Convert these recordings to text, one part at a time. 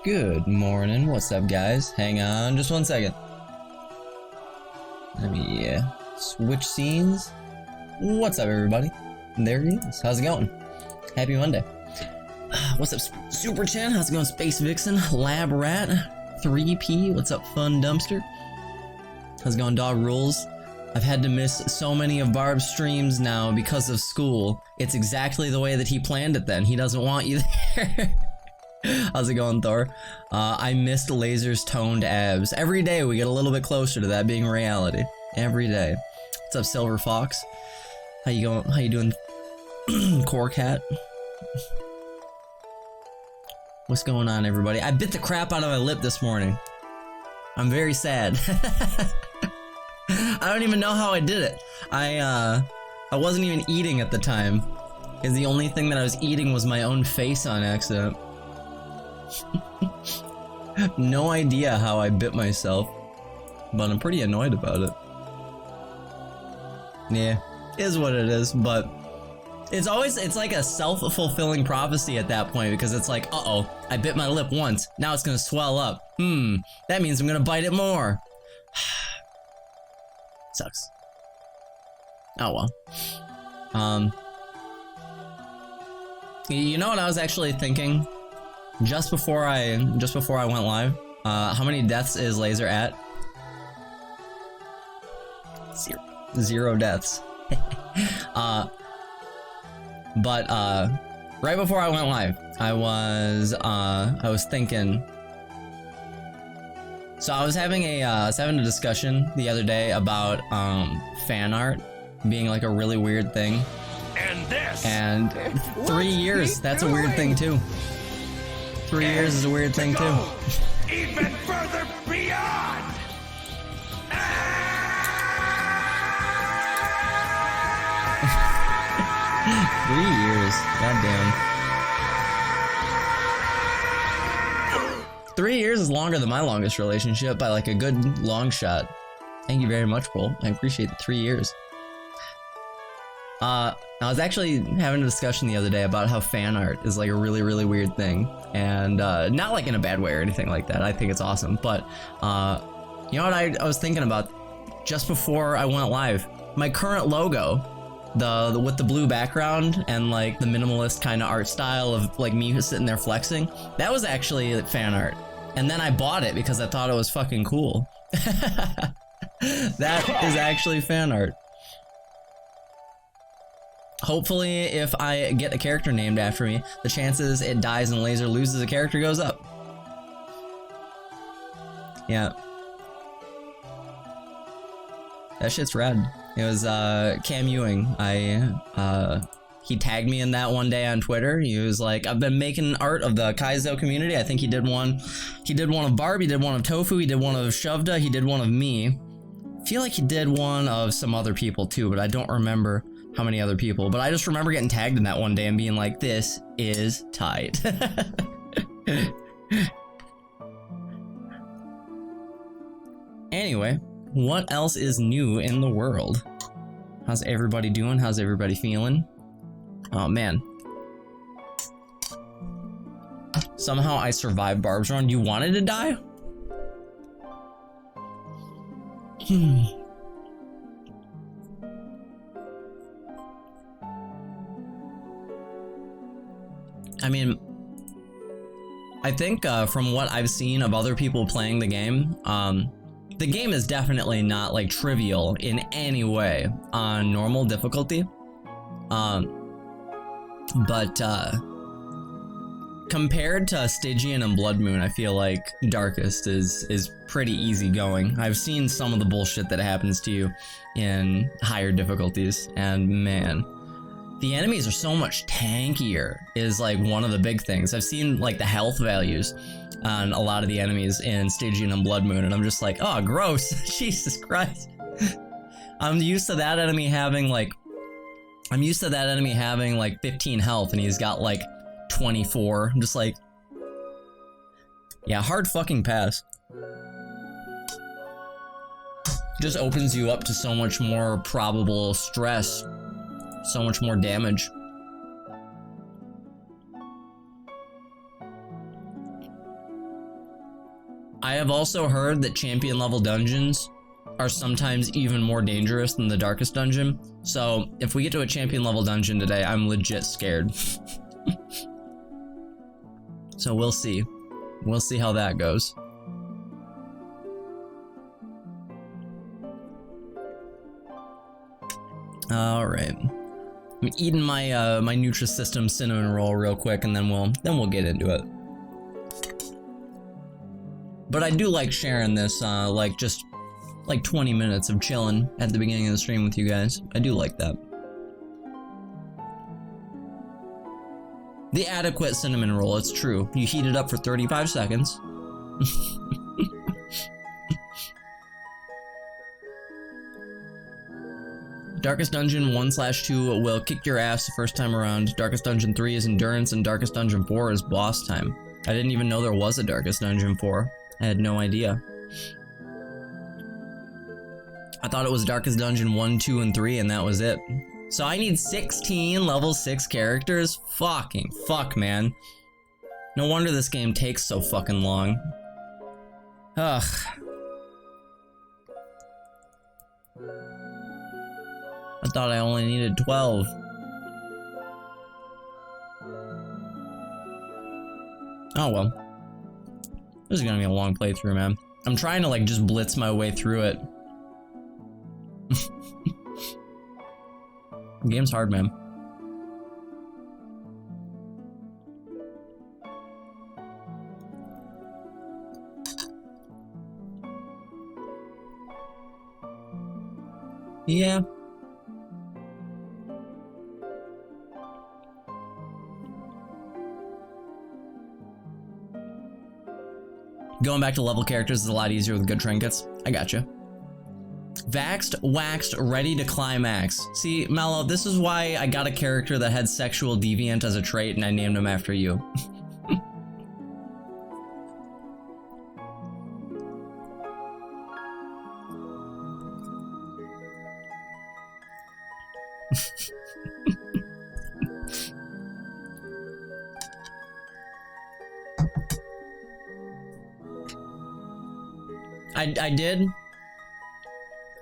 Good morning. What's up, guys? Hang on just one second. Let me switch scenes. What's up, everybody? There he is. How's it going? Happy Monday. What's up, Super Chan? How's it going, Space Vixen? Lab Rat? 3P? What's up, Fun Dumpster? How's it going, Dog Rules? I've had to miss so many of Barb's streams now because of school. It's exactly the way that he planned it then. He doesn't want you there. How's it going, Thor? I missed Laser's toned abs. Every day we get a little bit closer to that being reality. Every day. What's up, Silver Fox? How you going? How you doing, Core Cat? What's going on, everybody? I bit the crap out of my lip this morning. I'm very sad. I don't even know how I did it. I wasn't even eating at the time, because the only thing that I was eating was my own face on accident. No idea how I bit myself, but I'm pretty annoyed about it. Yeah, is what it is, but it's like a self-fulfilling prophecy at that point, because it's like, uh-oh, I bit my lip once, now it's gonna swell up. That means I'm gonna bite it more. Sucks. Oh well. You know what I was actually thinking? Just before I went live, how many deaths is Laser at? Zero deaths. But right before I went live, I was thinking. So I was having a discussion the other day about fan art being like a really weird thing. And 3 years, that's a weird thing too. 3 years is a weird thing too. Even further beyond. 3 years, goddamn. 3 years is longer than my longest relationship by like a good long shot. Thank you very much, bro. I appreciate the 3 years. I was actually having a discussion the other day about how fan art is like a really, really weird thing. And not like in a bad way or anything like that. I think it's awesome. But you know what I was thinking about just before I went live? My current logo, the with the blue background and like the minimalist kind of art style of like me sitting there flexing, that was actually fan art. And then I bought it because I thought it was fucking cool. That is actually fan art. Hopefully, if I get a character named after me, the chances it dies and Laser loses a character goes up. Yeah. That shit's rad. It was Cam Ewing. He tagged me in that one day on Twitter. He was like, I've been making art of the Kaizo community. I think he did one of Barb, he did one of Tofu, he did one of Shovda, he did one of me. I feel like he did one of some other people too, but I don't remember how many other people. But I just remember getting tagged in that one day and being like, this is tight. Anyway, what else is new in the world? How's everybody doing? How's everybody feeling? Oh man. Somehow I survived Barb's run. You wanted to die? I mean, I think from what I've seen of other people playing the game is definitely not like trivial in any way on normal difficulty. But compared to Stygian and Blood Moon, I feel like Darkest is pretty easy going. I've seen some of the bullshit that happens to you in higher difficulties, and man, the enemies are so much tankier is like one of the big things. I've seen like the health values on a lot of the enemies in Stygian and Blood Moon, and I'm just like, oh, gross. Jesus Christ. I'm used to that enemy having like 15 health, and he's got like 24. I'm just like, yeah, hard fucking pass. Just opens you up to so much more probable stress. So much more damage. I have also heard that champion level dungeons are sometimes even more dangerous than the darkest dungeon. So if we get to a champion level dungeon today, I'm legit scared. So we'll see. We'll see how that goes. All right. I'm eating my my Nutrisystem cinnamon roll real quick, and then we'll get into it. But I do like sharing this, like just like 20 minutes of chilling at the beginning of the stream with you guys. I do like that. The adequate cinnamon roll, it's true. You heat it up for 35 seconds. Darkest Dungeon 1/2 will kick your ass the first time around. Darkest Dungeon 3 is Endurance, and Darkest Dungeon 4 is Boss Time. I didn't even know there was a Darkest Dungeon 4. I had no idea. I thought it was Darkest Dungeon 1, 2, and 3, and that was it. So I need 16 level 6 characters? Fucking fuck, man. No wonder this game takes so fucking long. Ugh. I thought I only needed 12. Oh well. This is gonna be a long playthrough, man. I'm trying to like just blitz my way through it. The game's hard, man. Yeah. Going back to level characters is a lot easier with good trinkets. I gotcha. Vaxxed, waxed, ready to climax. See, Mello, this is why I got a character that had sexual deviant as a trait and I named him after you.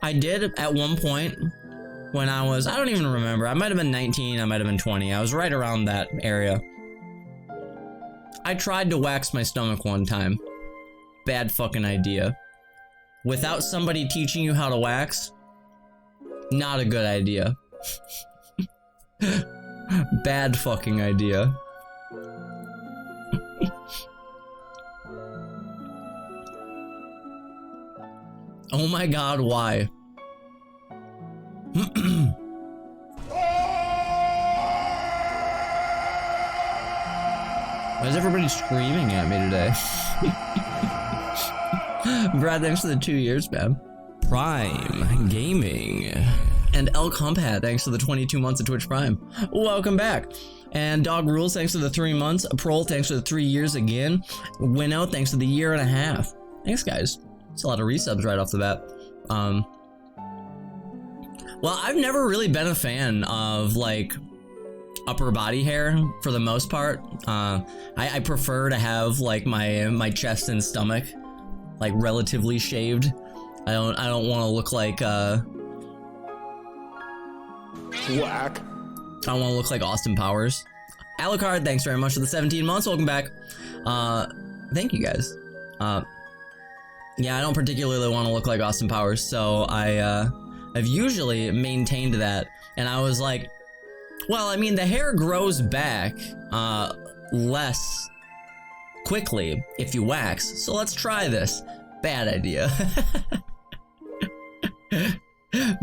I did at one point when I was, I don't even remember, I might have been 19, I might have been 20, I was right around that area. I tried to wax my stomach one time. Bad fucking idea. Without somebody teaching you how to wax, not a good idea. Bad fucking idea. Oh my god, why? Why is everybody screaming at me today? Brad, thanks for the 2 years, man. Prime Gaming. And El Compat, thanks for the 22 months of Twitch Prime. Welcome back. And Dog Rules, thanks for the 3 months. Prol, thanks for the 3 years again. Winnow, thanks for the 1.5 years. Thanks, guys. It's a lot of resubs right off the bat. Well, I've never really been a fan of like upper body hair for the most part. I prefer to have like my chest and stomach like relatively shaved. I don't want to look like Whack. I don't want to look like Austin Powers. Alucard, thanks very much for the 17 months. Welcome back. Thank you guys. Yeah, I don't particularly want to look like Austin Powers, so I've usually maintained that. And I was like, well, I mean, the hair grows back less quickly if you wax, so let's try this. Bad idea.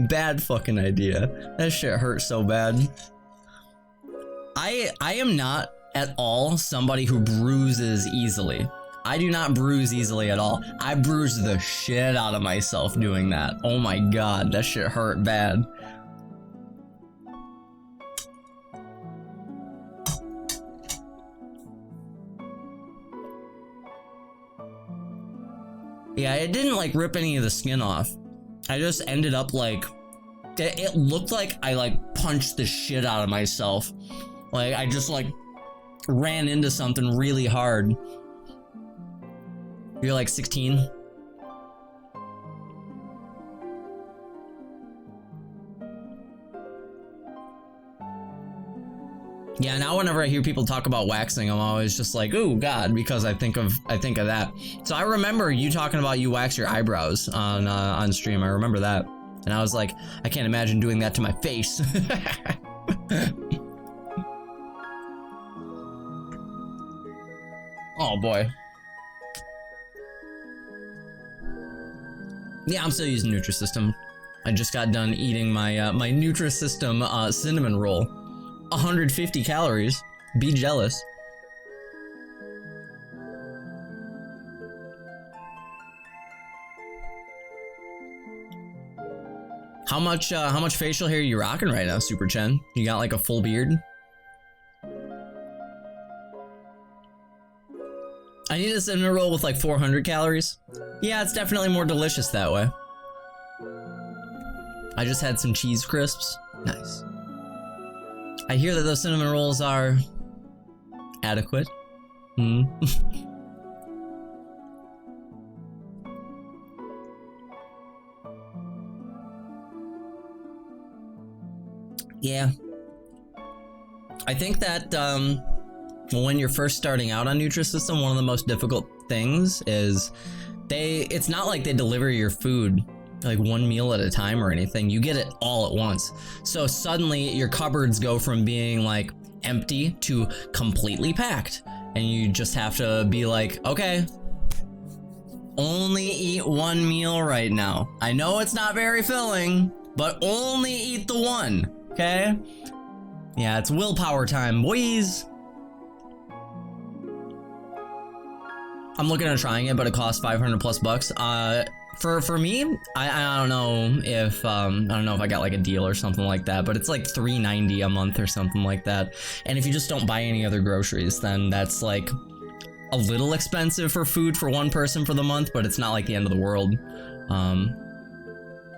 Bad fucking idea. That shit hurt so bad. I am not at all somebody who bruises easily. I do not bruise easily at all. I bruise the shit out of myself doing that. Oh my god, that shit hurt bad. Yeah, it didn't like rip any of the skin off. I just ended up like, it looked like I like punched the shit out of myself. Like I just like ran into something really hard. You're like 16? Yeah, now whenever I hear people talk about waxing, I'm always just like, "Ooh, God," because I think of that. So I remember you talking about you wax your eyebrows on stream. I remember that, and I was like, I can't imagine doing that to my face. Oh boy. Yeah, I'm still using Nutrisystem. I just got done eating my my Nutrisystem cinnamon roll. 150 calories. Be jealous. How much facial hair are you rocking right now, Super Chen? You got like a full beard? I need a cinnamon roll with like 400 calories. Yeah, it's definitely more delicious that way. I just had some cheese crisps. Nice. I hear that those cinnamon rolls are adequate. Yeah. I think that when you're first starting out on Nutrisystem, one of the most difficult things is it's not like they deliver your food like one meal at a time or anything. You get it all at once. So suddenly your cupboards go from being like empty to completely packed. And you just have to be like, okay, only eat one meal right now. I know it's not very filling, but only eat the one, okay? Yeah, it's willpower time, boys. I'm looking at trying it, but it costs 500 plus bucks. For me, I don't know if I got like a deal or something like that, but it's like $3.90 a month or something like that. And if you just don't buy any other groceries, then that's like a little expensive for food for one person for the month, but it's not like the end of the world.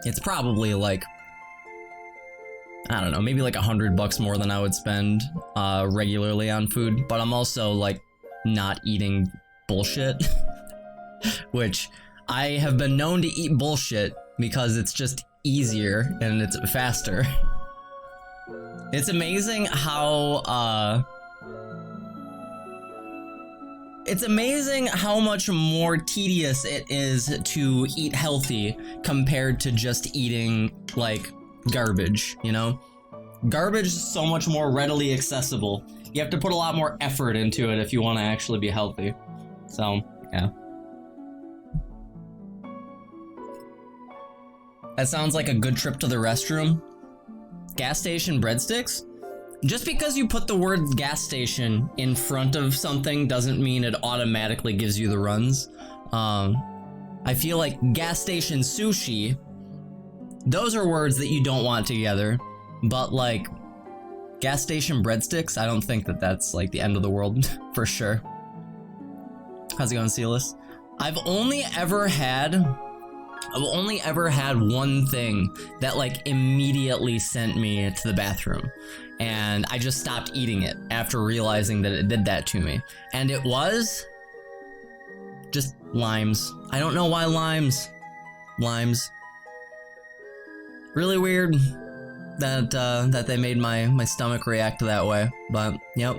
It's probably like, I don't know, maybe like $100 more than I would spend regularly on food, but I'm also like not eating bullshit, which I have been known to eat bullshit because it's just easier and it's faster. It's amazing how much more tedious it is to eat healthy compared to just eating like garbage, you know? Garbage is so much more readily accessible. You have to put a lot more effort into it if you want to actually be healthy. So, yeah. That sounds like a good trip to the restroom. Gas station breadsticks? Just because you put the word gas station in front of something doesn't mean it automatically gives you the runs. I feel like gas station sushi, those are words that you don't want together. But like, gas station breadsticks, I don't think that that's like the end of the world, for sure. How's it going, Silas? I've only ever had one thing that like immediately sent me to the bathroom, and I just stopped eating it after realizing that it did that to me. And it was just limes. I don't know why limes. Really weird that they made my stomach react that way, but yep.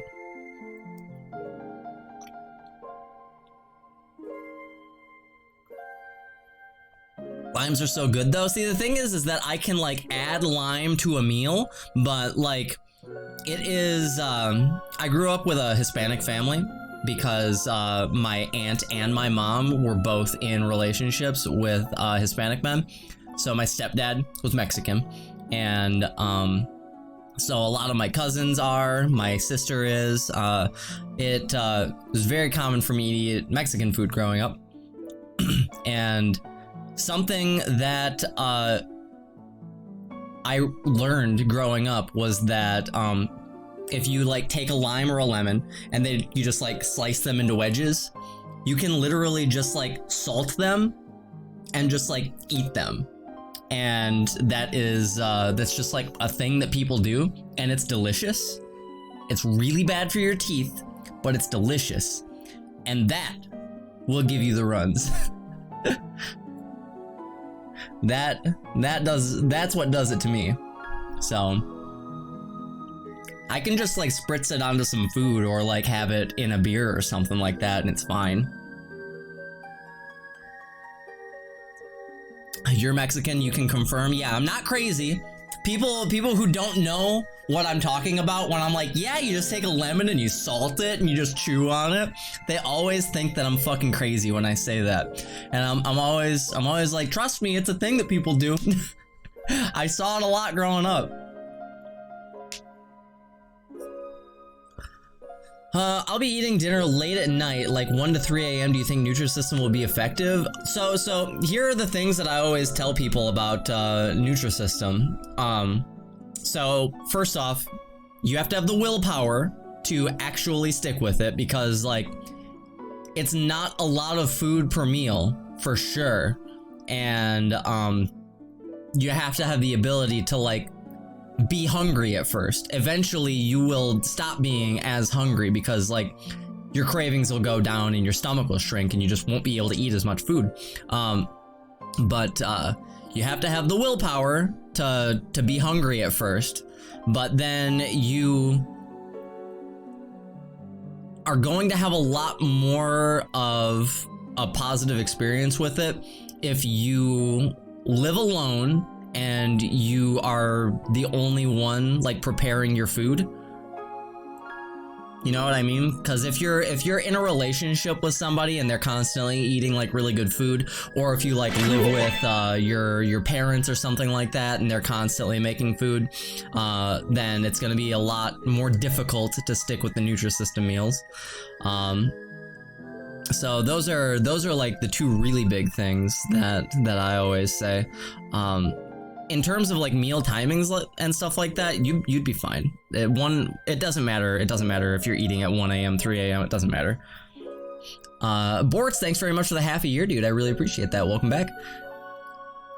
Limes are so good though. See, the thing is that I can like add lime to a meal, but like it is, I grew up with a Hispanic family because my aunt and my mom were both in relationships with Hispanic men. So my stepdad was Mexican, and so a lot of my cousins are, my sister is. It was very common for me to eat Mexican food growing up. And something that I learned growing up was that if you like take a lime or a lemon and then you just like slice them into wedges, you can literally just like salt them and just like eat them. And that is that's just like a thing that people do, and it's delicious. It's really bad for your teeth, but it's delicious. And that will give you the runs. That's what does it to me. So I can just like spritz it onto some food or like have it in a beer or something like that and it's fine. You're Mexican, you can confirm. Yeah, I'm not crazy. People who don't know what I'm talking about when I'm like, yeah, you just take a lemon and you salt it and you just chew on it, they always think that I'm fucking crazy when I say that. And I'm always like, trust me, it's a thing that people do. I saw it a lot growing up. I'll be eating dinner late at night, like 1 to 3 a.m. Do you think Nutrisystem will be effective? So here are the things that I always tell people about Nutrisystem. So first off, you have to have the willpower to actually stick with it because like it's not a lot of food per meal for sure, and you have to have the ability to like be hungry at first. Eventually you will stop being as hungry because like your cravings will go down and your stomach will shrink and you just won't be able to eat as much food. But you have to have the willpower to be hungry at first, but then you are going to have a lot more of a positive experience with it if you live alone and you are the only one like preparing your food. You know what I mean? Because if you're in a relationship with somebody and they're constantly eating like really good food, or if you like live with your parents or something like that and they're constantly making food, then it's going to be a lot more difficult to stick with the Nutrisystem meals. So those are like the two really big things that I always say. In terms of like meal timings and stuff like that, you'd be fine. It doesn't matter. It doesn't matter if you're eating at 1 a.m., 3 a.m. It doesn't matter. Bortz, thanks very much for the half a year, dude. I really appreciate that. Welcome back.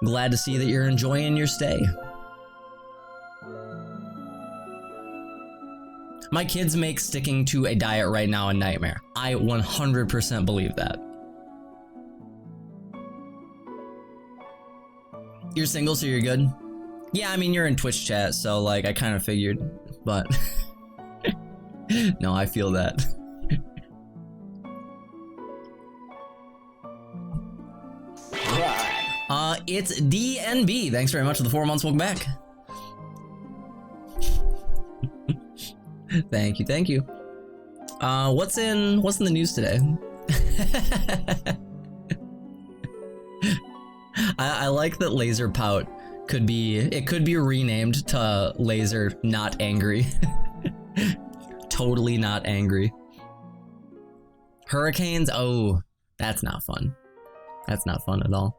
Glad to see that you're enjoying your stay. My kids make sticking to a diet right now a nightmare. I 100% believe that. You're single, so you're good? Yeah, I mean, you're in Twitch chat, so, like, I kind of figured, but... No, I feel that. It's DNB. Thanks very much for the 4 months. Welcome back. Thank you, thank you. What's in the news today? I like that Laser Pout could be renamed to Laser Not Angry. Totally not angry. Hurricanes, oh, that's not fun. That's not fun at all.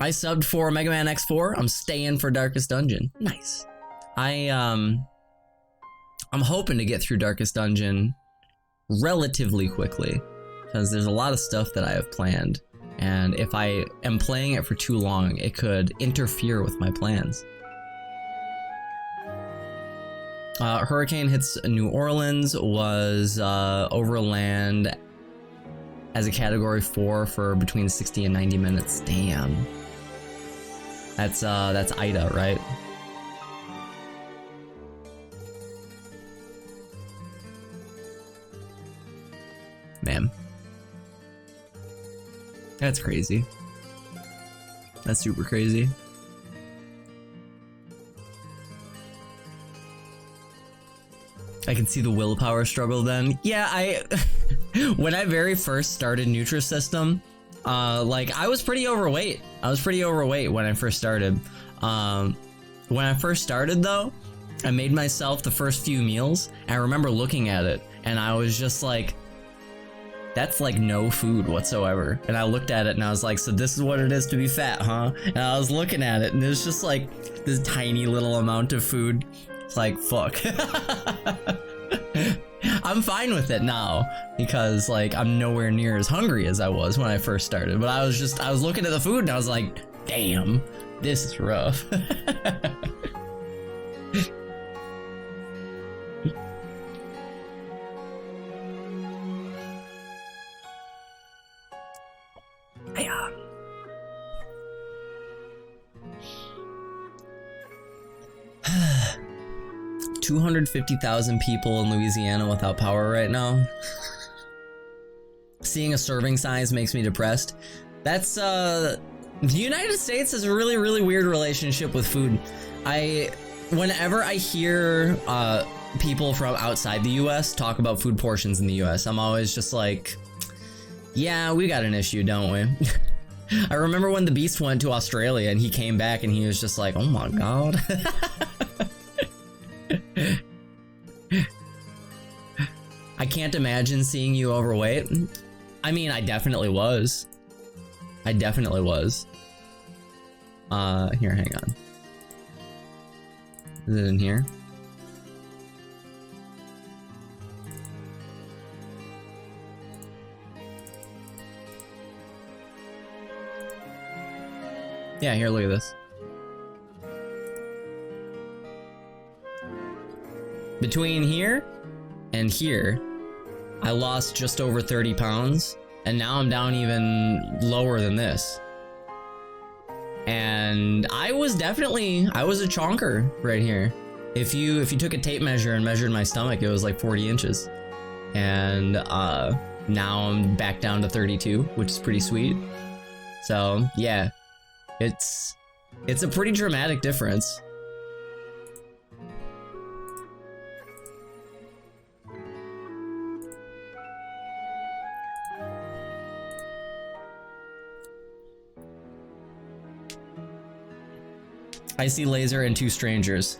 I subbed for Mega Man X4. I'm staying for Darkest Dungeon. Nice. I'm hoping to get through Darkest Dungeon relatively quickly because there's a lot of stuff that I have planned. And if I am playing it for too long, it could interfere with my plans. Hurricane hits New Orleans, was overland as a category 4 for between 60 and 90 minutes. Damn. That's Ida, right? Man. That's crazy. That's super crazy. I can see the willpower struggle then. Yeah, when I very first started Nutrisystem, like I was pretty overweight. I was pretty overweight when I first started. When I first started though, I made myself the first few meals. And I remember looking at it and I was just like, that's like no food whatsoever. And I looked at it and I was like, so this is what it is to be fat, huh? And I was looking at it and it was just like this tiny little amount of food. It's like, fuck. I'm fine with it now because like I'm nowhere near as hungry as I was when I first started. But I was looking at the food and I was like, damn, this is rough. 250,000 people in Louisiana without power right now. Seeing a serving size makes me depressed. That's, the United States has a really, really weird relationship with food. Whenever I hear, people from outside the US talk about food portions in the US, I'm always just like, yeah, we got an issue, don't we? I remember when the Beast went to Australia and he came back and he was just like, oh my god. I can't imagine seeing you overweight. I mean, I definitely was. I definitely was. Here, hang on. Is it in here? Yeah, here, look at this. Between here and here, I lost just over 30 pounds, and now I'm down even lower than this. And I was a chonker right here. If you took a tape measure and measured my stomach, it was like 40 inches. And now I'm back down to 32, which is pretty sweet. So yeah, it's a pretty dramatic difference. I see laser and two strangers.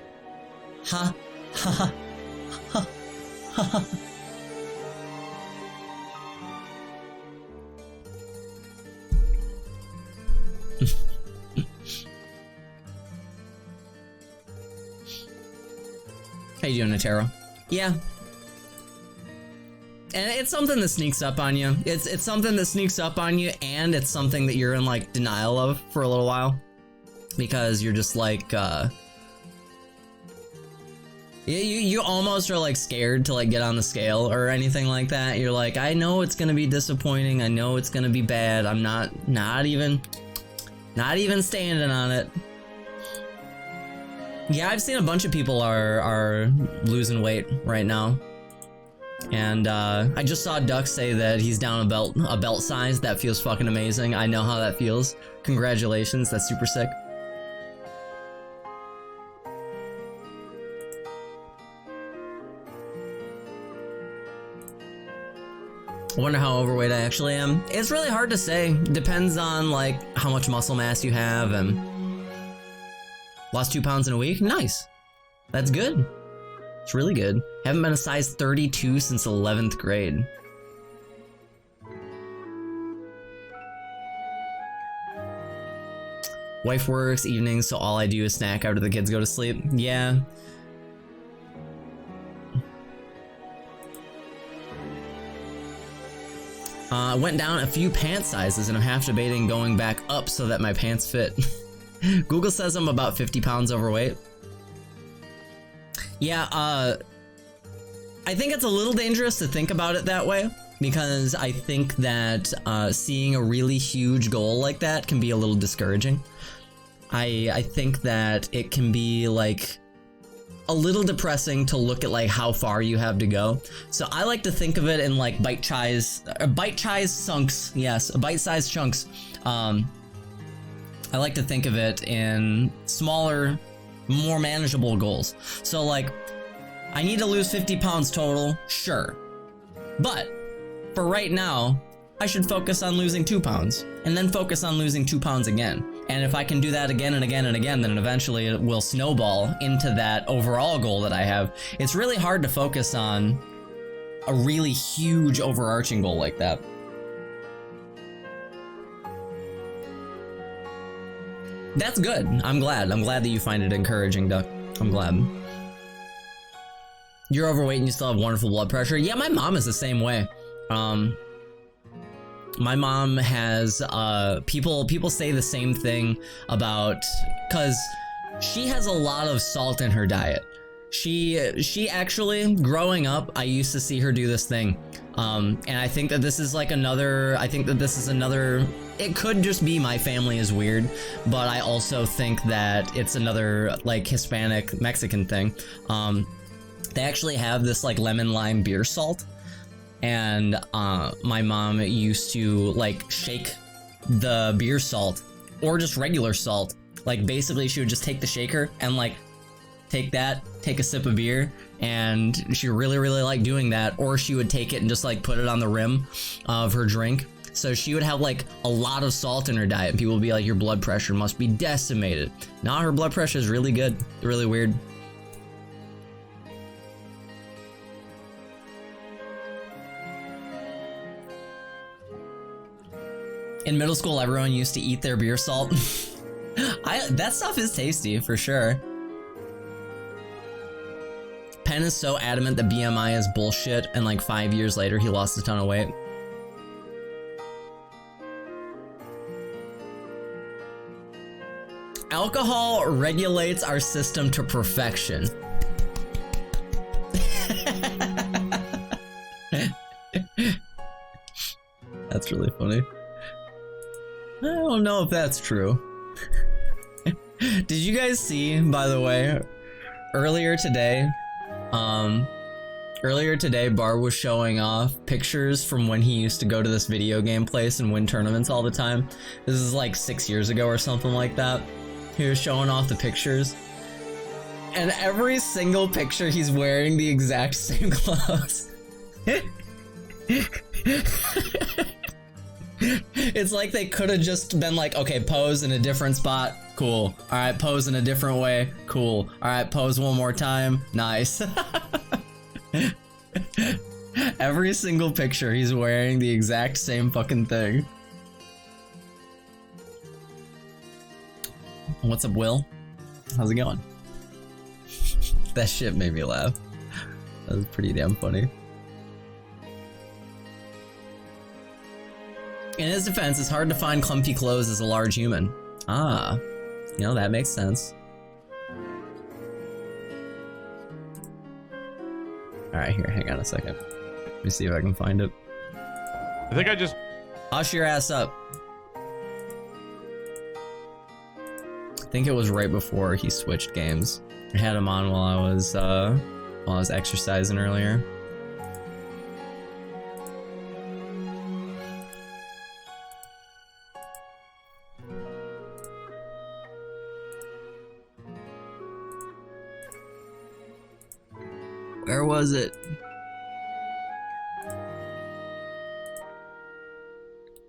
Ha ha ha ha ha ha. How you doing, Natero? Yeah. And it's something that sneaks up on you. It's something that sneaks up on you, and it's something that you're in like denial of for a little while. Because you're just like, you almost are like scared to like get on the scale or anything like that. You're like, I know it's gonna be disappointing. I know it's gonna be bad. I'm not even standing on it. Yeah, I've seen a bunch of people are losing weight right now. And I just saw Duck say that he's down a belt size. That feels fucking amazing. I know how that feels. Congratulations, that's super sick. I wonder how overweight I actually am. It's really hard to say. Depends on like how much muscle mass you have. And lost 2 pounds in a week. Nice. That's good. It's really good. Haven't been a size 32 since 11th grade. Wife works evenings, so all I do is snack after the kids go to sleep. Yeah. I went down a few pant sizes and I'm half debating going back up so that my pants fit. Google says I'm about 50 pounds overweight. Yeah, I think it's a little dangerous to think about it that way, because I think that seeing a really huge goal like that can be a little discouraging. I think that it can be like a little depressing to look at like how far you have to go. So I like to think of it in like bite-sized chunks. Yes, bite-sized chunks. I like to think of it in smaller, more manageable goals. So like, I need to lose 50 pounds total, sure. But for right now, I should focus on losing 2 pounds and then focus on losing 2 pounds again. And if I can do that again and again and again, then eventually it will snowball into that overall goal that I have. It's really hard to focus on a really huge overarching goal like that. That's good. I'm glad. I'm glad that you find it encouraging, Duck. I'm glad. You're overweight and you still have wonderful blood pressure. Yeah, my mom is the same way. My mom has, people say the same thing about, cause she has a lot of salt in her diet. She actually, growing up, I used to see her do this thing. And I think that this is like another, it could just be my family is weird, but I also think that it's another like Hispanic Mexican thing. They actually have this like lemon lime beer salt, and my mom used to like shake the beer salt or just regular salt. Like basically she would just take the shaker and like take a sip of beer, and she really liked doing that. Or she would take it and just like put it on the rim of her drink. So she would have like a lot of salt in her diet, and people would be like, your blood pressure must be decimated. Nah, her blood pressure is really good. Really weird. In middle school, everyone used to eat their beer salt. That stuff is tasty, for sure. Penn is so adamant that BMI is bullshit, and like 5 years later, he lost a ton of weight. Alcohol regulates our system to perfection. That's really funny. I don't know if that's true. Did you guys see, by the way, earlier today, Barb was showing off pictures from when he used to go to this video game place and win tournaments all the time. This is like 6 years ago or something like that. He was showing off the pictures, and every single picture he's wearing the exact same clothes. It's like they could have just been like, okay, pose in a different spot, cool. All right, pose in a different way, cool. All right, pose one more time, nice. Every single picture he's wearing the exact same fucking thing. What's up, Will? How's it going? That shit made me laugh. That was pretty damn funny. In his defense, it's hard to find clumpy clothes as a large human. Ah, you know, that makes sense. Alright, here, hang on a second. Let me see if I can find it. I think I just... Hush your ass up. I think it was right before he switched games. I had him on while I was exercising earlier. Where was it?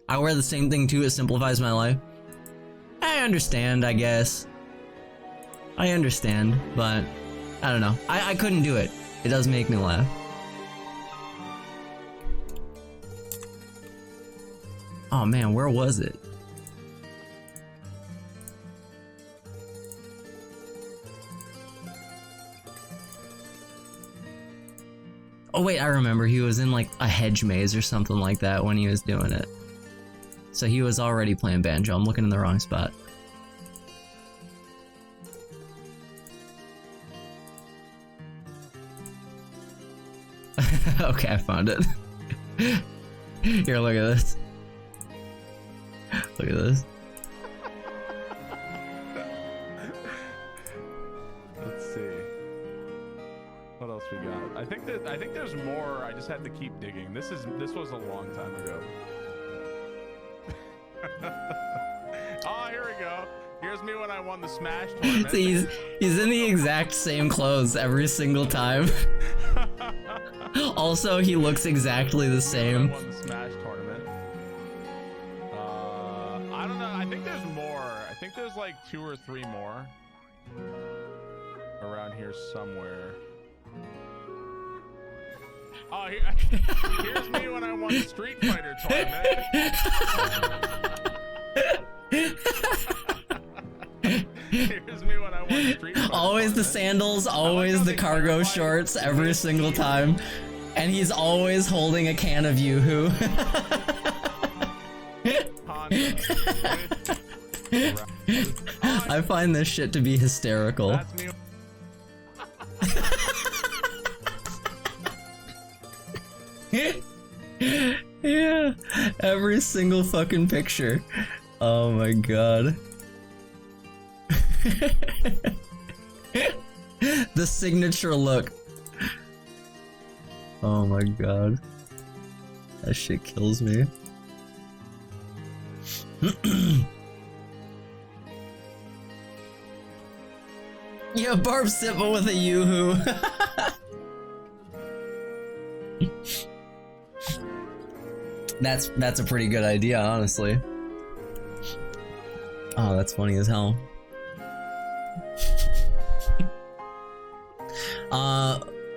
I wear the same thing too, it simplifies my life. I understand, I guess. I understand, but I don't know. I couldn't do it. It does make me laugh. Oh man, where was it? Oh wait, I remember. He was in like a hedge maze or something like that when he was doing it. So he was already playing banjo. I'm looking in the wrong spot. Okay, I found it. Here, look at this. Look at this. Let's see. What else we got? I think there's more. I just had to keep digging. This was a long time ago. Oh, here we go. Here's me when I won the Smash tournament. So he's in the exact same clothes every single time. Also, he looks exactly the same. I won the Smash tournament. I don't know. I think there's more. I think there's like 2 or 3 more around here somewhere. Oh, here's me when I won the Street Fighter tournament. Here's me when I won the Street Fighter Always the sandals, always the cargo shorts, every single time. And he's always holding a can of Yoo-hoo. I find this shit to be hysterical. That's me. Yeah, every single fucking picture. Oh my god. The signature look. Oh my god. That shit kills me. Yeah, Barb Sippa with a yoo-hoo. That's a pretty good idea, honestly. Oh, that's funny as hell.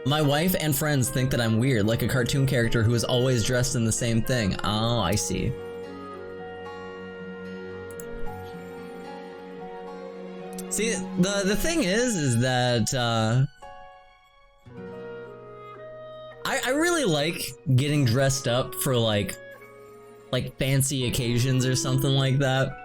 My wife and friends think that I'm weird, like a cartoon character who is always dressed in the same thing. Oh, I see. See, the thing is that, I really like getting dressed up for like fancy occasions or something like that.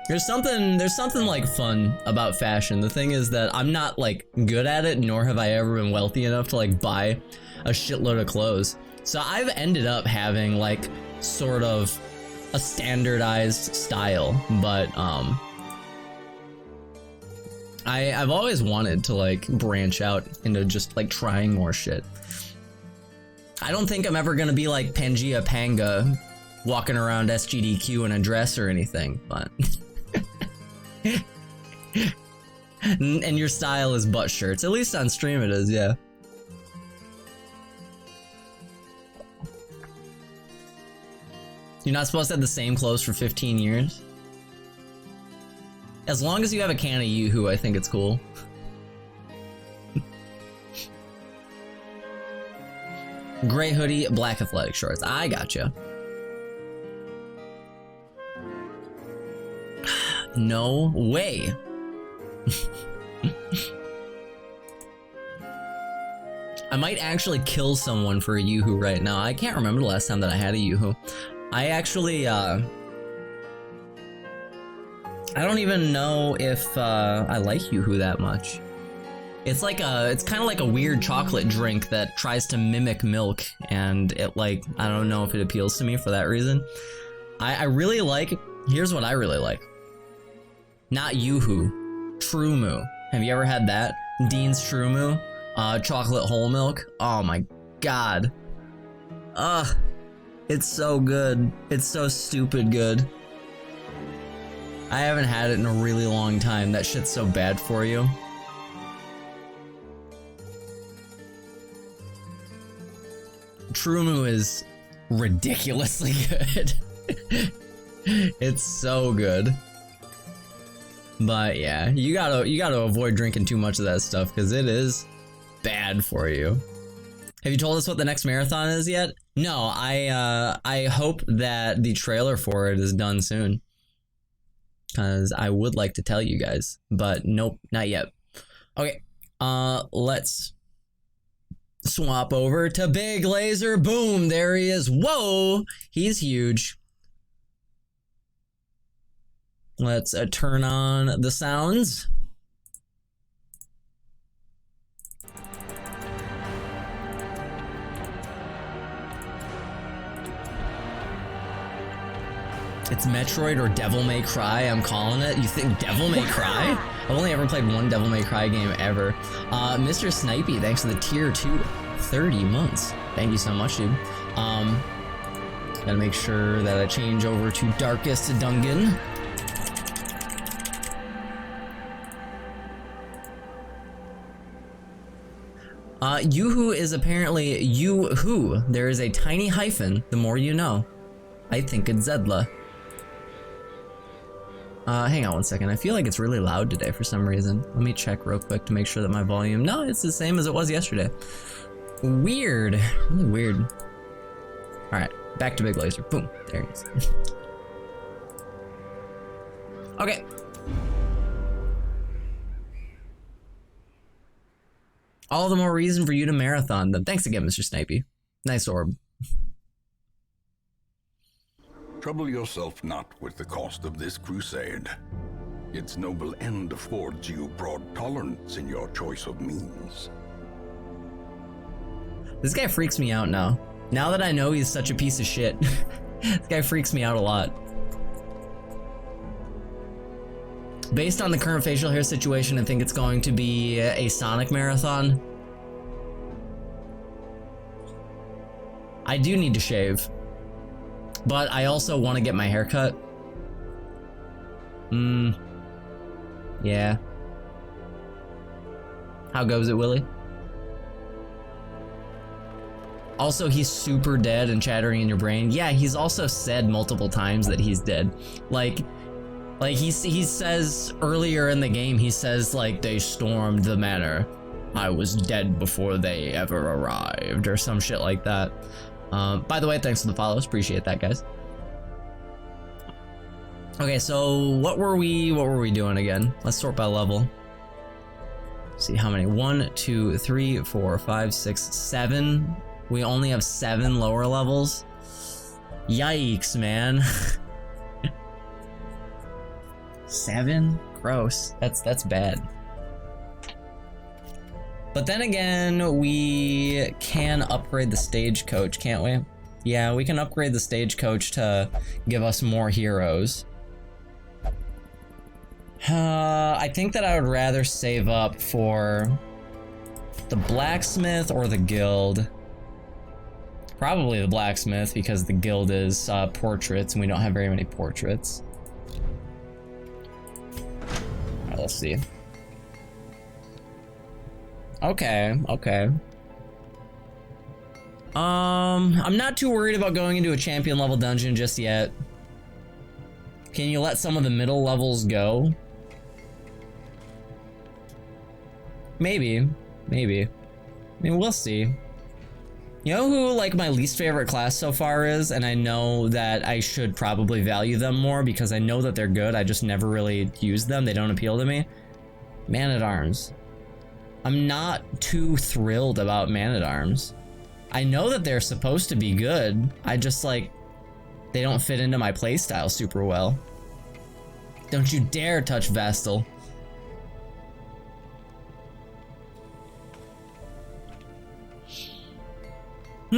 There's something like fun about fashion. The thing is that I'm not like good at it, nor have I ever been wealthy enough to like buy a shitload of clothes. So I've ended up having like sort of a standardized style, but I've always wanted to like branch out into just like trying more shit. I don't think I'm ever gonna be like Pangea Panga walking around SGDQ in a dress or anything, but and your style is butt shirts. At least on stream it is, yeah. You're not supposed to have the same clothes for 15 years? As long as you have a can of Yoo-hoo, I think it's cool. Gray hoodie, black athletic shorts. I gotcha. No way. I might actually kill someone for a Yoo-hoo right now. I can't remember the last time that I had a Yoo-hoo. I actually, I don't even know if I like Yoo-hoo that much. It's like it's kind of like a weird chocolate drink that tries to mimic milk, and it like, I don't know if it appeals to me for that reason. I really like, here's what I really like. Not Yoo-hoo, True Moo. Have you ever had that? Dean's True Moo, chocolate whole milk. Oh my god. Ugh, it's so good. It's so stupid good. I haven't had it in a really long time. That shit's so bad for you. True Moo is ridiculously good. It's so good. But yeah, you gotta avoid drinking too much of that stuff because it is bad for you. Have you told us what the next marathon is yet? No, I hope that the trailer for it is done soon. Cause I would like to tell you guys, but nope, not yet. Okay, let's swap over to Big Laser. Boom, there he is. Whoa, he's huge. Let's turn on the sounds. It's Metroid or Devil May Cry, I'm calling it. You think Devil May Cry? I've only ever played one Devil May Cry game ever. Mr. Snipey, thanks for the tier 2, 30 months. Thank you so much, dude. Gotta make sure that I change over to Darkest Dungeon. Yoo-hoo is apparently you-hoo. There is a tiny hyphen, the more you know. I think it's Zedla. Hang on one second. I feel like it's really loud today for some reason. Let me check real quick to make sure that my volume... No, it's the same as it was yesterday. Weird. Really weird. Alright, back to Big Laser. Boom. There he is. Okay. All the more reason for you to marathon them. Thanks again, Mr. Snipey. Nice orb. Trouble yourself not with the cost of this crusade. Its noble end affords you broad tolerance in your choice of means. This guy freaks me out now. Now that I know he's such a piece of shit. This guy freaks me out a lot. Based on the current facial hair situation, I think it's going to be a Sonic marathon. I do need to shave. But I also want to get my hair cut. Yeah. How goes it, Willie? Also, he's super dead and chattering in your brain. Yeah, he's also said multiple times that he's dead. Like he says earlier in the game, he says like, they stormed the manor. I was dead before they ever arrived, or some shit like that. By the way, thanks for the follows. Appreciate that, guys. Okay, so what were we doing again? Let's sort by level. Let's see how many. 1, 2, 3, 4, 5, 6, 7. We only have 7 lower levels. Yikes, man. 7? Gross. That's bad. But then again, we can upgrade the stagecoach, can't we? Yeah, we can upgrade the stagecoach to give us more heroes. I think that I would rather save up for the blacksmith or the guild. Probably the blacksmith, because the guild is portraits, and we don't have very many portraits. Alright, let's see. Okay. I'm not too worried about going into a champion level dungeon just yet. Can you let some of the middle levels go? Maybe. I mean, we'll see. You know who, like, my least favorite class so far is? And I know that I should probably value them more because I know that they're good. I just never really use them. They don't appeal to me. Man-at-Arms. I'm not too thrilled about Man-at-Arms. I know that they're supposed to be good. I just, like, they don't fit into my playstyle super well. Don't you dare touch Vestal. I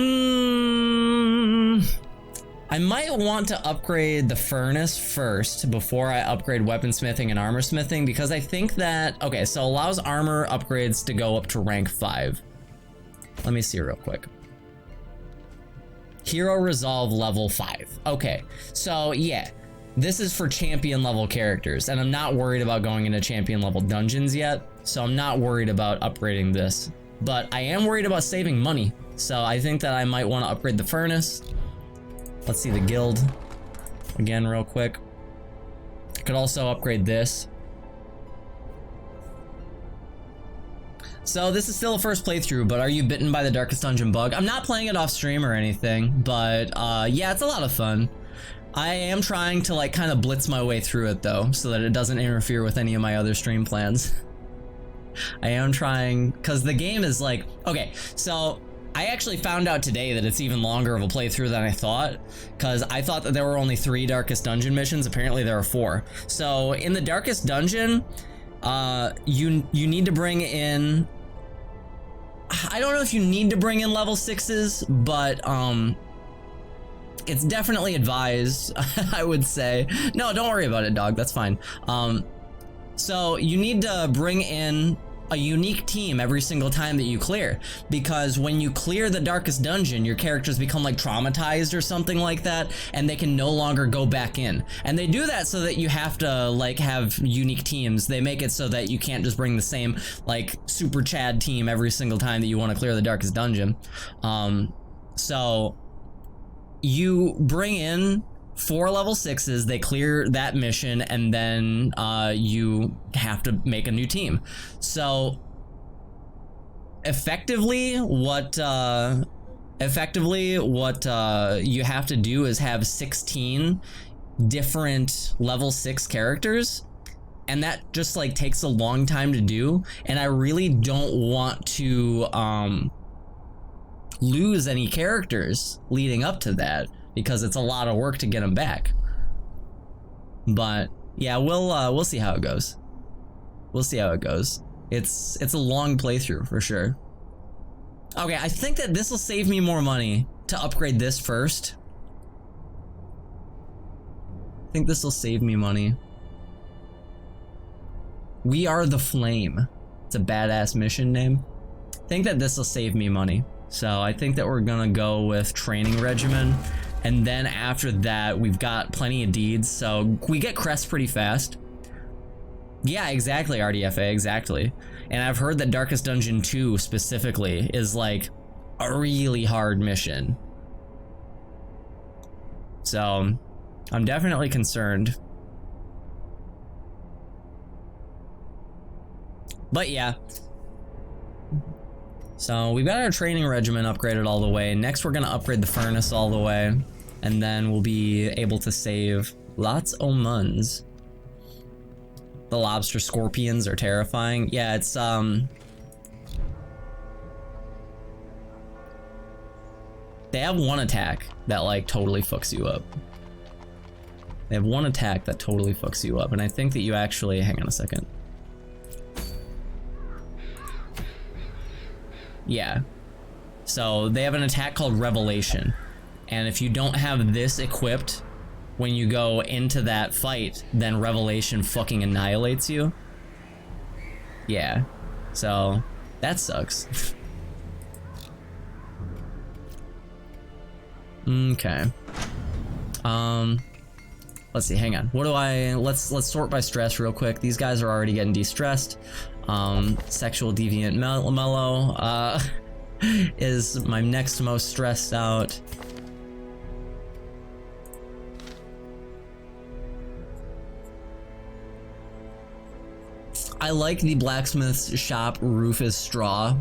might want to upgrade the furnace first before I upgrade weaponsmithing and armor smithing, because I think that, okay, so allows armor upgrades to go up to rank 5. Let me see real quick. Hero Resolve level 5. Okay, so yeah, this is for champion level characters, and I'm not worried about going into champion level dungeons yet, so I'm not worried about upgrading this. But I am worried about saving money, so I think that I might want to upgrade the furnace. Let's see the guild again real quick. I could also upgrade this. So this is still a first playthrough, but are you bitten by the Darkest Dungeon bug? I'm not playing it off stream or anything, but yeah, it's a lot of fun. I am trying to like kind of blitz my way through it though, so that it doesn't interfere with any of my other stream plans. I am trying, because the game is like, okay, so I actually found out today that it's even longer of a playthrough than I thought, because I thought that there were only 3 Darkest Dungeon missions. Apparently there are 4. So in the Darkest Dungeon, you need to bring in, I don't know if you need to bring in level 6s, but it's definitely advised, I would say. No, don't worry about it, dog, that's fine. So you need to bring in a unique team every single time that you clear, because when you clear the Darkest Dungeon, your characters become like traumatized or something like that, and they can no longer go back in. And they do that so that you have to like have unique teams. They make it so that you can't just bring the same like super Chad team every single time that you want to clear the Darkest Dungeon. So you bring in 4 level 6s, they clear that mission, and then you have to make a new team. So effectively what you have to do is have 16 different level 6 characters, and that just like takes a long time to do, and I really don't want to lose any characters leading up to that, because it's a lot of work to get them back. But yeah, we'll see how it goes. We'll see how it goes. It's a long playthrough for sure. Okay, I think that this will save me more money to upgrade this first. I think this will save me money. We Are the Flame. It's a badass mission name. I think that this will save me money. So I think that we're gonna go with training regimen. And then after that, we've got plenty of deeds. So we get crests pretty fast. Yeah, exactly, RDFA, exactly. And I've heard that Darkest Dungeon 2 specifically is like a really hard mission. So I'm definitely concerned. But yeah. So we've got our training regimen upgraded all the way. Next we're gonna upgrade the furnace all the way. And then we'll be able to save lots of muns. The lobster scorpions are terrifying. Yeah, it's they have one attack that like totally fucks you up. They have one attack that totally fucks you up, and I think that you actually, hang on a second. Yeah. So they have an attack called Revelation. And if you don't have this equipped when you go into that fight, then Revelation fucking annihilates you. Yeah. So that sucks. Okay. Let's see, hang on. What do I, let's sort by stress real quick. These guys are already getting de-stressed. Sexual deviant mellow is my next most stressed out. I like the blacksmith's shop roof is straw.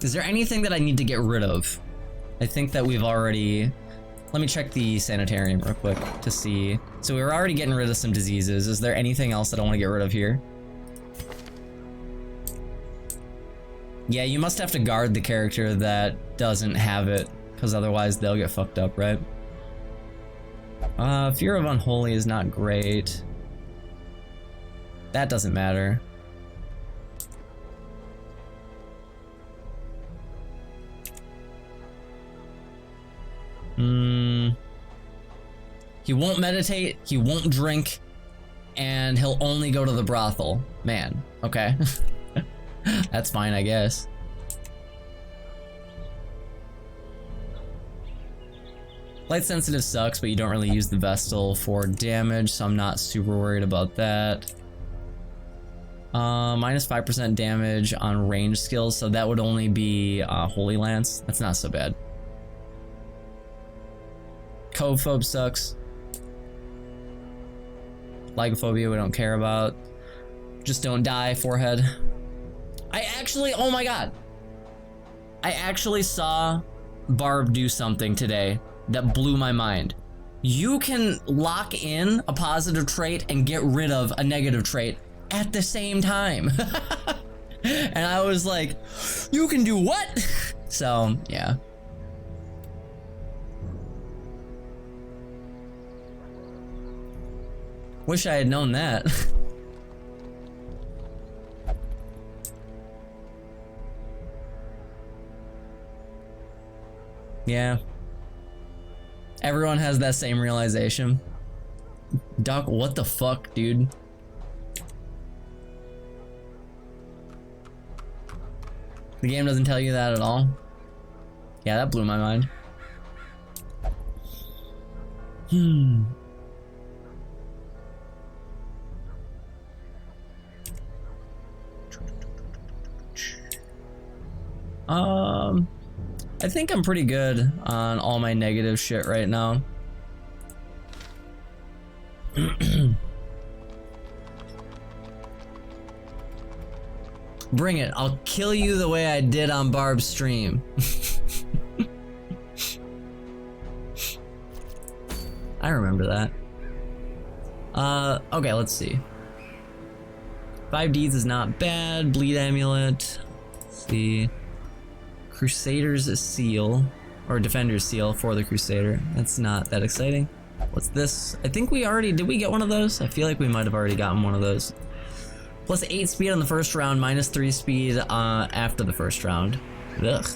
Is there anything that I need to get rid of? I think that we've already... Let me check the sanitarium real quick to see. So we were already getting rid of some diseases. Is there anything else that I want to get rid of here? Yeah, you must have to guard the character that doesn't have it, because otherwise they'll get fucked up, right? Fear of Unholy is not great. That doesn't matter. He won't meditate, he won't drink, and he'll only go to the brothel. Man, okay. That's fine, I guess. Light sensitive sucks, but you don't really use the Vestal for damage, so I'm not super worried about that. Minus 5% damage on range skills, so that would only be Holy Lance. That's not so bad. Covephobe sucks. Lygophobia we don't care about. Just don't die, forehead. I actually, oh my god. I actually saw Barb do something today that blew my mind. You can lock in a positive trait and get rid of a negative trait at the same time. And I was like, you can do what? So, yeah. Wish I had known that. Yeah. Everyone has that same realization. Doc, what the fuck, dude? The game doesn't tell you that at all? Yeah, that blew my mind. I think I'm pretty good on all my negative shit right now. Bring it. I'll kill you the way I did on Barb's stream. I remember that. Okay, let's see. 5 deeds is not bad. Bleed amulet. Let's see. Crusader's seal, or Defender's seal for the Crusader. That's not that exciting. What's this? I think we already, did we get one of those? I feel like we might have already gotten one of those. Plus 8 speed on the first round, minus 3 speed after the first round. Ugh.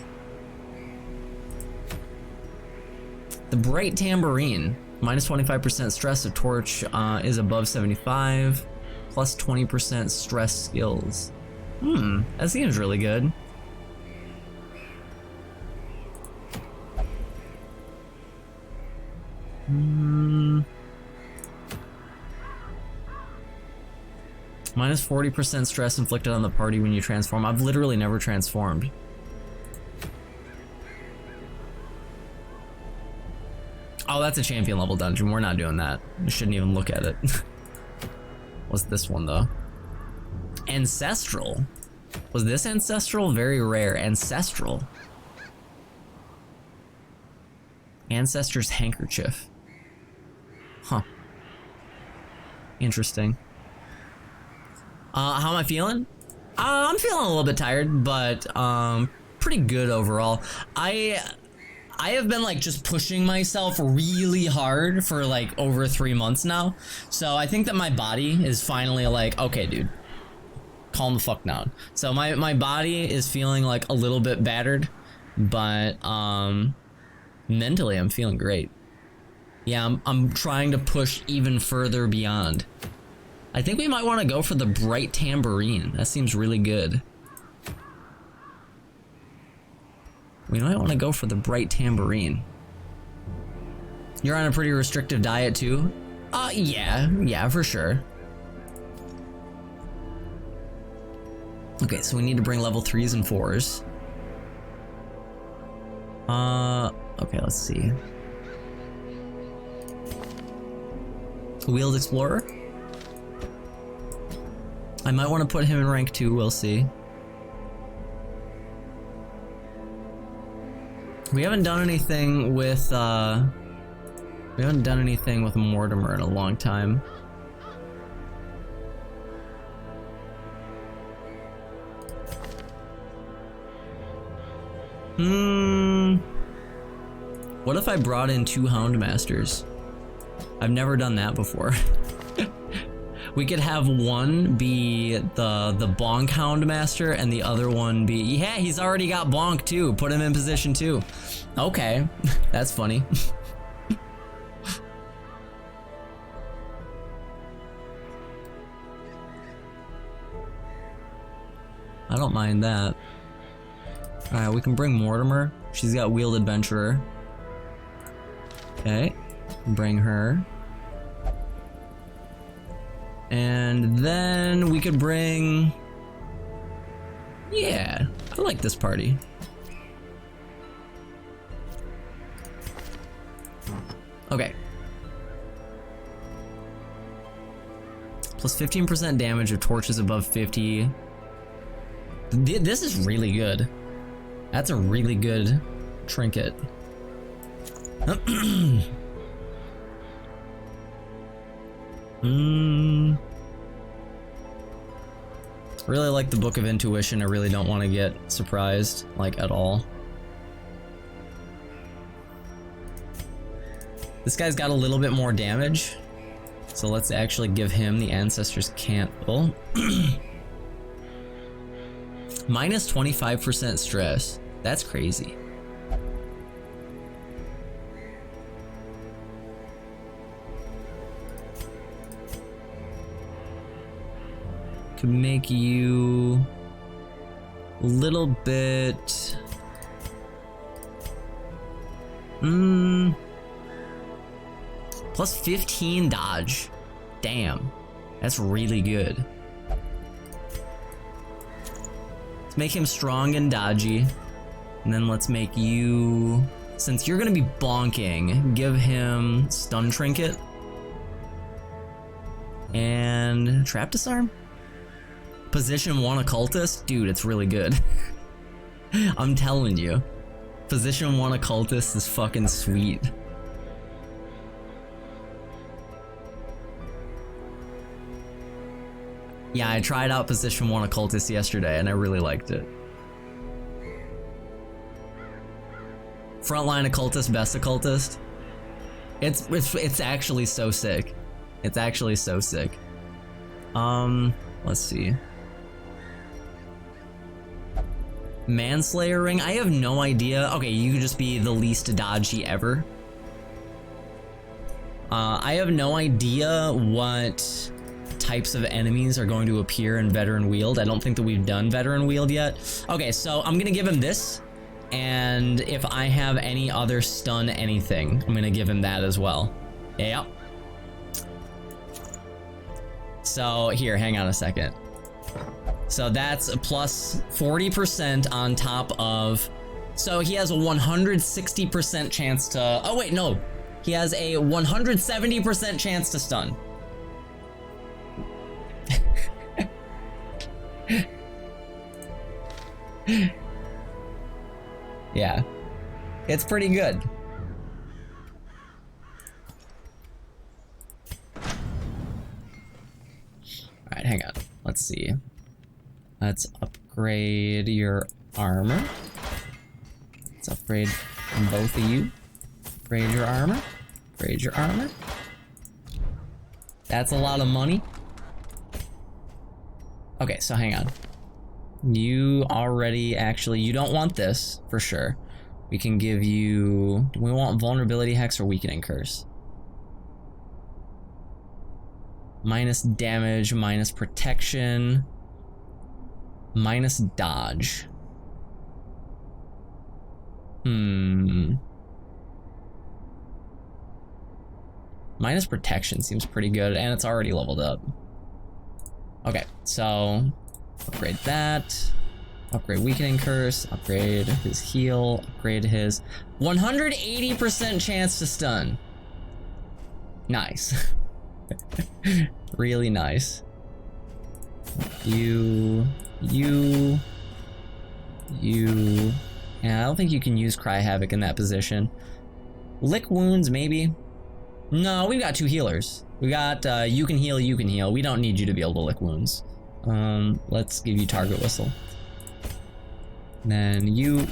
The Bright Tambourine, minus 25% stress if torch is above 75. plus 20% stress skills. That seems really good. Minus 40% stress inflicted on the party when you transform. I've literally never transformed. Oh, that's a champion level dungeon. We're not doing that. We shouldn't even look at it. What's this one though? Ancestral. Was this ancestral? Very rare. Ancestral. Ancestor's handkerchief. Huh. Interesting. How am I feeling? I'm feeling a little bit tired, but pretty good overall. I have been like just pushing myself really hard for like over 3 months now. So I think that my body is finally like, okay, dude, calm the fuck down. So my body is feeling like a little bit battered, but mentally I'm feeling great. Yeah, I'm trying to push even further beyond. I think we might want to go for the bright tambourine. That seems really good. We might want to go for the bright tambourine. You're on a pretty restrictive diet too? Yeah, for sure. Okay, so we need to bring level 3s and 4s. Okay, let's see. Wheeled Explorer? I might want to put him in rank 2, we'll see. We haven't done anything with Mortimer in a long time. What if I brought in 2 Houndmasters? I've never done that before. We could have one be the Bonk Houndmaster and the other one be... Yeah, he's already got Bonk too. Put him in position 2. Okay, that's funny. I don't mind that. Alright, we can bring Mortimer. She's got Wheeled Adventurer. Okay, bring her. And then we could bring... Yeah, I like this party. Okay. Plus 15% damage of torches above 50. This is really good. That's a really good trinket. Really like the Book of Intuition. I really don't want to get surprised, like, at all. This guy's got a little bit more damage, so let's actually give him the Ancestor's Candle. Minus 25% stress. That's crazy. Could make you a little bit... Plus 15 dodge. Damn. That's really good. Let's make him strong and dodgy. And then let's make you... Since you're gonna be bonking, give him Stun Trinket. And Trap Disarm? Position 1 Occultist? Dude, it's really good. I'm telling you. Position 1 Occultist is fucking sweet. Yeah, I tried out Position 1 Occultist yesterday and I really liked it. Frontline Occultist, Best Occultist. It's actually so sick. It's actually so sick. Let's see. Manslayer Ring? I have no idea. Okay, you could just be the least dodgy ever. I have no idea what types of enemies are going to appear in Veteran Wield. I don't think that we've done Veteran Wield yet. Okay, so I'm gonna give him this, and if I have any other stun anything, I'm gonna give him that as well. Yep. So here, hang on a second. So that's plus 40% on top of, so he has a 160% chance to, oh wait, no. He has a 170% chance to stun. Yeah, it's pretty good. All right, hang on. Let's see. Let's upgrade your armor. Let's upgrade both of you. Upgrade your armor. Upgrade your armor. That's a lot of money. Okay, so hang on. You already actually, you don't want this for sure. We can give you, do we want vulnerability hex or weakening curse? Minus damage, minus protection, minus dodge. Minus protection seems pretty good, and it's already leveled up. Okay, so upgrade that. Upgrade weakening curse. Upgrade his heal. Upgrade his 180% chance to stun. Nice. Really nice. You. Yeah, I don't think you can use Cry Havoc in that position. Lick wounds, maybe. No, we've got two healers. We got you can heal, you can heal. We don't need you to be able to lick wounds. Let's give you target whistle. And then you.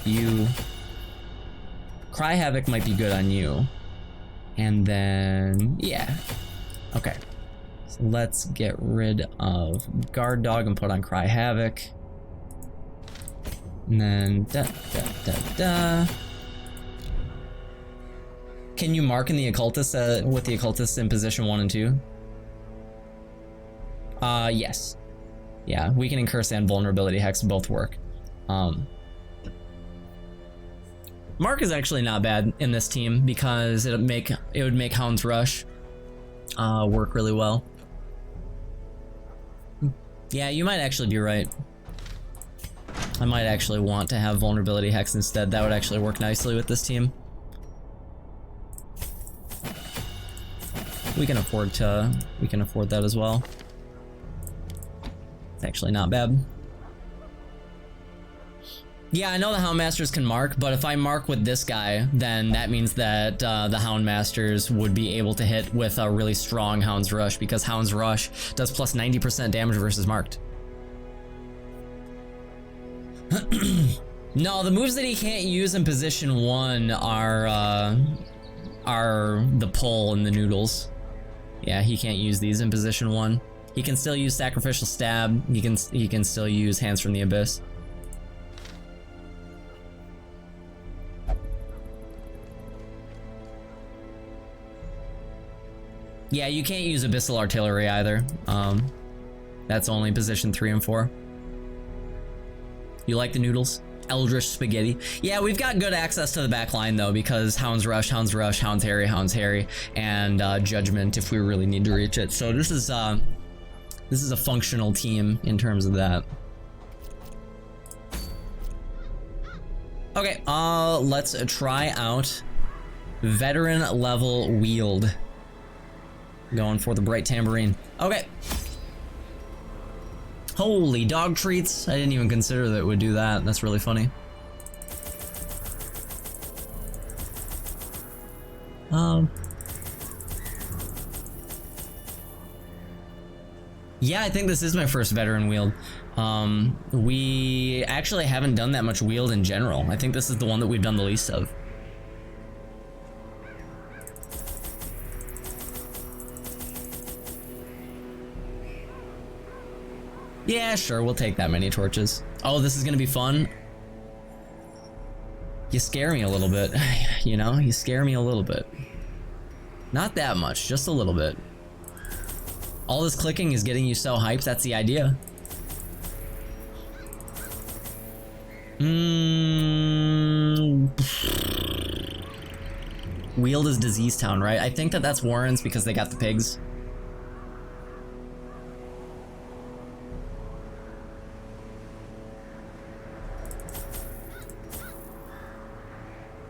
Cry Havoc might be good on you. And then, yeah. Okay. So let's get rid of Guard Dog and put on Cry Havoc. And then Can you mark in the occultist with the occultist in position 1 and 2? Yes. Yeah, weakening curse and vulnerability hex both work. Mark is actually not bad in this team because it would make Hound's Rush work really well. Yeah, you might actually be right. I might actually want to have vulnerability hex instead. That would actually work nicely with this team. We can afford that as well. It's actually not bad. Yeah, I know the Houndmasters can mark, but if I mark with this guy, then that means that the Houndmasters would be able to hit with a really strong Hound's Rush, because Hound's Rush does plus 90% damage versus marked. No, the moves that he can't use in position 1 are the pull and the noodles. Yeah, he can't use these in position 1. He can still use Sacrificial Stab. He can still use Hands from the Abyss. Yeah, you can't use Abyssal Artillery either. That's only position 3 and 4. You like the noodles? Eldritch Spaghetti. Yeah, we've got good access to the back line though, because Hound's Rush, Hound's Harry, and Judgment if we really need to reach it. So this is a functional team in terms of that. Okay, let's try out Veteran level Wield. Going for the Bright Tambourine. Okay. Holy dog treats. I didn't even consider that it would do that. That's really funny. Yeah, I think this is my first Veteran Wield. We actually haven't done that much Wield in general. I think this is the one that we've done the least of. Yeah, sure, we'll take that many torches. Oh, this is gonna be fun. You scare me a little bit, you know? You scare me a little bit. Not that much, just a little bit. All this clicking is getting you so hyped, that's the idea. Weald is Disease Town, right? I think that that's Warren's because they got the pigs.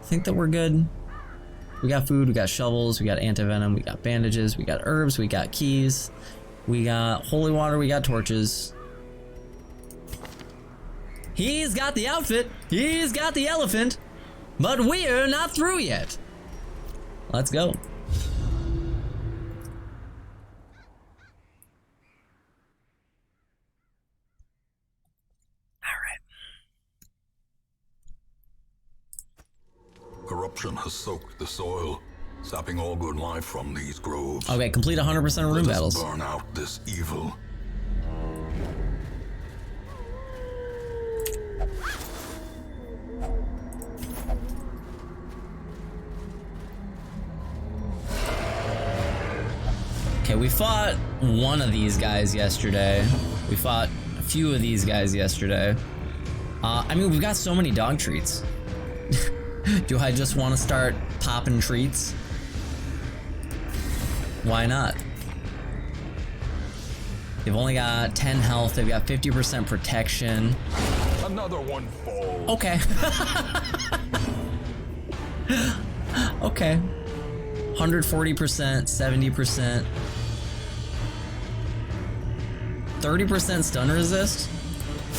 I think that we're good. We got food, we got shovels, we got antivenom, we got bandages, we got herbs, we got keys, we got holy water, we got torches. He's got the outfit, he's got the elephant, but we're not through yet. Let's go. Corruption has soaked the soil, sapping all good life from these groves. Okay, complete 100% of room Let us battles. burn out this evil. Okay, we fought one of these guys yesterday. We fought a few of these guys yesterday. I mean, we've got so many dog treats. Do I just want to start popping treats? Why not? They've only got 10 health, they've got 50% protection. Another one falls. Okay. Okay. 140%, 70%. 30% stun resist?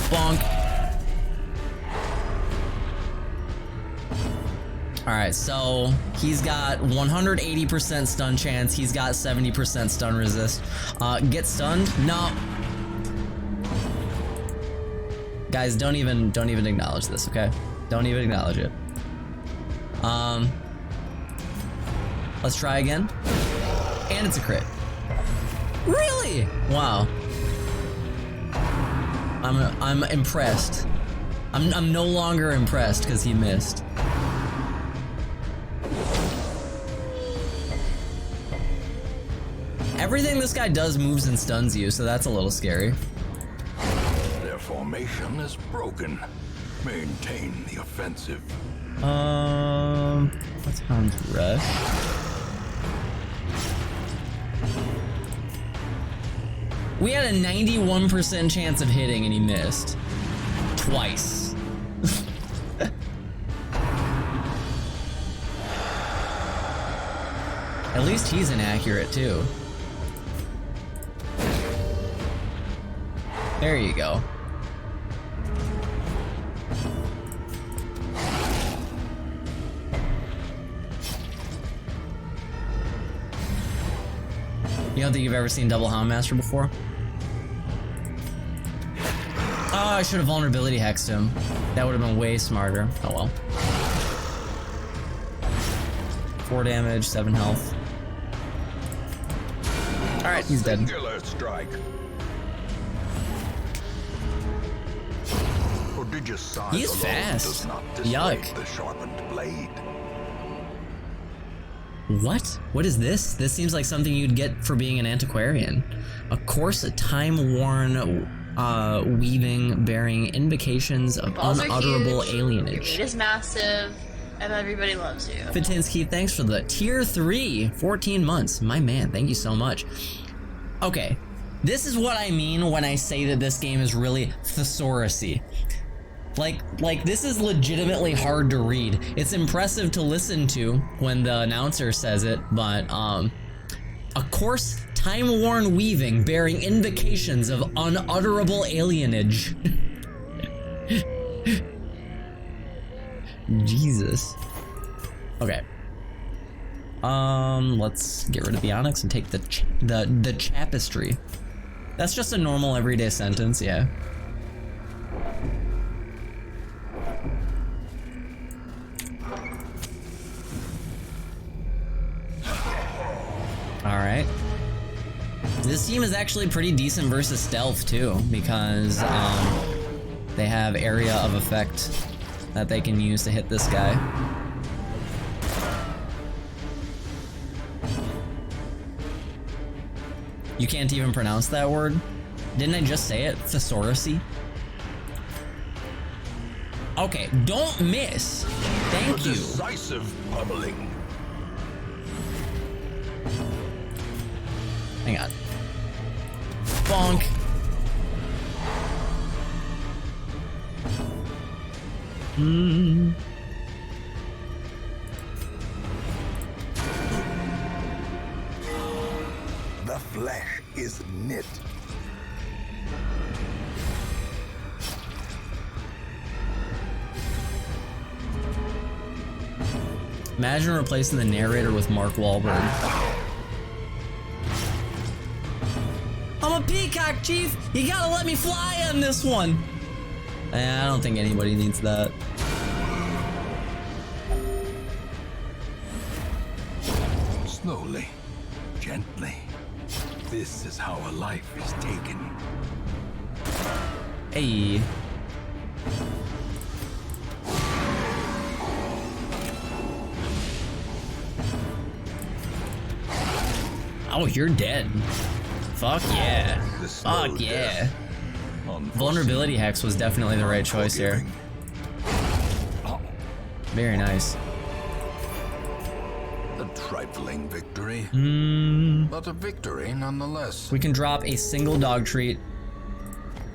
Bonk. Alright, so he's got 180% stun chance, he's got 70% stun resist. Get stunned? No. Guys, don't even acknowledge this, okay? Don't even acknowledge it. Let's try again. And it's a crit. Really? Wow. I'm impressed. I'm no longer impressed because he missed. Everything this guy does moves and stuns you, so that's a little scary. Their formation is broken. Maintain the offensive. What's Hound's Rush? We had a 91% chance of hitting and he missed. Twice. At least he's inaccurate too. There you go. You don't think you've ever seen Double Houndmaster before? Oh, I should have vulnerability hexed him. That would have been way smarter. Oh well. 4 damage, 7 health. Alright, he's dead. Singular strike. Prodigious size He's alone fast. does not dissuade Yuck. the sharpened blade. What? What is this? This seems like something you'd get for being an antiquarian. A course, a time-worn weaving bearing indications of Balls are unutterable huge, Your alienage. meat is massive, and everybody loves you. Fatinsky, thanks for the tier 3, 14 months. My man, thank you so much. Okay, this is what I mean when I say that this game is really thesaurus-y. Like this is legitimately hard to read. It's impressive to listen to when the announcer says it, but a coarse, time-worn weaving bearing indications of unutterable alienage. Jesus. Okay. Let's get rid of the onyx and take the chapistry. That's just a normal everyday sentence, yeah. Alright. This team is actually pretty decent versus stealth too, because they have area of effect that they can use to hit this guy. You can't even pronounce that word? Didn't I just say it? Thesaurusy? Okay, don't miss. Thank you. Decisive pummeling. Hang on. Bonk. The flesh is knit. Imagine replacing the narrator with Mark Wahlberg. I'm a peacock, Chief! You gotta let me fly on this one! I don't think anybody needs that. Slowly, gently. This is how a life is taken. Hey. Oh, you're dead. Fuck yeah. Fuck yeah. Vulnerability hex was definitely the right choice here. Very nice. A trifling victory, but a victory nonetheless. We can drop a single dog treat.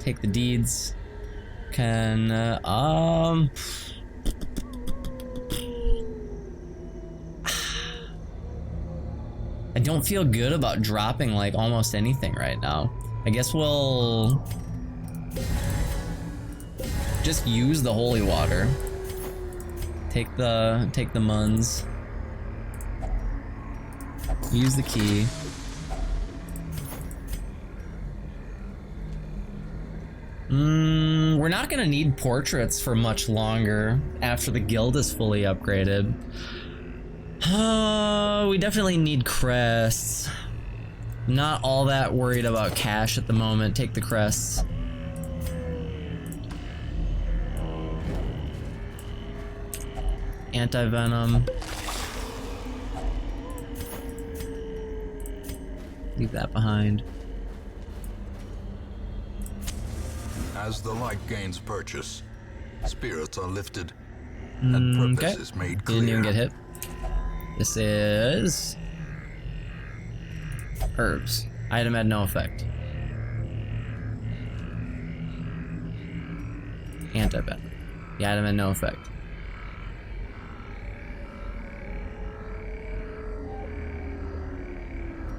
Take the deeds. Can I don't feel good about dropping like almost anything right now. I guess we'll just use the holy water. Take the muns. Use the key. We're not gonna need portraits for much longer after the guild is fully upgraded. We definitely need crests. Not all that worried about cash at the moment. Take the crests. Anti-venom. Leave that behind. As the light gains purchase, spirits are lifted, and purpose is made clear. Didn't even get hit. This is herbs. Item had no effect. Anti-venom. The item had no effect.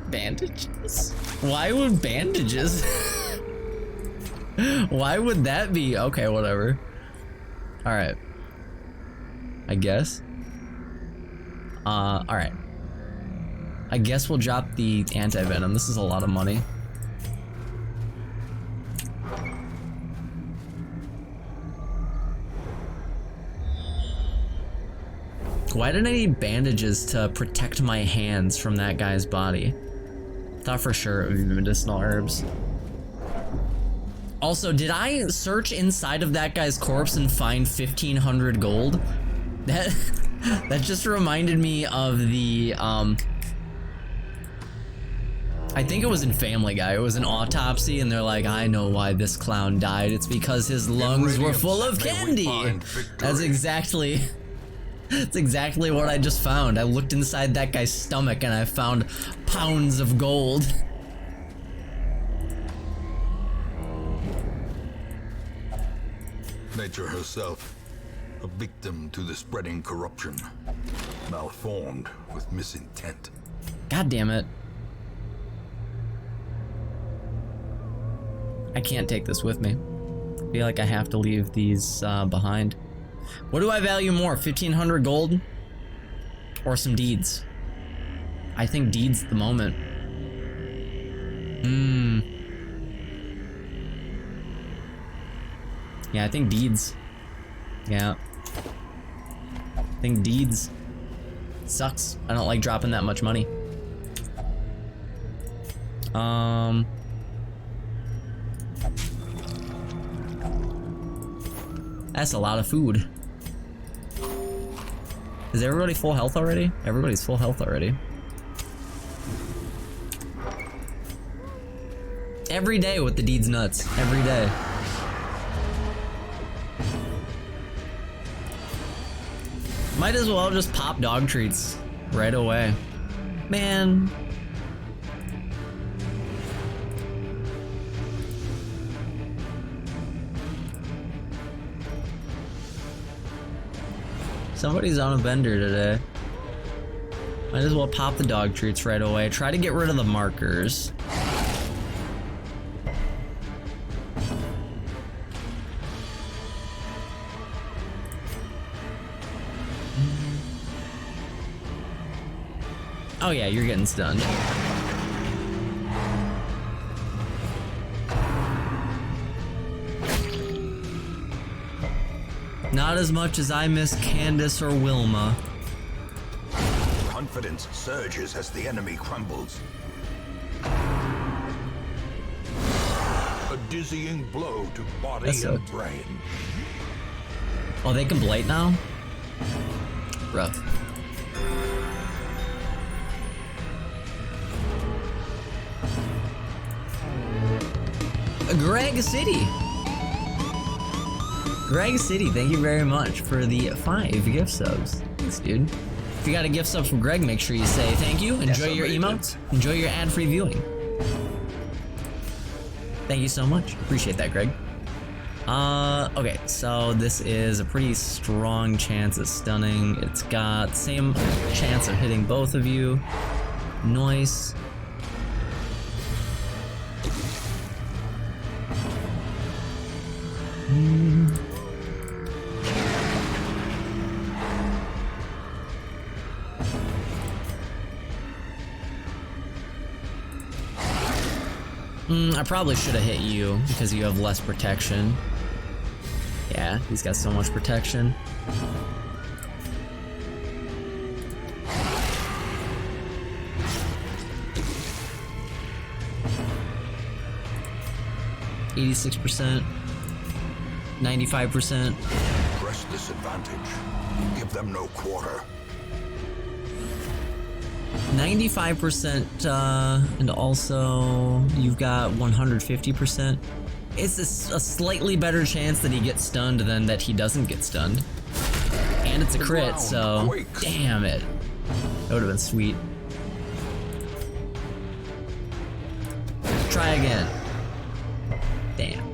Bandages? Why would bandages? Why would that be? Okay, whatever. Alright. I guess. Alright. I guess we'll drop the anti-venom. This is a lot of money. Why did I need bandages to protect my hands from that guy's body? Thought for sure it would be medicinal herbs. Also, did I search inside of that guy's corpse and find 1,500 gold? That just reminded me of the, I think it was in Family Guy. It was an autopsy, and they're like, I know why this clown died. It's because his lungs were full of candy. That's exactly what I just found. I looked inside that guy's stomach, and I found pounds of gold. Nature herself, a victim to the spreading corruption, malformed with misintent. God damn it. I can't take this with me. I feel like I have to leave these behind. What do I value more, 1,500 gold or some deeds? I think deeds at the moment. Yeah, I think deeds. Yeah. I think deeds. Sucks. I don't like dropping that much money. That's a lot of food. Is everybody full health already? Everybody's full health already. every day with the deeds nuts. Every day. Might as well just pop dog treats right away. Man. Somebody's on a bender today. Might as well pop the dog treats right away. Try to get rid of the markers. Oh yeah, you're getting stunned. Not as much as I miss Candace or Wilma. Confidence surges as the enemy crumbles. A dizzying blow to body That's and so- brain. Oh, they can blight now? Rough. Greg City! Greg City, thank you very much for the 5 gift subs. Thanks, dude. If you got a gift sub from Greg, make sure you say thank you, enjoy your emotes, enjoy your ad-free viewing. Thank you so much. Appreciate that, Greg. Okay, so this is a pretty strong chance of stunning. It's got the same chance of hitting both of you. Nice. I probably should have hit you because you have less protection. Yeah, he's got so much protection. %, 95%. Press this advantage. Give them no quarter. 95%, and also you've got 150%. It's a slightly better chance that he gets stunned than that he doesn't get stunned. And it's a crit, so damn it. That would have been sweet. Try again. Damn.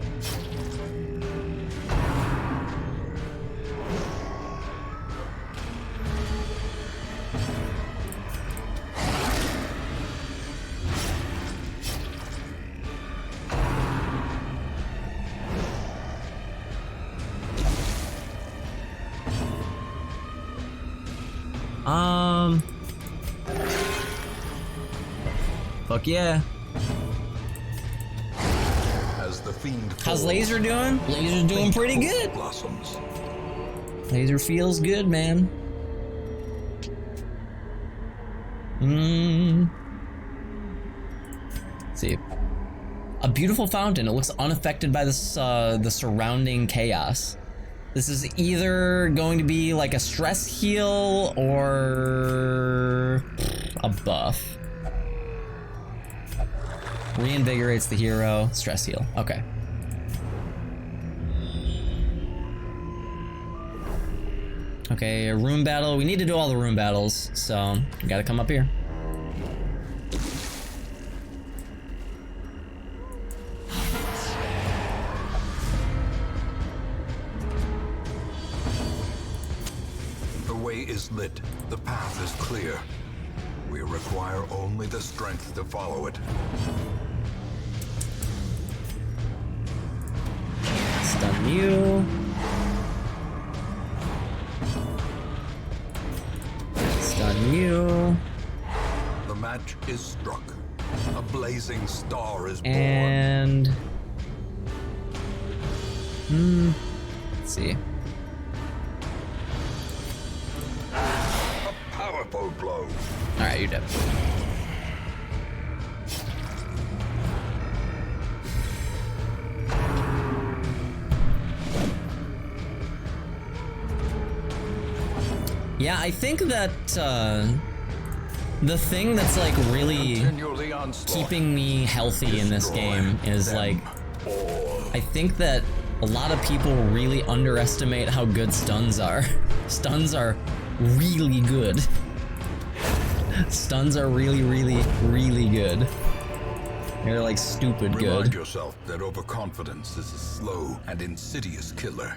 Fuck yeah. As the fiend How's falls, Laser doing? Laser's doing pretty good. blossoms. Laser feels good, man. Let's see. A beautiful fountain. It looks unaffected by this, the surrounding chaos. This is either going to be like a stress heal or a buff. Reinvigorates the hero. Stress heal. Okay. Okay, a room battle. We need to do all the room battles, so we gotta come up here. The way is lit. The path is clear. We require only the strength to follow it. Stun you. Stun you. The match is struck. A blazing star is born. And let's see. A powerful blow. Alright, you're dead. Yeah, I think that The thing that's like really Continue the onslaught. keeping me healthy in this game is like, I think that a lot of people really underestimate how good stuns are. Stuns are really good. Stuns are really, really, really good. They're like stupid Remind good. yourself that overconfidence is a slow and insidious killer.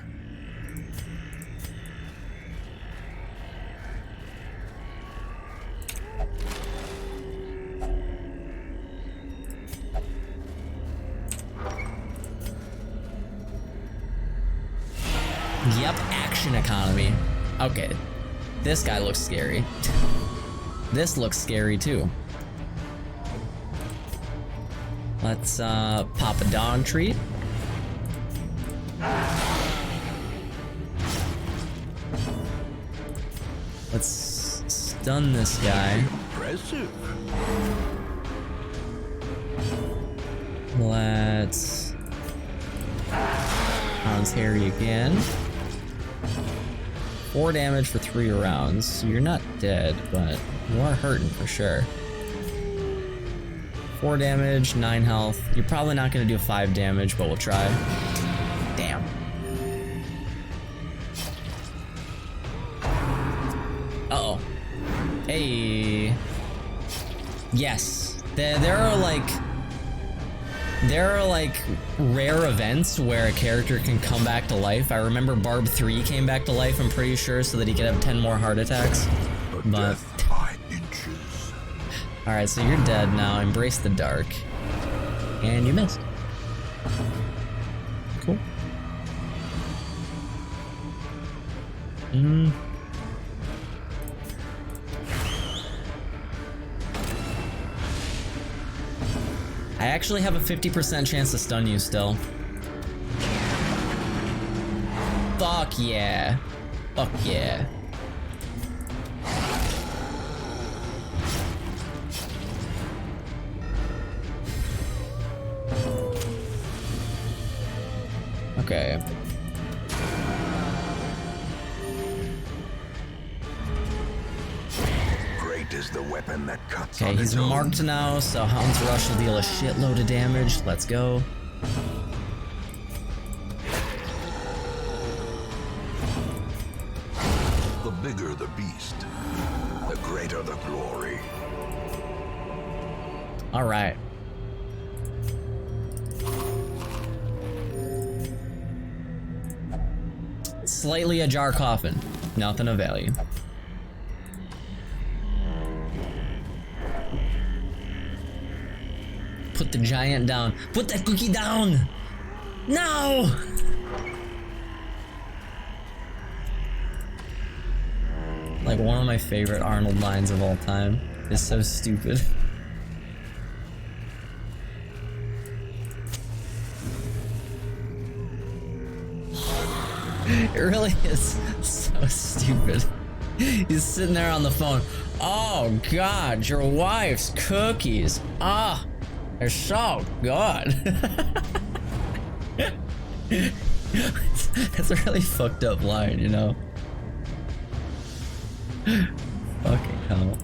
Yep, action economy. Okay, this guy looks scary. This looks scary too. Let's pop a dog treat. Let's stun this guy. Impressive. Let's Hans Harry again. 4 damage for 3 rounds. So you're not dead, but you are hurting for sure. 4 damage, 9 health. You're probably not gonna do 5 damage, but we'll try. Damn. Uh-oh. Hey. Yes. There are like rare events where a character can come back to life. I remember Barb 3 came back to life, I'm pretty sure, so that he could have 10 more heart attacks. But Death by inches. alright, so you're dead now. Embrace the dark. And you missed. Cool. I actually have a 50% chance to stun you still. Fuck yeah. Fuck yeah. Okay. Great is the weapon that cuts Okay, on he's its own. marked now, so Hound's Rush will deal a shitload of damage. Let's go. The bigger the beast, the greater the glory. Alright. Slightly ajar coffin. Nothing of value. Put the giant down. Put that cookie down! No! Like one of my favorite Arnold lines of all time. It's so stupid. It really is so stupid. He's sitting there on the phone. Oh God, your wife's cookies. Ah, they're so good. It's a really fucked up line, you know? Fucking hell.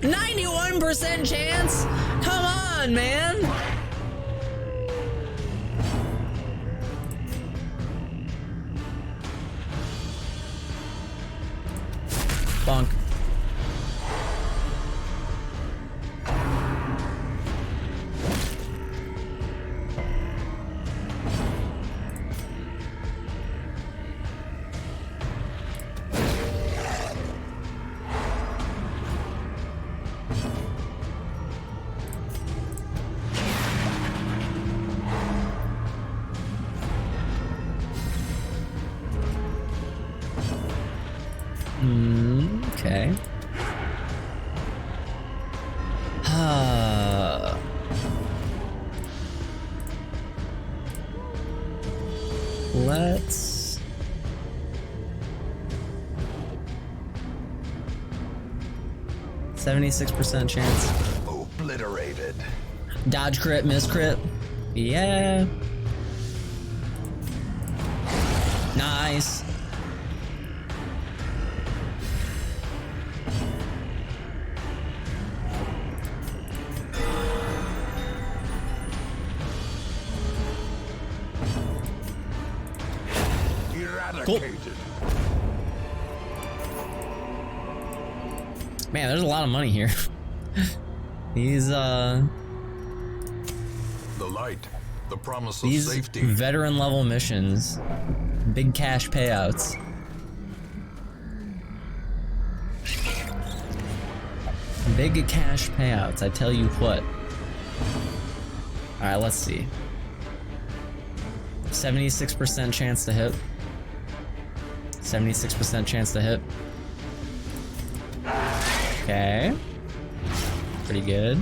91% chance? Come on, man! Bonk. Okay. Let's... %76% chance. Obliterated. Dodge crit, miss crit. Yeah. Nice. eradicated. Man, there's a lot of money here. These The light, the promise of these safety. veteran level missions, big cash payouts. Big cash payouts, I tell you what. Alright, let's see. 76% chance to hit. 76% chance to hit. Okay. Pretty good.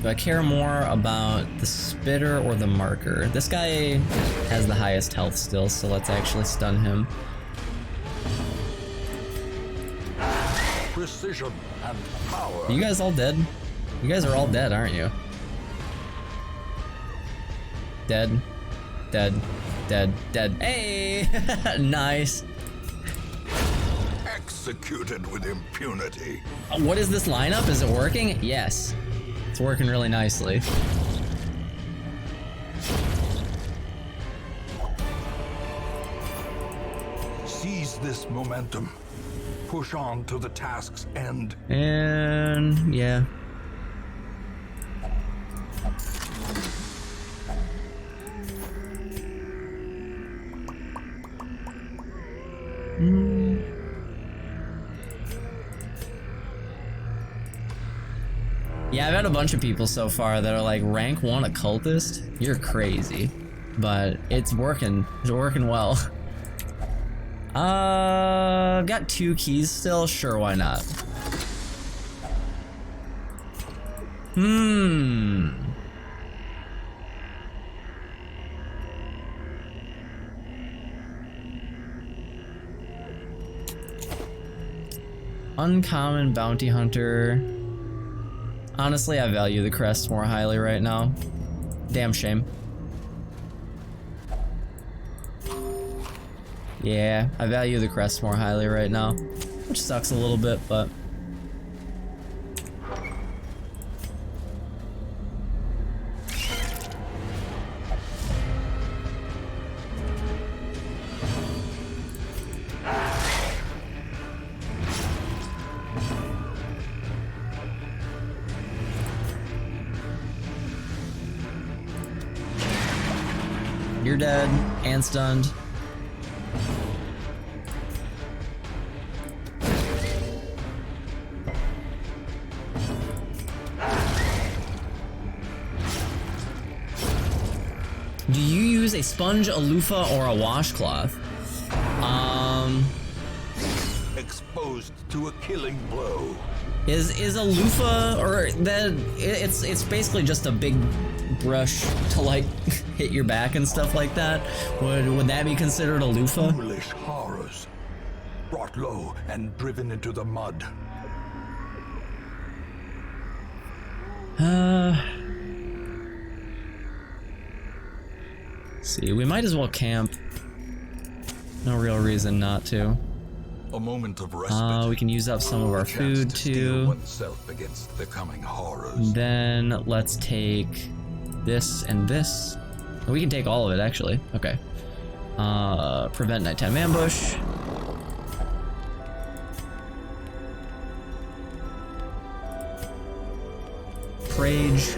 Do I care more about the spitter or the marker? This guy has the highest health still, so let's actually stun him. Precision and power. Are you guys all dead? You guys are all dead, aren't you? Dead. Dead. Dead. Dead. Hey! Nice. Executed with impunity. What is this lineup? Is it working? Yes. It's working really nicely. Seize this momentum. Push on to the task's end. And yeah. Yeah, I've had a bunch of people so far that are like, rank 1 occultist? You're crazy. But it's working. It's working well. I've got 2 keys still. Sure, why not? Uncommon bounty hunter. Honestly, I value the crest more highly right now. Damn shame. Yeah, I value the crest more highly right now, which sucks a little bit, but you're dead and stunned. Do you use a sponge, a loofah, or a washcloth? Exposed to a killing blow. Is a loofah, or that it's basically just a big brush to like hit your back and stuff like that. Would that be considered a loofah? Foolish horrors. Brought low and driven into the mud. See, we might as well camp. No real reason not to. A moment of respite. We can use up some of our A chance food to steel too. oneself against the coming horrors. Then let's take this and this. We can take all of it actually. Okay. Prevent nighttime ambush. Rage.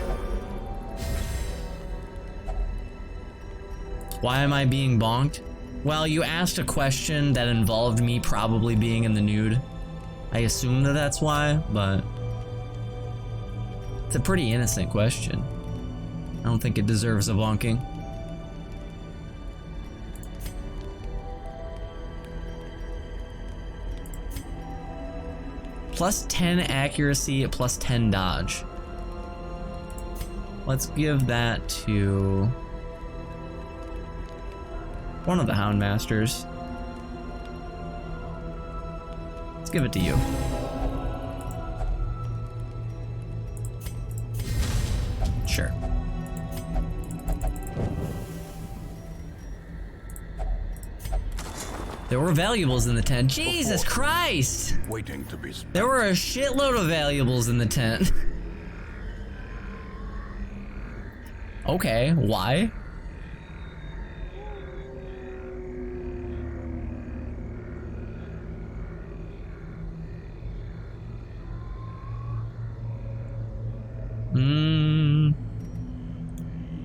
Why am I being bonked? Well, you asked a question that involved me probably being in the nude. I assume that that's why, but it's a pretty innocent question. I don't think it deserves a bonking. Plus 10 accuracy, plus 10 dodge. Let's give that to one of the Houndmasters. Let's give it to you. Sure. There were valuables in the tent. Jesus Christ! Waiting to be spent. There were a shitload of valuables in the tent. Okay, why?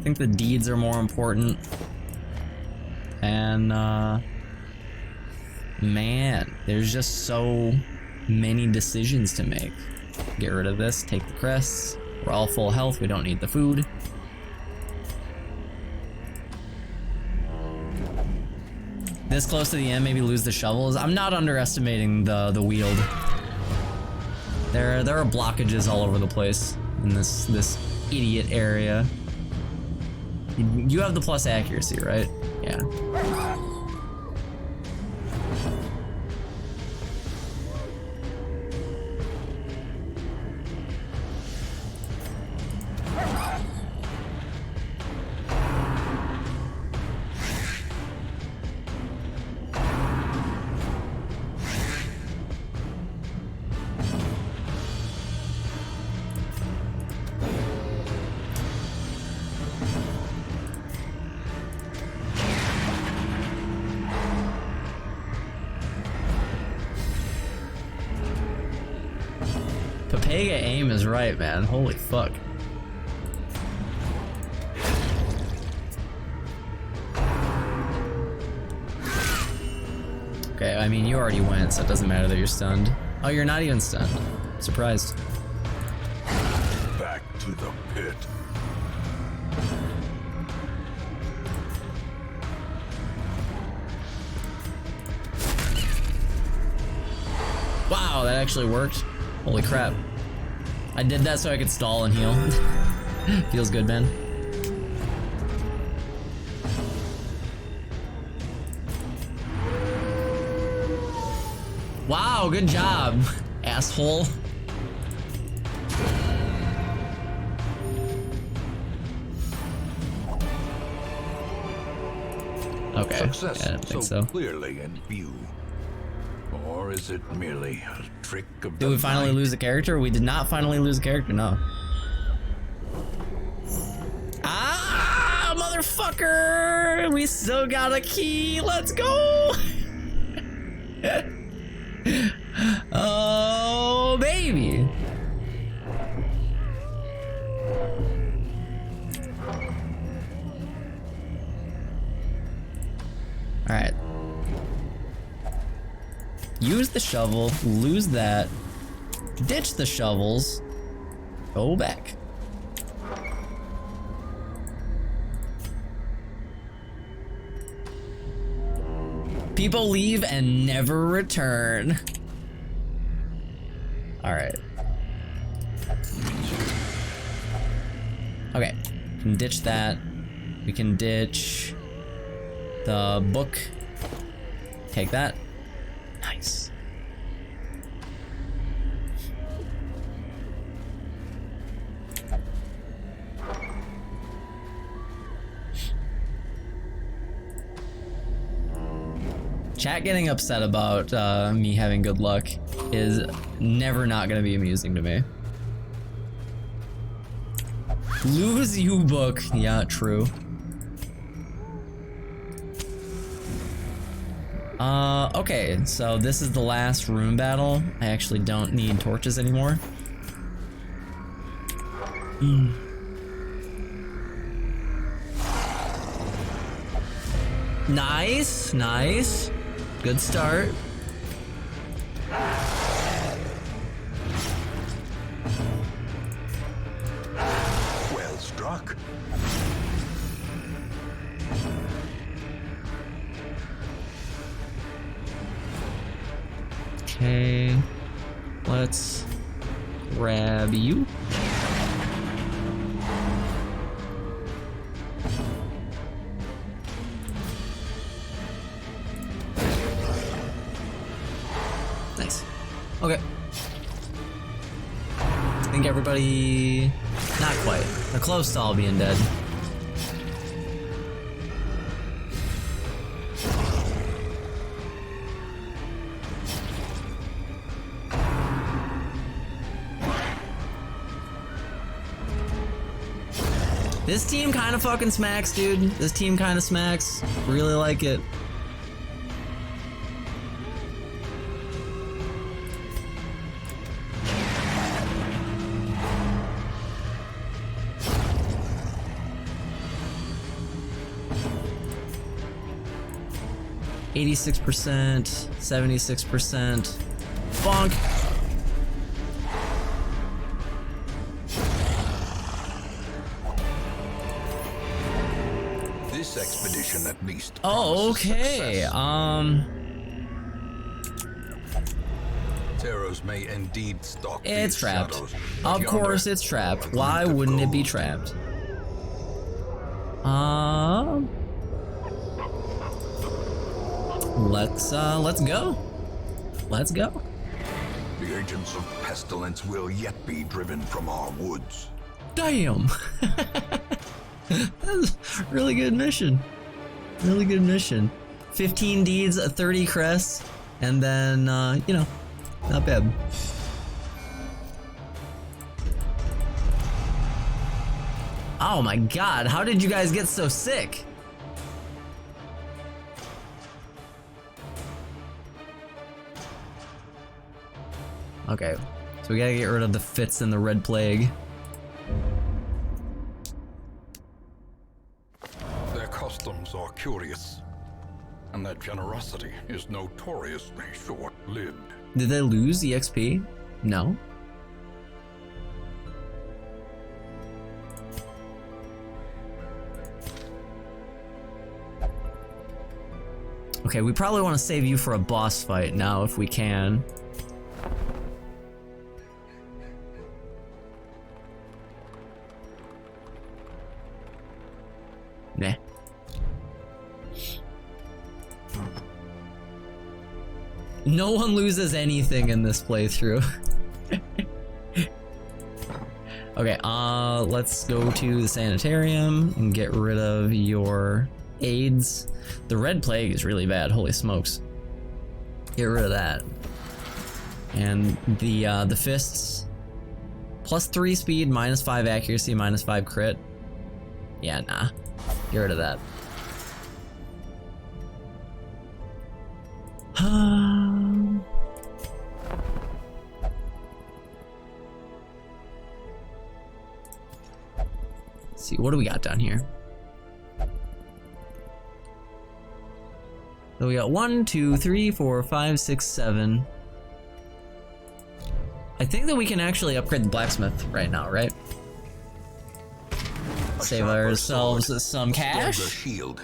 I think the deeds are more important. And, man, there's just so many decisions to make. Get rid of this, take the crests. We're all full health, we don't need the food. This close to the end, maybe lose the shovels. I'm not underestimating the wield. There are blockages all over the place in this idiot area. You have the plus accuracy, right? Yeah. Papega aim is right, man. Holy fuck. Okay, I mean, you already went, so it doesn't matter that you're stunned. Oh, you're not even stunned. Surprised. Back to the pit. Wow, that actually worked. Holy crap. I did that so I could stall and heal. Feels good, man. Wow, good job, asshole. Okay, Success yeah, I don't think so. clearly in view. Or is it merely a trick of Did we finally lose a character? We did not finally lose a character, no. Ah, motherfucker! We still got a key, let's go! Oh, baby! Alright. Use the shovel, lose that, ditch the shovels, go back. People leave and never return. Alright. Okay, we can ditch that. We can ditch the book. Take that. Nice. Chat getting upset about me having good luck is never not gonna be amusing to me. Lose you book. Yeah, true. Okay, so this is the last room battle. I actually don't need torches anymore. Nice, nice. Good start. Well struck. Okay, let's grab you. Nice. Okay. I think everybody... Not quite. They're close to all being dead. This team kind of fucking smacks, dude. This team kind of smacks. Really like it. %, 76%. Bonk. This expedition, at least. Oh, promises okay. success. Terrors may indeed stalk It's these trapped. shadows, but Of course yonder, it's trapped. a Why glint of wouldn't it be gold. trapped? Let's go. Let's go. The agents of pestilence will yet be driven from our woods. Damn. That's a really good mission. Really good mission. 15 deeds, 30 crests, and then, you know, not bad. Oh my god, how did you guys get so sick? Okay, so we gotta get rid of the fits and the red plague. Their customs are curious, and their generosity is notoriously short-lived. Did they lose EXP? No. Okay, we probably want to save you for a boss fight now if we can. Nah. No one loses anything in this playthrough. Okay, let's go to the sanitarium and get rid of your aids. The red plague is really bad, holy smokes. Get rid of that. And the fists. +3 speed, -5 accuracy, -5 crit. Yeah, nah. Get rid of that. Let's see, what do we got down here? So we got 1, 2, 3, 4, 5, 6, 7. I think that we can actually upgrade the blacksmith right now, right? Save sharper ourselves sword, some stronger cash. shield,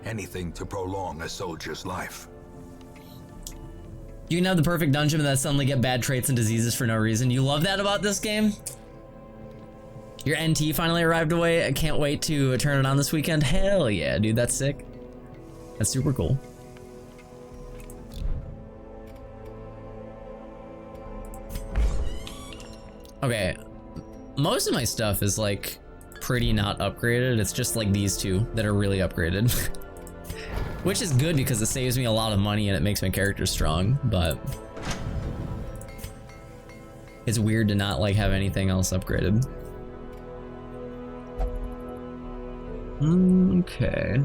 anything to prolong a soldier's life. You can have the perfect dungeon and then suddenly get bad traits and diseases for no reason. You love that about this game? Your NT finally arrived away. I can't wait to turn it on this weekend. Hell yeah, dude, that's sick. That's super cool. Okay, most of my stuff is like pretty not upgraded. It's just like these two that are really upgraded. Which is good because it saves me a lot of money and it makes my character strong, but it's weird to not like have anything else upgraded. Okay.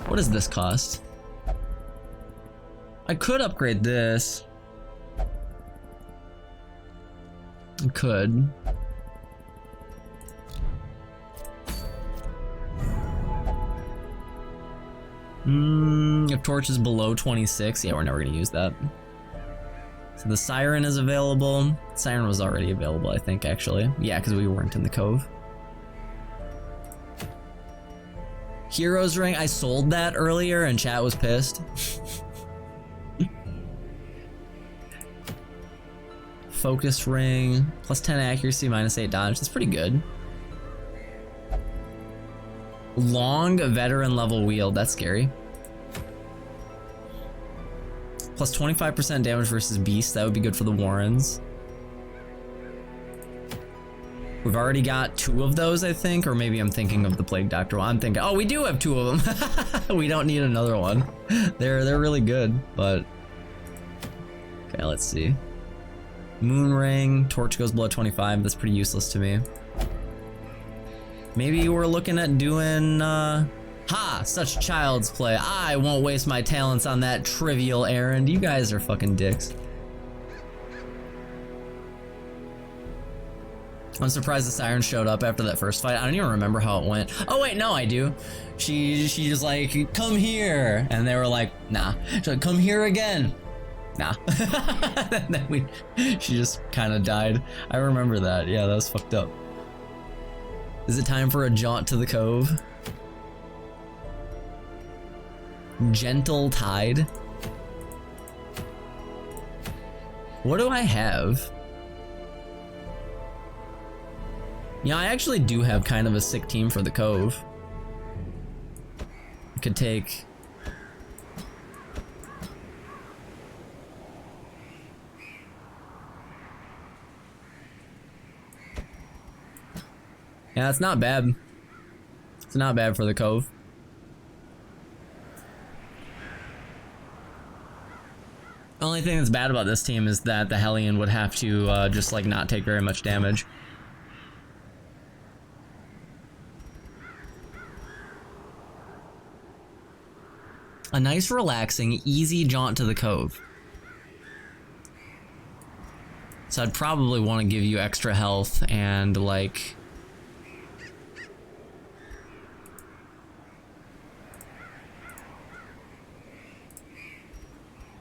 What does this cost? I could upgrade this. I could. If torch is below 26, yeah, we're never gonna use that. So the Siren is available. Siren was already available, I think, actually. Yeah, because we weren't in the cove. Hero's Ring, I sold that earlier and chat was pissed. Focus Ring, +10 accuracy, -8 dodge. That's pretty good. Long veteran level wield, that's scary. +25% damage versus beast, that would be good for the Warrens. We've already got 2 of those, I think, or maybe I'm thinking of the Plague Doctor. I'm thinking, oh, we do have 2 of them. We don't need another one. They're really good, but okay, let's see. Moon ring, torch goes below 25. That's pretty useless to me. Maybe we're looking at doing, ha! Such child's play. I won't waste my talents on that trivial errand. You guys are fucking dicks. I'm surprised the Siren showed up after that first fight. I don't even remember how it went. Oh wait, no, I do. She was like, come here. And they were like, nah. She's like, come here again. Nah. And then she just kind of died. I remember that. Yeah, that was fucked up. Is it time for a jaunt to the cove? Gentle tide. What do I have? Yeah, I actually do have kind of a sick team for the cove. I could take... Yeah, it's not bad. It's not bad for the cove. The only thing that's bad about this team is that the Hellion would have to just like not take very much damage. A nice, relaxing, easy jaunt to the cove. So I'd probably want to give you extra health and like...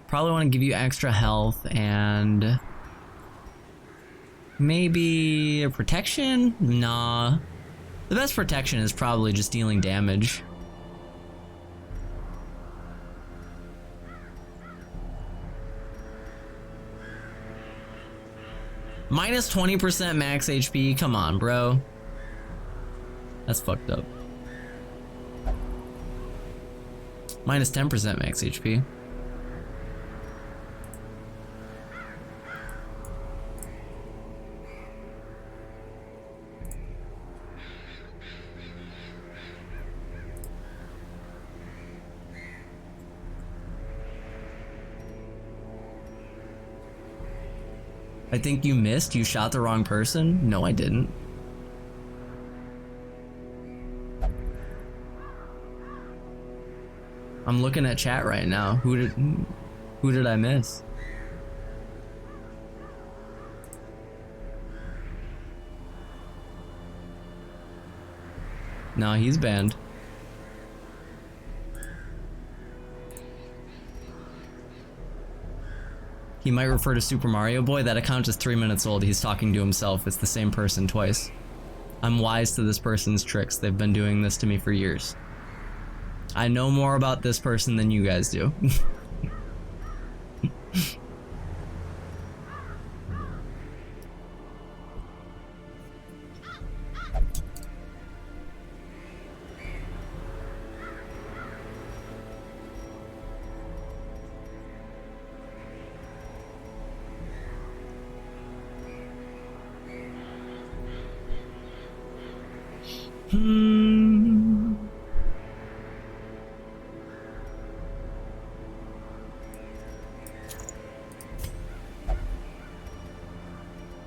Probably want to give you extra health and... Maybe a protection? Nah. The best protection is probably just dealing damage. Minus 20% max HP, come on, bro. That's fucked up. Minus 10% max HP. I think you missed. You shot the wrong person? No, I didn't. I'm looking at chat right now. Who did I miss? No, he's banned. He might refer to Super Mario Boy. That account is 3 minutes old. He's talking to himself. It's the same person twice. I'm wise to this person's tricks. They've been doing this to me for years. I know more about this person than you guys do.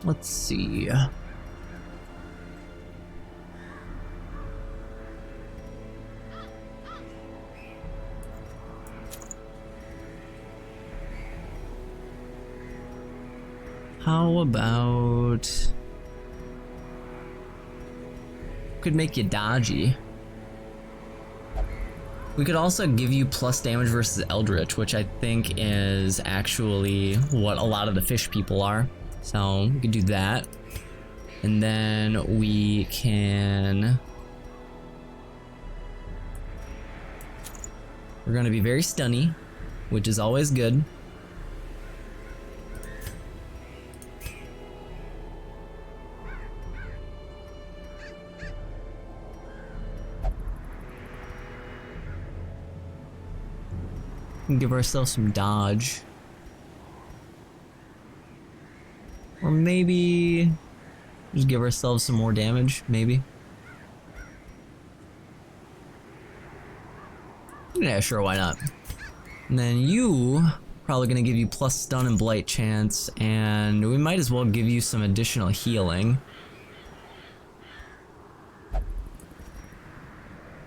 Let's see. How about... Could make you dodgy. We could also give you plus damage versus Eldritch, which I think is actually what a lot of the fish people are. So we could do that. And then we can... We're gonna be very stunny, which is always good. And give ourselves some dodge. Or maybe just give ourselves some more damage, maybe. Yeah, sure, why not? And then you Probably gonna give you plus stun and blight chance, and we might as well give you some additional healing.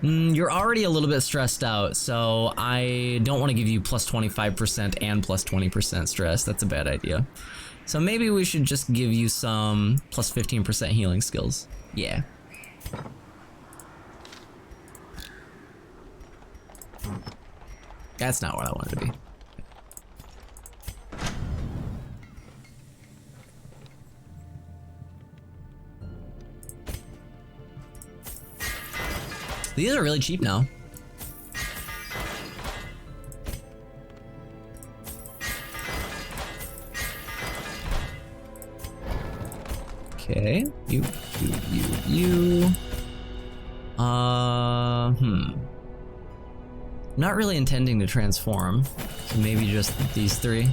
You're already a little bit stressed out, so I don't want to give you plus 25% and plus 20% stress. That's a bad idea. So maybe we should just give you some plus 15% healing skills. Yeah. That's not what I wanted to be. These are really cheap now. Okay, you. Not really intending to transform, so maybe just these three.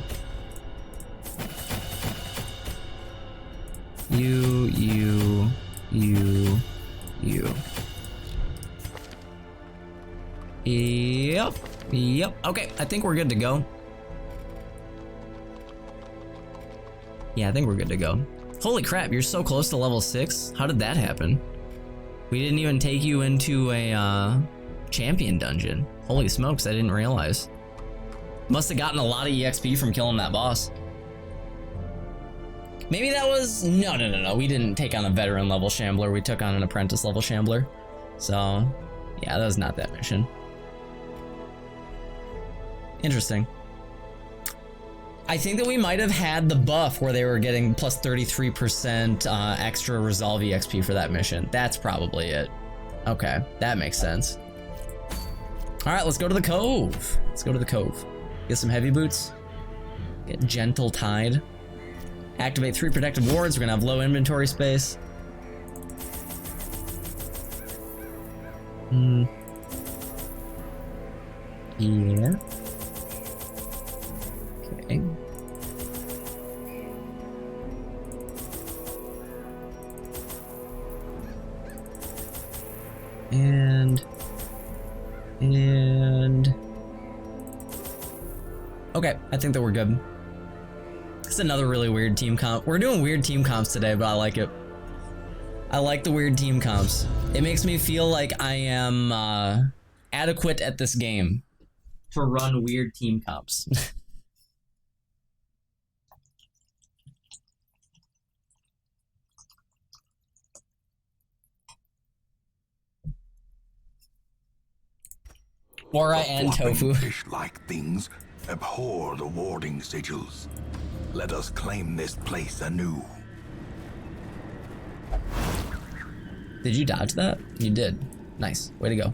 You. Yep. Okay, I think we're good to go. Yeah, I think we're good to go. Holy crap, you're so close to level 6. How did that happen? We didn't even take you into a champion dungeon. Holy smokes, I didn't realize. Must have gotten a lot of EXP from killing that boss. Maybe that was... No. We didn't take on a veteran level shambler. We took on an apprentice level shambler. So, yeah, that was not that mission. Interesting. I think that we might have had the buff where they were getting plus 33% extra resolve EXP for that mission. That's probably it. Okay, that makes sense. All right, let's go to the cove. Get some heavy boots. Get gentle tide. Activate 3 protective wards. We're gonna have low inventory space. Yeah. Okay. And okay, I think that we're good. It's another really weird team comp. We're doing weird team comps today, but I like it. I like the weird team comps. It makes me feel like I am adequate at this game to run weird team comps. Bora and Tofu. Fish-like things abhor the warding sigils. Let us claim this place anew. Did you dodge that? You did. Nice. Way to go.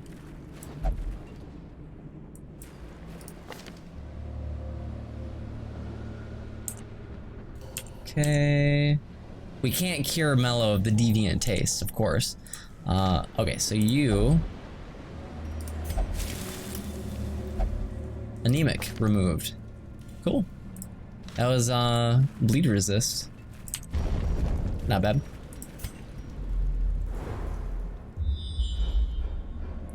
Okay. We can't cure Mellow of the deviant taste, of course. Okay, so you... Anemic removed. Cool. That was bleed resist. Not bad.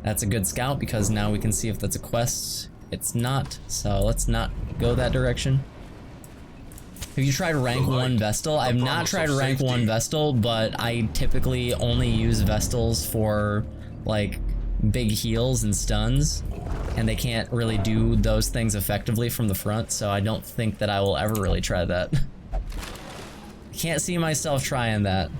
That's a good scout because now we can see if that's a quest. It's not, so let's not go that direction. Have you tried rank 1 Vestal? I've not tried rank 1 Vestal, but I typically only use Vestals for like big heals and stuns, and they can't really do those things effectively from the front, so I don't think that I will ever really try that. Can't see myself trying that.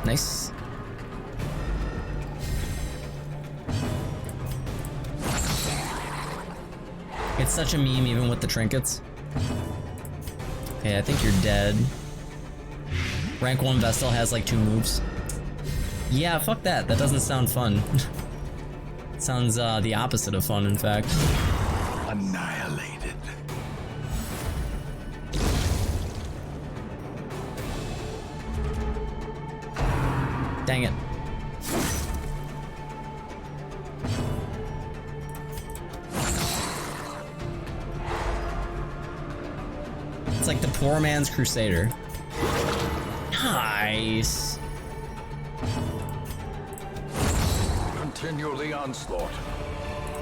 Nice. It's such a meme even with the trinkets. Okay, I think you're dead. Rank 1 Vestal has like 2 moves. Yeah, fuck that. That doesn't sound fun. It sounds the opposite of fun, in fact. Annihilated. Dang it. It's like the poor man's Crusader. Nice. Continue the onslaught.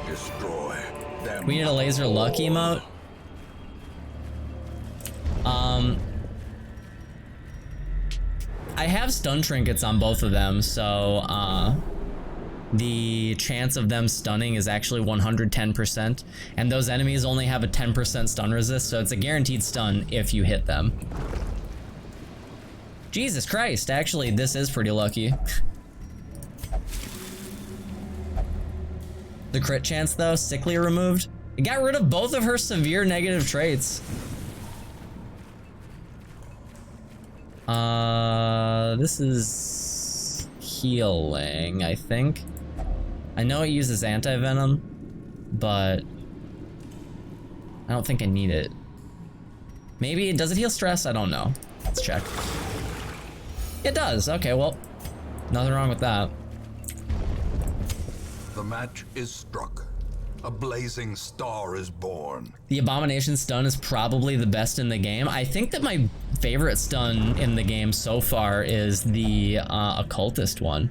Destroy them. We need a laser luck emote. I have stun trinkets on both of them, so the chance of them stunning is actually 110%, and those enemies only have a 10% stun resist, so it's a guaranteed stun if you hit them. Jesus Christ, actually, this is pretty lucky. The crit chance, though, sickly removed. It got rid of both of her severe negative traits. This is healing, I think. I know it uses anti-venom, but I don't think I need it. Maybe, does it heal stress? I don't know. Let's check. It does, okay, well, nothing wrong with that. The match is struck. A blazing star is born. The Abomination stun is probably the best in the game. I think that my favorite stun in the game so far is the Occultist one.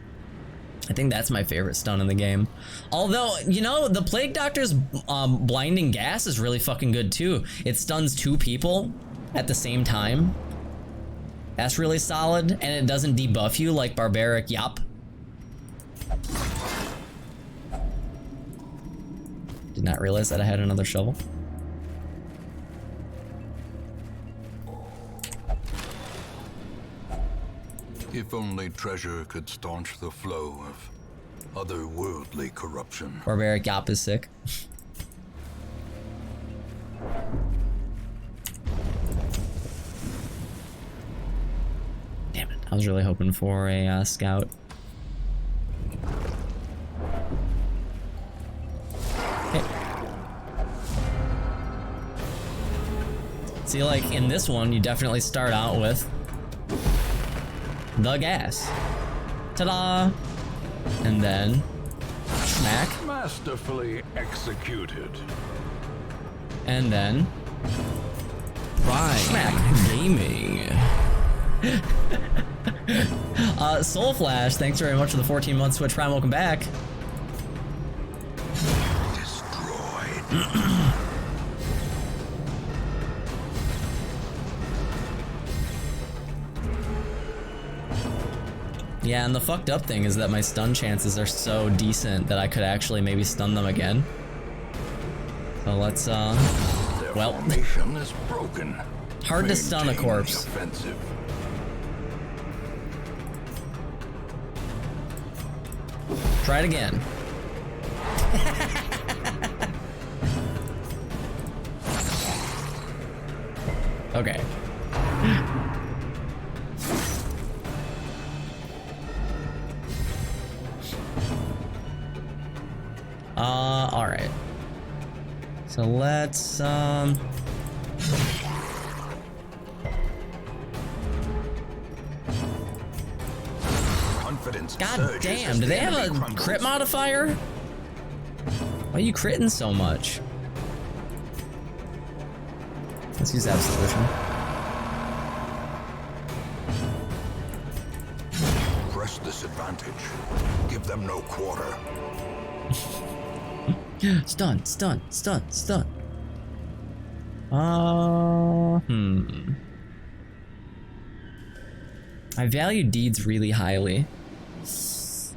I think that's my favorite stun in the game. Although, you know, the Plague Doctor's blinding gas is really fucking good too. It stuns 2 people at the same time. That's really solid, and it doesn't debuff you like Barbaric Yop. Did not realize that I had another shovel. If only treasure could staunch the flow of otherworldly corruption. Barbaric Yop is sick. Damn it, I was really hoping for a scout. Hey. See, like, in this one, you definitely start out with the gas. Ta-da! And then smack. Masterfully executed. And then Prime smack. Gaming. Soul Flash, thanks very much for the 14 month Switch Prime. Welcome back. Destroyed. Yeah, and the fucked up thing is that my stun chances are so decent that I could actually maybe stun them again. So let's, Their well, formation is broken. hard to stun a Maintain the corpse. offensive. Try it again. Okay. Alright. So let's, Confidence God surges damn, as do the they have enemy a crumbles. crit modifier? Why are you critting so much? Let's use Absolution. Press this advantage. Give them no quarter. Stun, stun, stun, stun. I value deeds really highly.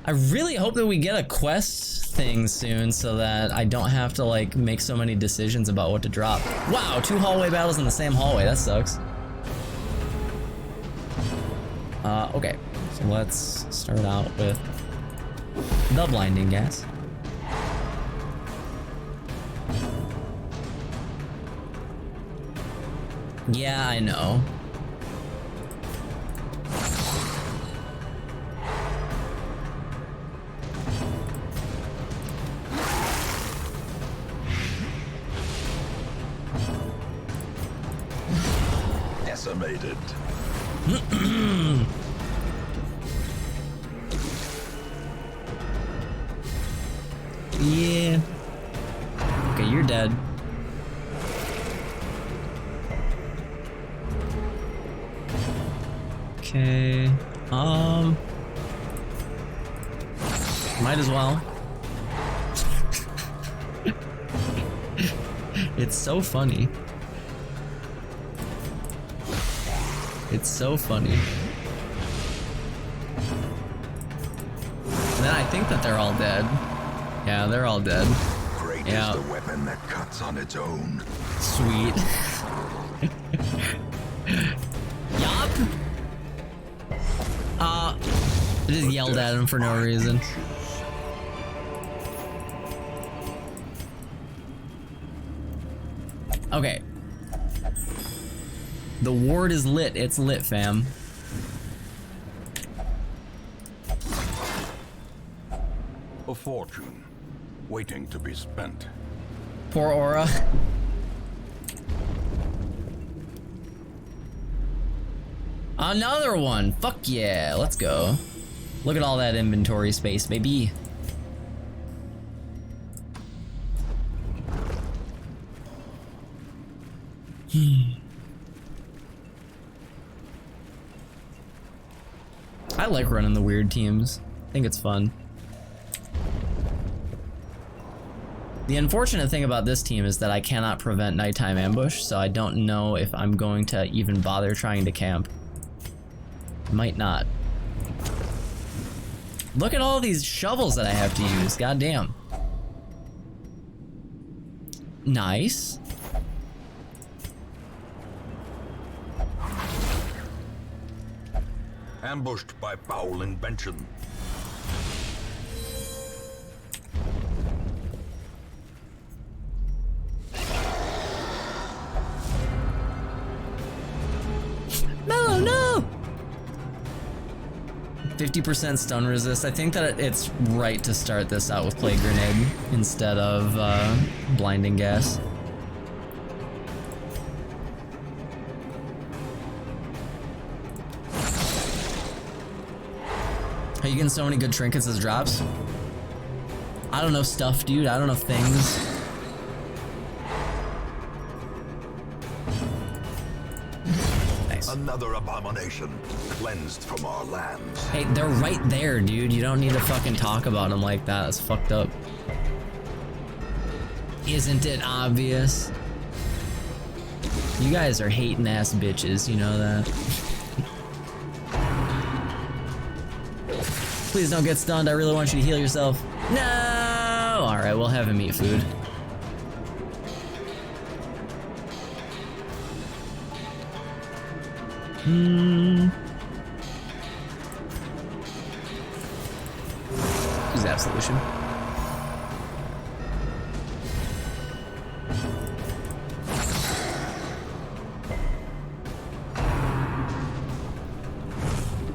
I really hope that we get a quest thing soon so that I don't have to like make so many decisions about what to drop. Wow, 2 hallway battles in the same hallway, that sucks. Okay, so let's start out with the blinding gas. Yeah, I know. Decimated. Yeah. Okay, you're dead. Okay. Might as well. It's so funny. It's so funny. And then I think that they're all dead. Yeah, they're all dead. Great Yeah. is the weapon that cuts on its own. Sweet. Yup. I just yelled at him for no reason. Okay. The ward is lit. It's lit, fam. A fortune, waiting to be spent. Poor Aura. Another one. Fuck yeah. Let's go. Look at all that inventory space, baby. I like running the weird teams. I think it's fun. The unfortunate thing about this team is that I cannot prevent nighttime ambush, so I don't know if I'm going to even bother trying to camp. Might not. Look at all these shovels that I have to use, goddamn. Nice. Ambushed by foul invention. No, no! 50% stun resist. I think that it's right to start this out with Plague Grenade instead of Blinding Gas. Are you getting so many good trinkets as drops? I don't know stuff, dude. I don't know things. Another abomination cleansed from our lands. Hey, they're right there, dude. You don't need to fucking talk about them like that. It's fucked up. Isn't it obvious? You guys are hating ass bitches, you know that? Please don't get stunned. I really want you to heal yourself. No! Alright, we'll have him eat food. Use Absolution.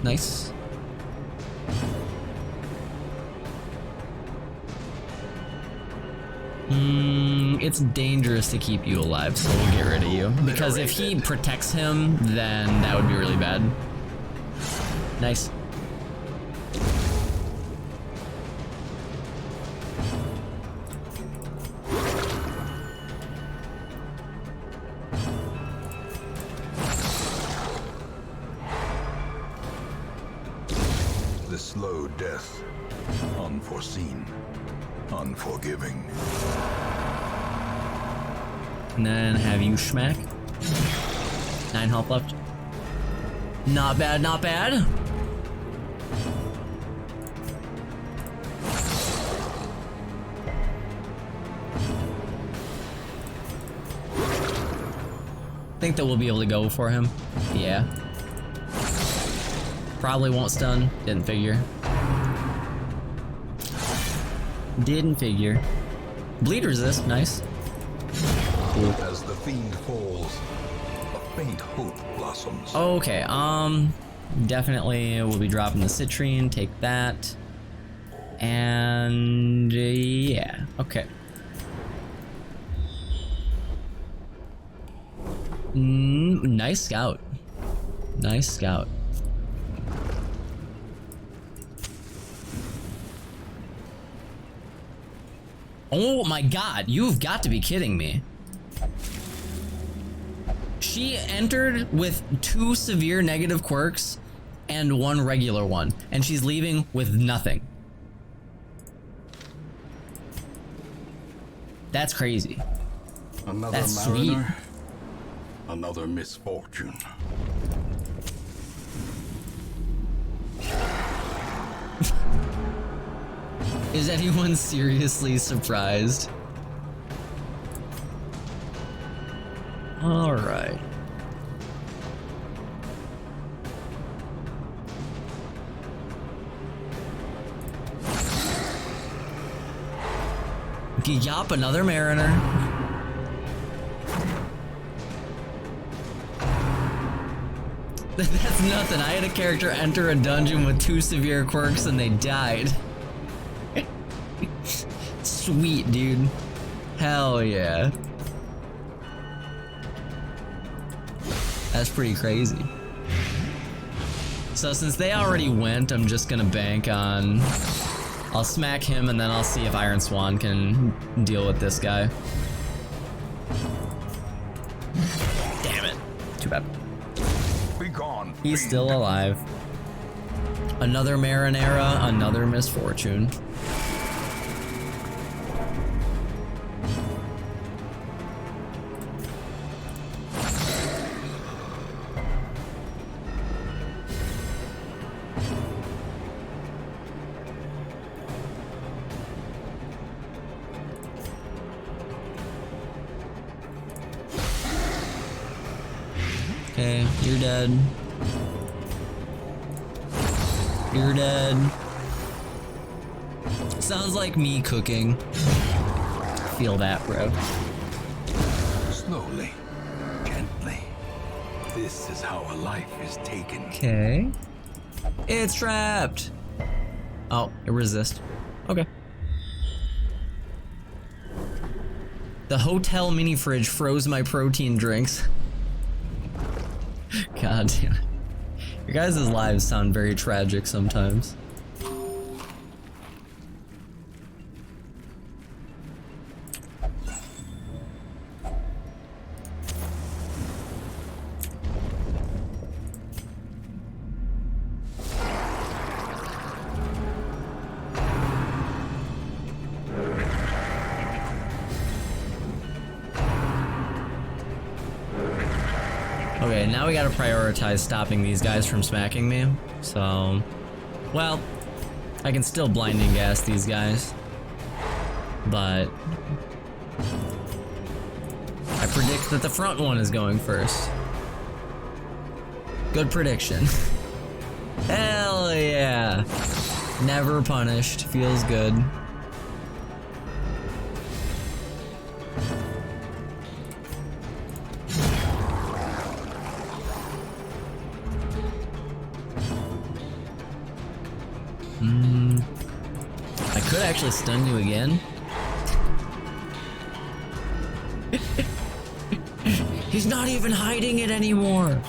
Nice. It's dangerous to keep you alive, so we'll get rid of you. Because if he protects him, then that would be really bad. Nice. The slow death, unforeseen, unforgiving. And then have you schmack. 9 health left. Not bad, not bad. Think that we'll be able to go for him. Yeah. Probably won't stun. Didn't figure. Didn't figure. Bleed resist, nice. As the fiend falls, a faint hope blossoms. Okay, definitely we'll be dropping the citrine, take that. And yeah, okay. Nice scout. Nice scout. Oh my god, you've got to be kidding me. She entered with 2 severe negative quirks and 1 regular one, and she's leaving with nothing. That's crazy. Another That's mariner, another misfortune. Is anyone seriously surprised? All right. Yup, another mariner. That's nothing. I had a character enter a dungeon with 2 severe quirks and they died. Sweet, dude. Hell yeah. That's pretty crazy. So since they already went, I'm just gonna bank on... I'll smack him and then I'll see if Iron Swan can deal with this guy. Damn it. Too bad. Be gone. He's still alive. Another Marinara, another misfortune. Okay, you're dead. You're dead. Sounds like me cooking. Feel that, bro. Slowly, gently. This is how a life is taken. Okay. It's trapped. Oh, it resists. Okay. The hotel mini fridge froze my protein drinks. God damn it. Your guys' lives sound very tragic sometimes. Okay, now we gotta prioritize stopping these guys from smacking me. So, well, I can still blinding gas these guys, but I predict that the front one is going first. Good prediction. Hell yeah. Never punished. Feels good. I could actually stun you again. He's not even hiding it anymore.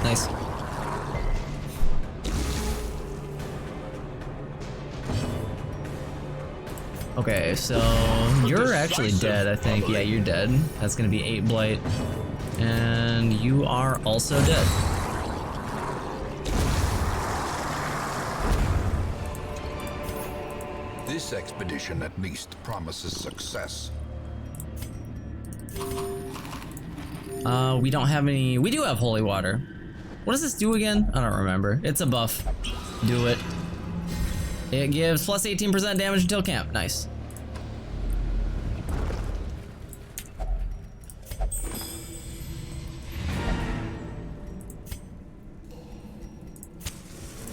Nice. Okay, so you're actually dead, I think. Yeah, you're dead. That's gonna be 8 blight. And you are also dead. This expedition at least promises success. We don't have any. We do have holy water. What does this do again? I don't remember. It's a buff. Do it. It gives plus 18% damage until camp. Nice.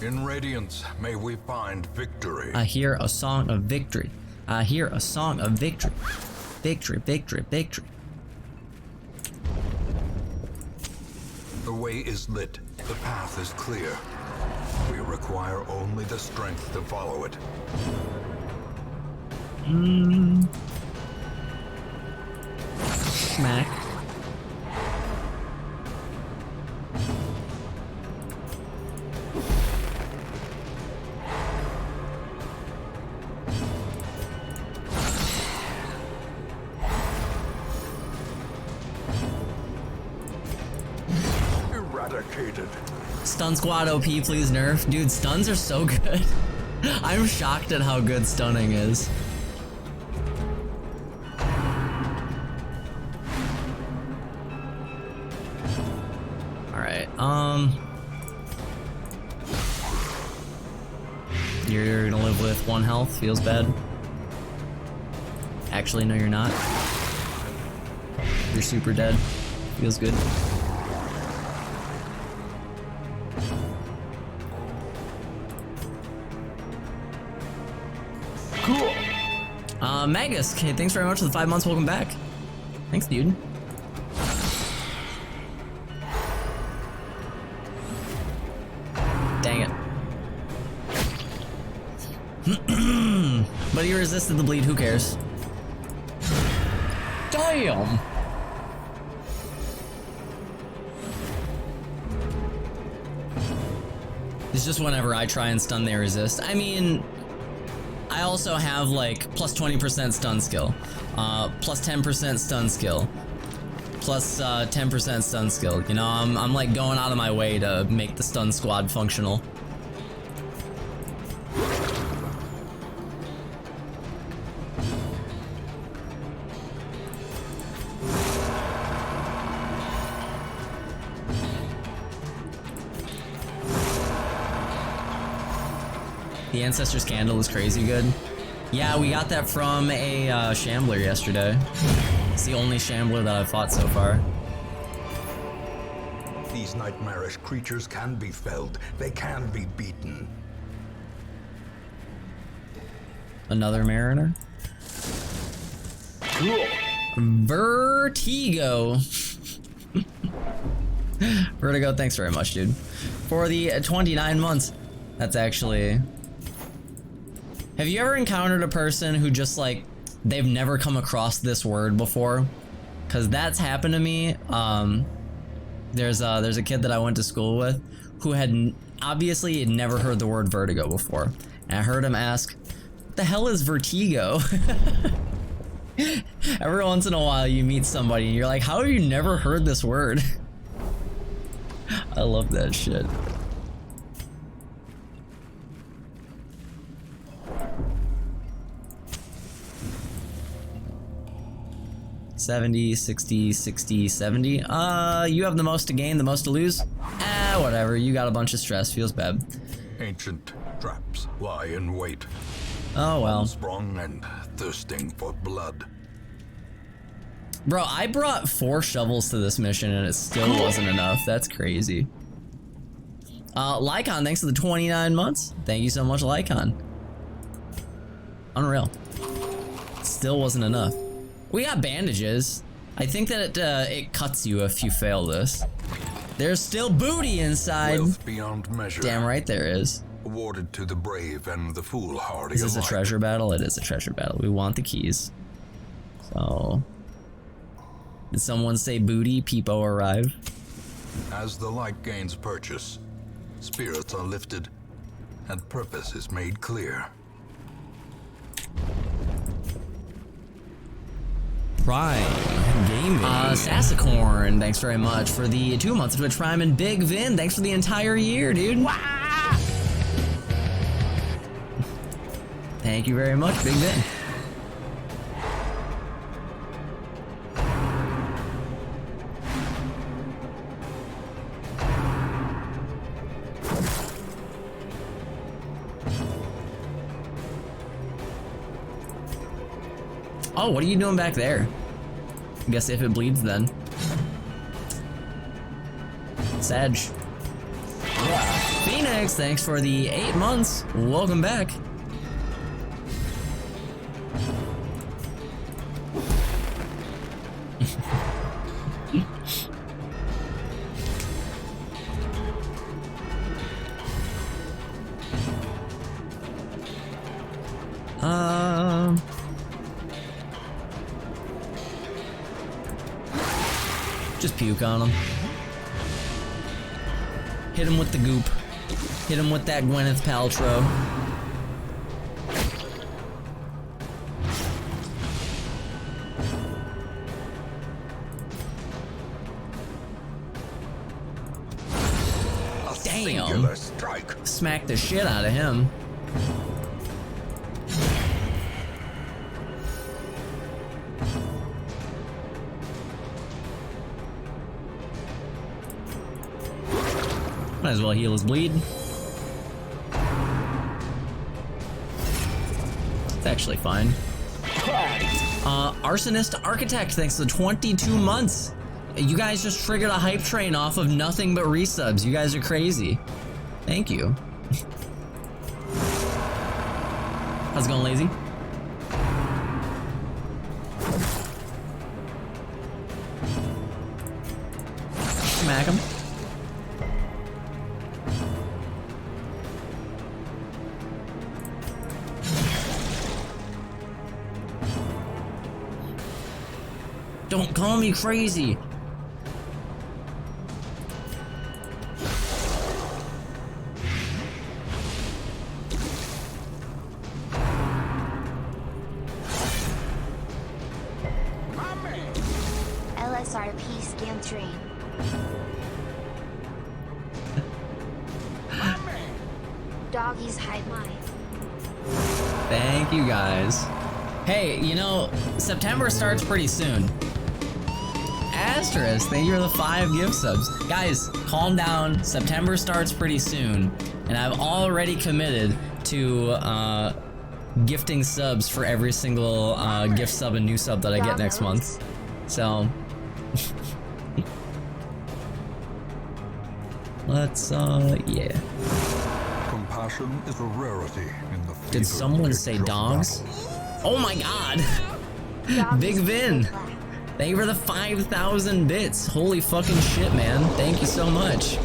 In Radiance, may we find victory. I hear a song of victory. I hear a song of victory. Victory, victory, victory. The way is lit. The path is clear. We require only the strength to follow it. Smack. Eradicated. Stun squad OP, please nerf. Dude, stuns are so good. I'm shocked at how good stunning is. Alright, you're gonna live with 1 health, feels bad. Actually, no you're not. You're super dead, feels good. Cool. Magus, okay, thanks very much for the 5 months, welcome back. Thanks, dude. Dang it. But he resisted the bleed, who cares? Damn! It's just whenever I try and stun, they resist. I mean, I also have like plus 20% stun skill, plus 10% stun skill, plus 10% stun skill. You know, I'm like going out of my way to make the stun squad functional. The Ancestor's Candle is crazy good. Yeah, we got that from a Shambler yesterday. It's the only Shambler that I've fought so far. These nightmarish creatures can be felled. They can be beaten. Another Mariner. Cool. Vertigo. Vertigo, thanks very much, dude. For the 29 months. That's actually... Have you ever encountered a person who just like, they've never come across this word before? Cause that's happened to me. There's a kid that I went to school with who had obviously had never heard the word vertigo before. And I heard him ask, what the hell is vertigo? Every once in a while you meet somebody and you're like, how have you never heard this word? I love that shit. $70, $60, $60, $70. You have the most to gain, the most to lose. Whatever. You got a bunch of stress. Feels bad. Ancient traps lie in wait. Oh well. Sprung and thirsting for blood. Bro, I brought 4 shovels to this mission and it still wasn't enough. That's crazy. Lycon, thanks for the 29 months. Thank you so much, Lycon. Unreal. Still wasn't enough. We got bandages. I think that it cuts you if you fail this. There's still booty inside. Wealth beyond measure. Damn right there is. Awarded to the brave and the foolhardy. Is this a alike. treasure battle? It is a treasure battle. We want the keys. So... Did someone say booty? Peepo arrive. As the light gains purchase, spirits are lifted, and purpose is made clear. Prime Gaming. Sassicorn, thanks very much for the 2 months of Twitch Prime, and Big Vin, thanks for the entire year, dude. Thank you very much, Big Vin. Oh, what are you doing back there? I guess if it bleeds then. Sag. Phoenix, thanks for the 8 months. Welcome back. Just puke on him. Hit him with the goop. Hit him with that Gwyneth Paltrow. Singular strike. Smack the shit out of him. Might as well heal his bleed. It's actually fine. Arsonist Architect, thanks to 22 months. You guys just triggered a hype train off of nothing but resubs. You guys are crazy. Thank you. How's it going, Lazy? Smack him. Don't call me crazy. LSRP scan train. Doggies hide mine. Thank you guys. Hey, you know, September starts pretty soon. Asterisk, thank you for the 5 gift subs. Guys, calm down. September starts pretty soon. And I've already committed to gifting subs for every single gift sub and new sub that I get next month. So let's yeah. Compassion is a rarity in the Did someone say dogs? Oh my god! Big Vin! Thank you for the 5,000 bits. Holy fucking shit, man. Thank you so much.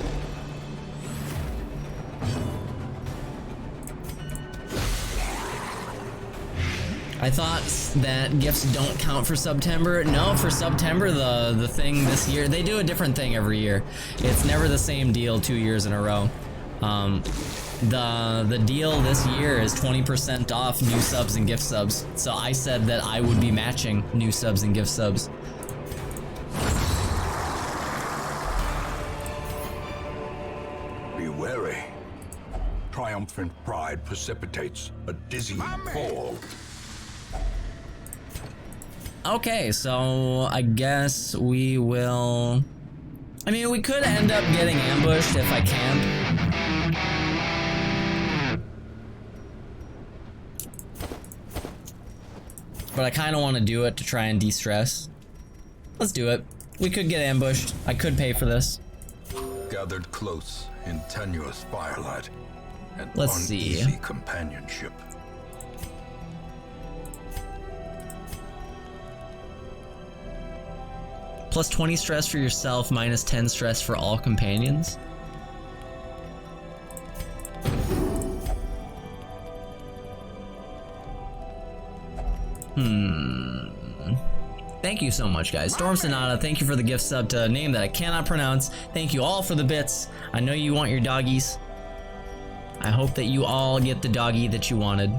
I thought that gifts don't count for September. No, for September, the thing this year, they do a different thing every year. It's never the same deal 2 years in a row. The deal this year is 20% off new subs and gift subs. So I said that I would be matching new subs and gift subs. Be wary. Triumphant pride precipitates a dizzying fall. Okay, so I guess we will... I mean, we could end up getting ambushed if I camp. But I kind of want to do it to try and de-stress. Let's do it. We could get ambushed. I could pay for this. Gathered close in tenuous firelight and Let's see. uneasy companionship. Plus 20 stress for yourself, minus 10 stress for all companions. Thank you so much, guys. Storm Sonata, thank you for the gift sub to a name that I cannot pronounce. Thank you all for the bits. I know you want your doggies. I hope that you all get the doggy that you wanted.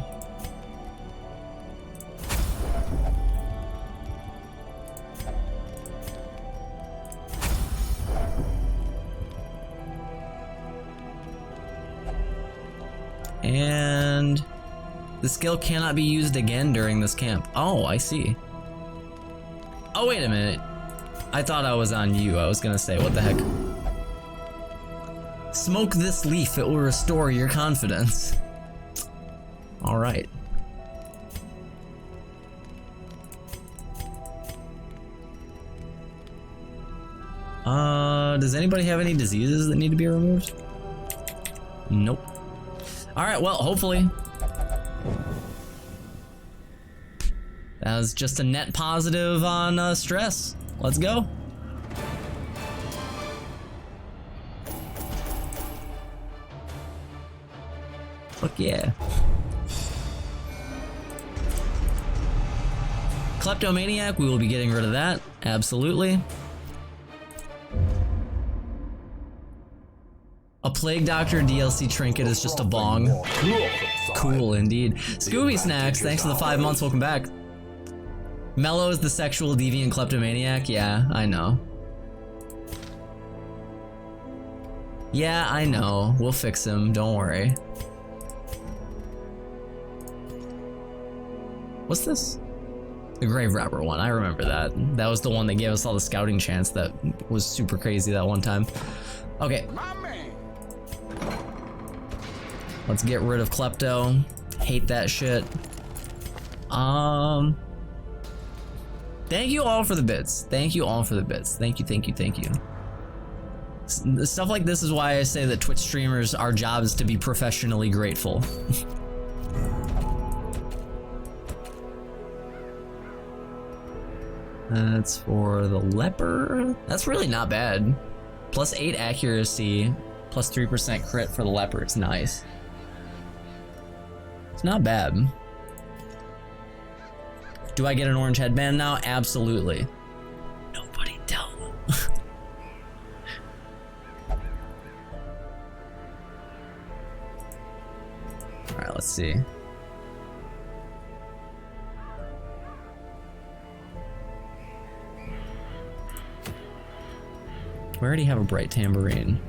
And the skill cannot be used again during this camp. Oh, I see. Oh, wait a minute. I thought I was on you. I was gonna say, what the heck? Smoke this leaf, it will restore your confidence. Alright. Does anybody have any diseases that need to be removed? Nope. Alright, well, hopefully. That was just a net positive on stress. Let's go. Fuck yeah. Kleptomaniac, we will be getting rid of that. Absolutely. Plague Doctor DLC trinket is just a bong. Cool indeed. Scooby Snacks, thanks for the 5 months, welcome back. Mello is the sexual deviant kleptomaniac? Yeah, I know. Yeah, I know. We'll fix him, don't worry. What's this? The Grave Robber one, I remember that. That was the one that gave us all the scouting chance that was super crazy that one time. Okay. Let's get rid of Klepto. Hate that shit. Thank you all for the bits. Thank you all for the bits. Thank you, thank you, thank you. Stuff like this is why I say that Twitch streamers, our job is to be professionally grateful. That's for the leper. That's really not bad. Plus 8 accuracy, plus 3% crit for the leper. It's nice. It's not bad. Do I get an orange headband now? Absolutely. Nobody tell them. Alright, let's see. We already have a bright tambourine.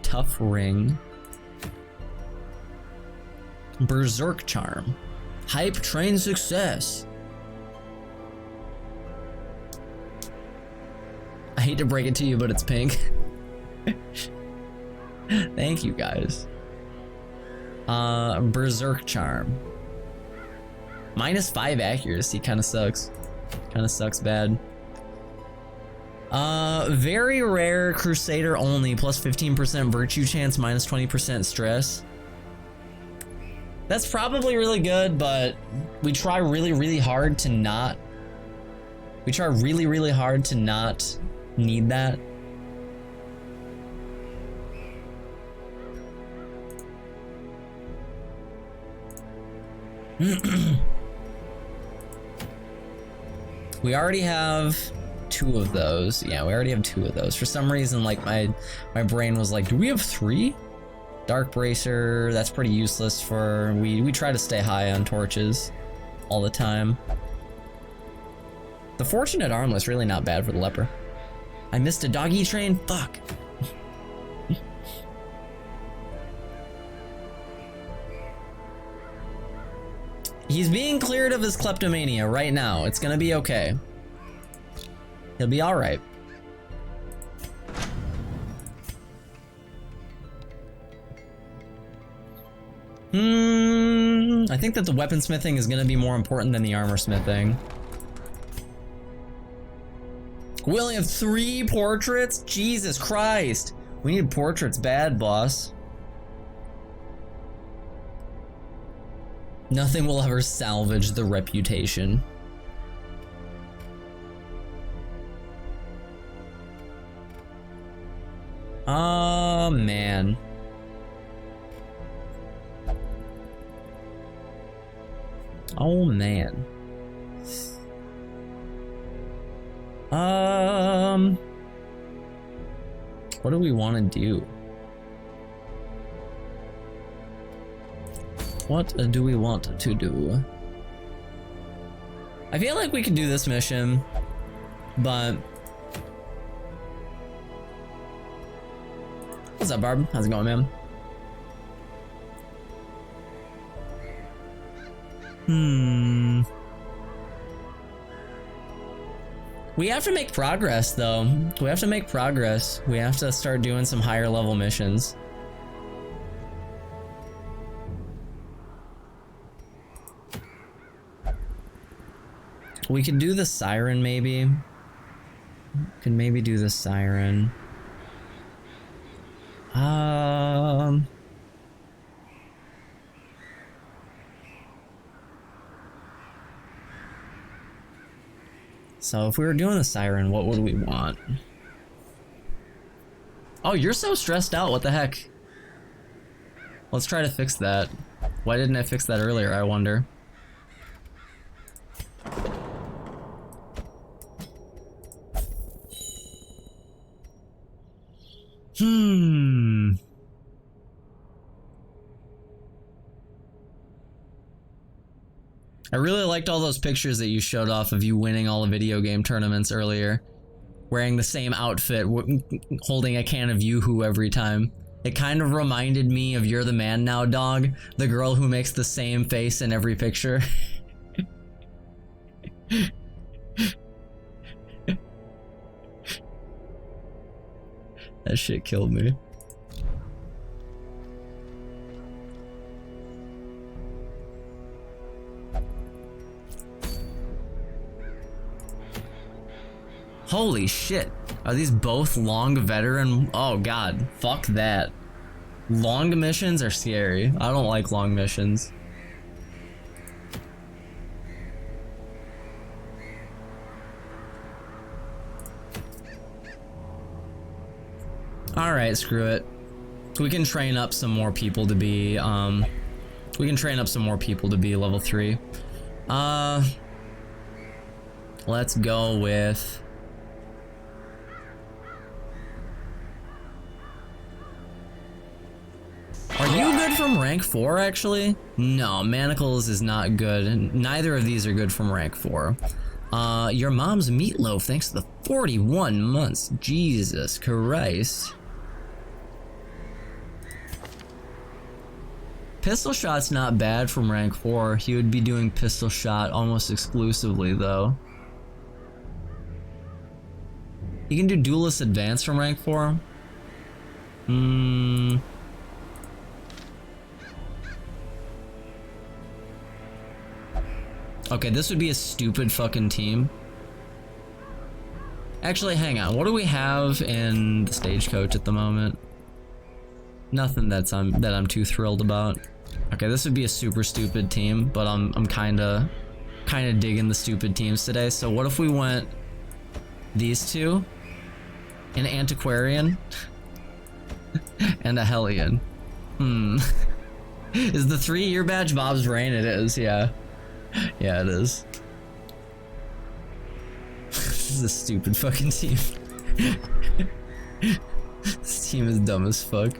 Tough ring. Berserk charm. Hype train success. I hate to break it to you, but it's pink. Thank you guys. Berserk charm. -5 accuracy kind of sucks. Kind of sucks bad. Very rare Crusader only, plus 15% virtue chance, -20% stress. That's probably really good, but we try really, really hard to not. We try really, really hard to not need that. We already have 2 of those. Yeah, we already have 2 of those. For some reason, like my brain was like, do we have 3? Dark Bracer, that's pretty useless for, we try to stay high on torches all the time. The Fortunate Armlet's really not bad for the leper. I missed a doggy train? Fuck. He's being cleared of his kleptomania right now. It's gonna be okay. He'll be alright. I think that the weaponsmithing is gonna be more important than the armor smithing. We only have 3 portraits? Jesus Christ. We need portraits bad, boss. Nothing will ever salvage the reputation. Oh, man. Oh, man. What do we want to do? What do we want to do? I feel like we could do this mission, but... What's up, Barb? How's it going, man? We have to make progress, though. We have to make progress. We have to start doing some higher level missions. We could do the Siren, maybe. Could maybe do the Siren. So if we were doing the Siren, what would we want? Oh, you're so stressed out, what the heck? Let's try to fix that. Why didn't I fix that earlier, I wonder? I really liked all those pictures that you showed off of you winning all the video game tournaments earlier. Wearing the same outfit, holding a can of Yoo-Hoo every time. It kind of reminded me of You're the Man Now Dog, the girl who makes the same face in every picture. That shit killed me. Holy shit. Are these both long veteran? Oh god, fuck that. Long missions are scary. I don't like long missions. Alright, screw it. We can train up some more people to be, level 3. Let's go with... Are you good from rank 4, actually? No, Manacles is not good. Neither of these are good from rank 4. Your mom's meatloaf, thanks to the 41 months. Jesus Christ. Pistol Shot's not bad from rank 4. He would be doing Pistol Shot almost exclusively, though. You can do Duelist Advance from rank 4? Okay, this would be a stupid fucking team. Actually, hang on. What do we have in the Stagecoach at the moment? Nothing that I'm too thrilled about. Okay, this would be a super stupid team, but I'm kinda digging the stupid teams today. So what if we went these two, an Antiquarian, and a Hellion? Is the 3-year badge Bob's Brain? It is, yeah. Yeah, it is. This is a stupid fucking team. This team is dumb as fuck.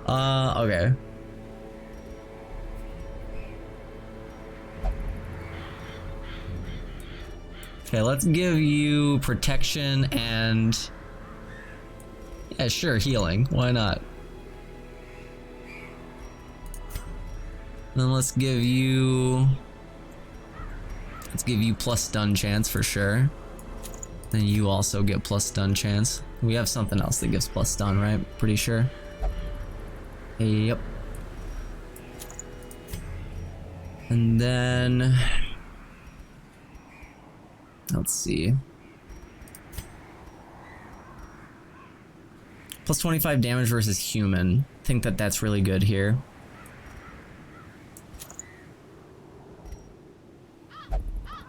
Okay. Okay, let's give you protection and... yeah, sure, healing. Why not? Then let's give you plus stun chance for sure. Then you also get plus stun chance. We have something else that gives plus stun, right? Pretty sure. Yep. And then let's see. Plus 25 damage versus human. I think that's really good here.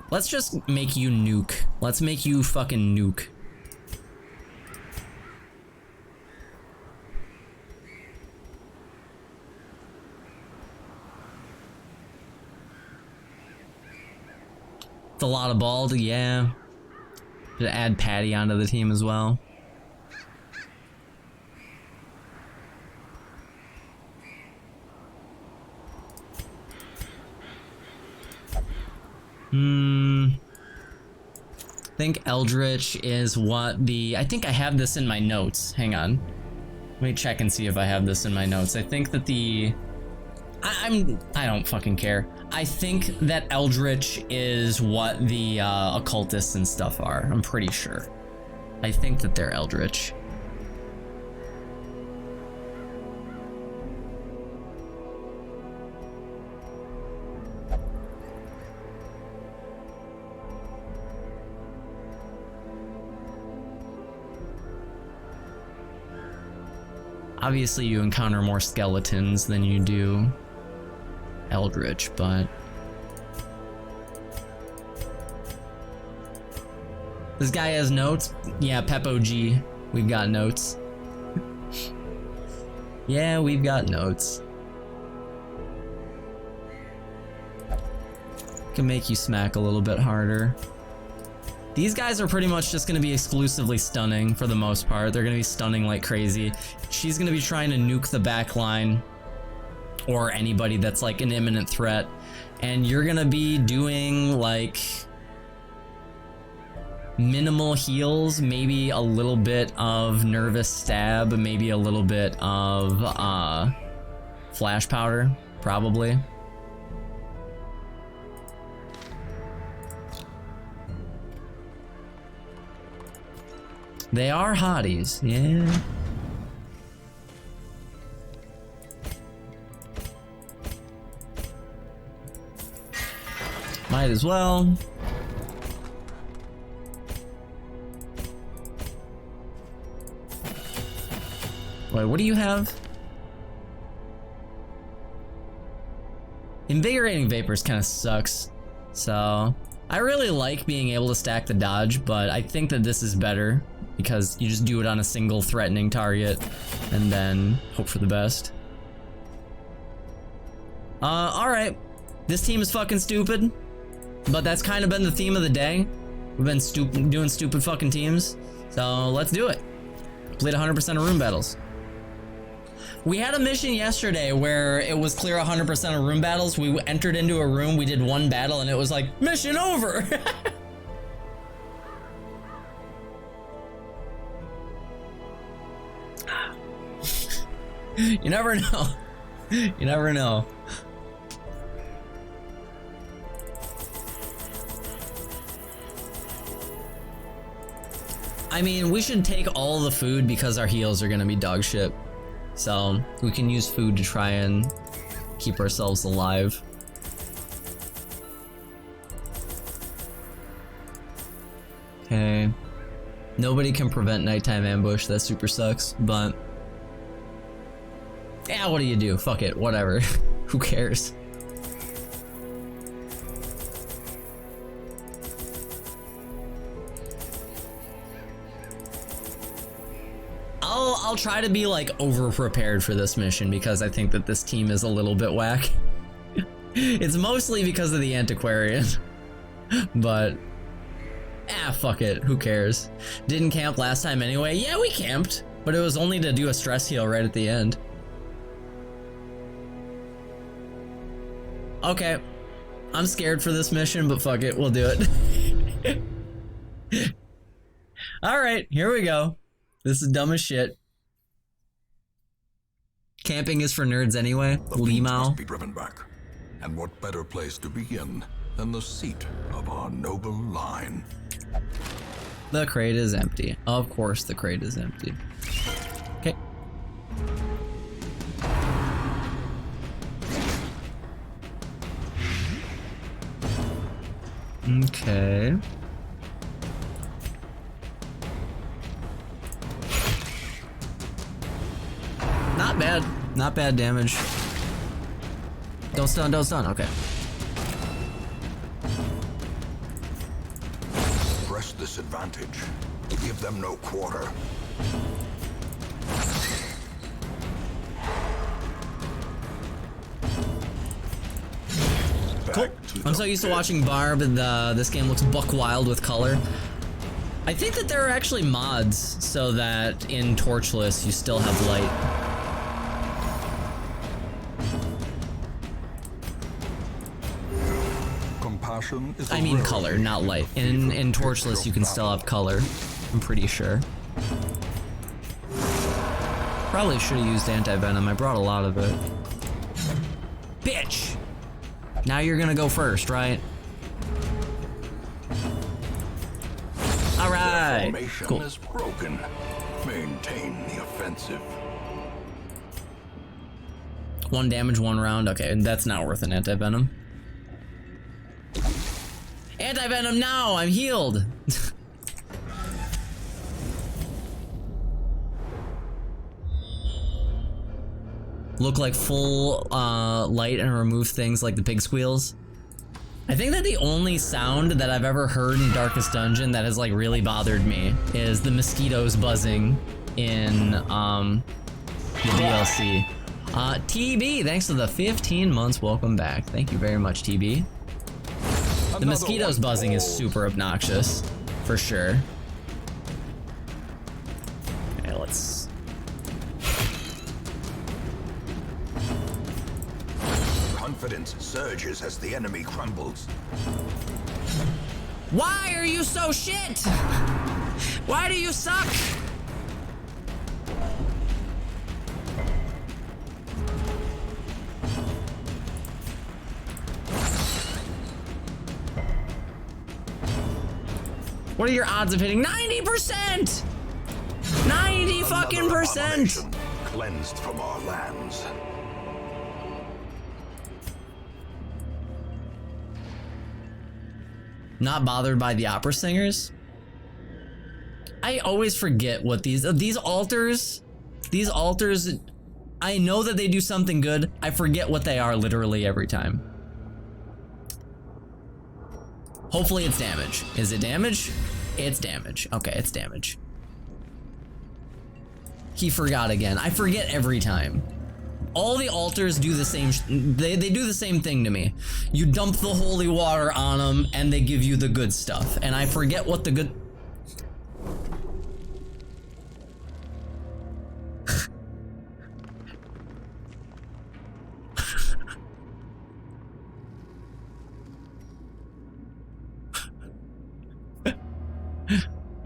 Let's just make you nuke. Let's make you fucking nuke. It's a lot of bald, yeah. Should add Patty onto the team as well. I think Eldritch is what the... I think I have this in my notes. Hang on. Let me check and see if I have this in my notes. I think that the... I don't fucking care. I think that Eldritch is what the occultists and stuff are. I'm pretty sure. I think that they're Eldritch. Obviously you encounter more skeletons than you do Eldritch, but... this guy has notes? Yeah, Peppo G. We've got notes. Yeah, we've got notes. Can make you smack a little bit harder. These guys are pretty much just gonna be exclusively stunning for the most part. They're gonna be stunning like crazy. She's gonna be trying to nuke the back line or anybody that's like an imminent threat. and you're gonna be doing like minimal heals, maybe a little bit of nervous stab, maybe a little bit of flash powder, probably. They are hotties, yeah. Might as well. Wait, what do you have? Invigorating Vapors kind of sucks. So, I really like being able to stack the dodge, but I think that this is better because you just do it on a single threatening target and then hope for the best. Alright. This team is fucking stupid, but that's kind of been the theme of the day. We've been doing stupid fucking teams, so let's do it. Complete 100% of room battles. We had a mission yesterday where it was clear 100% of room battles. We entered into a room, we did one battle, and it was like, mission over! You never know. You never know. I mean, we should take all the food because our heals are gonna be dog shit. So, we can use food to try and keep ourselves alive. Okay. Nobody can prevent nighttime ambush, that super sucks, but... yeah, what do you do? Fuck it, whatever. Who cares? I'll try to be like over prepared for this mission because I think that this team is a little bit whack. It's mostly because of the antiquarian, but fuck it, who cares? Didn't camp last time anyway. Yeah, we camped, but it was only to do a stress heal right at the end. Okay, I'm scared for this mission, but fuck it, we'll do it. All right, here we go. This is dumb as shit. Camping is for nerds anyway. The beast Limao. must be driven back. And what better place to begin than the seat of our noble line? The crate is empty. Of course the crate is empty. Okay. Okay. Not bad. Not bad damage. Don't stun, don't stun. Okay. Press this advantage. Give them no quarter. Cool. I'm so used to watching Barb, and this game looks buck wild with color. I think that there are actually mods so that in Torchless you still have light. I mean color, not light. In Torchless you can still have color, I'm pretty sure. Probably should have used anti-venom, I brought a lot of it. Bitch! Now you're gonna go first, right? Alright! Cool. Is broken. Maintain the offensive. 1 damage, 1 round, okay, that's not worth an anti-venom. Anti-venom now! I'm healed! Look like full light and remove things like the pig squeals. I think that the only sound that I've ever heard in Darkest Dungeon that has like really bothered me is the mosquitoes buzzing in the DLC. TB, thanks for the 15 months, welcome back. Thank you very much, TB. The mosquitoes buzzing is super obnoxious, for sure. Okay, let's... Confidence surges as the enemy crumbles. Why are you so shit? Why do you suck? What are your odds of hitting? 90%! 90 fucking percent! Cleansed from our lands. Not bothered by the opera singers? I always forget what these altars, I know that they do something good. I forget what they are literally every time. Hopefully it's damage. Is it damage? It's damage. Okay, it's damage. He forgot again. I forget every time. All the altars do the same, they do the same thing to me. You dump the holy water on them and they give you the good stuff. And I forget what the good...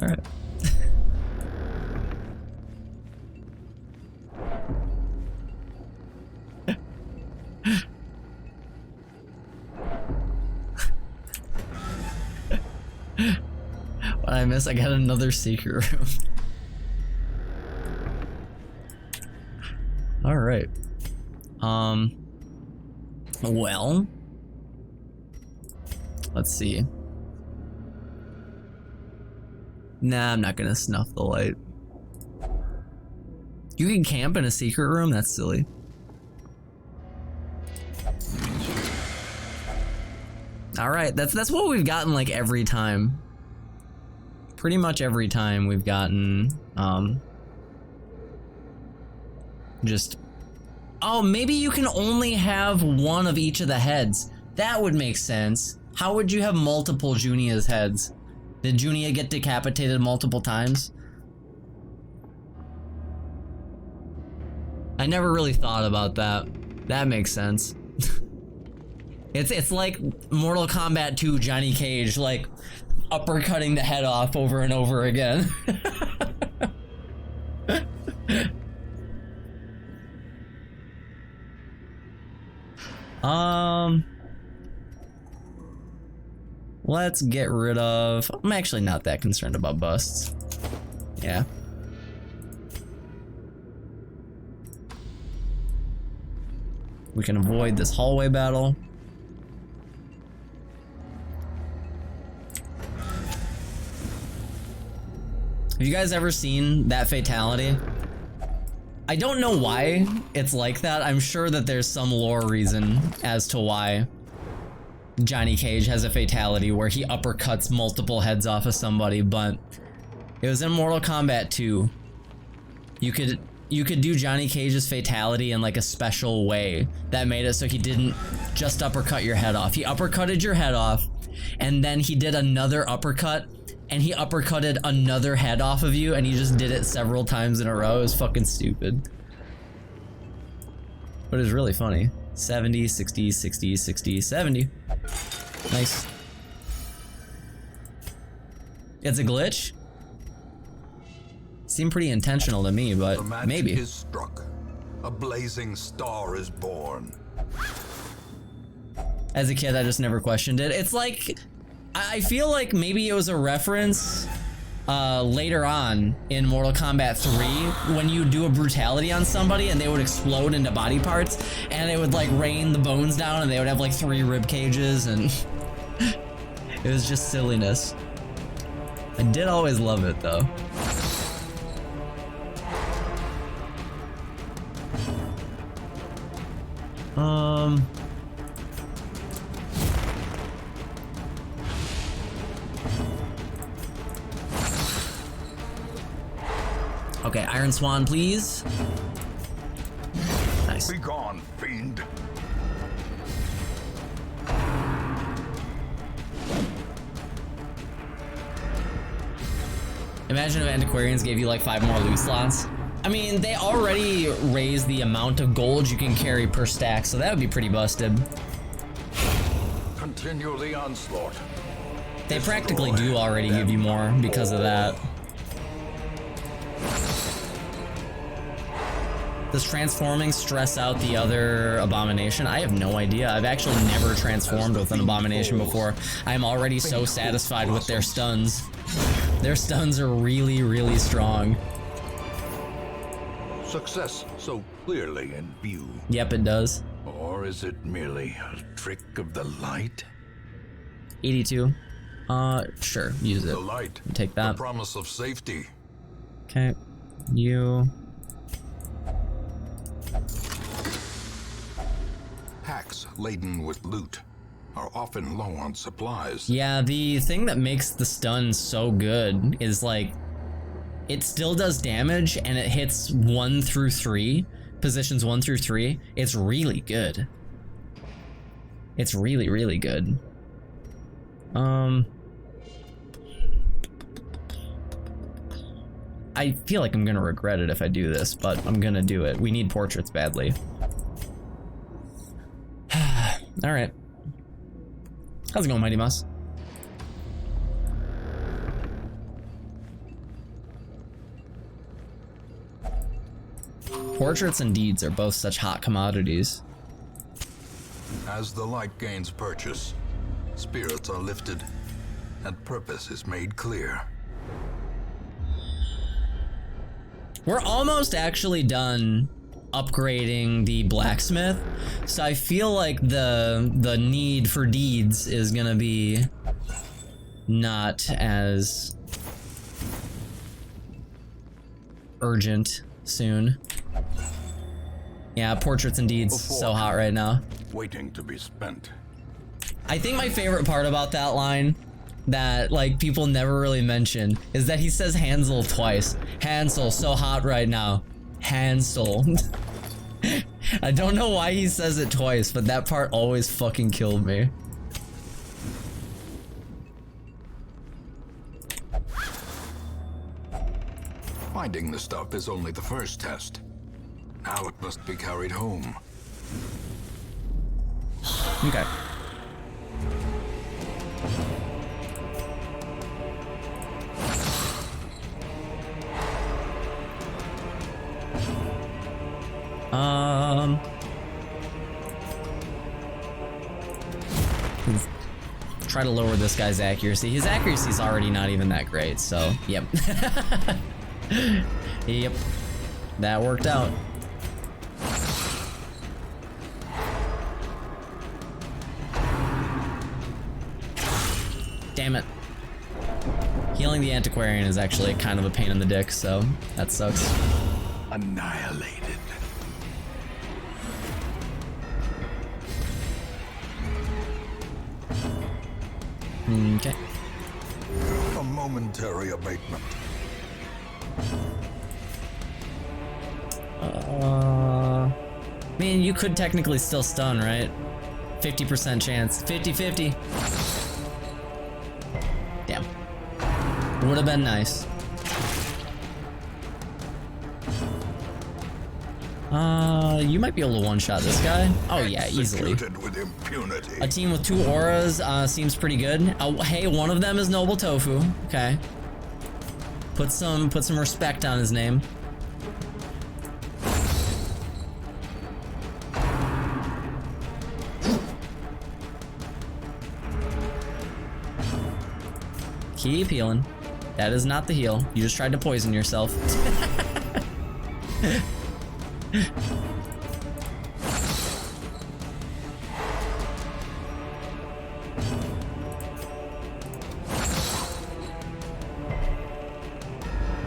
All right. What I miss? I got another secret room. All right. Well, let's see. Nah, I'm not gonna snuff the light. You can camp in a secret room? That's silly. All right, that's what we've gotten like every time. Pretty much every time we've gotten, just, oh, maybe you can only have one of each of the heads. That would make sense. How would you have multiple Junia's heads? Did Junia get decapitated multiple times? I never really thought about that. That makes sense. It's like Mortal Kombat 2 Johnny Cage, like uppercutting the head off over and over again. Let's get rid of... I'm actually not that concerned about busts. Yeah. We can avoid this hallway battle. Have you guys ever seen that fatality? I don't know why it's like that. I'm sure that there's some lore reason as to why Johnny Cage has a fatality where he uppercuts multiple heads off of somebody, but it was in Mortal Kombat 2. You could do Johnny Cage's fatality in like a special way that made it so he didn't just uppercut your head off. He uppercutted your head off, and then he did another uppercut, and he uppercutted another head off of you, and he just did it several times in a row. It was fucking stupid. But it was really funny. 70, 60, 60, 60, 70. Nice. It's a glitch? Seemed pretty intentional to me, but The magic maybe. is struck. A blazing star is born. As a kid, I just never questioned it. It's like, I feel like maybe it was a reference later on in Mortal Kombat 3 when you do a brutality on somebody and they would explode into body parts and it would like rain the bones down and they would have like 3 rib cages, and it was just silliness. I did always love it though. Okay, Iron Swan, please. Nice. Be gone, fiend. Imagine if Antiquarians gave you like 5 more loot slots. I mean, they already raised the amount of gold you can carry per stack, so that would be pretty busted. Continue the onslaught. They practically do already give you more because of that. Does transforming stress out the other abomination? I have no idea. I've actually never transformed with an abomination before. I'm already so satisfied with their stuns. Their stuns are really, really strong. Success so clearly in view. Yep, it does. Or is it merely a trick of the light? 82. Sure, use it. The light. Take that. The promise of safety. Okay. You. Packs laden with loot are often low on supplies. Yeah, the thing that makes the stun so good is like it still does damage and it hits 1 through 3, positions 1 through 3. It's really good. It's really, really good. I feel like I'm gonna regret it if I do this, but I'm gonna do it. We need portraits badly. All right. How's it going, Mighty Mouse? Portraits and deeds are both such hot commodities. As the light gains purchase, spirits are lifted, and purpose is made clear. We're almost actually done upgrading the blacksmith, so I feel like the need for deeds is gonna be not as urgent soon. Yeah, portraits and deeds, so hot right now. Waiting to be spent. I think my favorite part about that line that like people never really mention is that he says Hansel twice. Hansel, so hot right now. Hansel. I don't know why he says it twice, but that part always fucking killed me. Finding the stuff is only the first test. Now it must be carried home. Okay. Try to lower this guy's accuracy. His accuracy is already not even that great, so yep. Yep, that worked out. Damn it. Healing the antiquarian is actually kind of a pain in the dick, so that sucks. Annihilated. Okay. A momentary abatement. Man, you could technically still stun, right? 50% chance. 50-50. Damn. Would have been nice. You might be able to one-shot this guy. Oh yeah, easily. Executed with impunity. A team with 2 auras seems pretty good. Hey, one of them is Noble Tofu. Okay. Put some respect on his name. Keep healing. That is not the heal. You just tried to poison yourself.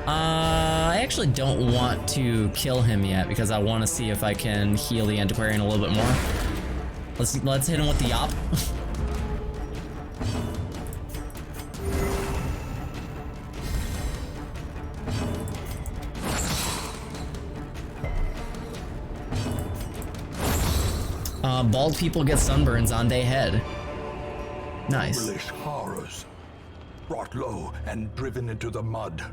I actually don't want to kill him yet because I want to see if I can heal the antiquarian a little bit more. Let's hit him with the yop. Bald people get sunburns on their head. Nice. Foolish horrors. Brought low and driven into the mud.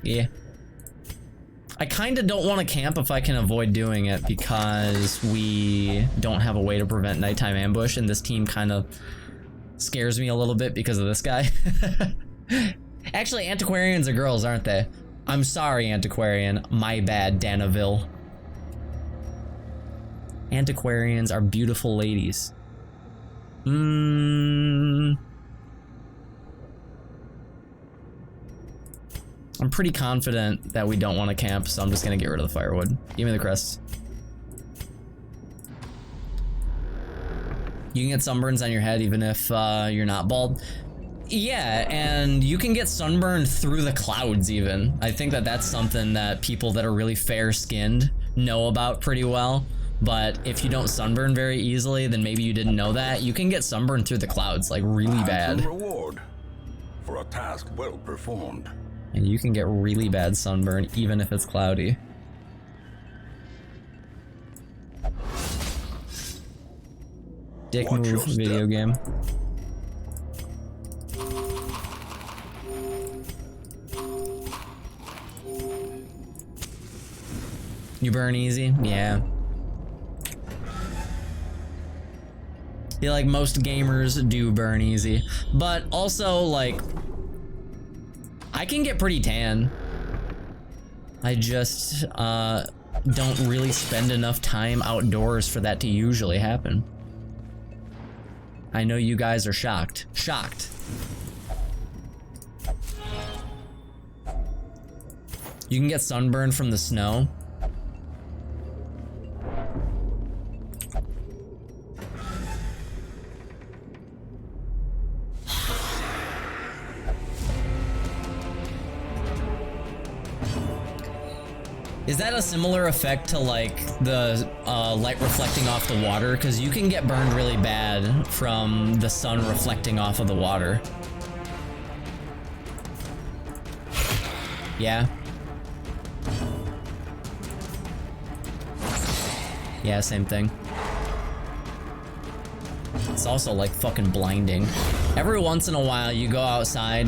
Yeah. I kind of don't want to camp if I can avoid doing it because we don't have a way to prevent nighttime ambush, and this team kind of scares me a little bit because of this guy. Actually, antiquarians are girls, aren't they? I'm sorry, antiquarian. My bad, Danaville. Antiquarians are beautiful ladies. I'm pretty confident that we don't want to camp, so I'm just gonna get rid of the firewood. Give me the crests. You can get sunburns on your head even if you're not bald. Yeah, and you can get sunburned through the clouds even. I think that that's something that people that are really fair-skinned know about pretty well. But if you don't sunburn very easily, then maybe you didn't know that. You can get sunburned through the clouds, like really bad. Reward for a task well performed. And you can get really bad sunburn even if it's cloudy. Dick Watch move your video step. game. You burn easy? Yeah. I feel like most gamers do burn easy, but also like I can get pretty tan. I just don't really spend enough time outdoors for that to usually happen. I know you guys are shocked. Shocked. You can get sunburned from the snow. Is that a similar effect to like the light reflecting off the water? Because you can get burned really bad from the sun reflecting off of the water. Yeah. Yeah, same thing. It's also like fucking blinding. Every once in a while you go outside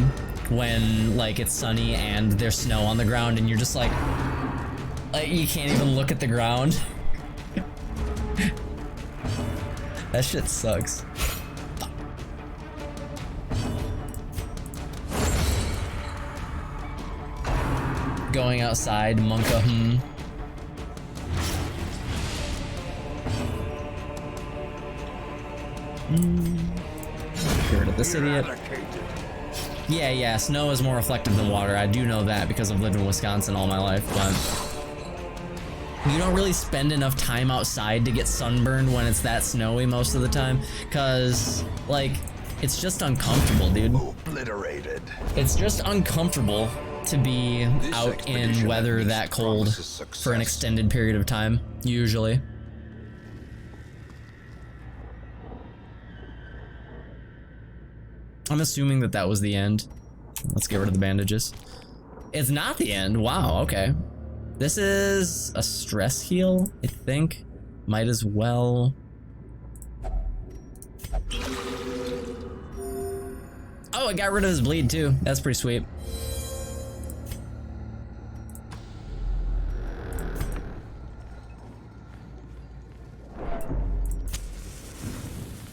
when like it's sunny and there's snow on the ground and you're just like you can't even look at the ground. That shit sucks. Going outside, Monka, Get rid of this idiot. Yeah, snow is more reflective than water. I do know that because I've lived in Wisconsin all my life, but you don't really spend enough time outside to get sunburned when it's that snowy most of the time, cause like it's just uncomfortable, dude. Obliterated. It's just uncomfortable to be This out in expedition weather at that least cold promises for an success. extended period of time, usually. I'm assuming that that was the end. Let's get rid of the bandages. It's not the end. Wow, okay. This is a stress heal, I think. Might as well. Oh, it got rid of his bleed too. That's pretty sweet.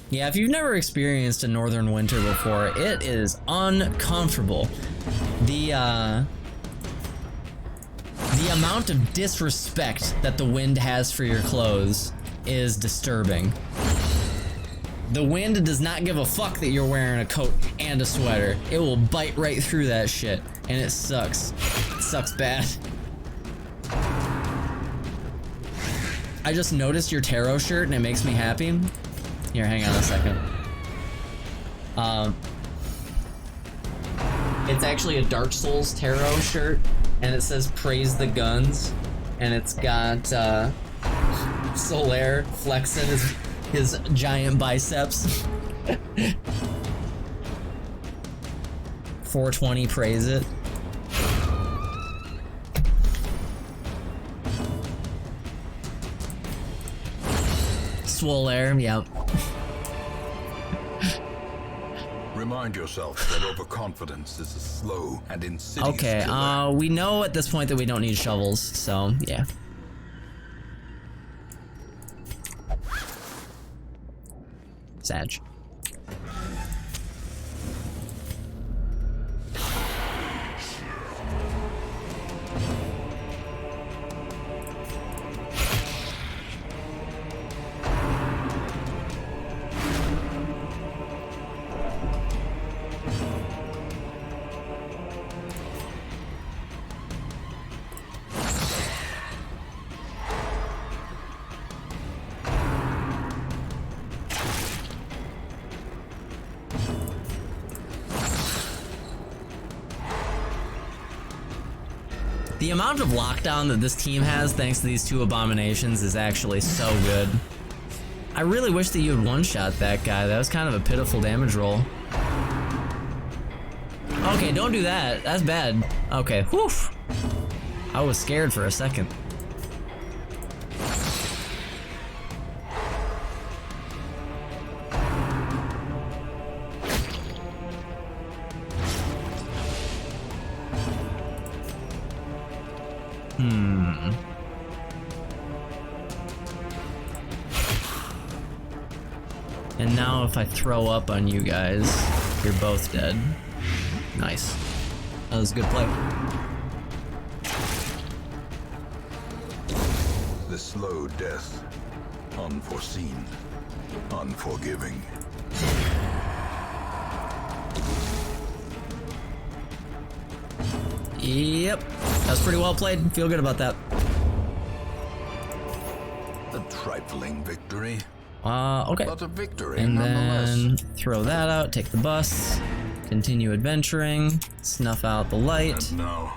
Yeah, if you've never experienced a northern winter before, it is uncomfortable. The amount of disrespect that the wind has for your clothes is disturbing. The wind does not give a fuck that you're wearing a coat and a sweater. It will bite right through that shit, and it sucks. It sucks bad. I just noticed your tarot shirt and it makes me happy. Here, hang on a second. It's actually a Dark Souls tarot shirt, and it says "Praise the Guns," and it's got Solaire flexing his giant biceps. 420, praise it. Swolaire, yep. Remind yourself that overconfidence is a slow and insidious Okay, killer. we know at this point that we don't need shovels, so yeah. Sag. The amount of lockdown that this team has thanks to these two abominations is actually so good. I really wish that you had one-shot that guy. That was kind of a pitiful damage roll. Okay, don't do that. That's bad. Okay, whew. I was scared for a second. And now if I throw up on you guys, you're both dead. Nice. That was a good play. The slow death. Unforeseen. Unforgiving. Yep. That was pretty well played. Feel good about that. A trifling victory. Okay. But a victory And nonetheless. then throw that out, take the bus, continue adventuring, snuff out the light. And now,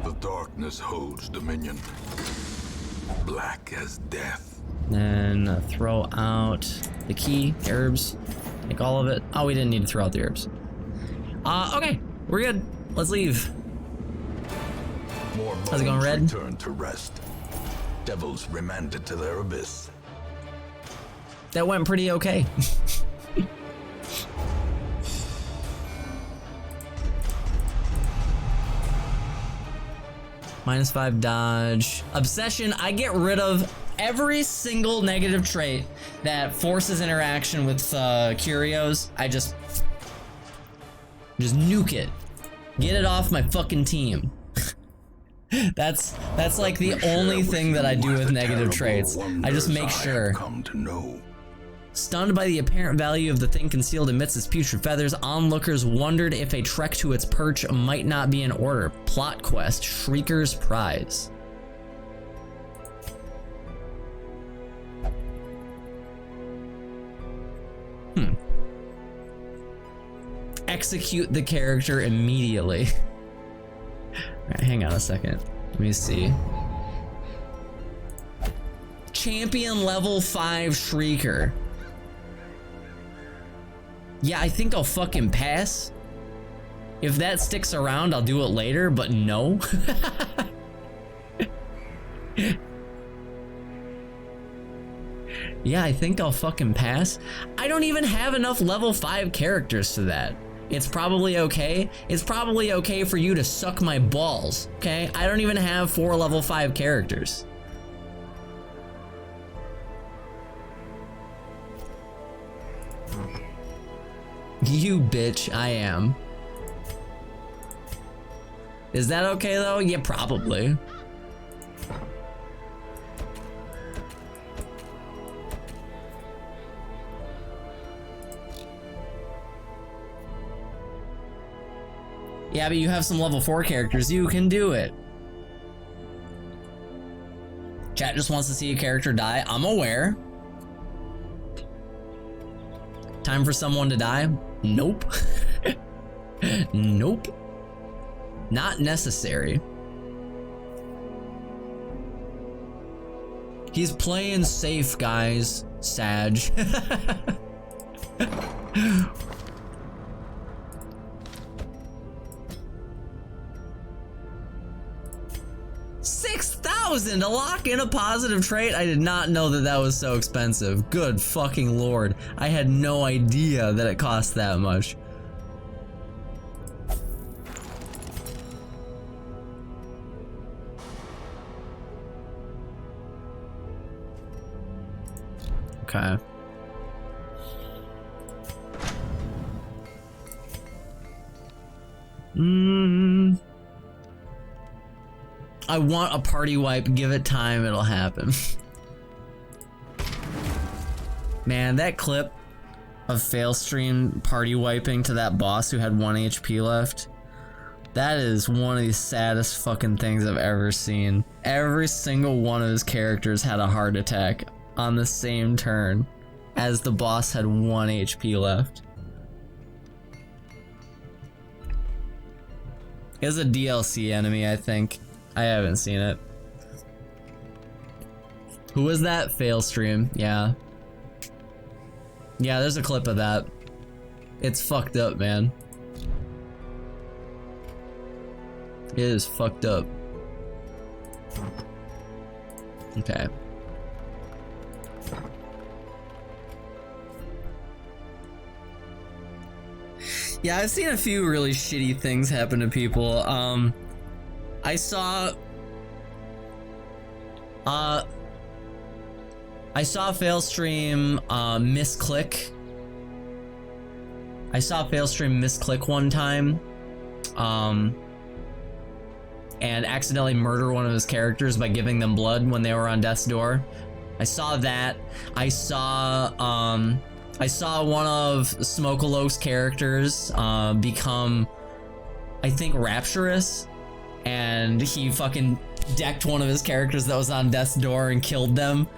the darkness holds dominion. Black as death. Then throw out the key, herbs, take all of it. Oh, we didn't need to throw out the herbs. Okay, we're good. Let's leave. More How's it going, bones Red? return to rest. Devils remanded to their abyss. That went pretty okay. -5 dodge. Obsession, I get rid of every single negative trait that forces interaction with curios. I just nuke it. Get it off my fucking team. That's like the only thing that I do with negative traits. I just make sure. Come to know. Stunned by the apparent value of the thing concealed amidst its putrid feathers, onlookers wondered if a trek to its perch might not be in order. Plot quest, Shrieker's Prize. Execute the character immediately. Alright, hang on a second. Let me see. Champion level 5 Shrieker. Yeah, I think I'll fucking pass. If that sticks around, I'll do it later, but no. Yeah, I think I'll fucking pass. I don't even have enough level 5 characters to that. It's probably okay. It's probably okay for you to suck my balls, okay? I don't even have 4 level 5 characters. You bitch, I am. Is that okay though? Yeah, probably. Yeah, but you have some level 4 characters. You can do it. Chat just wants to see a character die. I'm aware. Time for someone to die? Nope. Nope. Not necessary. He's playing safe, guys. Sag. 6,000 to lock in a positive trait? I did not know that that was so expensive. Good fucking lord. I had no idea that it cost that much. Okay. I want a party wipe. Give it time, it'll happen. Man, that clip of Failstream party wiping to that boss who had 1 HP left. That is one of the saddest fucking things I've ever seen. Every single one of his characters had a heart attack on the same turn as the boss had 1 HP left. It's a DLC enemy, I think. I haven't seen it. Who was that? Failstream, yeah. Yeah, there's a clip of that. It's fucked up, man. It is fucked up. Okay. Yeah, I've seen a few really shitty things happen to people. I saw Failstream misclick. I saw Failstream misclick one time. And accidentally murder one of his characters by giving them blood when they were on death's door. I saw that. I saw one of Smokealo's characters become, I think, rapturous, and he fucking decked one of his characters that was on death's door and killed them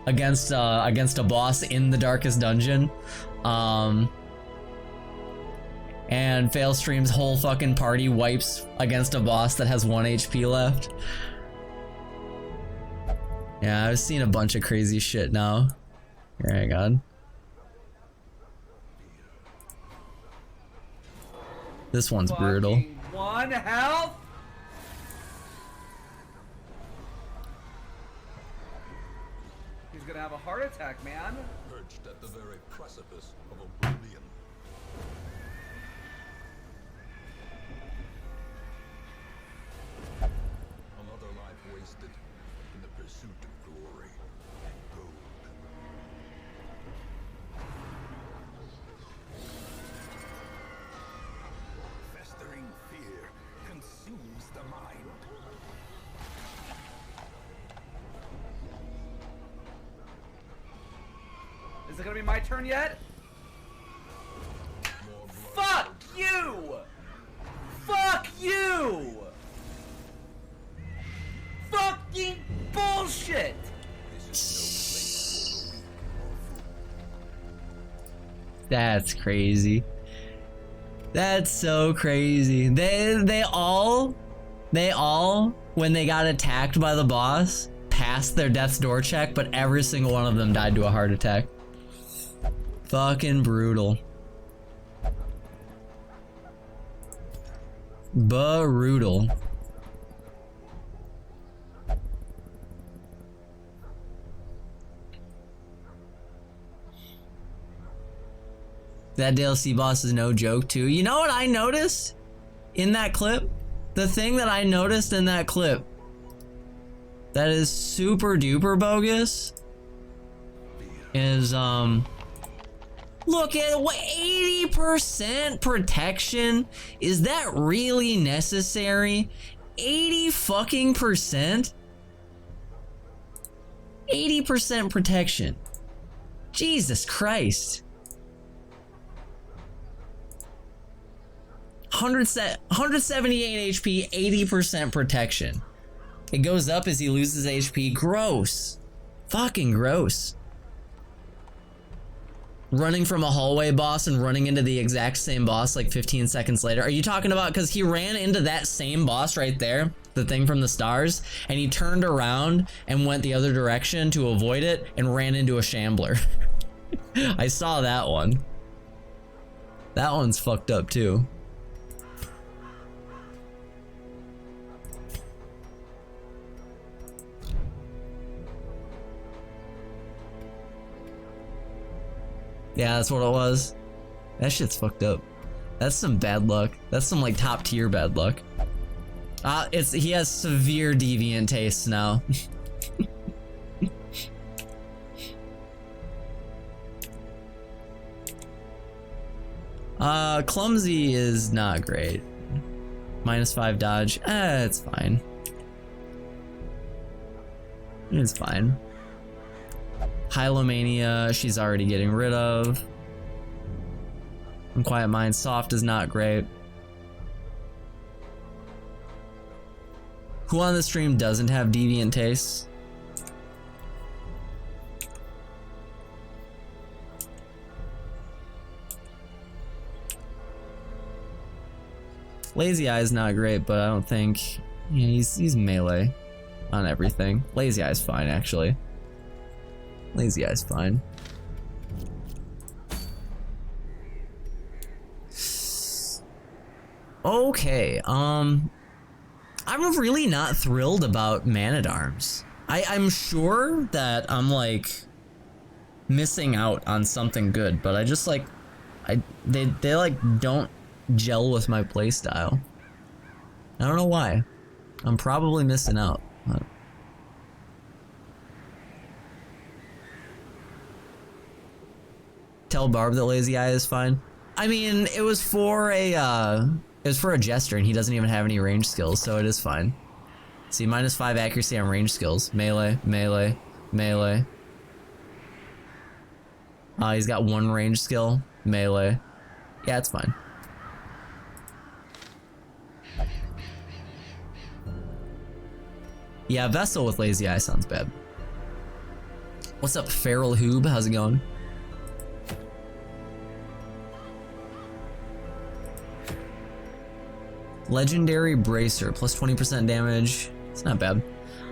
against a boss in the darkest dungeon. And Failstream's whole fucking party wipes against a boss that has 1 HP left. Yeah, I've seen a bunch of crazy shit now. Here, hang on. This one's brutal. 1 health? He's gonna have a heart attack, man. Perched at the very precipice of oblivion. Another life wasted in the pursuit of glory and gold. Festering fear consumes the mind. Is it gonna be my turn yet? Fuck you! Fuck you! Fucking bullshit! That's crazy. That's so crazy. They all, when they got attacked by the boss, passed their death's door check, but every single one of them died to a heart attack. Fucking brutal. Brutal. That DLC boss is no joke too. You know what I noticed in that clip? The thing that I noticed in that clip that is super duper bogus is look at what 80% protection. Is that really necessary? 80 fucking percent? 80% protection. Jesus Christ. 178 HP, 80% protection. It goes up as he loses HP. Gross. Fucking gross. Running from a hallway boss and running into the exact same boss like 15 seconds later. Are you talking about, because he ran into that same boss right there, the thing from the stars, and he turned around and went the other direction to avoid it and ran into a shambler. I saw that one. That one's fucked up too. Yeah, that's what it was. That shit's fucked up. That's some bad luck. That's some like top tier bad luck. He has severe deviant tastes now. Clumsy is not great. -5 dodge. It's fine. It's fine. Hylomania, she's already getting rid of. Quiet Mind, soft is not great. Who on the stream doesn't have deviant tastes? Lazy Eye is not great, but I don't think he's melee on everything. Lazy Eye is fine, actually. Lazy Eye is fine. Okay, I'm really not thrilled about Man-at-Arms. I'm sure that I'm like missing out on something good, but I just like they like don't gel with my playstyle. I don't know why. I'm probably missing out. Tell Barb that Lazy Eye is fine. I mean, it was for a jester, and he doesn't even have any range skills, so it is fine. See, -5 accuracy on range skills. Melee, melee, melee. He's got 1 range skill. Melee. Yeah, it's fine. Yeah, Vessel with Lazy Eye sounds bad. What's up, Feral Hoob? How's it going? Legendary Bracer, plus 20% damage. It's not bad.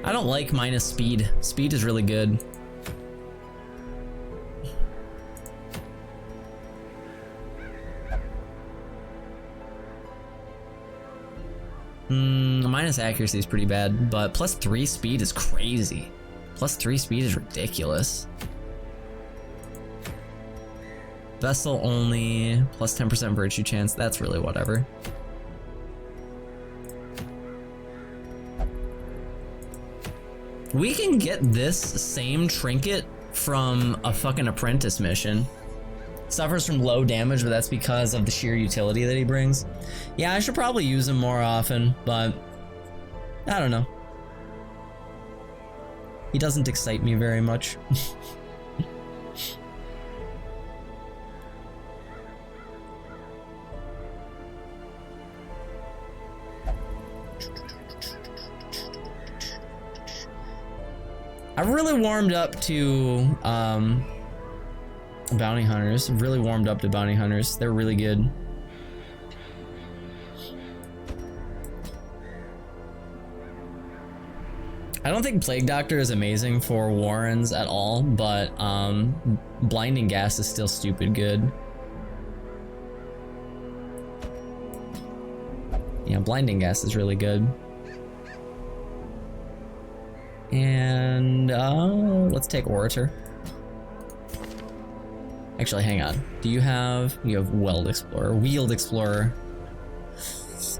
I don't like minus speed. Speed is really good. Minus accuracy is pretty bad, but plus 3 speed is crazy. Plus 3 speed is ridiculous. Vessel only, plus 10% virtue chance, that's really whatever. We can get this same trinket from a fucking apprentice mission. Suffers from low damage, but that's because of the sheer utility that he brings. Yeah, I should probably use him more often, but I don't know. He doesn't excite me very much. I've really warmed up to bounty hunters. I've really warmed up to bounty hunters. They're really good. I don't think Plague Doctor is amazing for Warrens at all, but Blinding Gas is still stupid good. Yeah, Blinding Gas is really good. And let's take Orator. Actually, hang on. You have Weld Explorer, Wield Explorer.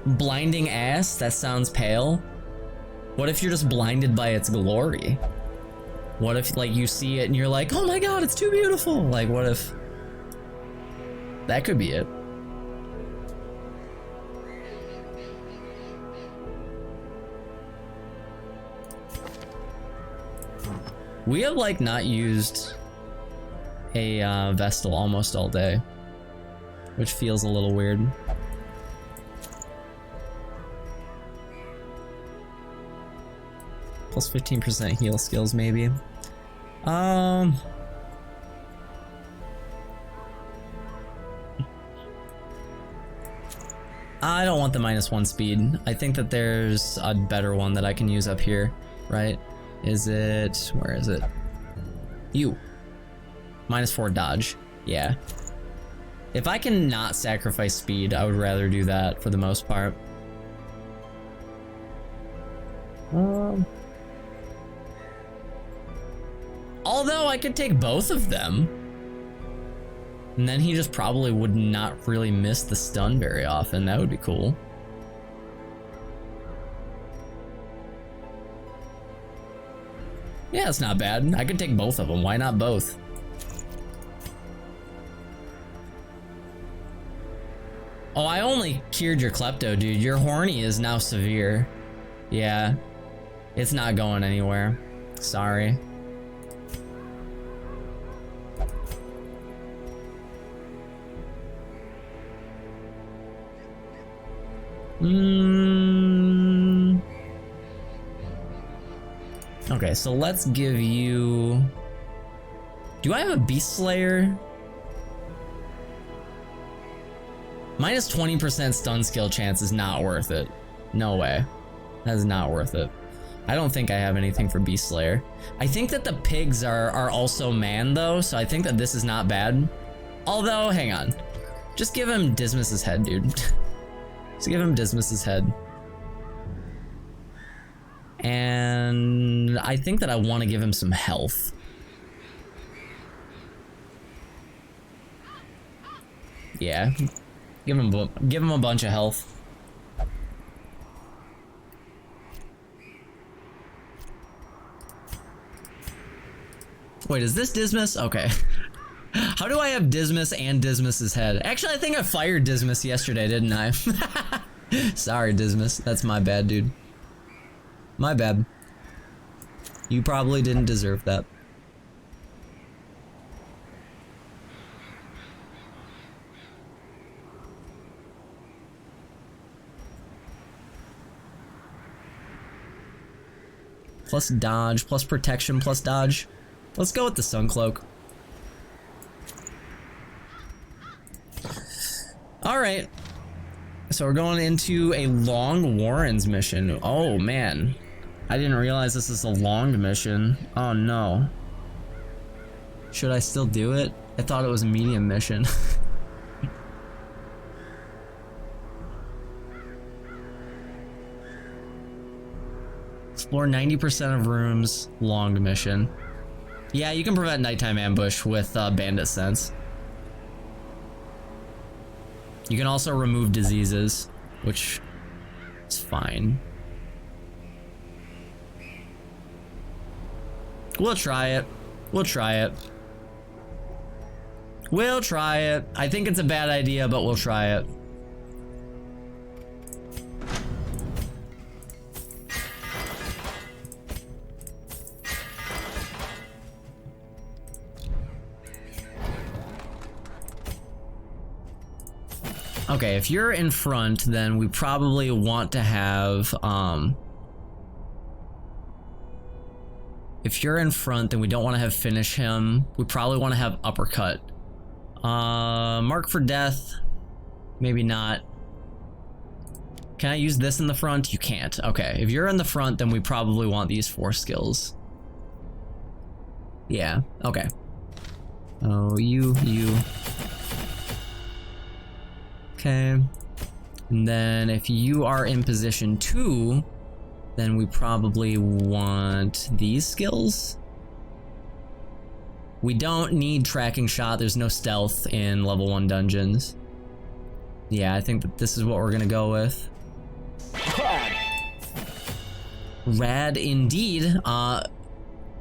Blinding Ass? That sounds pale. What if you're just blinded by its glory? What if like you see it and you're like, oh my god, it's too beautiful? Like what if that could be it? We have like not used a Vestal almost all day, which feels a little weird. Plus 15% heal skills, maybe. I don't want the -1 speed. I think that there's a better one that I can use up here, right? Is it, where is it? You. -4 dodge, yeah. If I can not sacrifice speed, I would rather do that for the most part. Although I could take both of them. And then he just probably would not really miss the stun very often. That would be cool. Yeah, it's not bad. I could take both of them. Why not both? Oh, I only cured your klepto, dude. Your horny is now severe. Yeah. It's not going anywhere. Sorry. Okay, so let's give you... Do I have a Beast Slayer? Minus 20% stun skill chance is not worth it. No way. That is not worth it. I don't think I have anything for Beast Slayer. I think that the pigs are also man though, so I think that this is not bad. Although, hang on. Just give him Dismas's head, dude. Just give him Dismas's head. And I think that I want to give him some health. Yeah. Give him a bunch of health. Wait, is this Dismas? Okay. How do I have Dismas and Dismas's head? Actually, I think I fired Dismas yesterday, didn't I? Sorry, Dismas. That's my bad, dude. My bad. You probably didn't deserve that. Plus dodge, plus protection, plus dodge. Let's go with the Sun Cloak. Alright. So we're going into a Long Warrens mission. Oh man. I didn't realize this is a long mission. Oh no. Should I still do it? I thought it was a medium mission. Explore 90% of rooms, long mission. Yeah, you can prevent nighttime ambush with Bandit Sense. You can also remove diseases, which is fine. We'll try it. We'll try it. We'll try it. I think it's a bad idea, but we'll try it. Okay, if you're in front, then we probably want to have, if you're in front, then we don't want to have finish him. We probably want to have uppercut. Mark for death. Maybe not. Can I use this in the front? You can't. Okay, if you're in the front, then we probably want these 4 skills. Yeah, okay. Oh, you. Okay. And then if you are in position 2, then we probably want these skills. We don't need tracking shot. There's no stealth in level 1 dungeons. Yeah, I think that this is what we're gonna go with. Rad indeed.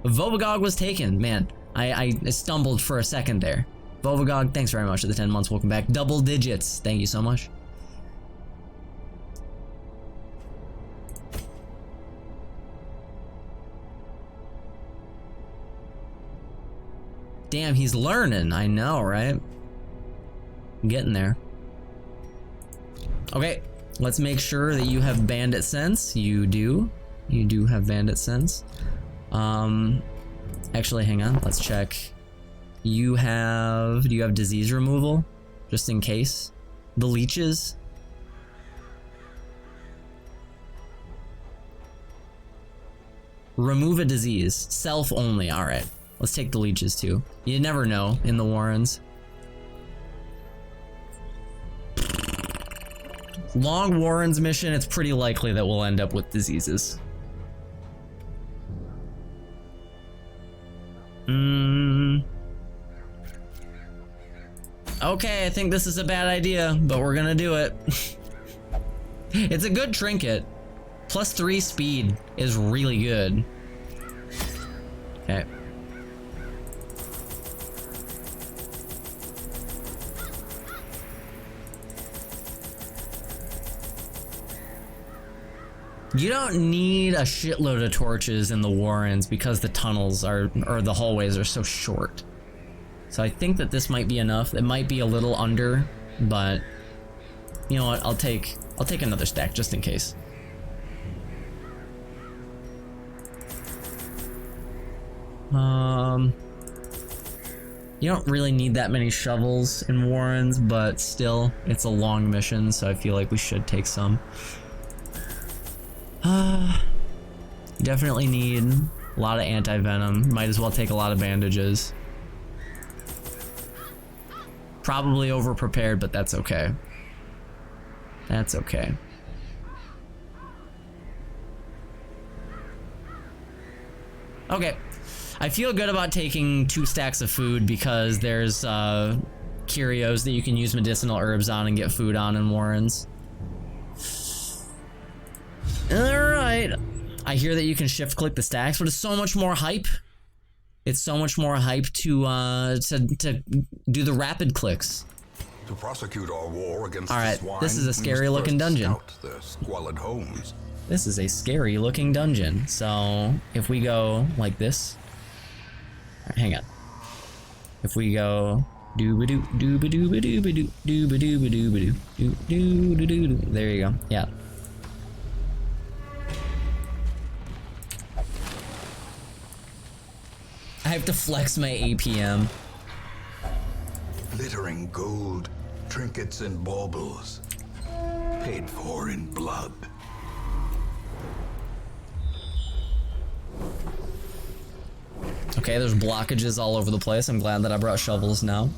Vovagog was taken. Man, I stumbled for a second there. Vovagog, thanks very much for the 10 months. Welcome back. Double digits. Thank you so much. Damn, he's learning. I know, right? I'm getting there. Okay, let's make sure that you have Bandit Sense. You do. You do have Bandit Sense. Actually, hang on. Let's check. Do you have disease removal? Just in case. The leeches. Remove a disease. Self only. Alright. Let's take the leeches too. You never know in the Warrens. Long Warrens mission, it's pretty likely that we'll end up with diseases. Okay, I think this is a bad idea, but we're gonna do it. It's a good trinket. Plus 3 speed is really good. Okay. You don't need a shitload of torches in the Warrens because the tunnels are, or the hallways are so short. So I think that this might be enough. It might be a little under, but you know what? I'll take another stack just in case. You don't really need that many shovels in Warrens, but still, it's a long mission, so I feel like we should take some. You definitely need a lot of anti-venom. Might as well take a lot of bandages. Probably over-prepared, but that's okay. That's okay. Okay. I feel good about taking 2 stacks of food because there's curios that you can use medicinal herbs on and get food on in Warrens. Alright. I hear that you can shift click the stacks, but it's so much more hype. It's so much more hype to do the rapid clicks. To prosecute our war against All right, the swine, this is a we scary must looking first dungeon. scout the squalid homes. This is a scary looking dungeon. So if we go like this, all right, hang on. If we go doo-ba-doo, doo-ba-doo-ba-doo-ba-doo, doo-ba-doo-ba-doo-ba-doo, doo-doo-doo-doo-doo. There you go. Yeah. I have to flex my APM. Glittering gold, trinkets and baubles, paid for in blood. Okay, there's blockages all over the place. I'm glad that I brought shovels now.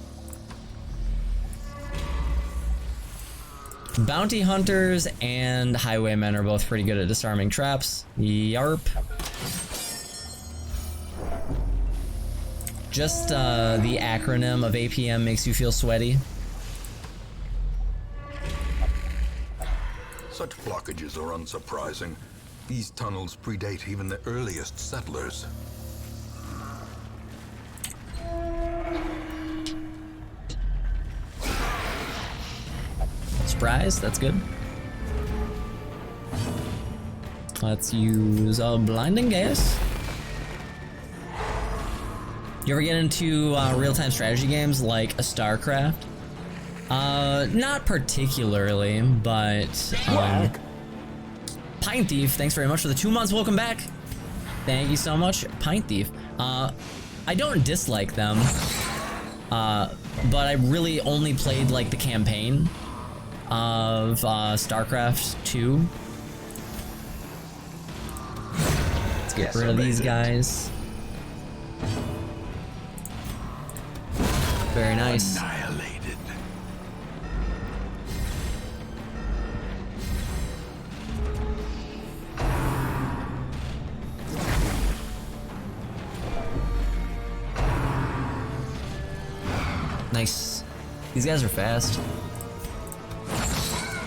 Bounty hunters and highwaymen are both pretty good at disarming traps. Yarp. Just the acronym of APM makes you feel sweaty. Such blockages are unsurprising. These tunnels predate even the earliest settlers. Surprise, that's good. Let's use a blinding gas. You ever get into real-time strategy games like a StarCraft? Not particularly, but Pine Thief, thanks very much for the 2 months. Welcome back. Thank you so much, Pine Thief. I don't dislike them, but I really only played like the campaign of StarCraft 2. Let's get rid of these guys. Very nice. Annihilated. Nice. These guys are fast.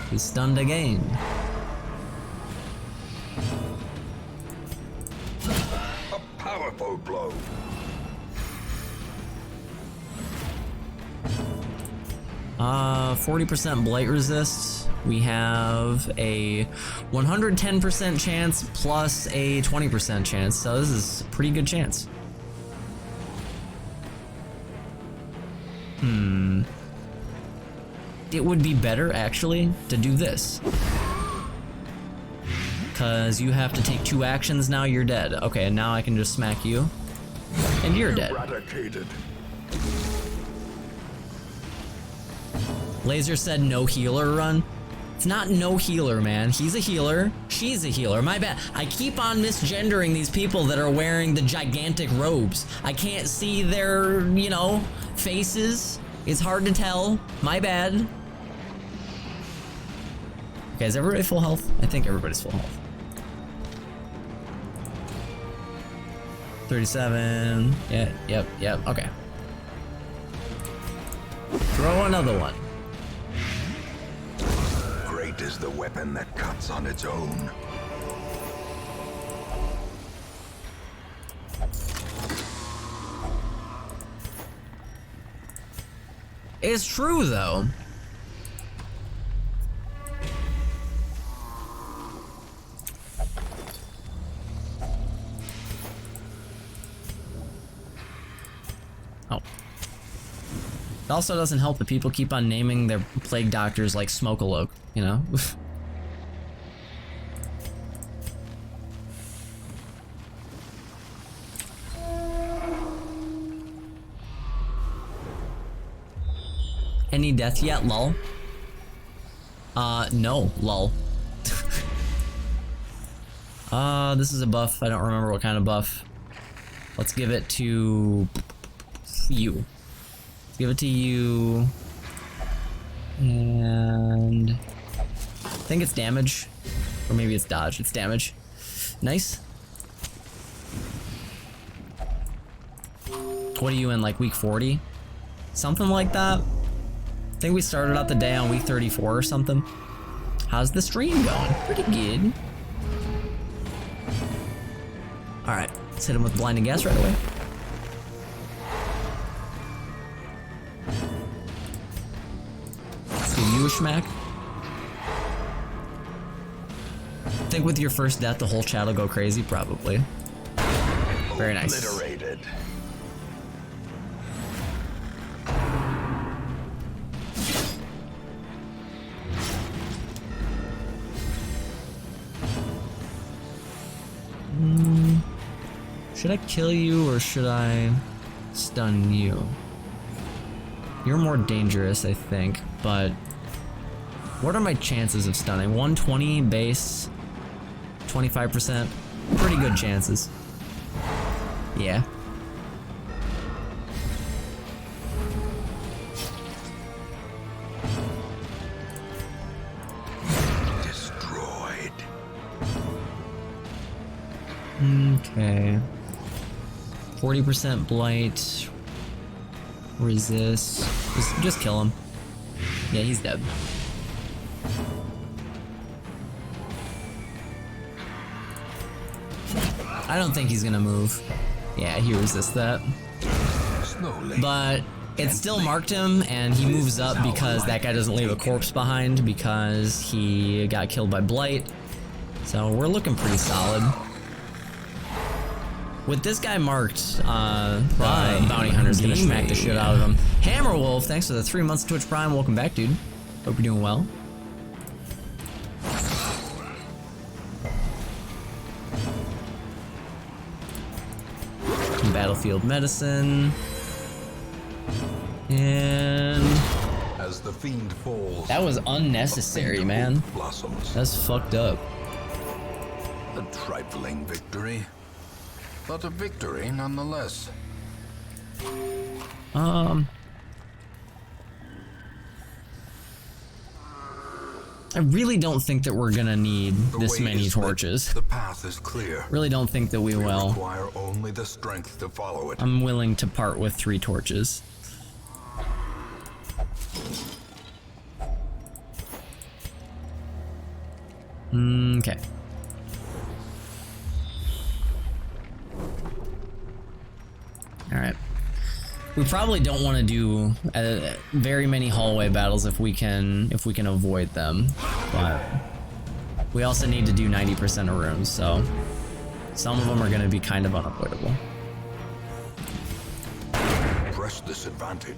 He's stunned again. A powerful blow. Uh, 40% blight resist. We have a 110% chance plus a 20% chance, so this is a pretty good chance. It would be better actually to do this, cause you have to take 2 actions. Now you're dead. Okay, and now I can just smack you, and you're dead. Eradicated. Laser said no healer run. It's not no healer, man. He's a healer. She's a healer. My bad. I keep on misgendering these people that are wearing the gigantic robes. I can't see their, you know, faces. It's hard to tell. My bad. Okay, is everybody full health? I think everybody's full health. 37. Yeah, yep. Okay. Throw another one. Great is the weapon that cuts on its own. It's true, though. It also doesn't help that people keep on naming their plague doctors like Smokaloke, you know? Any death yet, lol? No, lol. This is a buff. I don't remember what kind of buff. Let's give it to you. Let's give it to you. And I think it's damage. Or maybe it's dodge. It's damage. Nice. What are you in, like week 40? Something like that? I think we started out the day on week 34 or something. How's the stream going? Pretty good. Alright, let's hit him with blinding gas right away. Let's give you a schmack. Think with your first death the whole chat will go crazy? Probably. Very nice. Obliterated. Should I kill you or should I stun you? You're more dangerous, I think, but what are my chances of stunning? 120 base, 25%, pretty good chances. Yeah. Destroyed. Okay. 40% blight. Resist. Just kill him. Yeah, he's dead. I don't think he's gonna move. Yeah, he resists that. Slowly. But it still marked him, and he moves up because that guy doesn't leave a corpse behind because he got killed by blight. So we're looking pretty solid. With this guy marked, Bounty Hunter's gonna smack the shit out of him. Hammerwolf, thanks for the 3 months of Twitch Prime. Welcome back, dude. Hope you're doing well. Battlefield medicine. And As the fiend falls, that was unnecessary, man. blossoms. That's fucked up. A trifling victory, but a victory nonetheless. I really don't think that we're gonna need The this way many is lit, torches. The path is clear. Really don't think that we We will. require only the strength to follow it. I'm willing to part with 3 torches. Okay. Alright. We probably don't want to do very many hallway battles if we can avoid them, but we also need to do 90% of rooms, so some of them are going to be kind of unavoidable. Press this advantage.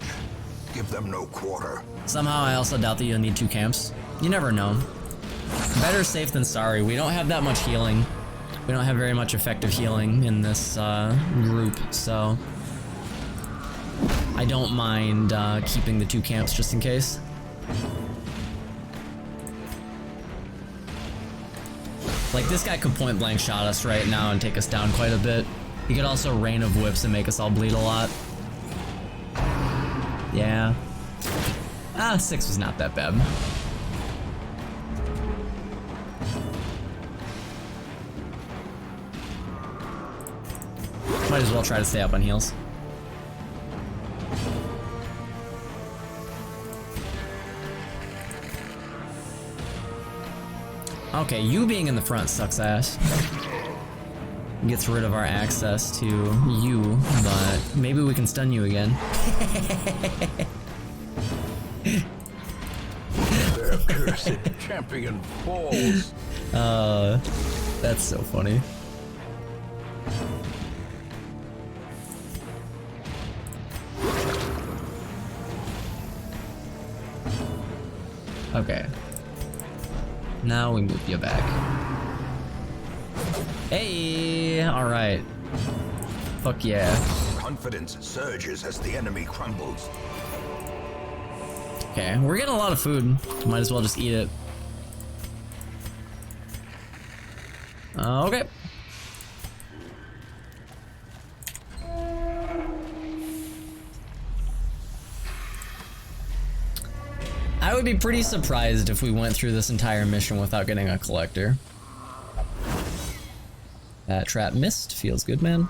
Give them no quarter. Somehow I also doubt that you'll need 2 camps. You never know. Better safe than sorry. We don't have that much healing. We don't have very much effective healing in this group, so I don't mind keeping the 2 camps just in case. Like, this guy could point blank shot us right now and take us down quite a bit. He could also rain of whips and make us all bleed a lot. Yeah. 6 was not that bad. Might as well try to stay up on heals. Okay, you being in the front sucks ass. Gets rid of our access to you, but maybe we can stun you again. Their cursed champion falls. That's so funny. Okay. Now we move you back. Hey! Alright. Fuck yeah. Confidence surges as the enemy crumbles. Okay, we're getting a lot of food. Might as well just eat it. Okay. I would be pretty surprised if we went through this entire mission without getting a collector. That trap missed. Feels good, man.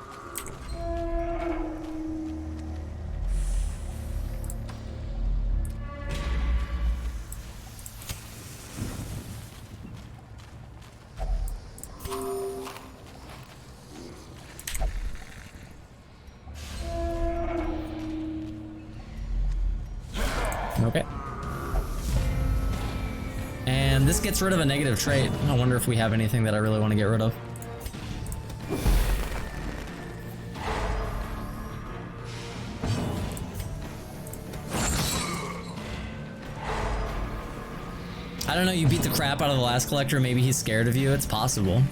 Okay. And this gets rid of a negative trait. I wonder if we have anything that I really want to get rid of. I don't know, you beat the crap out of the last collector, maybe he's scared of you, it's possible.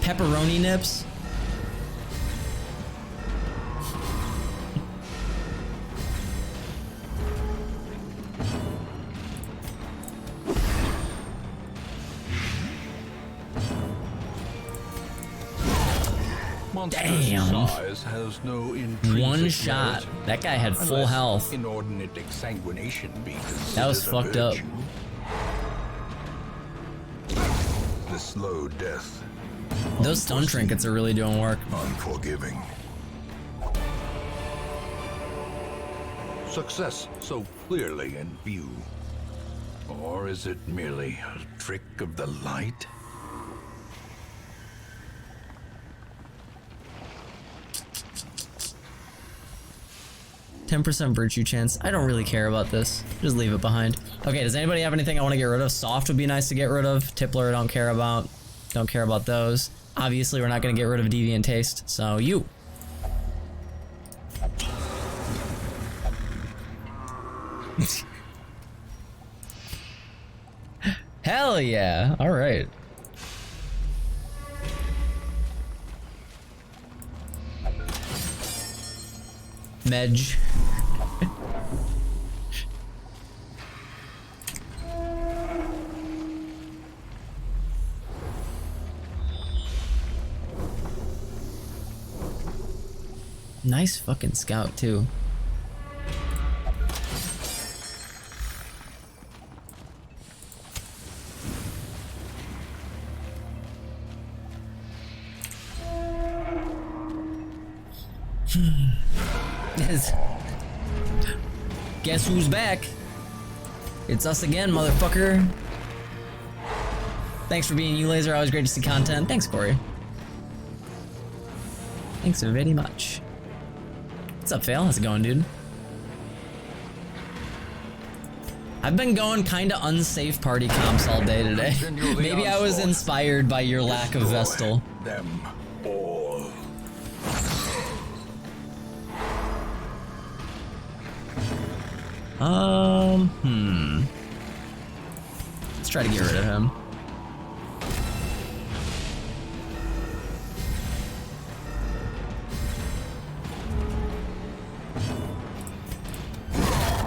Pepperoni nips. Damn. Size has no One shot. That guy had full health. Inordinate exsanguination be That was considered a fucked up. virtue. The slow death. Those stun trinkets are really doing work. Unforgiving. Success so clearly in view. Or is it merely a trick of the light? %10 virtue chance. I don't really care about this. Just leave it behind. Okay, does anybody have anything I want to get rid of? Soft would be nice to get rid of. Tippler, I don't care about. Don't care about those. Obviously, we're not going to get rid of Deviant Taste, so you. Hell yeah. All right. Medj. Nice fucking scout too. Guess who's back? It's us again, motherfucker. Thanks for being you, Laser. Always great to see content. Thanks, Corey. Thanks very much. What's up, Fail? How's it going, dude? I've been going kinda unsafe party comps all day today. Maybe I was inspired by your lack of Vestal. Them all. Let's try to get rid of him.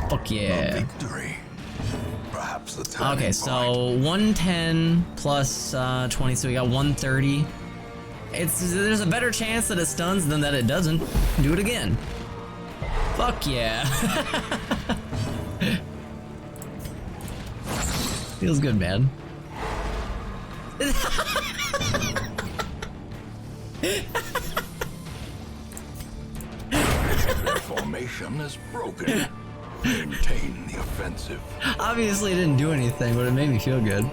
Fuck yeah. Victory. Perhaps the turning Okay, point. so 110 plus 20, so we got 130. There's a better chance that it stuns than that it doesn't. Do it again. Fuck yeah. Feels good, man. Their formation is broken. Maintain the offensive. Obviously it didn't do anything, but it made me feel good.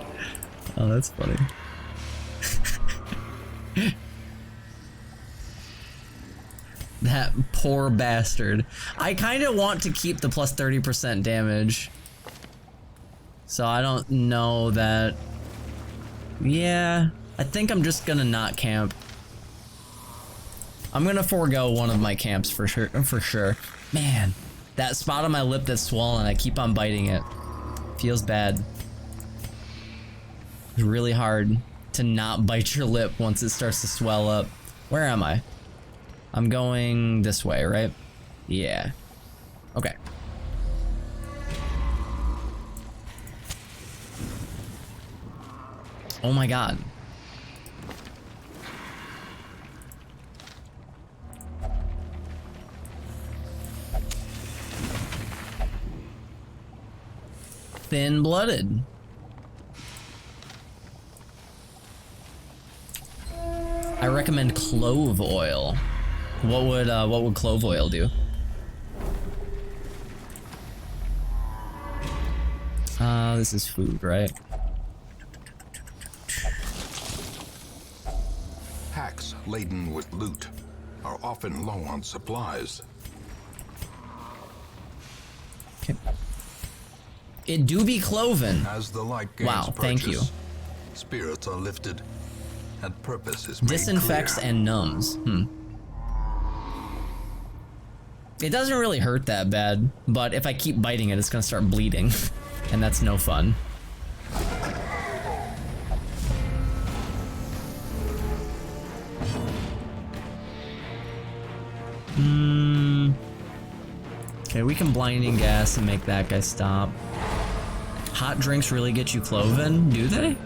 Oh, that's funny. That poor bastard. I kind of want to keep the plus 30% damage. So I don't know that... Yeah, I think I'm just gonna not camp. I'm gonna forego one of my camps for sure. Man, that spot on my lip that's swollen, I keep on biting it. Feels bad. It's really hard to not bite your lip once it starts to swell up. Where am I? I'm going this way, right? Yeah. Okay. Oh my god. Thin-blooded. I recommend clove oil. What would clove oil do? This is food, right? Packs laden with loot are often low on supplies. Okay. It do be cloven. As the light gains Wow, thank you. purchase, spirits are lifted and purpose is made Disinfects clear. and numbs. It doesn't really hurt that bad, but if I keep biting it, it's gonna start bleeding. And that's no fun. Okay, we can blinding gas and make that guy stop. Hot drinks really get you cloven, do they?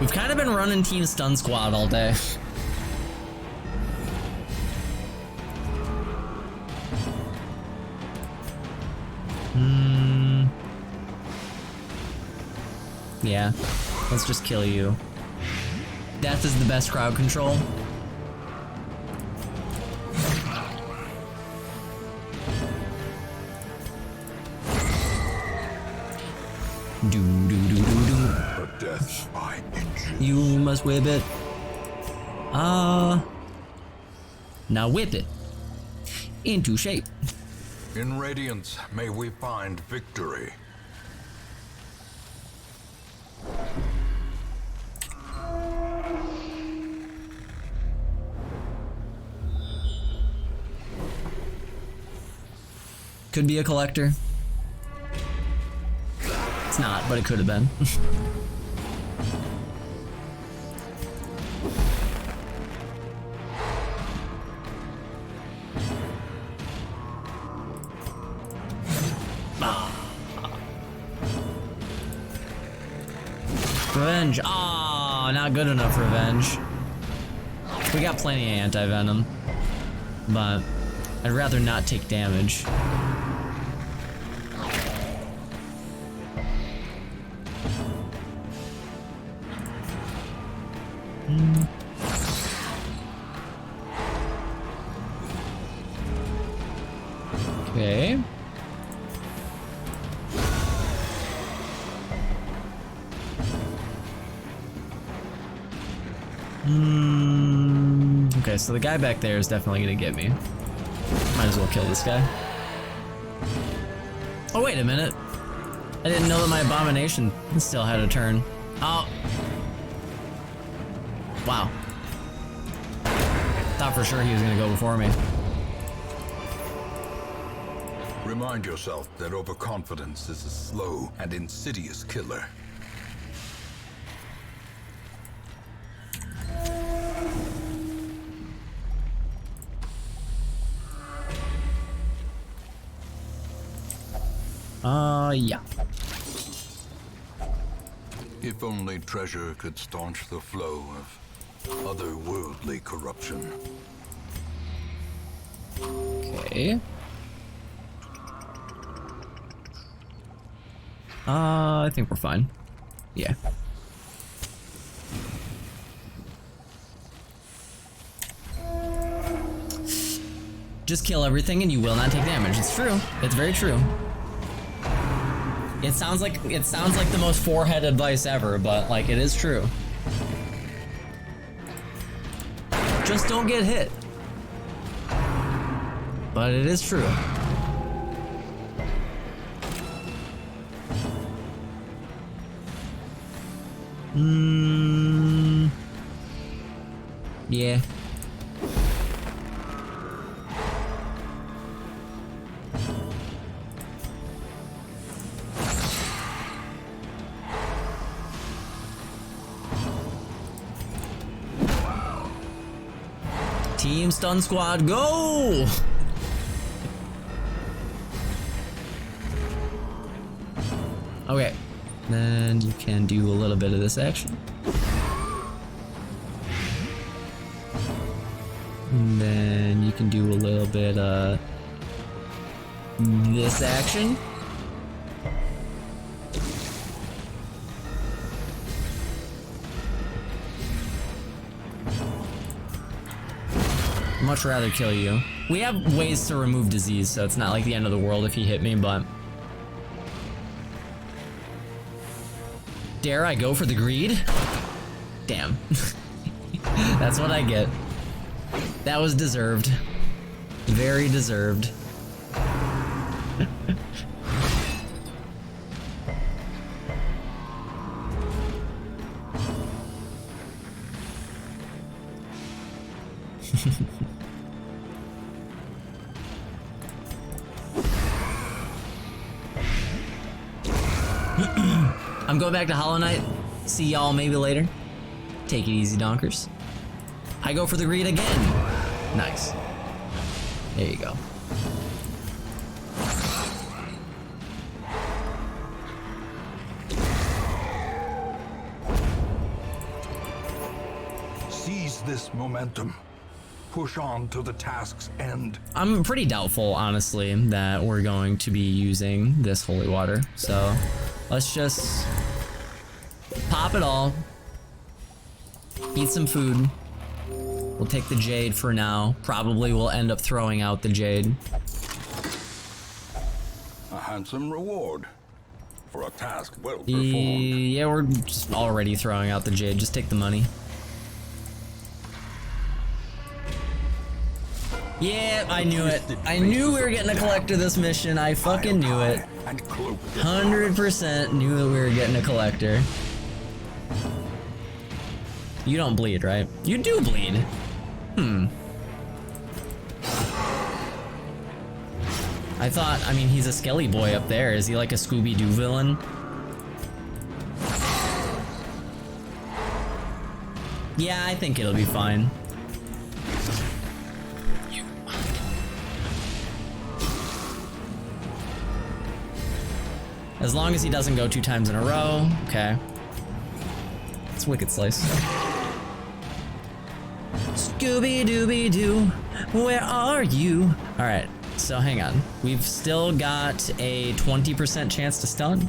We've kind of been running Team Stun Squad all day. Yeah, let's just kill you. Death is the best crowd control. But death by inches. You must whip it. Now whip it into shape. In radiance, may we find victory. Could be a collector. It's not, but it could have been. Revenge. Ah, not good enough revenge. We got plenty of anti-venom, but I'd rather not take damage. Okay. Okay, so the guy back there is definitely gonna get me. Might as well kill this guy. Oh, wait a minute. I didn't know that my abomination still had a turn. Oh. Wow. Thought for sure he was gonna go before me. Remind yourself that overconfidence is a slow and insidious killer. Yeah. If only treasure could staunch the flow of otherworldly corruption. Okay. I think we're fine. Yeah. Just kill everything and you will not take damage. It's true. It's very true. It sounds like the most forehead advice ever, but like it is true. Just don't get hit. But it is true. Yeah. Team Stun Squad, go! Okay, then you can do a little bit of this action. And then you can do a little bit of this action. Much rather kill you. We have ways to remove disease, so it's not like the end of the world if he hit me, but... Dare I go for the greed? Damn. That's what I get. That was deserved. Very deserved. I'm going back to Hollow Knight. See y'all maybe later. Take it easy, donkers. I go for the greed again. Nice. There you go. Seize this momentum. Push on to the task's end. I'm pretty doubtful, honestly, that we're going to be using this holy water. So let's just pop it all. Eat some food. We'll take the jade for now. Probably we'll end up throwing out the jade. A handsome reward for a task well performed. Yeah, we're just already throwing out the jade. Just take the money. Yeah, I knew it. I knew we were getting a collector this mission. I fucking knew it. 100% knew that we were getting a collector. You don't bleed, right? You do bleed. I thought, I mean, he's a skelly boy up there. Is he like a Scooby-Doo villain? Yeah, I think it'll be fine. As long as he doesn't go 2 times in a row. Okay. It's Wicked Slice. Scooby-Dooby-Doo, where are you? Alright, so hang on. We've still got a 20% chance to stun.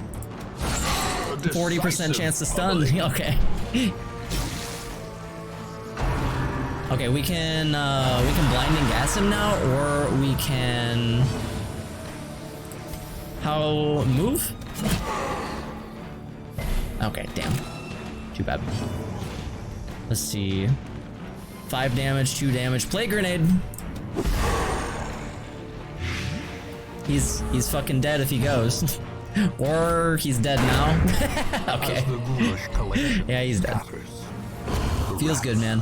40% chance to stun. Okay. Okay, we can blinding gas him now, or we can... How... move? Okay, damn. Too bad. Let's see. 5 damage, 2 damage. Play grenade. He's fucking dead if he goes. Or he's dead now. Okay. Yeah, he's dead. Feels good, man.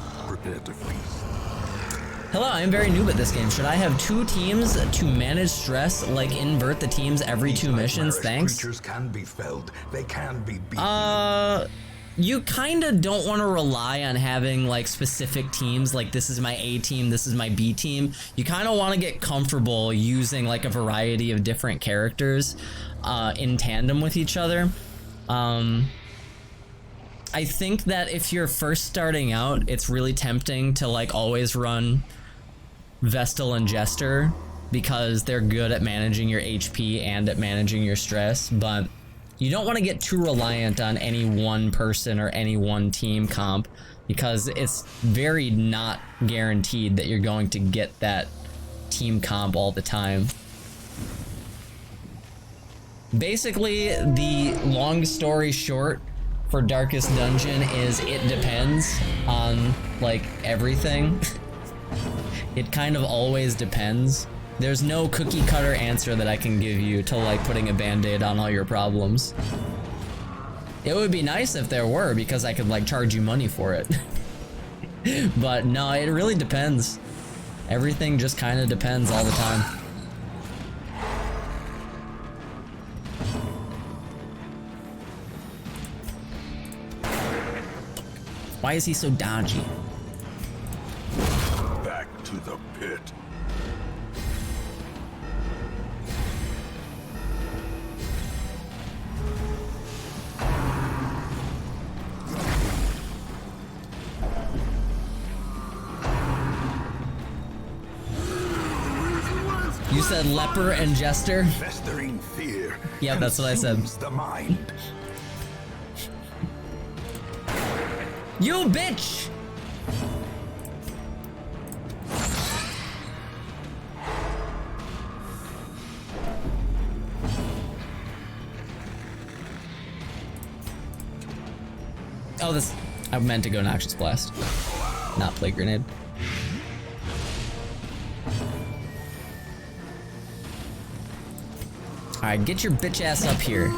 Hello, I'm very noob at this game. Should I have 2 teams to manage stress, like invert the teams every 2 missions? Thanks. Creatures can be felled. They can be beaten. You kind of don't want to rely on having like specific teams, like this is my A team, this is my B team. You kind of want to get comfortable using like a variety of different characters in tandem with each other. I think that if you're first starting out, it's really tempting to like always run Vestal and Jester because they're good at managing your HP and at managing your stress, but you don't want to get too reliant on any one person or any one team comp because it's very not guaranteed that you're going to get that team comp all the time. Basically, the long story short for Darkest Dungeon is it depends on, like, everything. It kind of always depends. There's no cookie cutter answer that I can give you to, like, putting a band-aid on all your problems. It would be nice if there were, because I could, like, charge you money for it. But no, it really depends. Everything just kind of depends all the time. Why is he so dodgy? Back to the pit. You said leper and jester? Festering fear. Yep, that's what I said. consumes the mind. You bitch! Oh, this... I meant to go Noxious Blast. Not Plague Grenade. Alright, get your bitch ass up here.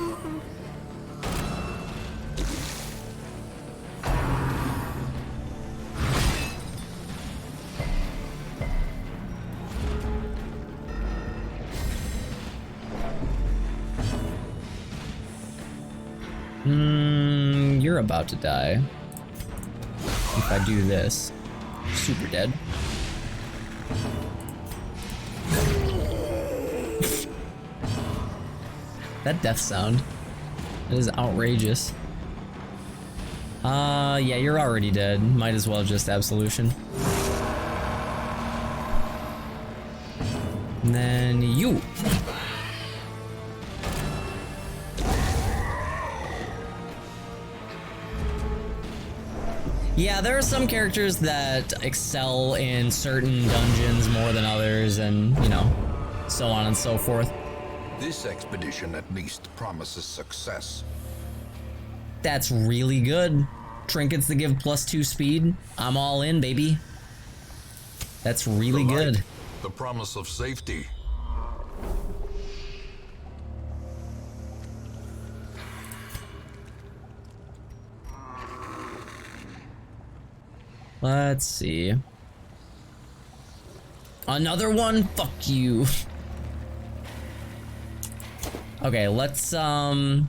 You're about to die. If I do this. Super dead. That death sound. That is outrageous. Yeah, you're already dead. Might as well just Absolution. And then you. Yeah, there are some characters that excel in certain dungeons more than others, and, you know, so on and so forth. This expedition at least promises success. That's really good. Trinkets that give +2 speed. I'm all in, baby. That's really The light, good. The promise of safety. Let's see. Another one? Fuck you. Okay, let's get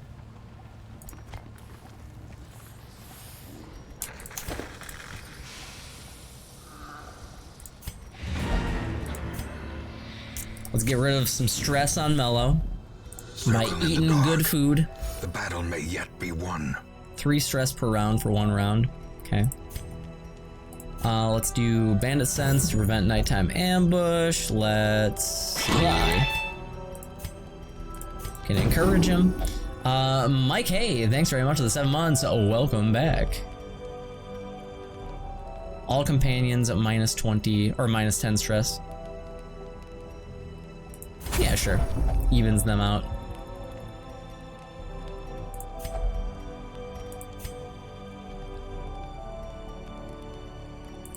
rid of some stress on Mello by Circle in the eating dark. good food. The battle may yet be won. 3 stress per round for 1 round. Okay. Let's do Bandit Sense to prevent nighttime ambush. Let's see. Can encourage him. Mike, hey, thanks very much for the 7 months. Oh, welcome back. All companions at -20 or -10 stress. Yeah, sure. Evens them out.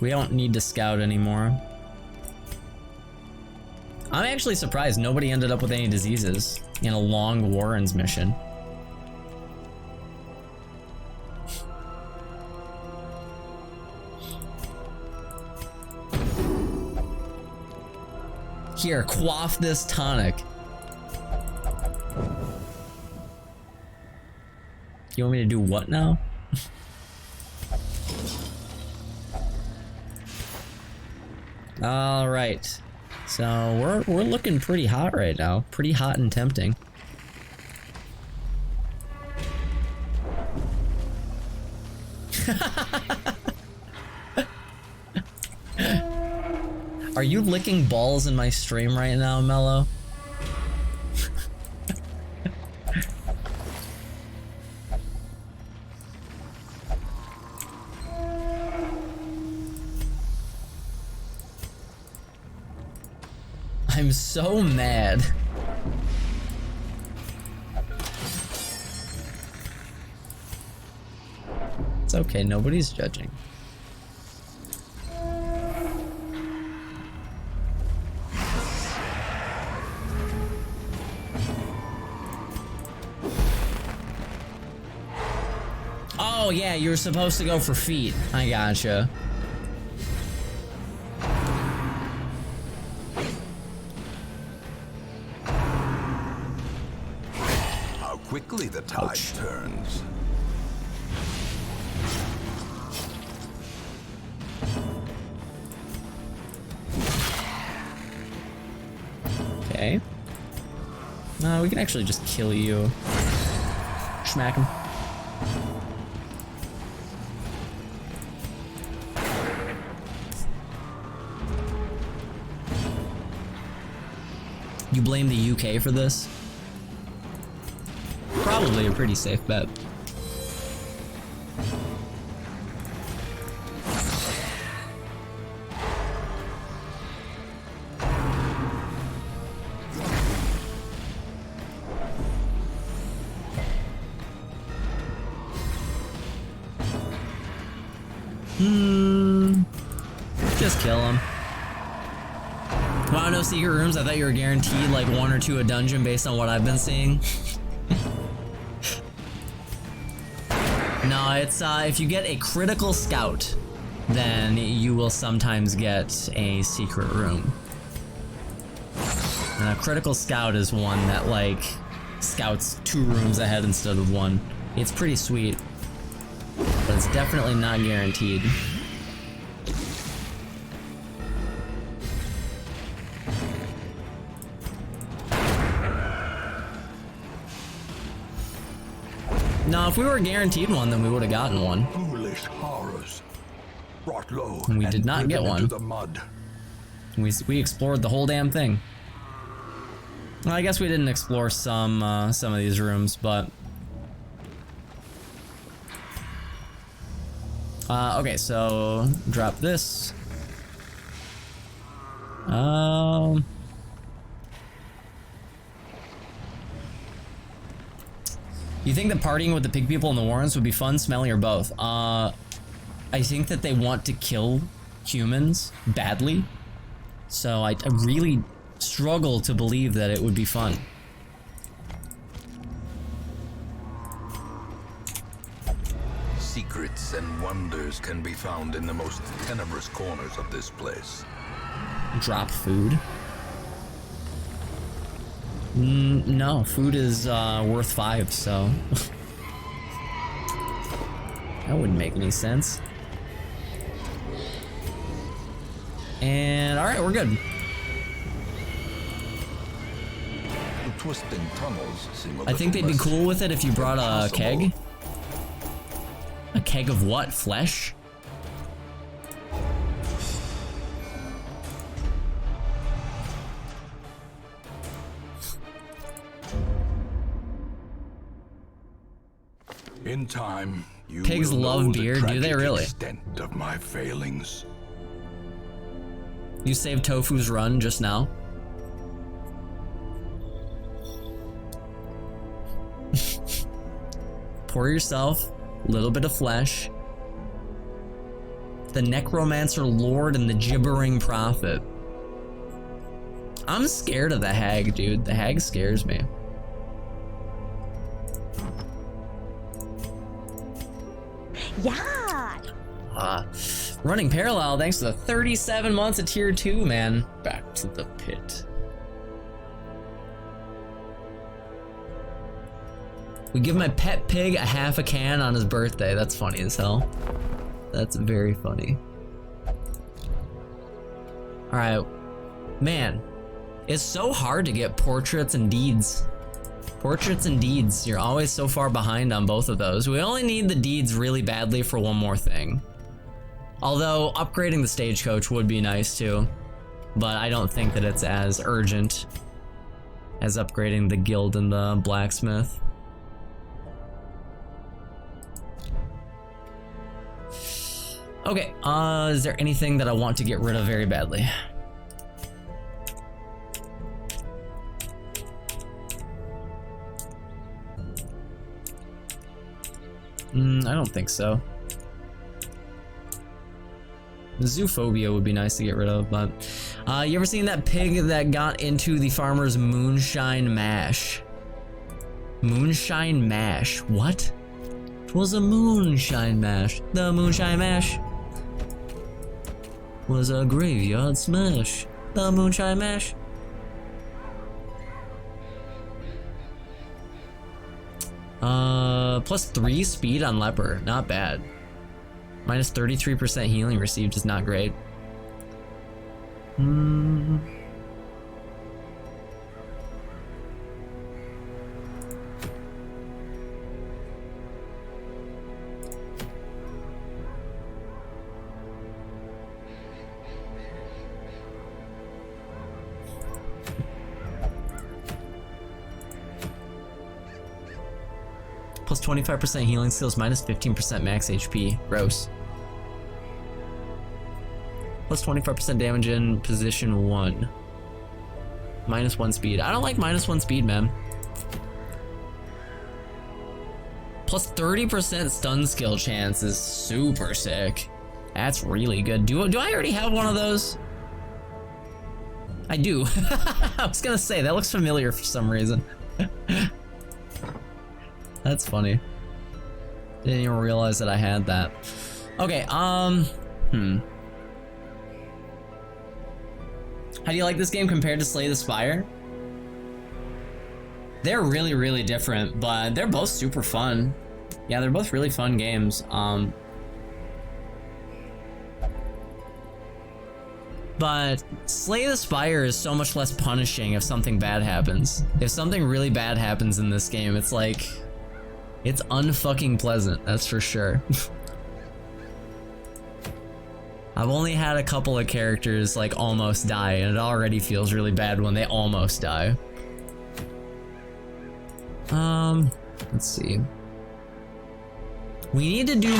We don't need to scout anymore. I'm actually surprised nobody ended up with any diseases in a long Warren's mission. Here, quaff this tonic. You want me to do what now? All right. So we're looking pretty hot right now. Pretty hot and tempting. Are you licking balls in my stream right now, Mello? I'm so mad. It's okay, nobody's judging. Oh yeah, you were supposed to go for feet. I gotcha. How quickly the tide turns. Okay. No, we can actually just kill you. Smack him. You blame the UK for this? Probably a pretty safe bet. Just kill him. Wow, no secret rooms? I thought you were guaranteed like 1 or 2 a dungeon based on what I've been seeing. No, it's if you get a critical scout, then you will sometimes get a secret room. And a critical scout is one that like scouts 2 rooms ahead instead of 1. It's pretty sweet, but it's definitely not guaranteed. No, if we were guaranteed one, then we would have gotten one. Foolish horrors. Brought low And we did not get driven one. into the mud. We explored the whole damn thing. Well, I guess we didn't explore some of these rooms, but okay, so drop this. You think that partying with the pig people in the Warrens would be fun, smelly, or both? I think that they want to kill humans badly, so I really struggle to believe that it would be fun. Secrets and wonders can be found in the most tenebrous corners of this place. Drop food? No, food is worth 5, so that wouldn't make any sense. And alright, we're good. The twisting tunnels seem a I think they'd little be less cool with it if you brought a keg. impossible. A keg of what? Flesh? In time, you Pigs will love know beer, the do they tragic really? extent of my failings. You saved Tofu's run just now. Pour yourself a little bit of flesh. The Necromancer Lord and the Gibbering Prophet. I'm scared of the hag, dude. The hag scares me. Yeah. Running parallel thanks to the 37 months of tier 2, man. Back to the pit. We give my pet pig a half a can on his birthday. That's funny as hell. That's very funny. Alright. Man, it's so hard to get portraits and deeds. Portraits and deeds, you're always so far behind on both of those. We only need the deeds really badly for one more thing. Although, upgrading the stagecoach would be nice too. But I don't think that it's as urgent as upgrading the guild and the blacksmith. Okay, is there anything that I want to get rid of very badly? I don't think so. The zoophobia would be nice to get rid of, but you ever seen that pig that got into the farmer's moonshine mash? Moonshine mash. What? It was a moonshine mash. The moonshine mash was a graveyard smash. The moonshine mash. +3 speed on leper. Not bad. Minus 33% healing received is not great. Plus 25% healing skills, minus 15% max HP. Gross. Plus 25% damage in position 1. Minus 1 speed. I don't like minus 1 speed, man. Plus 30% stun skill chance is super sick. That's really good. Do I already have one of those? I do. I was gonna say, that looks familiar for some reason. That's funny. Didn't even realize that I had that. Okay, How do you like this game compared to Slay the Spire? They're really, really different, but they're both super fun. Yeah, they're both really fun games. But Slay the Spire is so much less punishing if something bad happens. If something really bad happens in this game, it's like... it's unfucking pleasant, that's for sure. I've only had a couple of characters like almost die, and it already feels really bad when they almost die. Let's see. We need to do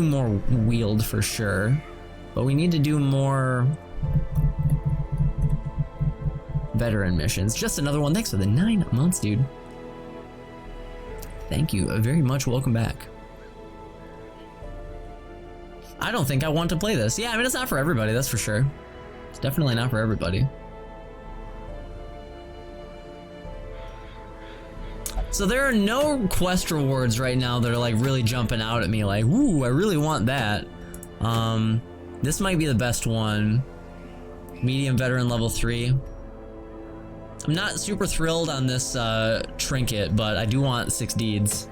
more, wield for sure. But we need to do more veteran missions. Just another one. Thanks for the 9 months, dude. Thank you very much. Welcome back. I don't think I want to play this. Yeah, I mean, it's not for everybody, that's for sure. It's definitely not for everybody. So there are no quest rewards right now that are like really jumping out at me like, ooh, I really want that. This might be the best one. Medium veteran level 3. I'm not super thrilled on this trinket, but I do want 6 deeds.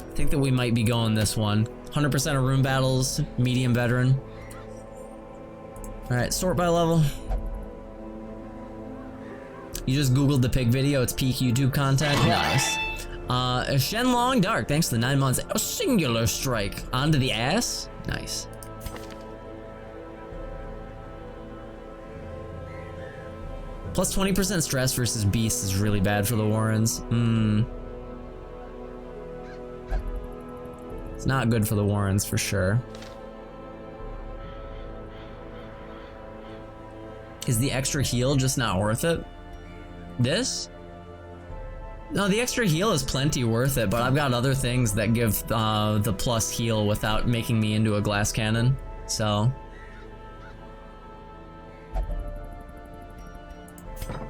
I think that we might be going this one. 100% of room battles, medium veteran. Alright, sort by level. You just googled the pig video, it's peak YouTube content. Nice. Shenlong Dark, thanks for the 9 months. A singular strike onto the ass. Nice. Plus 20% stress versus beast is really bad for the Warrens. It's not good for the Warrens for sure. Is the extra heal just not worth it? This? No, the extra heal is plenty worth it, but I've got other things that give the plus heal without making me into a glass cannon, so.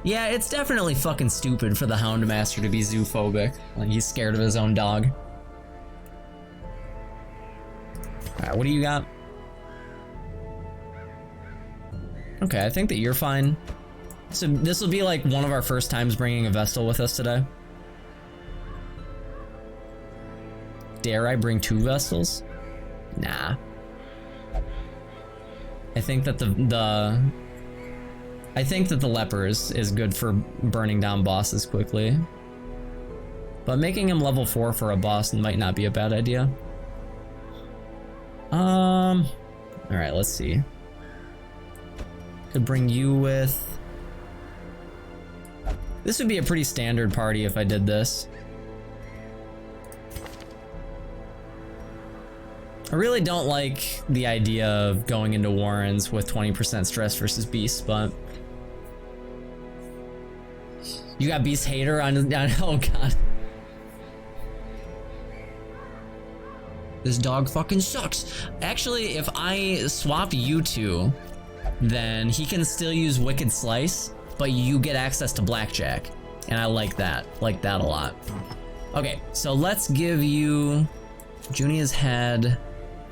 Yeah, it's definitely fucking stupid for the Houndmaster to be zoophobic. Like, he's scared of his own dog. Alright, what do you got? Okay, I think that you're fine. So this will be like one of our first times bringing a Vestal with us today. Dare I bring 2 Vestals? Nah. I think that the leper is good for burning down bosses quickly. But making him level 4 for a boss might not be a bad idea. Alright, let's see. Could bring you with... This would be a pretty standard party if I did this. I really don't like the idea of going into Warrens with 20% stress versus beasts, but You got Beast Hater on oh god. This dog fucking sucks. Actually, if I swap you two, then he can still use Wicked Slice, but you get access to Blackjack. And I like that a lot. Okay, so let's give you Junia's head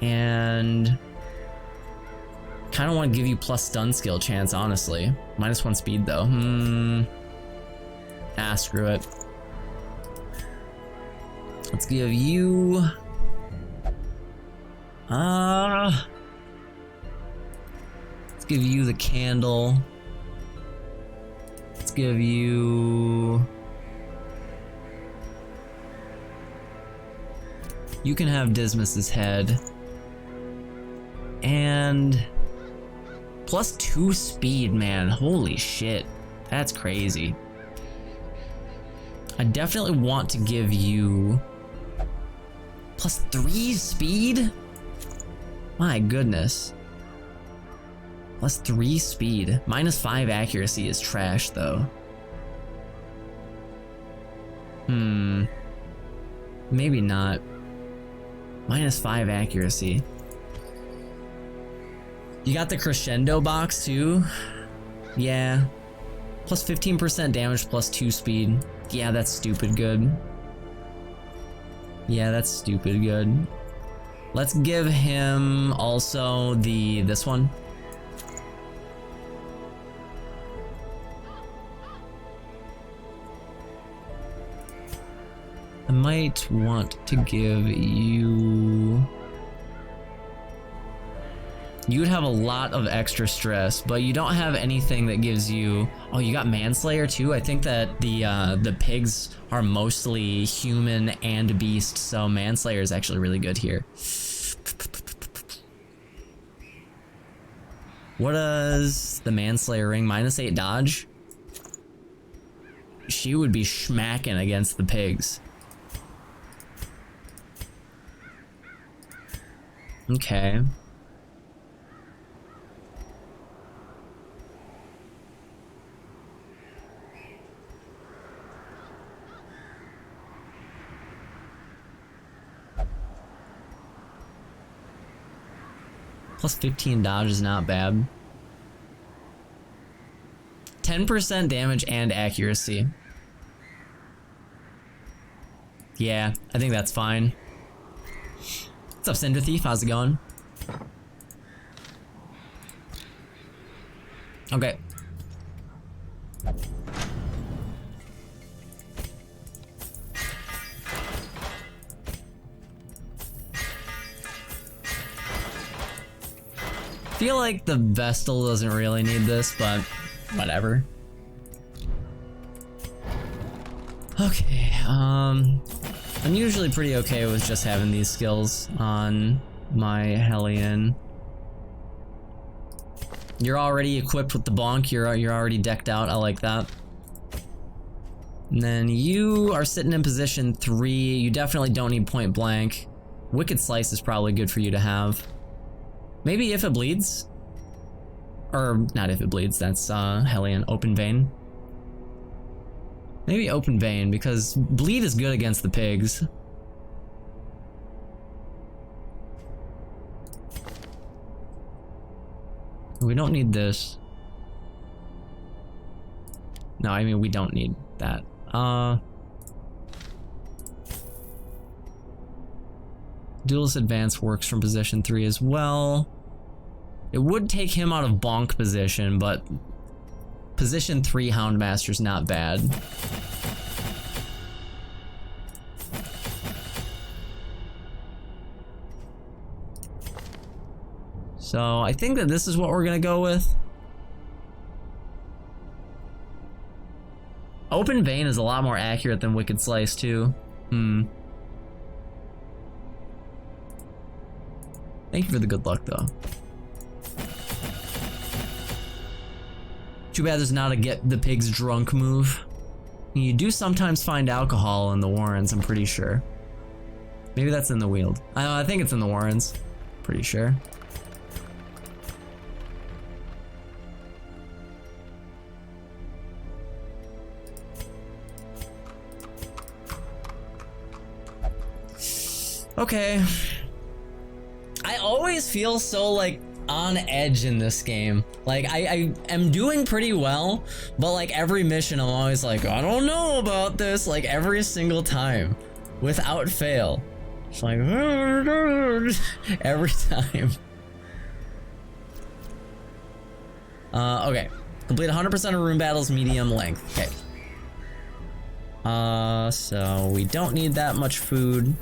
and kind of want to give you plus stun skill chance, honestly. -1 speed though. Ah, screw it. Let's give you let's give you the candle. Let's give you... You can have Dismas's head. And... +2 speed, man. Holy shit. That's crazy. I definitely want to give you... +3 speed? My goodness. +3 speed. -5 accuracy is trash, though. Maybe not. -5 accuracy. You got the crescendo box, too? Yeah. +15% damage, +2 speed. Yeah, that's stupid good. Yeah, that's stupid good. Let's give him also this one. I might want to give you... You would have a lot of extra stress, but you don't have anything that gives you... Oh, you got Manslayer too? I think that the pigs are mostly human and beast, so Manslayer is actually really good here. What does the Manslayer ring? -8 dodge? She would be smacking against the pigs. Okay. +15 dodge is not bad. 10% damage and accuracy. Yeah, I think that's fine. What's up, Cinder Thief? How's it going? Okay. Feel like the Vestal doesn't really need this, but whatever. Okay, I'm usually pretty okay with just having these skills on my Hellion. You're already equipped with the bonk, you're already decked out, I like that. And then you are sitting in position 3, you definitely don't need point blank. Wicked Slice is probably good for you to have. Maybe if it bleeds. Or, not if it bleeds, that's Hellion, Open Vein. Maybe Open Vein, because bleed is good against the pigs. We don't need this. No, I mean, we don't need that. Duelist Advance works from position 3 as well. It would take him out of bonk position, but position 3 Houndmaster's not bad. So I think that this is what we're gonna go with. Open Vein is a lot more accurate than Wicked Slice too. Thank you for the good luck though. Too bad there's not a get the pigs drunk move. You do sometimes find alcohol in the Warrens, I'm pretty sure. Maybe that's in the Weald. I think it's in the Warrens. Pretty sure. Okay. I always feel so like on edge in this game. Like I am doing pretty well, but like every mission I'm always like, I don't know about this, like every single time. Without fail. It's like every time. Okay. Complete 100% of room battles, medium length. Okay. So we don't need that much food.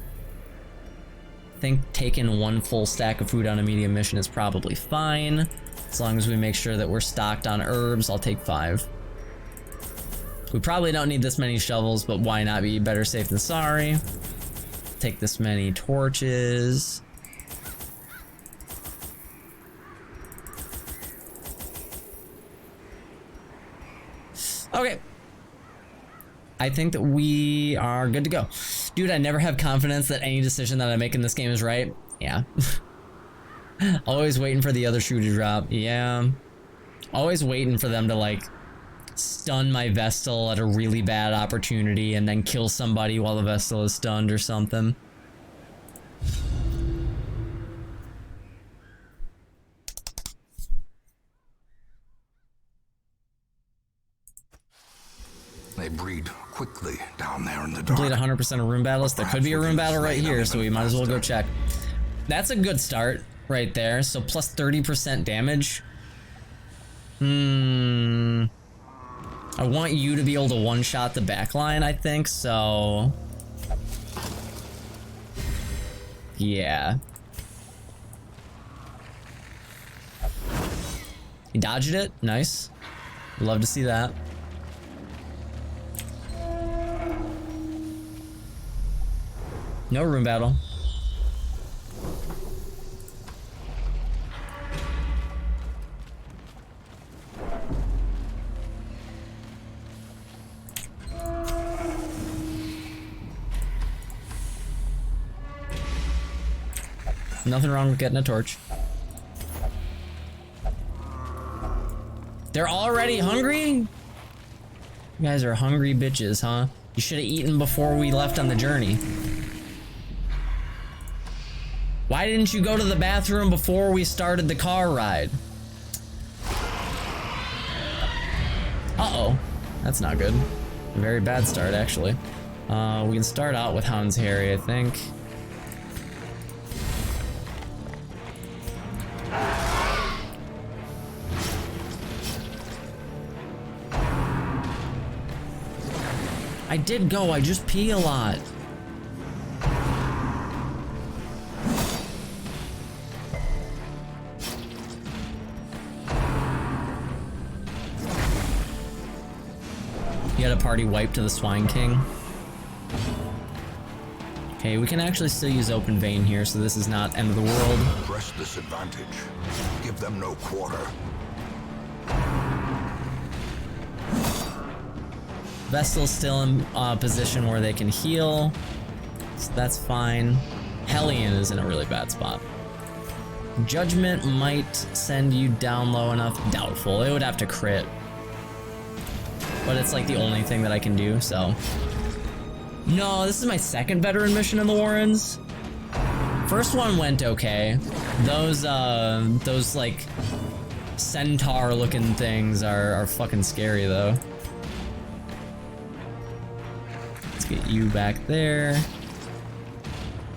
I think taking 1 full stack of food on a medium mission is probably fine. As long as we make sure that we're stocked on herbs, I'll take 5. We probably don't need this many shovels, but why not be better safe than sorry? Take this many torches. Okay. I think that we are good to go. Dude, I never have confidence that any decision that I make in this game is right. Yeah. Always waiting for the other shoe to drop. Yeah. Always waiting for them to like stun my Vestal at a really bad opportunity and then kill somebody while the Vestal is stunned or something. They breed quickly down there in the dark. Complete 100% of room battles. There could be a room battle right here, so we might as well go check. That's a good start right there. So plus 30% damage. I want you to be able to one-shot the backline, I think, so... yeah. He dodged it. Nice. Love to see that. No room battle. Nothing wrong with getting a torch. They're already hungry? You guys are hungry bitches, huh? You should have eaten before we left on the journey. Why didn't you go to the bathroom before we started the car ride? Uh-oh. That's not good. A very bad start, actually. We can start out with Hound's Harry, I think. I did go, I just pee a lot. You had a party wipe to the Swine King. Okay, we can actually still use Open Vein here, so this is not end of the world. Press this advantage. Give them no quarter. Vestal's still in a position where they can heal, so that's fine. Hellion is in a really bad spot. Judgment might send you down low enough. Doubtful. It would have to crit. But it's like the only thing that I can do, so. No, this is my second veteran mission in the Warrens. First one went okay. Those like centaur looking things are fucking scary though. Let's get you back there.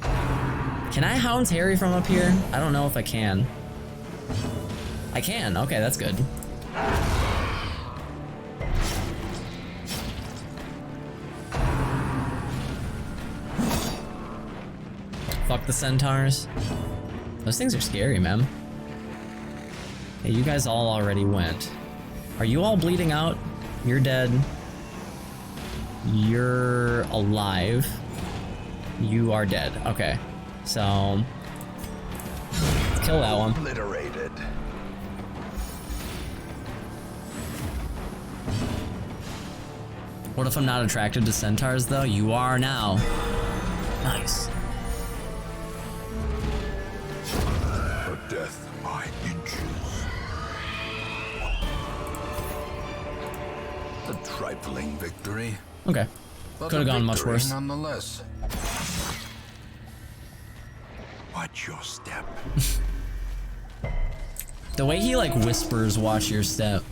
Can I Hound's Harry from up here? I don't know if I can. I can, okay, that's good. Fuck the centaurs. Those things are scary, man. Hey, you guys all already went. Are you all bleeding out? You're dead. You're alive. You are dead. Okay. So let's kill that one. Obliterated. What if I'm not attracted to centaurs though? You are now. Nice. For death by inches. A trifling victory. Okay. But Could have a gone much victory worse. Nonetheless. Watch your step. The way he like whispers, watch your step.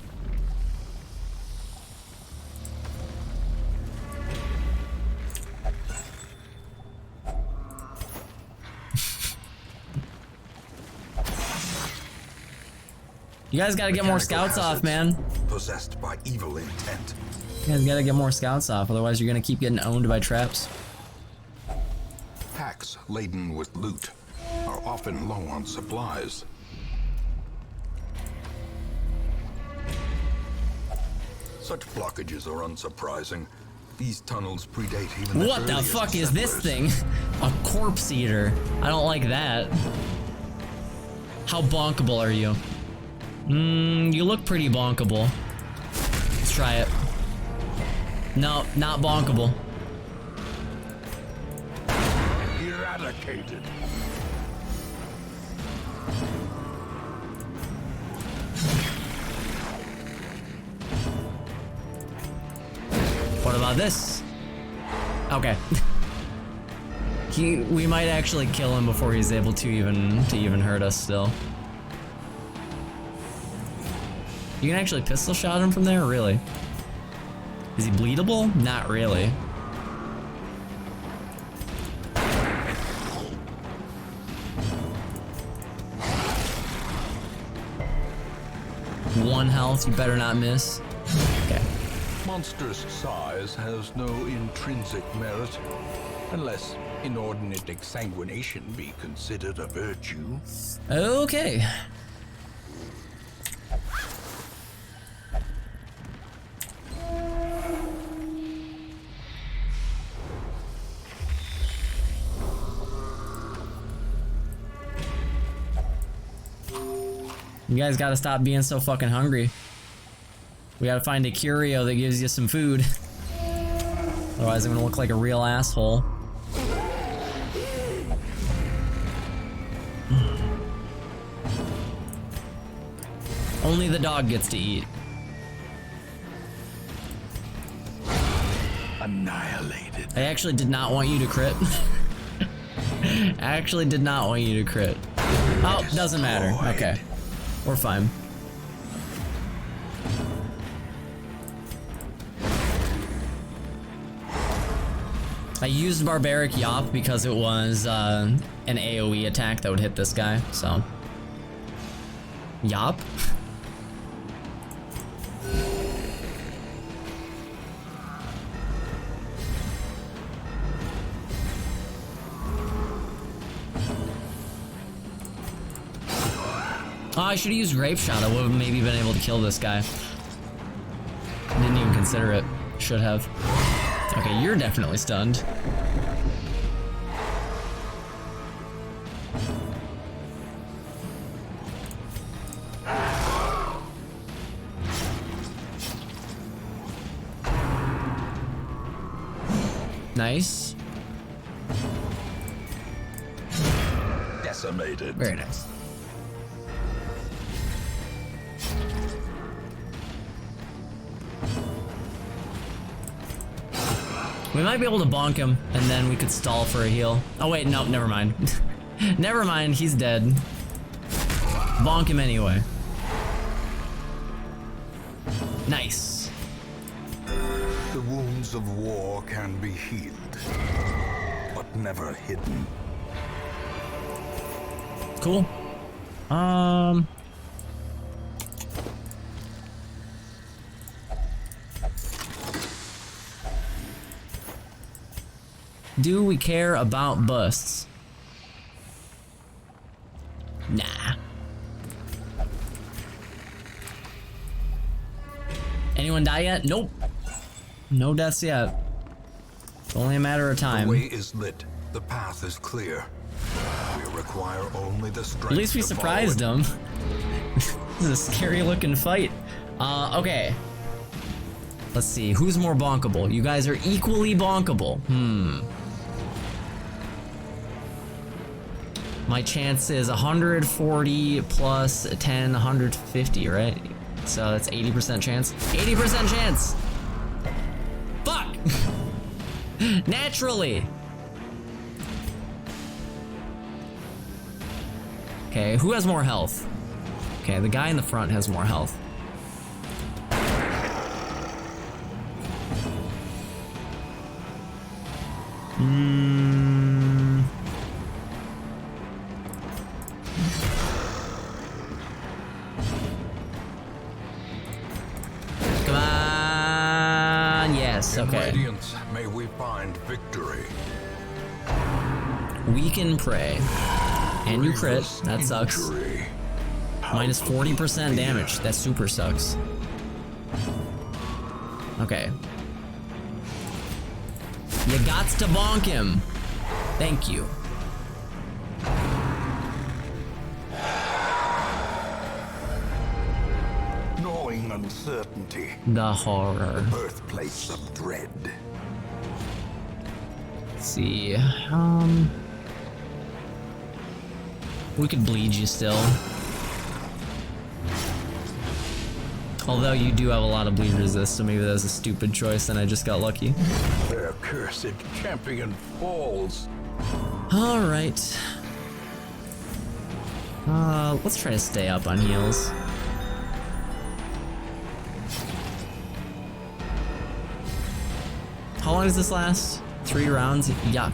You guys gotta get more scouts off, man. Possessed by evil intent. You guys gotta get more scouts off, otherwise you're gonna keep getting owned by traps. Packs laden with loot are often low on supplies. Such blockages are unsurprising. These tunnels predate even What the earliest fuck is this settlers. thing? A corpse eater. I don't like that. How bonkable are you? You look pretty bonkable. Let's try it. No, not bonkable. Eradicated. What about this? Okay. We might actually kill him before he's able to even hurt us still. You can actually pistol shot him from there? Really? Is he bleedable? Not really. One health, you better not miss. Okay. Monstrous size has no intrinsic merit, unless inordinate exsanguination be considered a virtue. Okay. You guys gotta stop being so fucking hungry. We gotta find a curio that gives you some food. Otherwise I'm gonna look like a real asshole. Only the dog gets to eat. Annihilated. I actually did not want you to crit. I actually did not want you to crit. Oh, doesn't matter. Okay. We're fine. I used Barbaric Yop because it was an AoE attack that would hit this guy, so. Yop? Oh, I should have used Grape Shot. I would have maybe been able to kill this guy. Didn't even consider it. Should have. Okay, you're definitely stunned. Nice. Decimated. Very nice. We might be able to bonk him, and then we could stall for a heal. Oh wait, no, never mind. Never mind, he's dead. Bonk him anyway. Nice. The wounds of war can be healed, but never hidden. Cool. Do we care about busts? Nah. Anyone die yet? Nope. No deaths yet. It's only a matter of time. The way is lit. The path is clear. We require only the strength. At least we to surprised follow it. him. This is a scary looking fight. Okay. Let's see, who's more bonkable? You guys are equally bonkable. My chance is 140 plus 10, 150, right? So that's 80% chance. 80% chance! Fuck! Okay, who has more health? Okay, the guy in the front has more health. Come on, yes, In okay. Radiance, may we find victory. We can pray. And you crit, Grievous that sucks. injury. Minus How could 40% it damage, be? that super sucks. Okay. You gots to bonk him. Thank you. Gnawing uncertainty, The horror. birthplace of dread. Let's see. We could bleed you still. Although you do have a lot of bleed resist, so maybe that was a stupid choice and I just got lucky. Their cursed champion falls. Alright. Let's try to stay up on heals. How long does this last? 3 rounds? Yuck.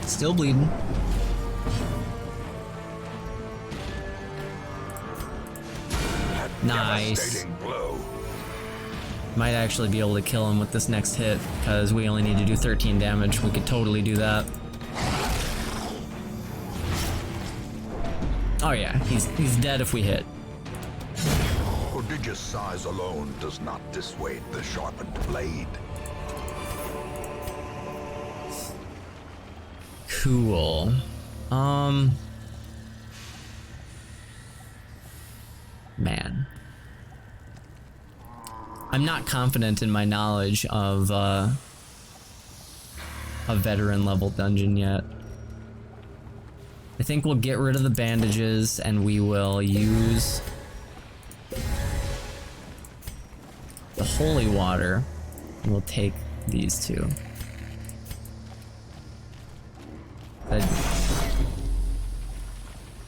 Still bleeding. Nice. Devastating blow. Might actually be able to kill him with this next hit, because we only need to do 13 damage. We could totally do that. Oh yeah, he's dead if we hit. Prodigious size alone does not dissuade the sharpened blade. Cool. Man. I'm not confident in my knowledge of a veteran level dungeon yet. I think we'll get rid of the bandages and we will use the holy water. And we'll take these two.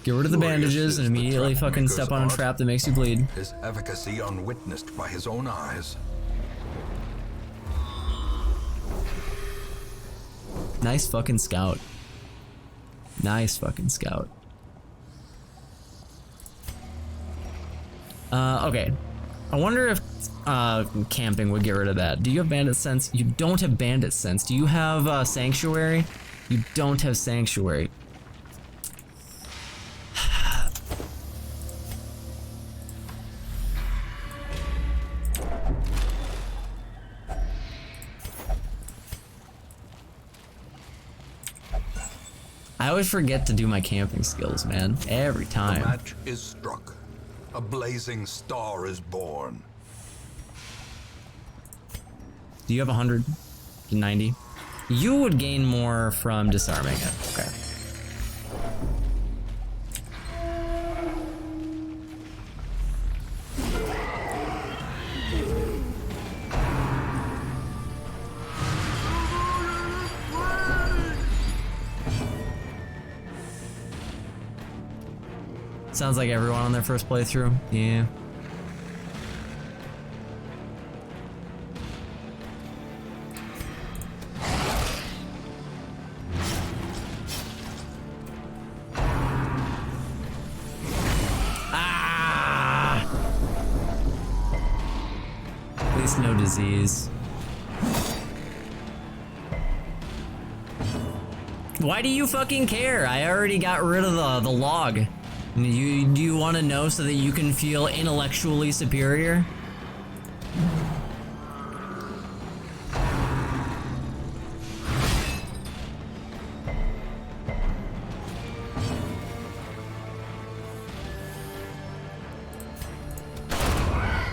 Get rid of the bandages and immediately fucking step on a trap that makes you bleed. His efficacy unwitnessed by his own eyes. Nice fucking scout. Nice fucking scout. Okay. I wonder if camping would get rid of that. Do you have bandit sense? You don't have bandit sense. Do you have sanctuary? You don't have sanctuary. I always forget to do my camping skills, man. Every The time. match is struck. A blazing star is born. Do you have 190? You would gain more from disarming it. Okay. Sounds like everyone on their first playthrough. Yeah. Ah! At least no disease. Why do you fucking care? I already got rid of the log. Do you want to know so that you can feel intellectually superior?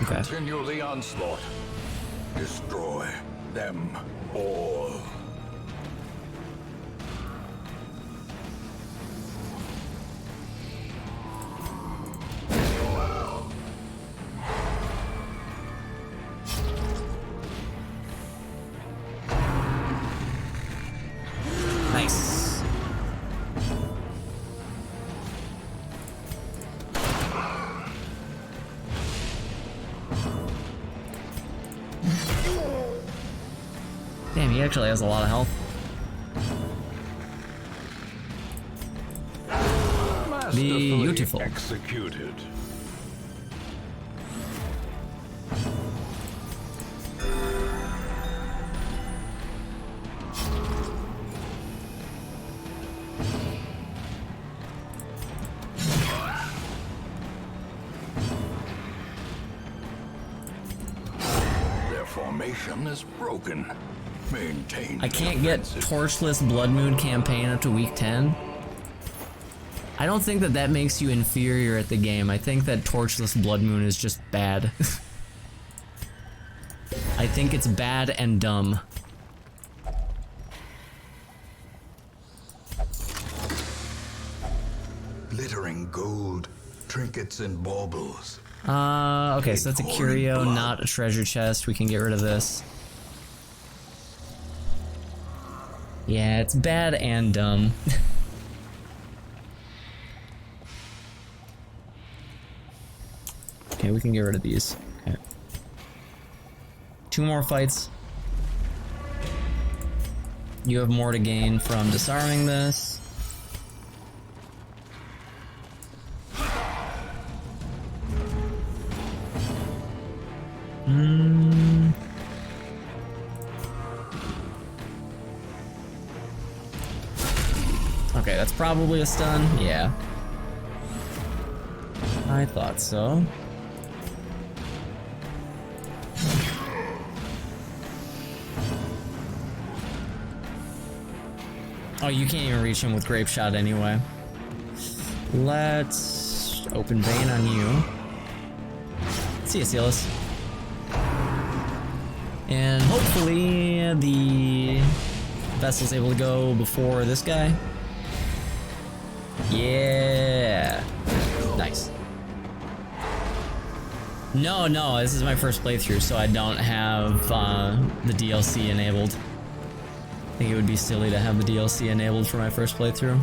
Okay. Continue the onslaught. Destroy them all. Damn, he actually has a lot of health. Masterfully Beautiful. executed. Their formation is broken. Maintain. I can't get Torchless Blood Moon campaign up to week 10. I don't think that that makes you inferior at the game. I think that Torchless Blood Moon is just bad. I think it's bad and dumb. Glittering gold, trinkets and baubles. Okay, so that's a curio, not a treasure chest. We can get rid of this. Yeah, it's bad and dumb. Okay, we can get rid of these. Okay. 2 more fights. You have more to gain from disarming this. Okay, that's probably a stun. Yeah. I thought so. Oh, you can't even reach him with Grape Shot anyway. Let's open Vein on you. See ya, Silas. And hopefully the vessel's able to go before this guy. Yeah. Nice. No, this is my first playthrough, so I don't have the DLC enabled. I think it would be silly to have the DLC enabled for my first playthrough.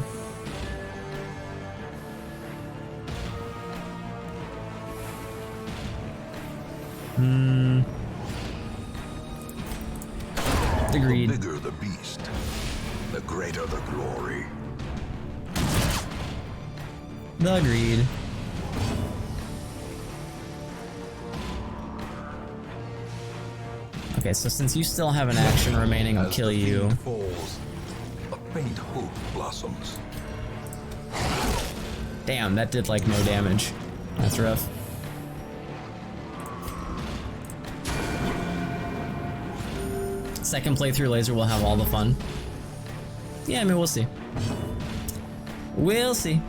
Agreed. The bigger the beast, the greater the glory. Agreed. Okay, so since you still have an action remaining, I'll As kill the you. fiend falls, a faint hope blossoms. Damn, that did like no damage. That's rough. Second playthrough laser will have all the fun. Yeah, I mean, we'll see. We'll see.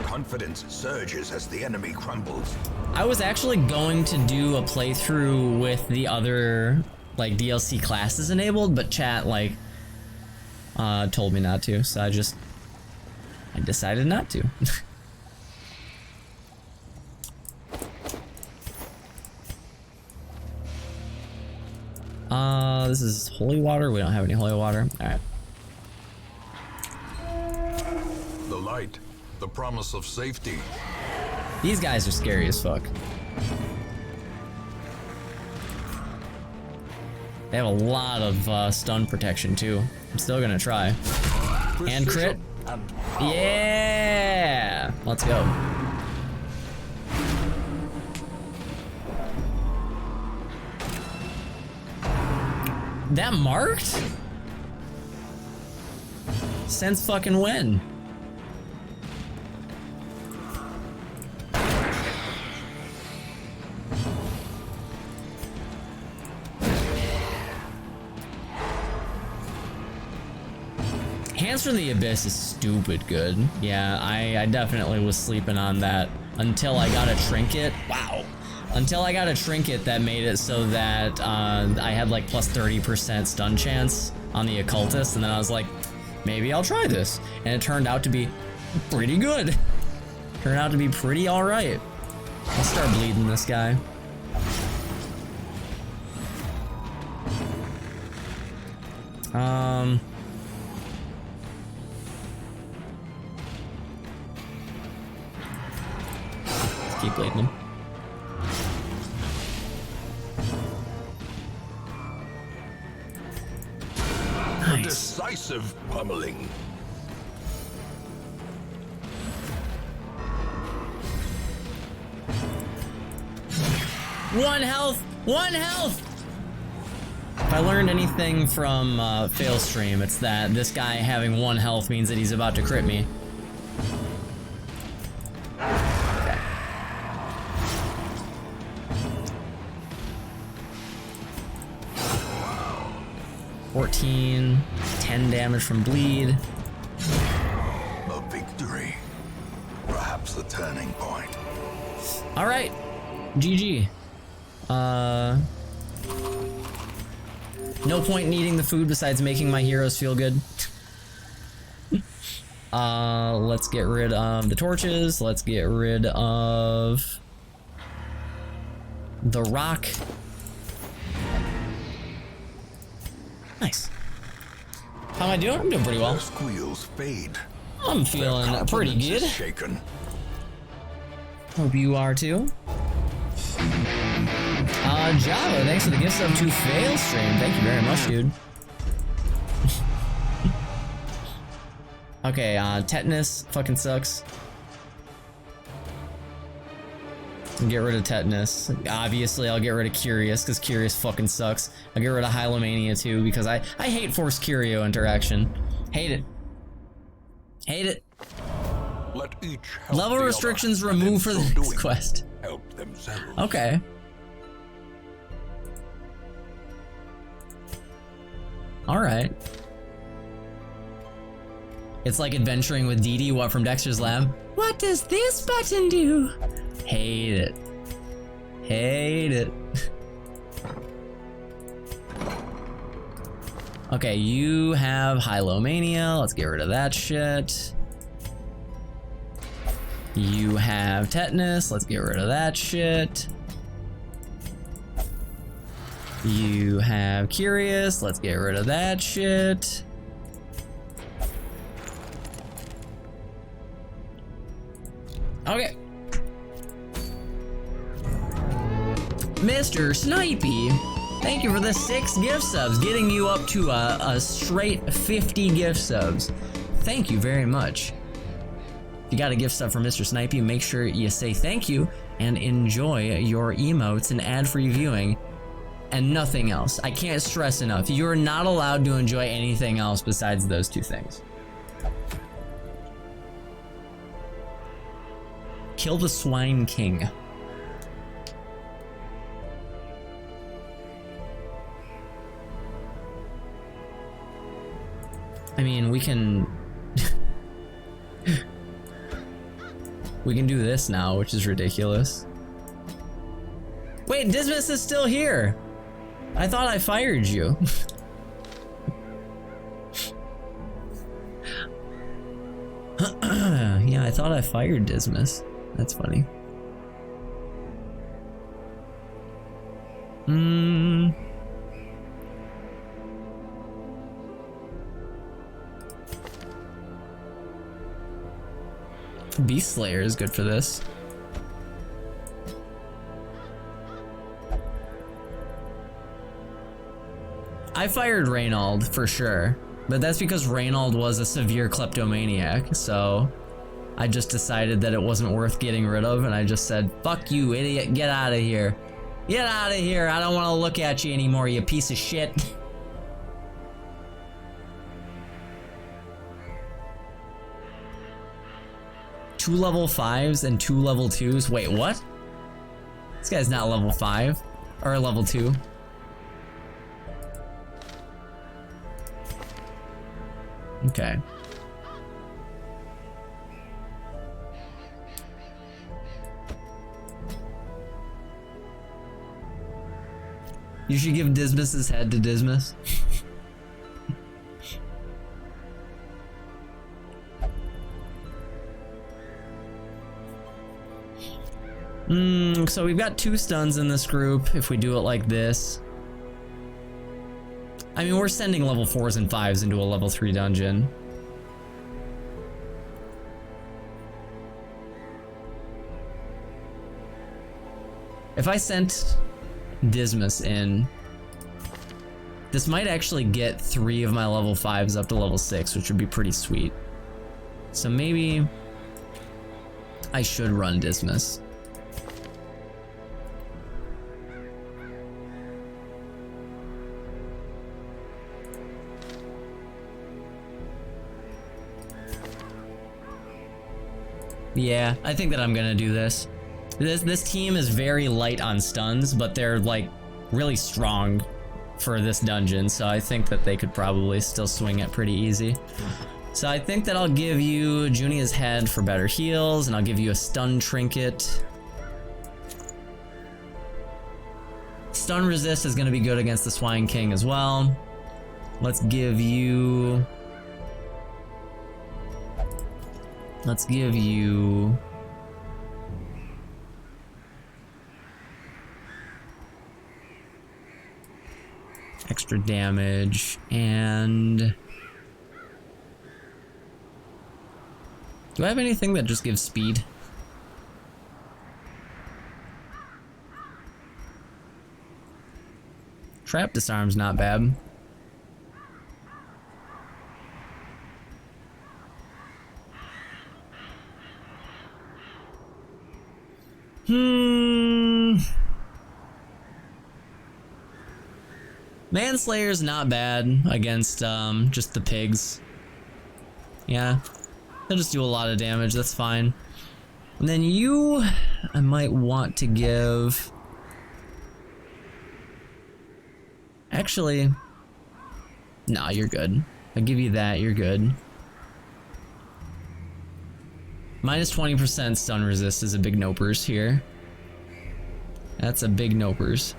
Confidence surges as the enemy crumbles. I was actually going to do a playthrough with the other like DLC classes enabled, but chat like told me not to, so I decided not to. This is holy water. We don't have any holy water. All right. The light, the promise of safety. These guys are scary as fuck. They have a lot of stun protection too. I'm still gonna try. And crit. And power. Yeah! Let's go. That marked? Since fucking when? Hands from the Abyss is stupid good. Yeah, I definitely was sleeping on that until I got a trinket. Wow. Until I got a trinket that made it so that I had like plus 30% stun chance on the occultist, and then I was like, maybe I'll try this. And it turned out to be pretty good. Turned out to be pretty alright. I'll start bleeding this guy. Keep bleeding him. Nice. decisive pummeling. One health! One health! If I learned anything from Failstream, it's that this guy having 1 health means that he's about to crit me. Okay. $14, 10 damage from bleed. A victory. Perhaps the turning point. All right, GG. No point in eating the food besides making my heroes feel good. Let's get rid of the torches. Let's get rid of the rock. Nice. How am I doing? I'm doing pretty well. Their squeals fade. I'm Their feeling pretty confidence good. is shaken. Hope you are too. Java, thanks for the gift sub to Failstream. Thank you very much, dude. Okay, tetanus fucking sucks. Get rid of tetanus. Obviously, I'll get rid of Curious because Curious fucking sucks. I'll get rid of Hylomania too because I hate forced Curio interaction. Hate it. Hate it. Let each help Level the restrictions other, and in removed for the so next doing, quest. Help themselves. Okay. Alright. It's like adventuring with Dee Dee, what from Dexter's Lab? What does this button do? Hate it. Hate it. Okay, you have Hylomania. Let's get rid of that shit. You have Tetanus. Let's get rid of that shit. You have Curious. Let's get rid of that shit. Okay. Mr. Snipey, thank you for the 6 gift subs, getting you up to a straight 50 gift subs. Thank you very much. If you got a gift sub from Mr. Snipey, make sure you say thank you and enjoy your emotes and ad-free viewing and nothing else. I can't stress enough. You're not allowed to enjoy anything else besides those 2 things. Kill the Swine King. I mean, we can... we can do this now, which is ridiculous. Wait, Dismas is still here! I thought I fired you. Yeah, I thought I fired Dismas. That's funny. Beast Slayer is good for this. I fired Reynald for sure, but that's because Reynald was a severe kleptomaniac, so I just decided that it wasn't worth getting rid of, and I just said, fuck you, idiot, get out of here. Get out of here, I don't want to look at you anymore, you piece of shit. Two level 5s and 2 level 2s. Wait, what? This guy's not level 5 or level 2. Okay. You should give Dismas's head to Dismas. So we've got 2 stuns in this group if we do it like this. I mean, we're sending level 4s and 5s into a level 3 dungeon. If I sent Dismas in This might actually get 3 of my level 5s up to level 6, which would be pretty sweet. So maybe I should run Dismas. Yeah, I think that I'm gonna do this. This team is very light on stuns, but they're like really strong for this dungeon, so I think that they could probably still swing it pretty easy. So I think that I'll give you Junia's head for better heals, and I'll give you a stun trinket. Stun resist is gonna be good against the Swine King as well. Let's give you extra damage, and do I have anything that just gives speed? Trap disarm's not bad. Manslayer's not bad against just the pigs. Yeah, they'll just do a lot of damage, that's fine. And then you, I might want to give... Actually, nah, you're good. I'll give you that, you're good. Minus 20% stun resist is a big nopers here. That's a big nopers.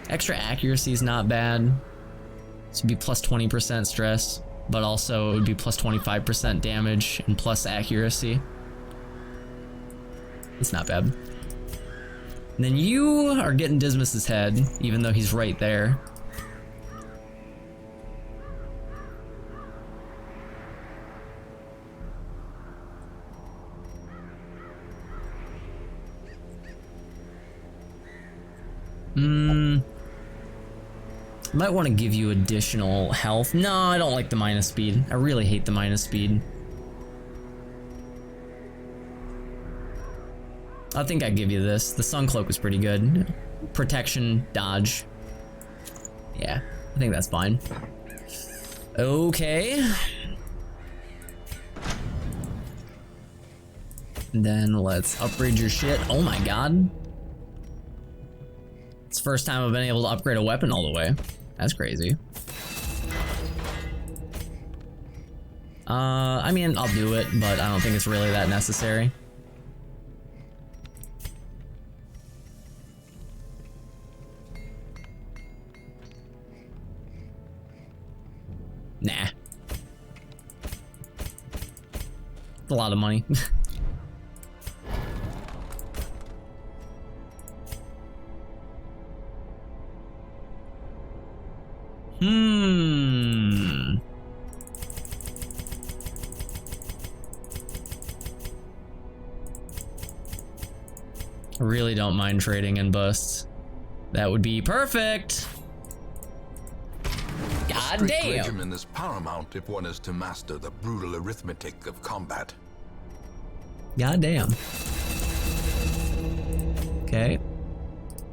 Extra accuracy is not bad. This would be plus 20% stress, but also it would be plus 25% damage and plus accuracy. It's not bad. And then you are getting Dismas's head, even though he's right there. Might want to give you additional health. No, I don't like the minus speed. I really hate the minus speed. I think I'd give you this. The Sun Cloak is pretty good. Protection, dodge. Yeah, I think that's fine. Okay. And then let's upgrade your shit. Oh my god. It's the first time I've been able to upgrade a weapon all the way. That's crazy. I mean, I'll do it, but I don't think it's really that necessary. Nah. It's a lot of money. I really don't mind trading in busts. That would be perfect. God Strict damn. regimen is paramount if one is to master the brutal arithmetic of combat. God damn. Okay.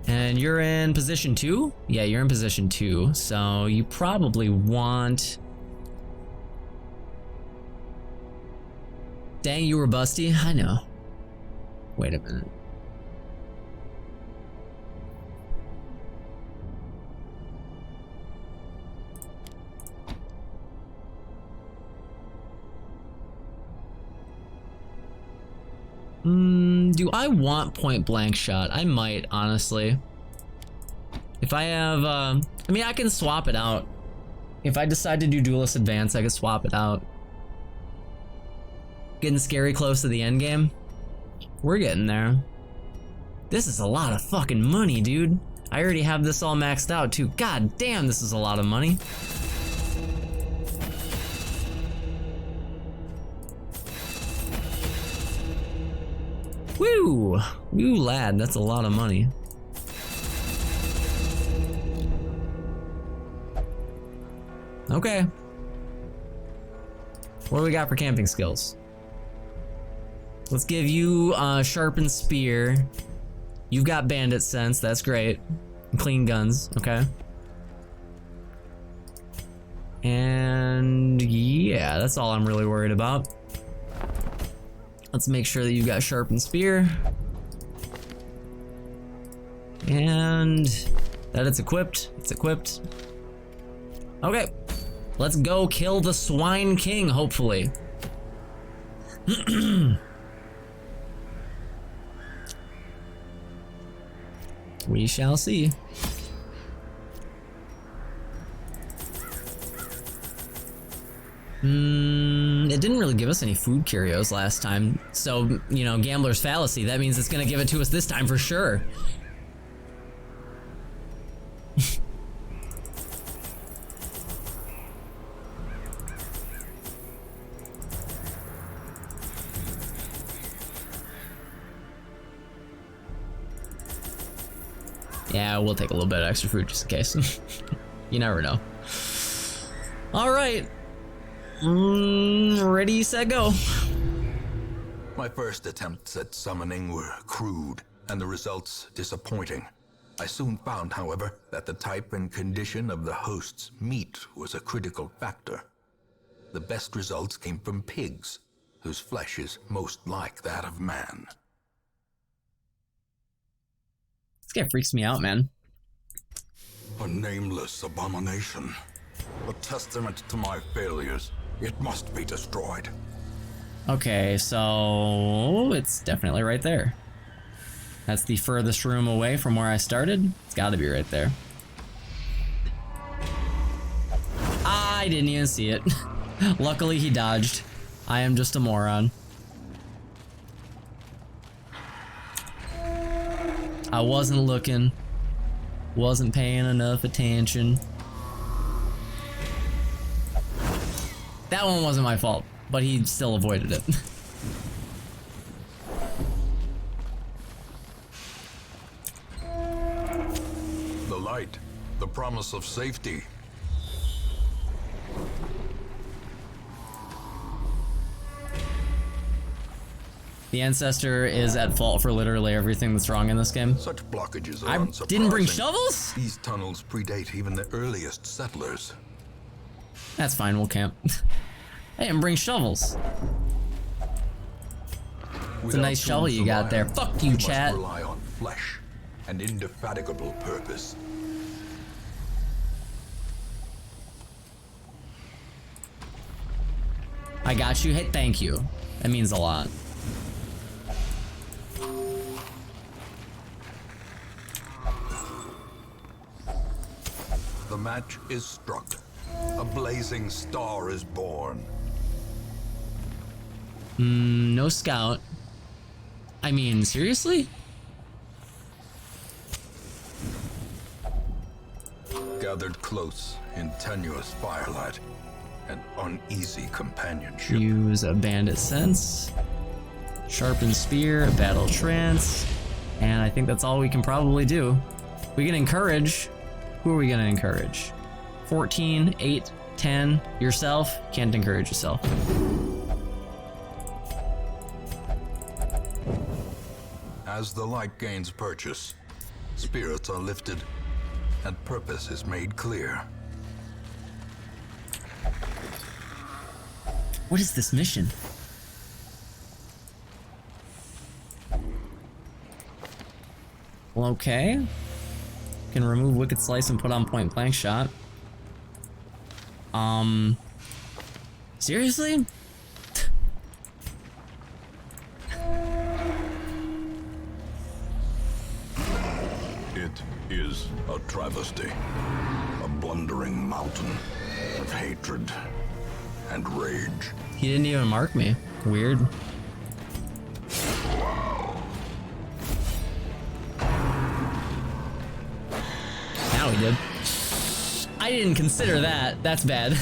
And you're in position 2? Yeah, you're in position 2. So you probably want... Dang, you were busty? I know. Wait a minute. Do I want point blank shot? I might, honestly. If I have, I mean, I can swap it out. If I decide to do duelist advance, I can swap it out. Getting scary close to the end game. We're getting there. This is a lot of fucking money, dude. I already have this all maxed out too. God damn, this is a lot of money. Woo! Woo, lad, that's a lot of money. Okay. What do we got for camping skills? Let's give you sharpened spear. You've got bandit sense, that's great. And clean guns, okay. And yeah, that's all I'm really worried about. Let's make sure that you've got sharpened spear. And that it's equipped. It's equipped. Okay. Let's go kill the Swine King, hopefully. We shall see. It didn't really give us any food curios last time. So, you know, gambler's fallacy. That means it's gonna give it to us this time for sure. Yeah, we'll take a little bit of extra food just in case. You never know. All right. Ready, set, go. My first attempts at summoning were crude, and the results disappointing. I soon found, however, that the type and condition of the host's meat was a critical factor. The best results came from pigs, whose flesh is most like that of man. This guy freaks me out, man. A nameless abomination. A testament to my failures. It must be destroyed. Okay, so it's definitely right there. That's the furthest room away from where I started. It's gotta be right there. I didn't even see it. Luckily he dodged. I am just a moron. I wasn't looking. Wasn't paying enough attention. That one wasn't my fault, but he still avoided it. The light, the promise of safety. The Ancestor is at fault for literally everything that's wrong in this game. Such blockages are I unsurprising. didn't bring shovels? These tunnels predate even the earliest settlers. That's fine, we'll camp. I didn't bring shovels. It's a nice shovel you got there. Fuck you, chat. Must rely on flesh and indefatigable purpose. I got you. Hey, thank you. That means a lot. The match is struck. A blazing star is born. No scout. I mean, seriously? Gathered close in tenuous firelight and uneasy companionship. Use a bandit sense. Sharpened spear, a battle trance. And I think that's all we can probably do. We can encourage. Who are we gonna encourage? 14, 8, 10. Yourself? Can't encourage yourself. As the light gains purchase, spirits are lifted and purpose is made clear. What is this mission? Well, okay. Can remove Wicked Slice and put on Point Blank Shot. Seriously? It is a travesty. A blundering mountain of hatred and rage. He didn't even mark me. Weird. Now he did. I didn't consider that. That's bad.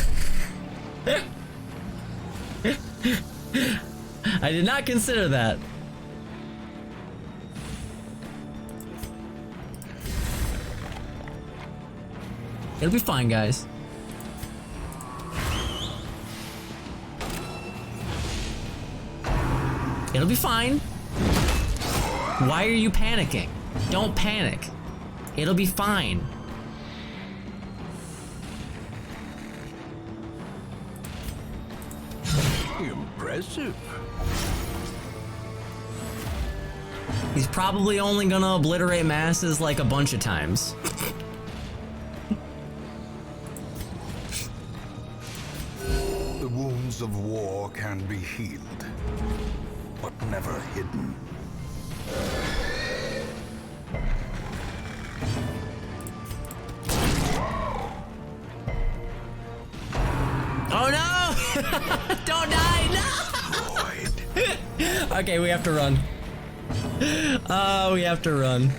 I did not consider that. It'll be fine, guys. It'll be fine. Why are you panicking? Don't panic. It'll be fine. Impressive. He's probably only gonna obliterate masses like a bunch of times. The wounds of war can be healed, but never hidden. Oh no! Don't die! No! Okay, we have to run. Oh, we have to run.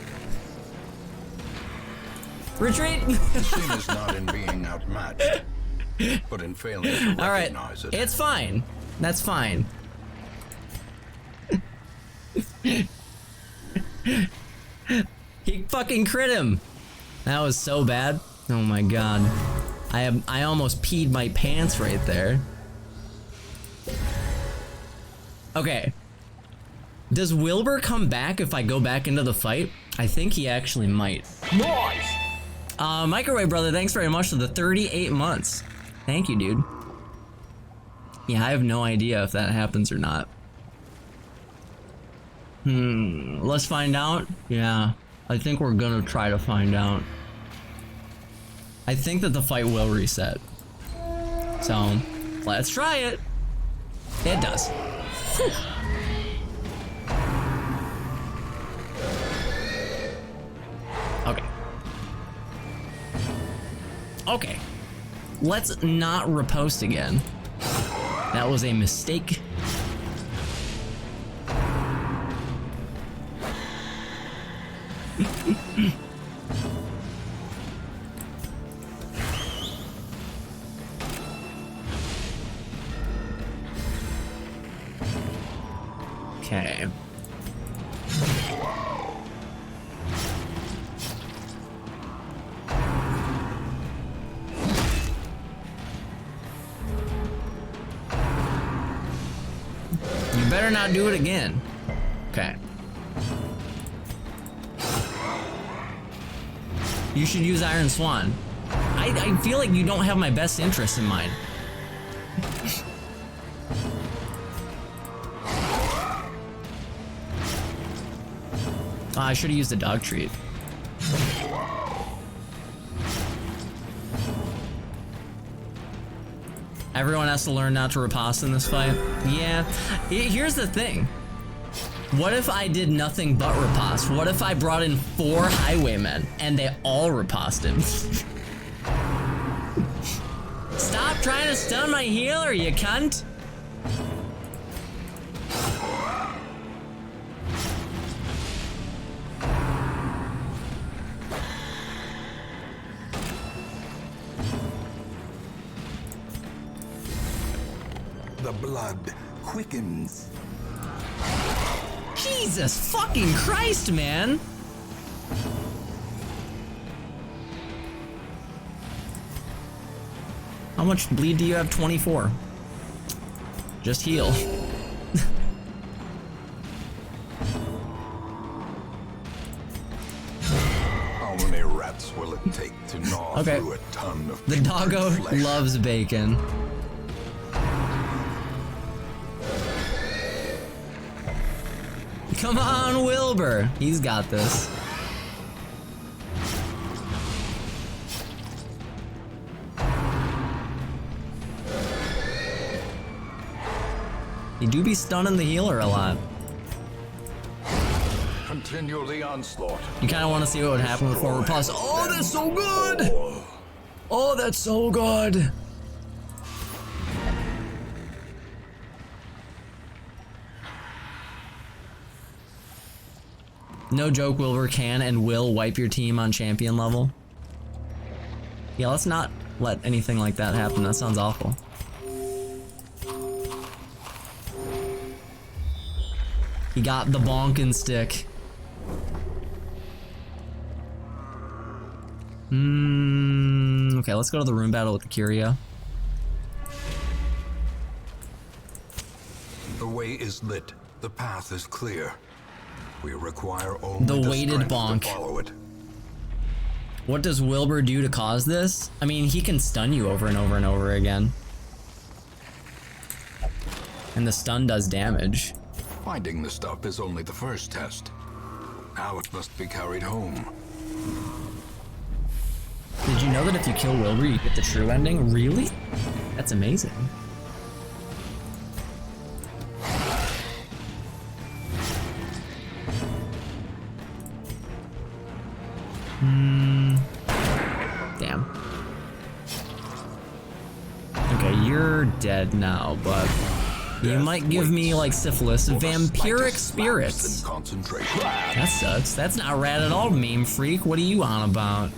Retreat! The sin is not in being outmatched, but in failing to All right, recognize it. it's fine. That's fine. He fucking crit him. That was so bad. Oh my god. I almost peed my pants right there. Okay. Does Wilbur come back if I go back into the fight? I think he actually might. Nice! Microwave Brother, thanks very much for the 38 months. Thank you, dude. Yeah, I have no idea if that happens or not. Let's find out. Yeah, I think we're gonna try to find out. I think that the fight will reset. So, let's try it. It does. Whew. Okay. Okay. Let's not repost again. That was a mistake. Okay. You better not do it again. Okay. You should use Iron Swan. I feel like you don't have my best interest in mind. I should have used the dog treat. Everyone has to learn not to riposte in this fight. Yeah. Here's the thing. What if I did nothing but riposte? What if I brought in 4 highwaymen and they all riposted? Stop trying to stun my healer, you cunt! The blood quickens. Jesus fucking Christ, man! How much bleed do you have? 24. Just heal. How many rats will it take to gnaw Okay. through a ton of The doggo flesh? loves bacon. Come on, Wilbur. He's got this. You do be stunning the healer a lot. Continue the onslaught. You kind of want to see what would happen with forward pause. Oh, that's so good! Oh, that's so good! No joke, Wilbur can and will wipe your team on champion level. Yeah, let's not let anything like that happen. That sounds awful. He got the bonkin' stick. Okay, let's go to the room battle with the Curio. The way is lit. The path is clear. We require only The weighted strength bonk. to follow it. What does Wilbur do to cause this? I mean, he can stun you over and over and over again. And the stun does damage. Finding the stuff is only the first test. Now it must be carried home. Did you know that if you kill Wilbur, you get the true ending? Really? That's amazing. Damn. Okay, you're dead now, but you might give me like syphilis, vampiric spirits. Concentration. That sucks. That's not rad at all, meme freak. What are you on about?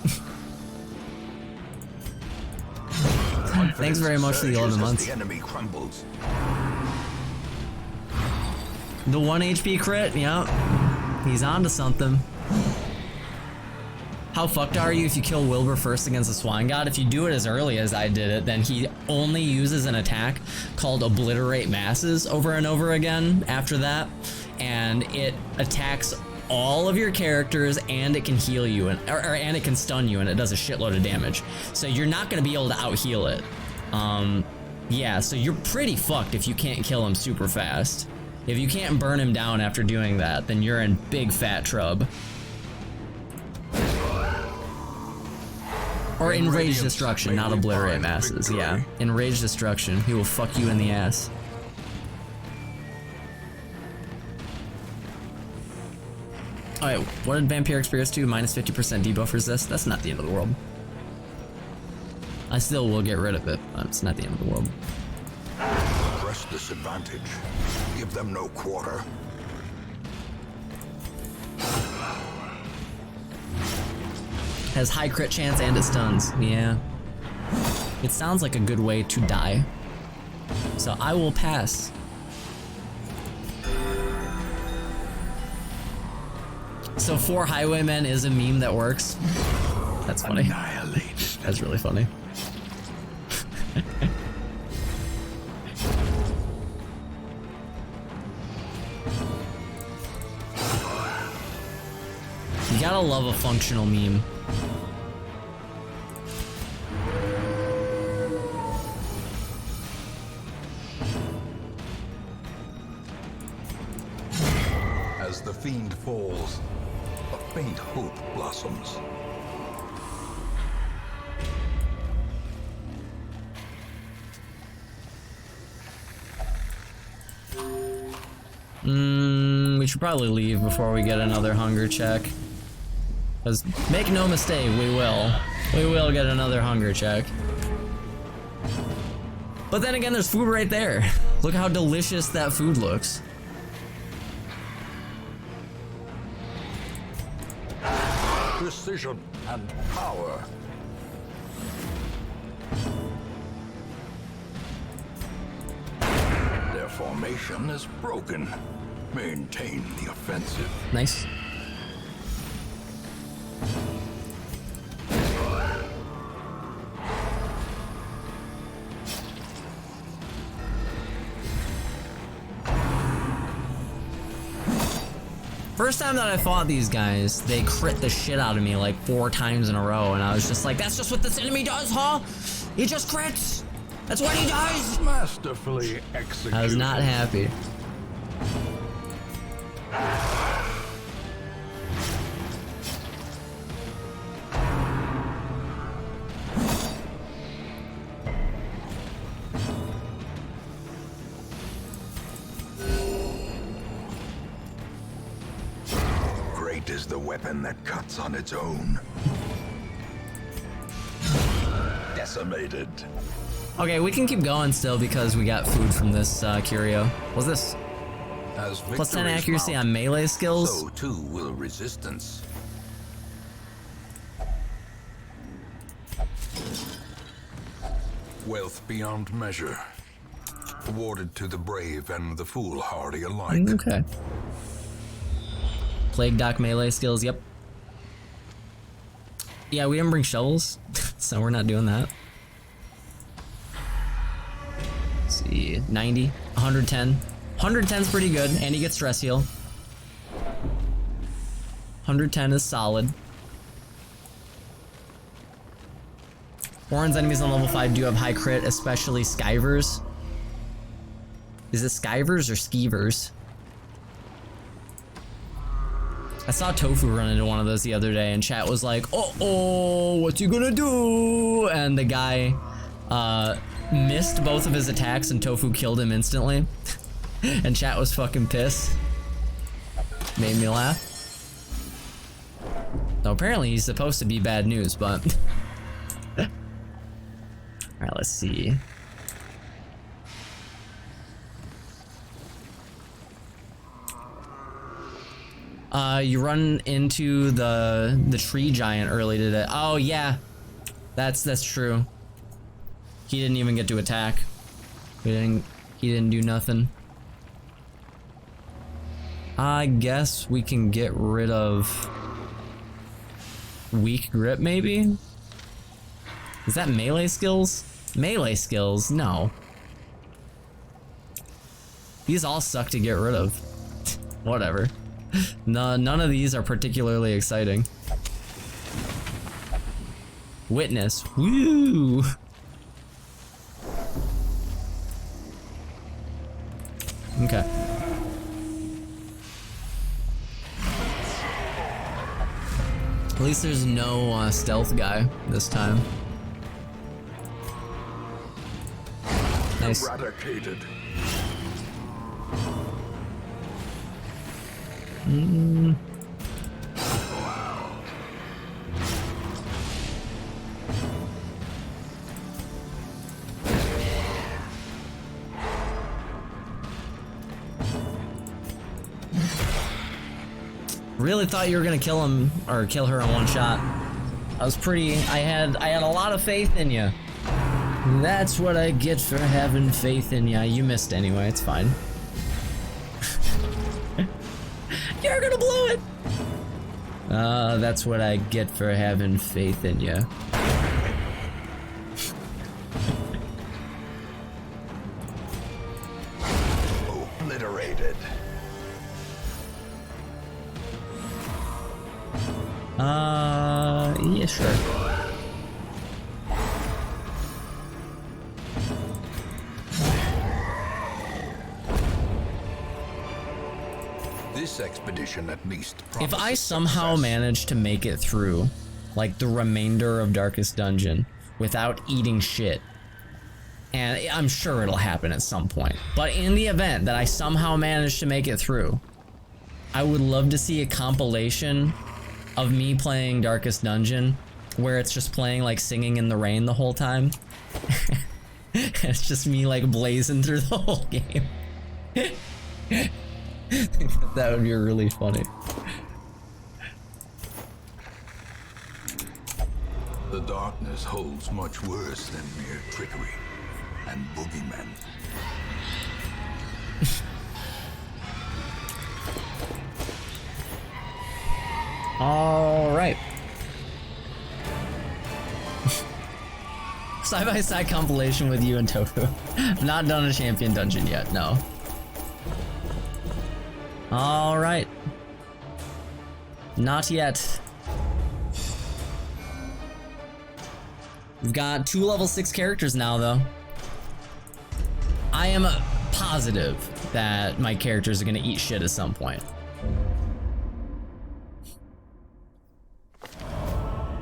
Thanks very much for the 11 months. The enemy crumbles. The 1 HP crit, yeah. He's onto something. How fucked are you if you kill Wilbur first against the Swine God? If you do it as early as I did it, then he only uses an attack called Obliterate Masses over and over again after that. And it attacks all of your characters, and it can heal you, and it can stun you, and it does a shitload of damage. So you're not going to be able to out-heal it. Yeah, so you're pretty fucked if you can't kill him super fast. If you can't burn him down after doing that, then you're in big fat trouble. Or Enraged Destruction, not Obliterate Masses, yeah. Enraged Destruction, he will fuck you in the ass. Alright, what did Vampiric Spirits do? Minus 50% debuff resist? That's not the end of the world. I still will get rid of it, but it's not the end of the world. Press disadvantage. Give them no quarter. Has high crit chance and it stuns. Yeah. It sounds like a good way to die. So I will pass. So 4 Highwaymen is a meme that works. That's funny. That's really funny. You gotta love a functional meme. As the fiend falls, a faint hope blossoms. We should probably leave before we get another hunger check. Because, make no mistake, we will. We will get another hunger check. But then again, there's food right there. Look how delicious that food looks. Precision and power. Their formation is broken. Maintain the offensive. Nice. First time that I fought these guys, they crit the shit out of me like 4 times in a row, and I was just like, that's just what this enemy does, huh? He just crits! That's what he does! Masterfully executed. I was not happy. Great is the weapon that cuts on its own. Decimated. Okay, we can keep going still because we got food from this curio. What's this? As Plus 10 victories accuracy mount, on melee skills? so too will resistance. Wealth beyond measure. Awarded to the brave and the foolhardy alike. Okay. Plague Doc melee skills, yep. Yeah, we didn't bring shovels, so we're not doing that. Let's see, 90, 110. 110 is pretty good, and he gets stress heal. 110 is solid. Oran's enemies on level 5 do have high crit, especially Skivers. Is it Skivers or Skeevers? I saw Tofu run into one of those the other day, and chat was like, "Uh-oh, what you gonna do?" And the guy missed both of his attacks, and Tofu killed him instantly. And chat was fucking pissed. Made me laugh. So apparently he's supposed to be bad news, but... Alright, let's see. You run into the tree giant early today. Oh yeah, that's true. He didn't even get to attack. He didn't do nothing. I guess we can get rid of weak grip, maybe? Is that melee skills? Melee skills? No. These all suck to get rid of. Whatever. None of these are particularly exciting. Witness. Woo! Okay. At least there's no stealth guy this time. Nice. Eradicated. Really thought you were gonna kill him or kill her in one shot. I had a lot of faith in you. That's what I get for having faith in you. You missed anyway, it's fine. You're gonna blow it! That's what I get for having faith in you. Obliterated. Yeah, sure. This expedition at least If I promises somehow success. manage to make it through, like the remainder of Darkest Dungeon, without eating shit, and I'm sure it'll happen at some point, but in the event that I somehow manage to make it through, I would love to see a compilation of me playing Darkest Dungeon, where it's just playing like Singing in the Rain the whole time. It's just me like blazing through the whole game. That would be really funny. The darkness holds much worse than mere trickery and boogeymen. All right. Side-by-side compilation with you and Tofu. I've not done a champion dungeon yet, no. All right. Not yet. We've got 2 level 6 characters now, though. I am positive that my characters are gonna eat shit at some point.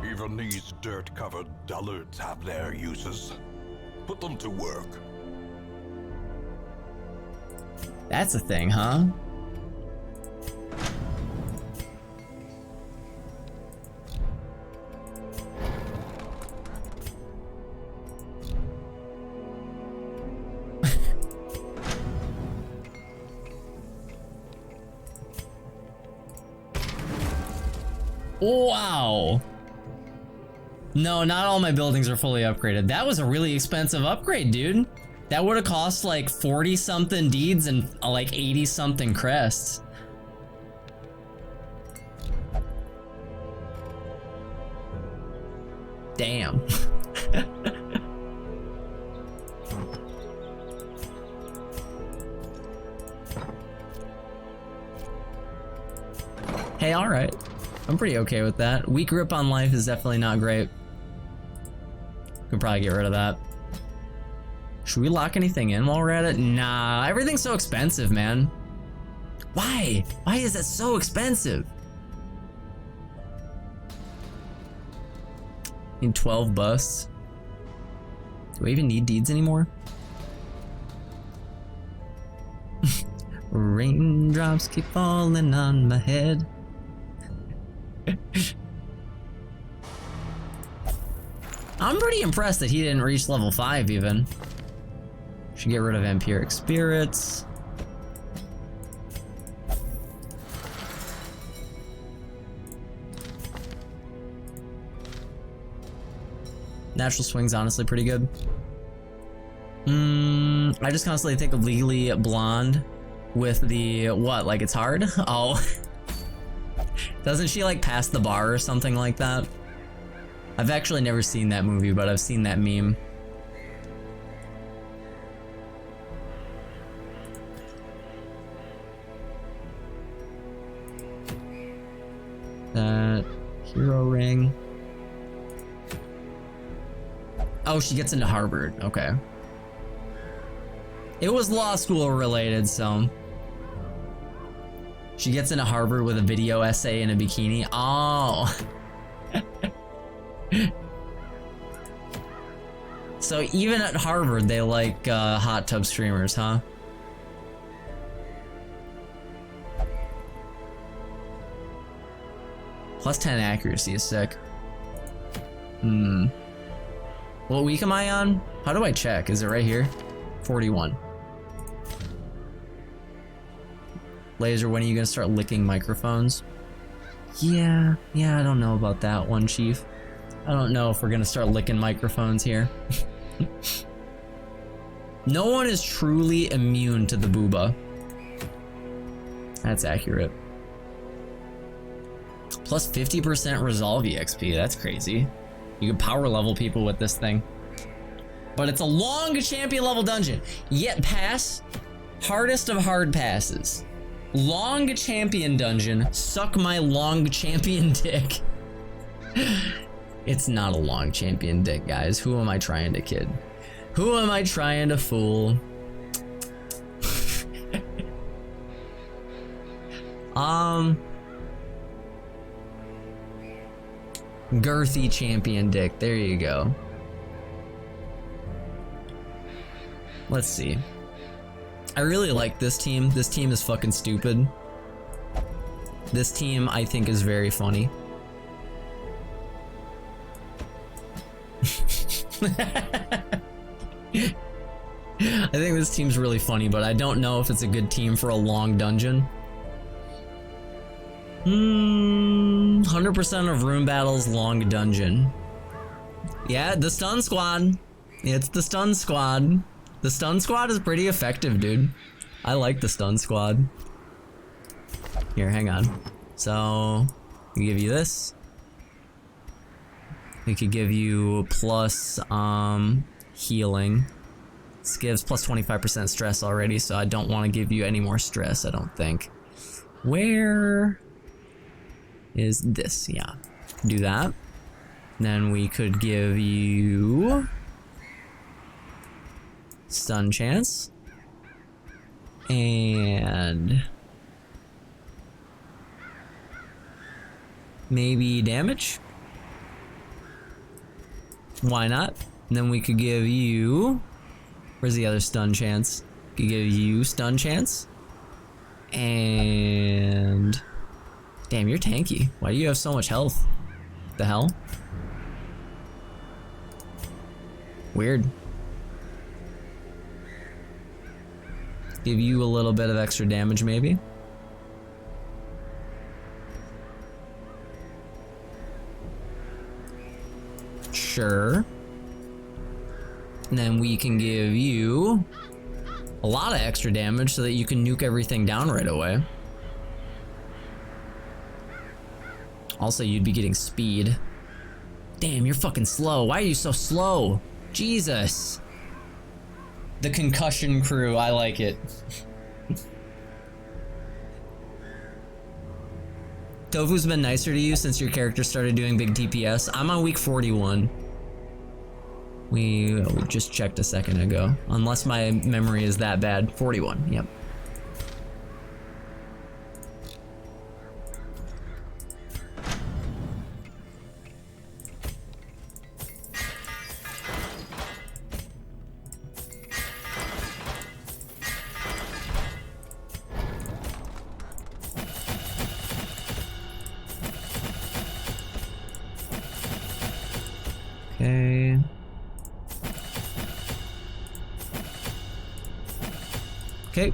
Even these dirt-covered dullards have their uses. Put them to work. That's a thing, huh? Wow. No, not all my buildings are fully upgraded. That was a really expensive upgrade, dude. That would have cost like 40 something deeds and like 80 something crests. Damn. Hey, alright. I'm pretty okay with that. Weak grip on life is definitely not great. Could probably get rid of that. Should we lock anything in while we're at it? Nah, everything's so expensive, man. Why? Why is that so expensive? Need 12 busts. Do I even need deeds anymore? Raindrops keep falling on my head. I'm pretty impressed that he didn't reach level 5 even. Should get rid of vampiric spirits. Natural swing's honestly pretty good. I just constantly think of Legally Blonde with the what? Like it's hard? Oh. Doesn't she like pass the bar or something like that? I've actually never seen that movie, but I've seen that meme. That hero ring. Oh, she gets into Harvard. Okay. It was law school related, so. She gets into Harvard with a video essay in a bikini. Oh. So even at Harvard, they like hot tub streamers, huh? Plus 10 accuracy is sick. What week am I on? How do I check? Is it right here? 41. Laser, when are you gonna start licking microphones? Yeah, I don't know about that one, Chief. I don't know if we're gonna start licking microphones here. No one is truly immune to the booba. That's accurate. Plus 50% resolve EXP, that's crazy. You can power level people with this thing. But it's a long champion level dungeon. Yet pass, hardest of hard passes. Long champion dungeon, suck my long champion dick. It's not a long champion dick, guys. Who am I trying to kid? Who am I trying to fool? Girthy champion dick, there you go. Let's see. I really like this team. This team is fucking stupid. This team, I think, is very funny. I think this team's really funny, but I don't know if it's a good team for a long dungeon. 100% of room battles, long dungeon. Yeah, the stun squad. It's the stun squad. The stun squad is pretty effective, dude. I like the stun squad. Here, hang on. So, we give you this. We could give you plus healing. This gives plus 25% stress already, so I don't want to give you any more stress, I don't think. Where is this? Yeah, do that. Then we could give you stun chance and maybe damage. Why not? And then we could give you, where's the other stun chance? Could give you stun chance and damn, you're tanky. Why do you have so much health? What the hell? Weird. Give you a little bit of extra damage, maybe. Sure. And then we can give you a lot of extra damage so that you can nuke everything down right away. Also, you'd be getting speed. Damn, you're fucking slow. Why are you so slow? Jesus. The concussion crew, I like it. Tofu's been nicer to you since your character started doing big DPS. I'm on week 41. We just checked a second ago. Unless my memory is that bad. 41, yep. Okay. Okay.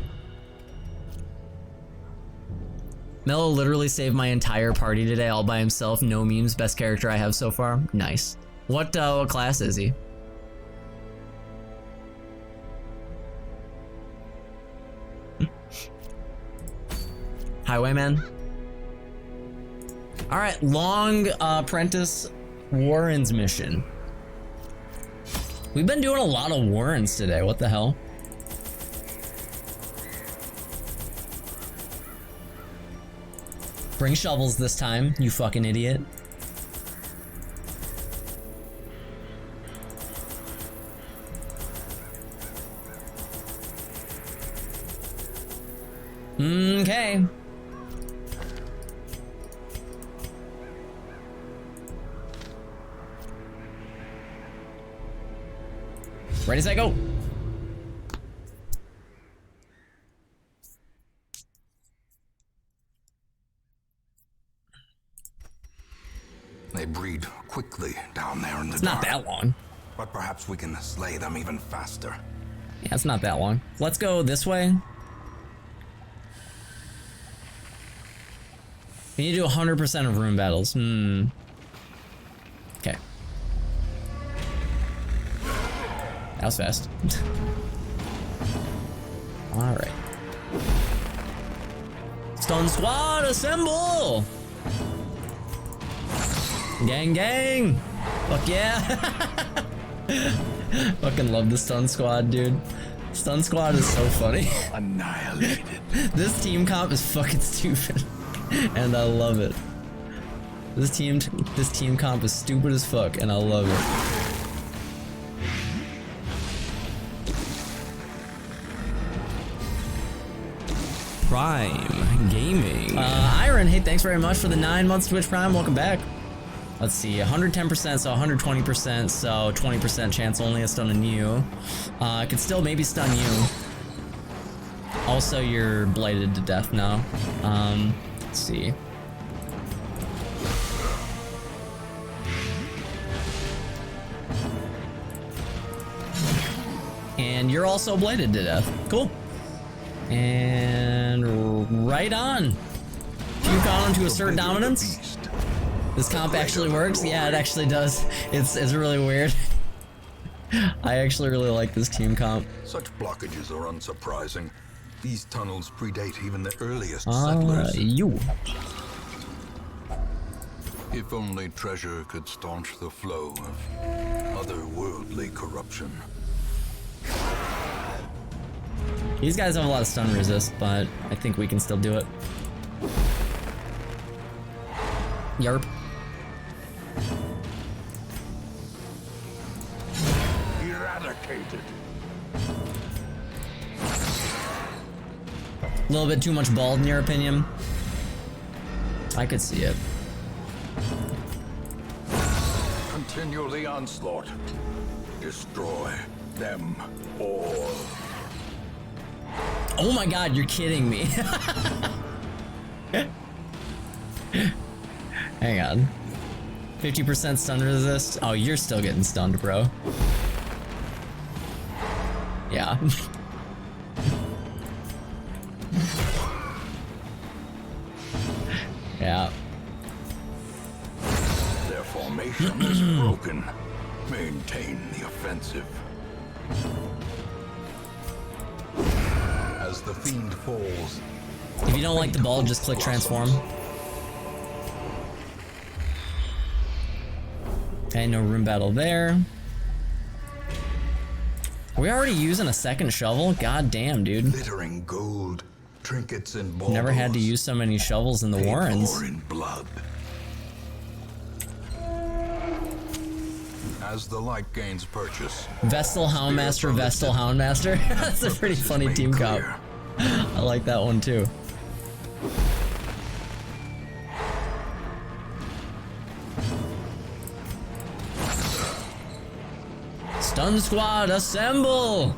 Mello literally saved my entire party today all by himself. No memes. Best character I have so far. Nice. What class is he? Highwayman. All right, long apprentice Warren's mission. We've been doing a lot of Warrens today. What the hell? Bring shovels this time, you fucking idiot. Okay. Ready, set, go. They breed quickly down there in the It's not that long. But perhaps we can slay them even faster. Yeah, it's not that long. Let's go this way. We need to do 100% of room battles. Okay. That was fast. Alright. Stun squad, assemble! Gang, gang! Fuck yeah! Fucking love the stun squad, dude. Stun squad is so funny. Annihilated. This team comp is fucking stupid. And I love it. This team comp is stupid as fuck, and I love it. Prime Gaming. Iron, hey, thanks very much for the 9 months Twitch Prime. Welcome back. Let's see, 110%, so 120%, so 20% chance only of stunning you. I could still maybe stun you. Also, you're blighted to death now. Let's see. And you're also blighted to death. Cool. And right on. Puke on to assert dominance. This comp actually works. Yeah, it actually does. It's really weird. I actually really like this team comp. Such blockages are unsurprising. These tunnels predate even the earliest settlers. You. If only treasure could staunch the flow of otherworldly corruption. These guys have a lot of stun resist, but I think we can still do it. Yarp. Eradicated. A little bit too much bald in your opinion? I could see it. Continue the onslaught. Destroy them all. Oh my god, you're kidding me. Hang on. 50% stun resist? Oh, you're still getting stunned, bro. Yeah. Yeah. Their formation is broken. Maintain the offensive. As the fiend falls, If you don't like the ball, just click transform. Okay, no room battle there. Are we already using a second shovel? God damn, dude. glittering gold, trinkets and baubles. Never had to use so many shovels in the paid Warrens. for in blood. As the light gains purchase, Vestal Houndmaster, Vestal Houndmaster. That's a pretty funny made team comp. clear. I like that one too. Stun Squad, assemble!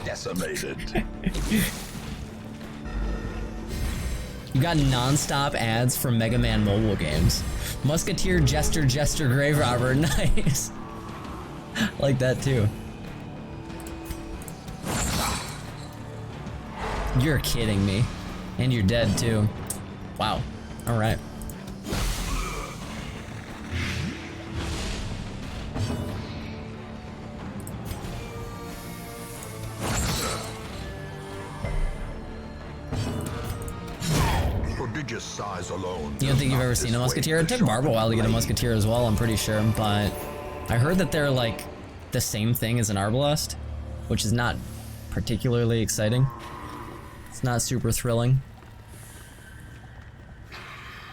Decimated. You got non-stop ads from Mega Man mobile games. Musketeer, Jester, Grave Robber, nice. Like that too. You're kidding me. And you're dead too. Wow. Alright. Prodigious size alone. You don't think you've ever seen a Musketeer? It took Barb a while to get a Musketeer as well, I'm pretty sure, but I heard that they're like the same thing as an Arbalest, which is not particularly exciting. It's not super thrilling.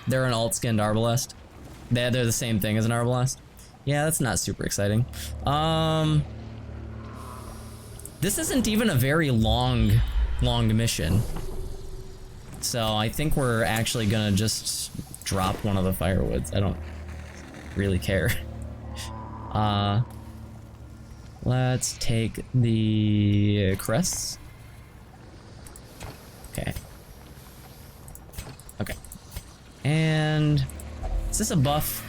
They're an alt-skinned Arbalest. They're the same thing as an Arbalest. Yeah, that's not super exciting. This isn't even a very long mission. So I think we're actually gonna just drop one of the firewoods. I don't really care. Let's take the crests. Okay. Okay. And is this a buff?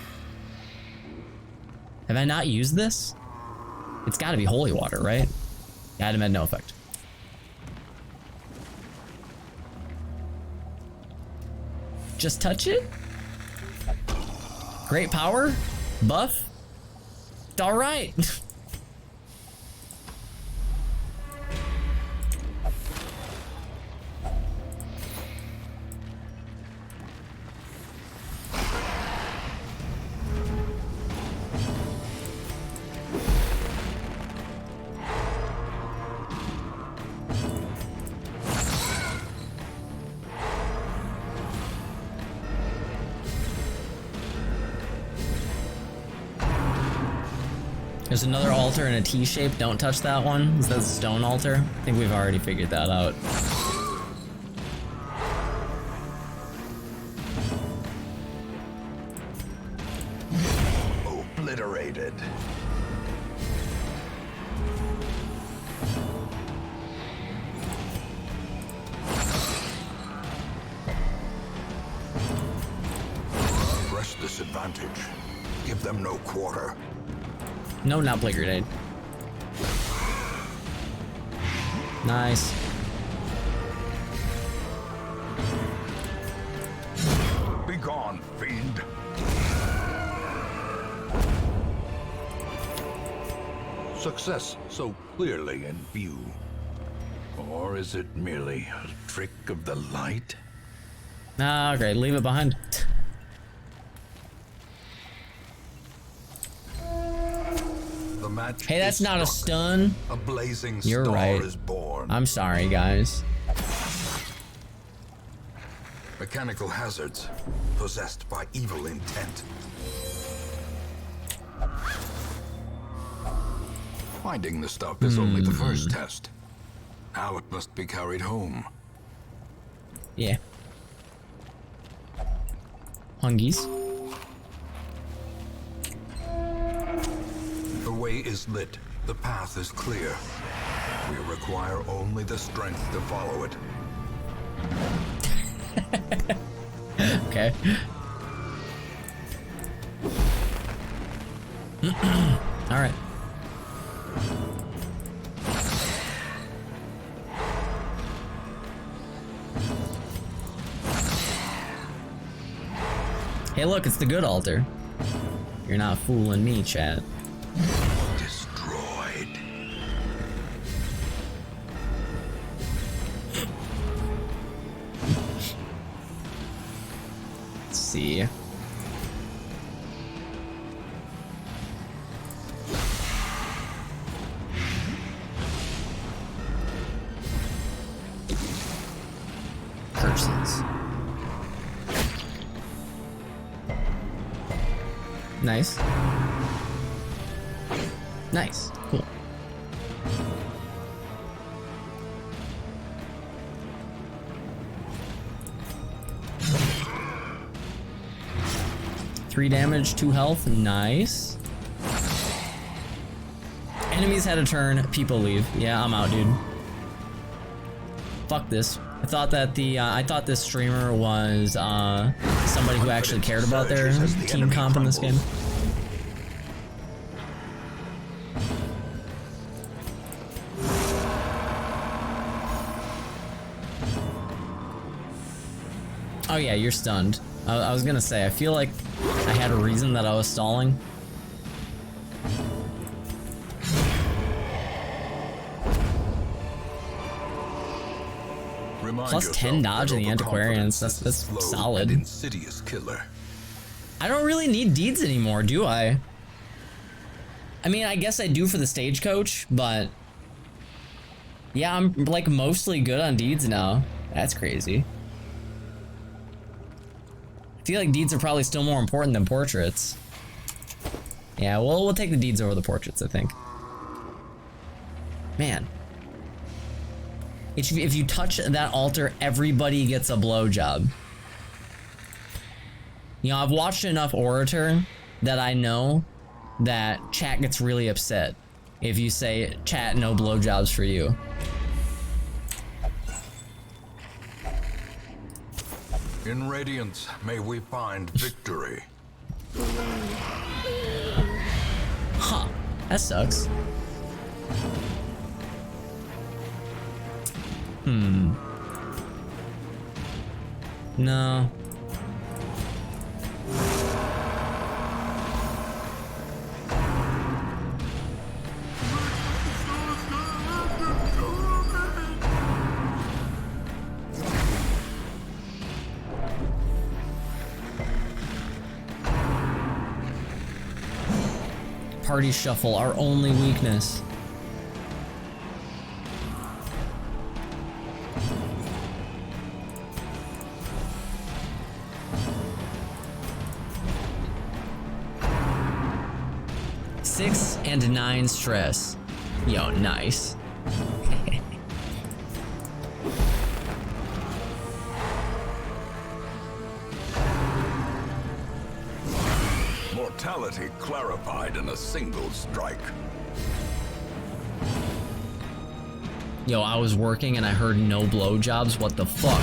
Have I not used this? It's gotta be holy water, right? Item had no effect. Just touch it? Great power? Buff? Alright. There's another altar in a T shape. Don't touch that one. Is that a stone altar? I think we've already figured that out. Obliterated. Press disadvantage. Give them no quarter. No, not play grenade. Nice. Be gone, fiend. Success so clearly in view. Or is it merely a trick of the light? Ah, okay, leave it behind. The match Hey, that's is not a struck. stun. A blazing You're star right. is born. I'm sorry, guys. Mechanical hazards possessed by evil intent. Finding the stuff is only the first test. Now it must be carried home. Yeah. Hungies. The way is lit. The path is clear. We require only the strength to follow it. Okay. All right. Hey, look, it's the good altar. You're not fooling me, chat. Destroyed. Let's see. Nice. Nice. Cool. Three damage, 2 health. Nice. Enemies had a turn. People leave. Yeah, I'm out, dude. Fuck this. I thought that I thought this streamer was somebody who actually cared about their team comp in this game. Oh yeah, you're stunned. I was gonna say, I feel like I had a reason that I was stalling. Plus 10 dodge in the Antiquarians. That's solid. Insidious killer. I don't really need deeds anymore, do I? I mean, I guess I do for the stagecoach, but yeah, I'm like mostly good on deeds now. That's crazy. I feel like deeds are probably still more important than portraits. Yeah, well, we'll take the deeds over the portraits, I think. Man. If you touch that altar, everybody gets a blowjob. You know, I've watched enough Orator that I know that chat gets really upset if you say, chat, no blowjobs for you. In Radiance, may we find victory. Huh. That sucks. No. Party shuffle, our only weakness. Six and 9 stress. Yo, nice. Mortality clarified in a single strike. Yo, I was working and I heard no blowjobs. What the fuck?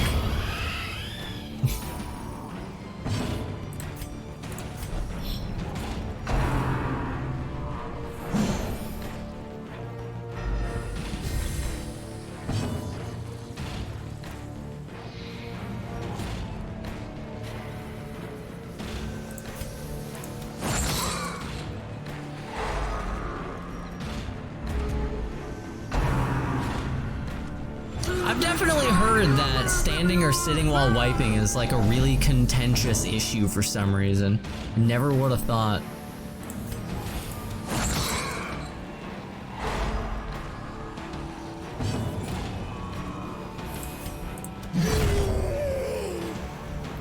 I've definitely heard that standing or sitting while wiping is like a really contentious issue for some reason. Never would have thought.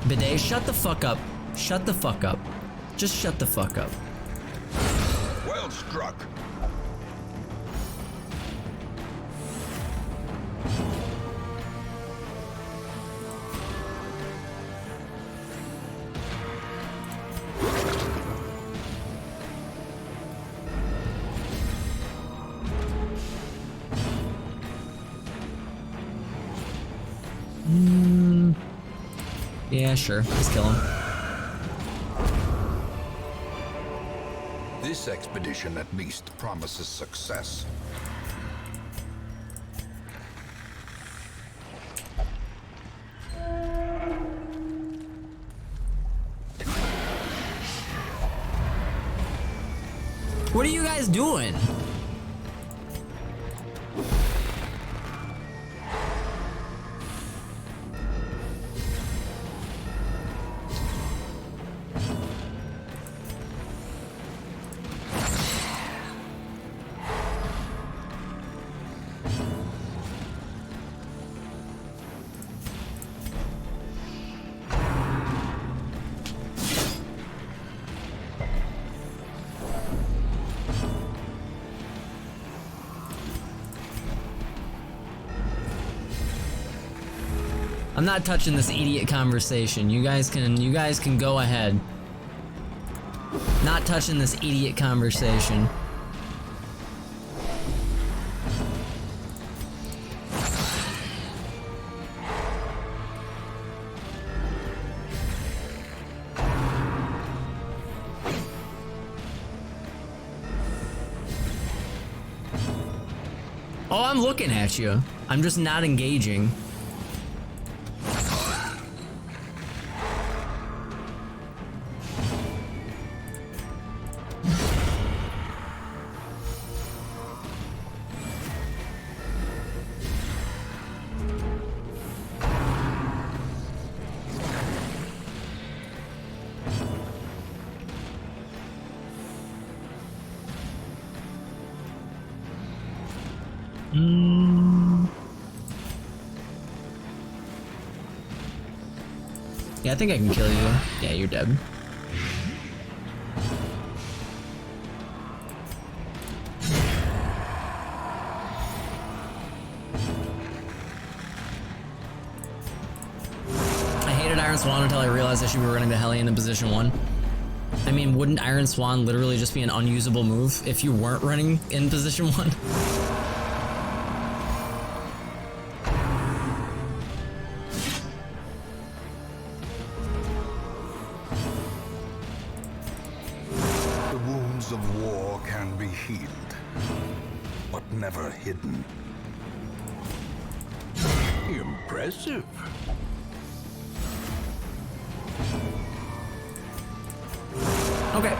Bidet, shut the fuck up. Shut the fuck up. Just shut the fuck up. Well struck. Yeah, sure. Just kill him. This expedition at least promises success. What are you guys doing? I'm not touching this idiot conversation. You guys can go ahead. Not touching this idiot conversation. Oh, I'm looking at you. I'm just not engaging. Yeah, I think I can kill you. Yeah, you're dead. I hated Iron Swan until I realized that she was running the Hellion in position 1. I mean, wouldn't Iron Swan literally just be an unusable move if you weren't running in position 1? Of war can be healed, but never hidden. Impressive. Okay.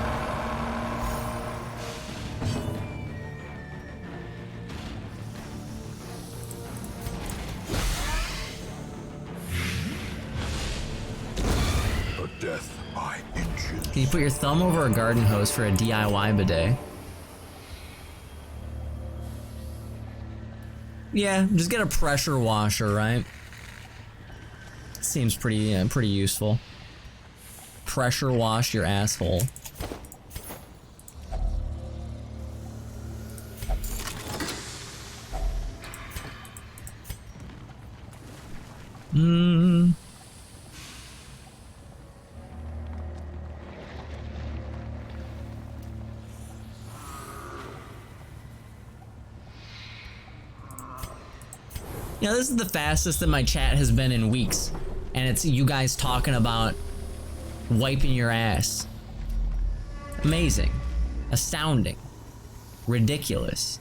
A death by inches. Can you put your thumb over a garden hose for a DIY bidet? Yeah, just get a pressure washer, right? Seems pretty pretty useful. Pressure wash your asshole. Yeah, this is the fastest that my chat has been in weeks. And it's you guys talking about wiping your ass. Amazing. Astounding. Ridiculous.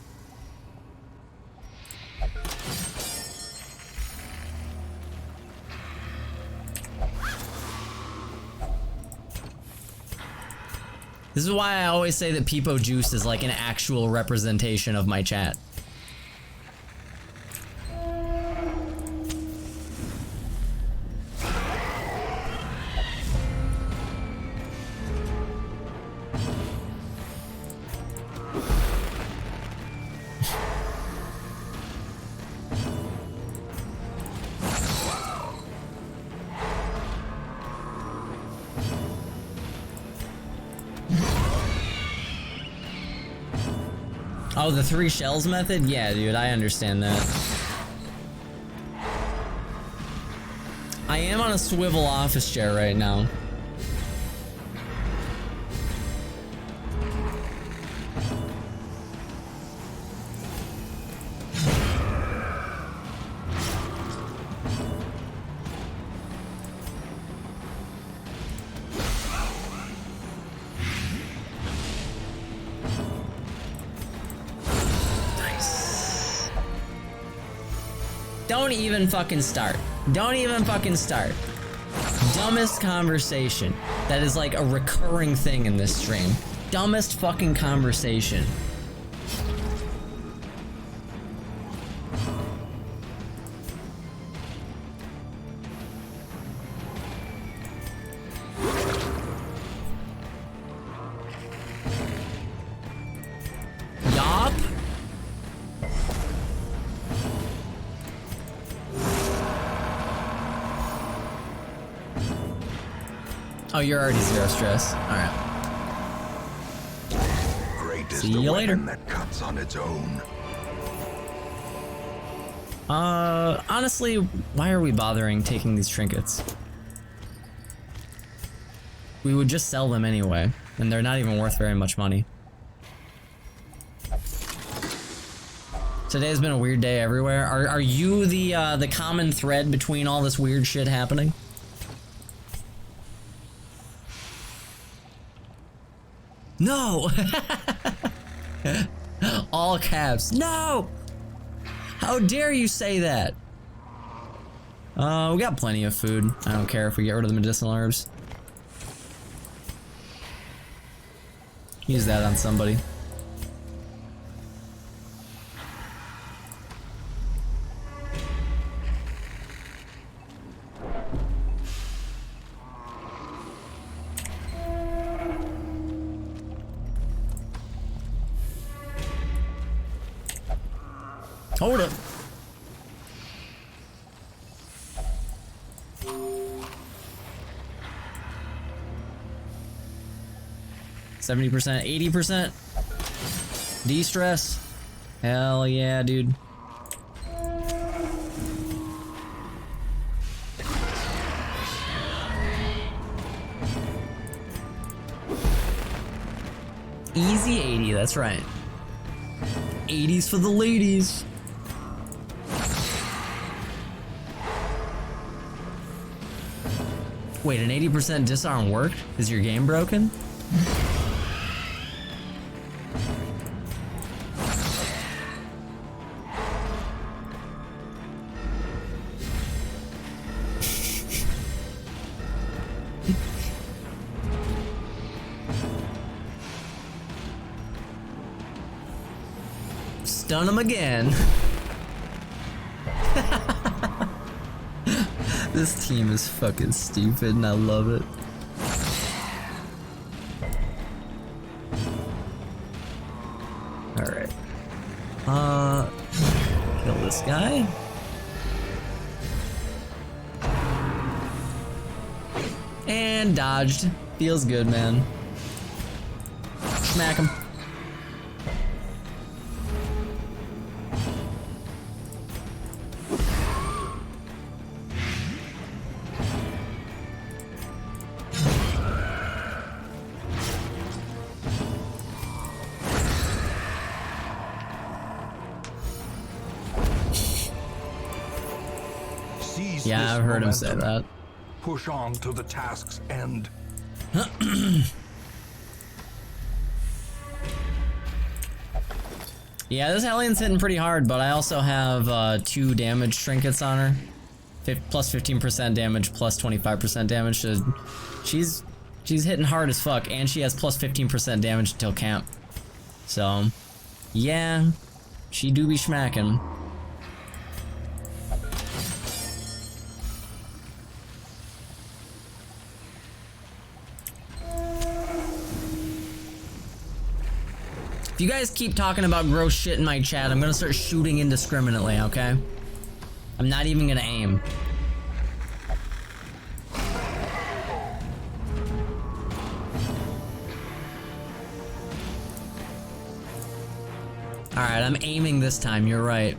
This is why I always say that Peepo Juice is like an actual representation of my chat. Oh, the 3 shells method? Yeah, dude, I understand that. I am on a swivel office chair right now. Don't even fucking start. Don't even fucking start. Dumbest conversation. That is like a recurring thing in this stream. Dumbest fucking conversation. Yup. Oh, you're already 0 stress. Alright. Great is See the you later. weapon that cuts on its own. Honestly, why are we bothering taking these trinkets? We would just sell them anyway, and they're not even worth very much money. Today's been a weird day everywhere. Are you the common thread between all this weird shit happening? No! All caps. No! How dare you say that? We got plenty of food. I don't care if we get rid of the medicinal herbs. Use that on somebody. Hold up. %, 80%. De-stress. Hell yeah, dude. Easy 80, that's right. 80s for the ladies. Wait, an 80% disarm worked? Is your game broken? Stun him again. This team is fucking stupid and I love it. Alright. Kill this guy. And dodged. Feels good, man. Smack him. Yeah, I've heard him say that. Push on to the task's end. Yeah, this Hellion's hitting pretty hard, but I also have 2 damage trinkets on her. Plus 15% damage, plus 25% damage. So she's hitting hard as fuck, and she has plus 15% damage until camp. So, yeah, she do be smacking. If you guys keep talking about gross shit in my chat, I'm gonna start shooting indiscriminately, okay? I'm not even gonna aim. Alright, I'm aiming this time, you're right.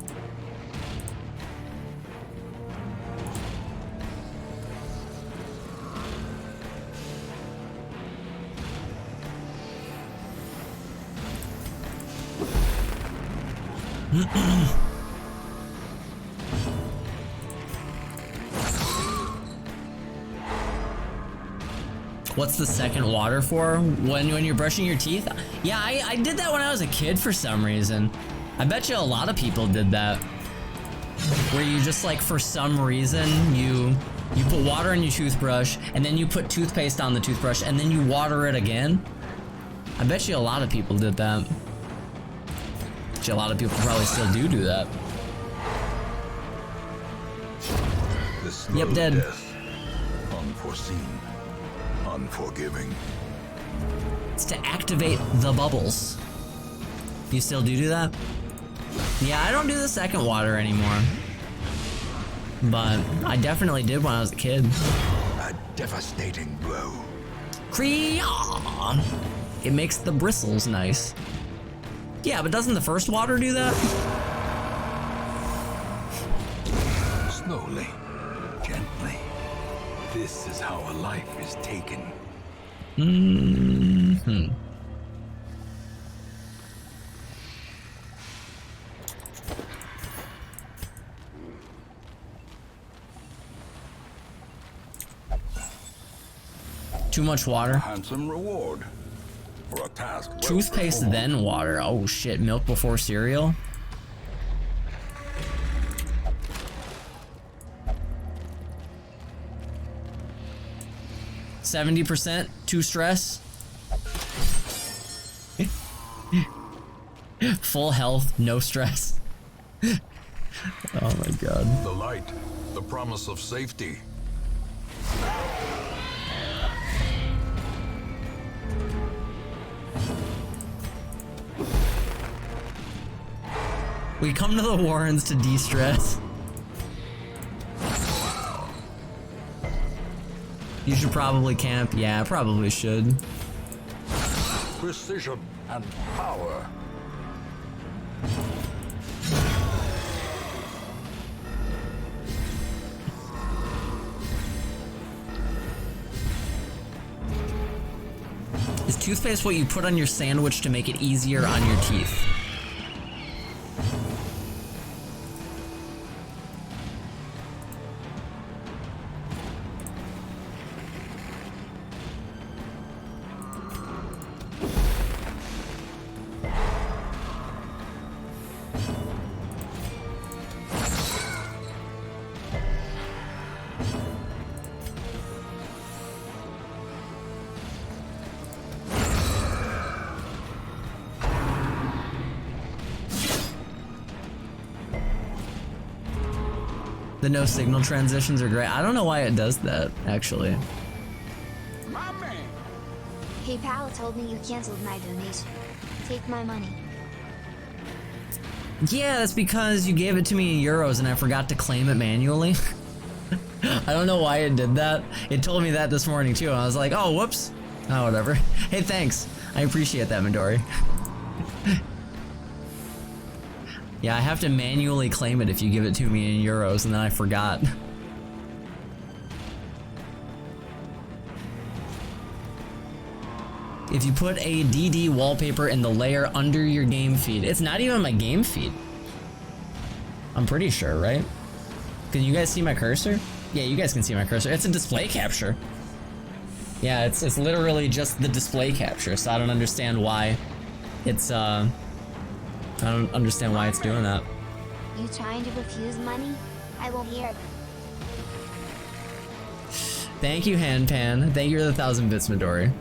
What's the second water for? When you're brushing your teeth? Yeah, I did that when I was a kid for some reason. I bet you a lot of people did that. Where you just like, for some reason, you put water in your toothbrush, and then you put toothpaste on the toothbrush, and then you water it again. I bet you a lot of people did that. Bet you a lot of people probably still do that. Yep, dead. Death. Unforeseen. Unforgiving. It's to activate the bubbles. You still do that? Yeah, I don't do the second water anymore. But I definitely did when I was a kid. A devastating blow. Kree-yaw! It makes the bristles nice. Yeah, but doesn't the first water do that? This is how a life is taken. Too much water. Handsome reward for a task. Well Toothpaste performed. then water. Oh shit, milk before cereal? %, too stress. Full health, no stress. Oh my god. The light, the promise of safety. We come to the Warrens to de-stress. You should probably camp. Yeah, I probably should. Precision and power. Is toothpaste what you put on your sandwich to make it easier on your teeth? The no signal transitions are great. I don't know why it does that, actually. PayPal told me you canceled my donation. Take my money. Yeah, that's because you gave it to me in euros and I forgot to claim it manually. I don't know why it did that. It told me that this morning too, and I was like, oh, whoops. Oh, whatever. Hey, thanks. I appreciate that, Midori. Yeah, I have to manually claim it if you give it to me in euros, and then I forgot. If you put a DD wallpaper in the layer under your game feed, it's not even my game feed. I'm pretty sure, right? Can you guys see my cursor? Yeah, you guys can see my cursor. It's a display capture. Yeah, it's literally just the display capture, so I don't understand why it's I don't understand why it's doing that. You trying to refuse money? I won't hear it. Thank you, Handpan. Thank you for the 1,000 bits, Midori.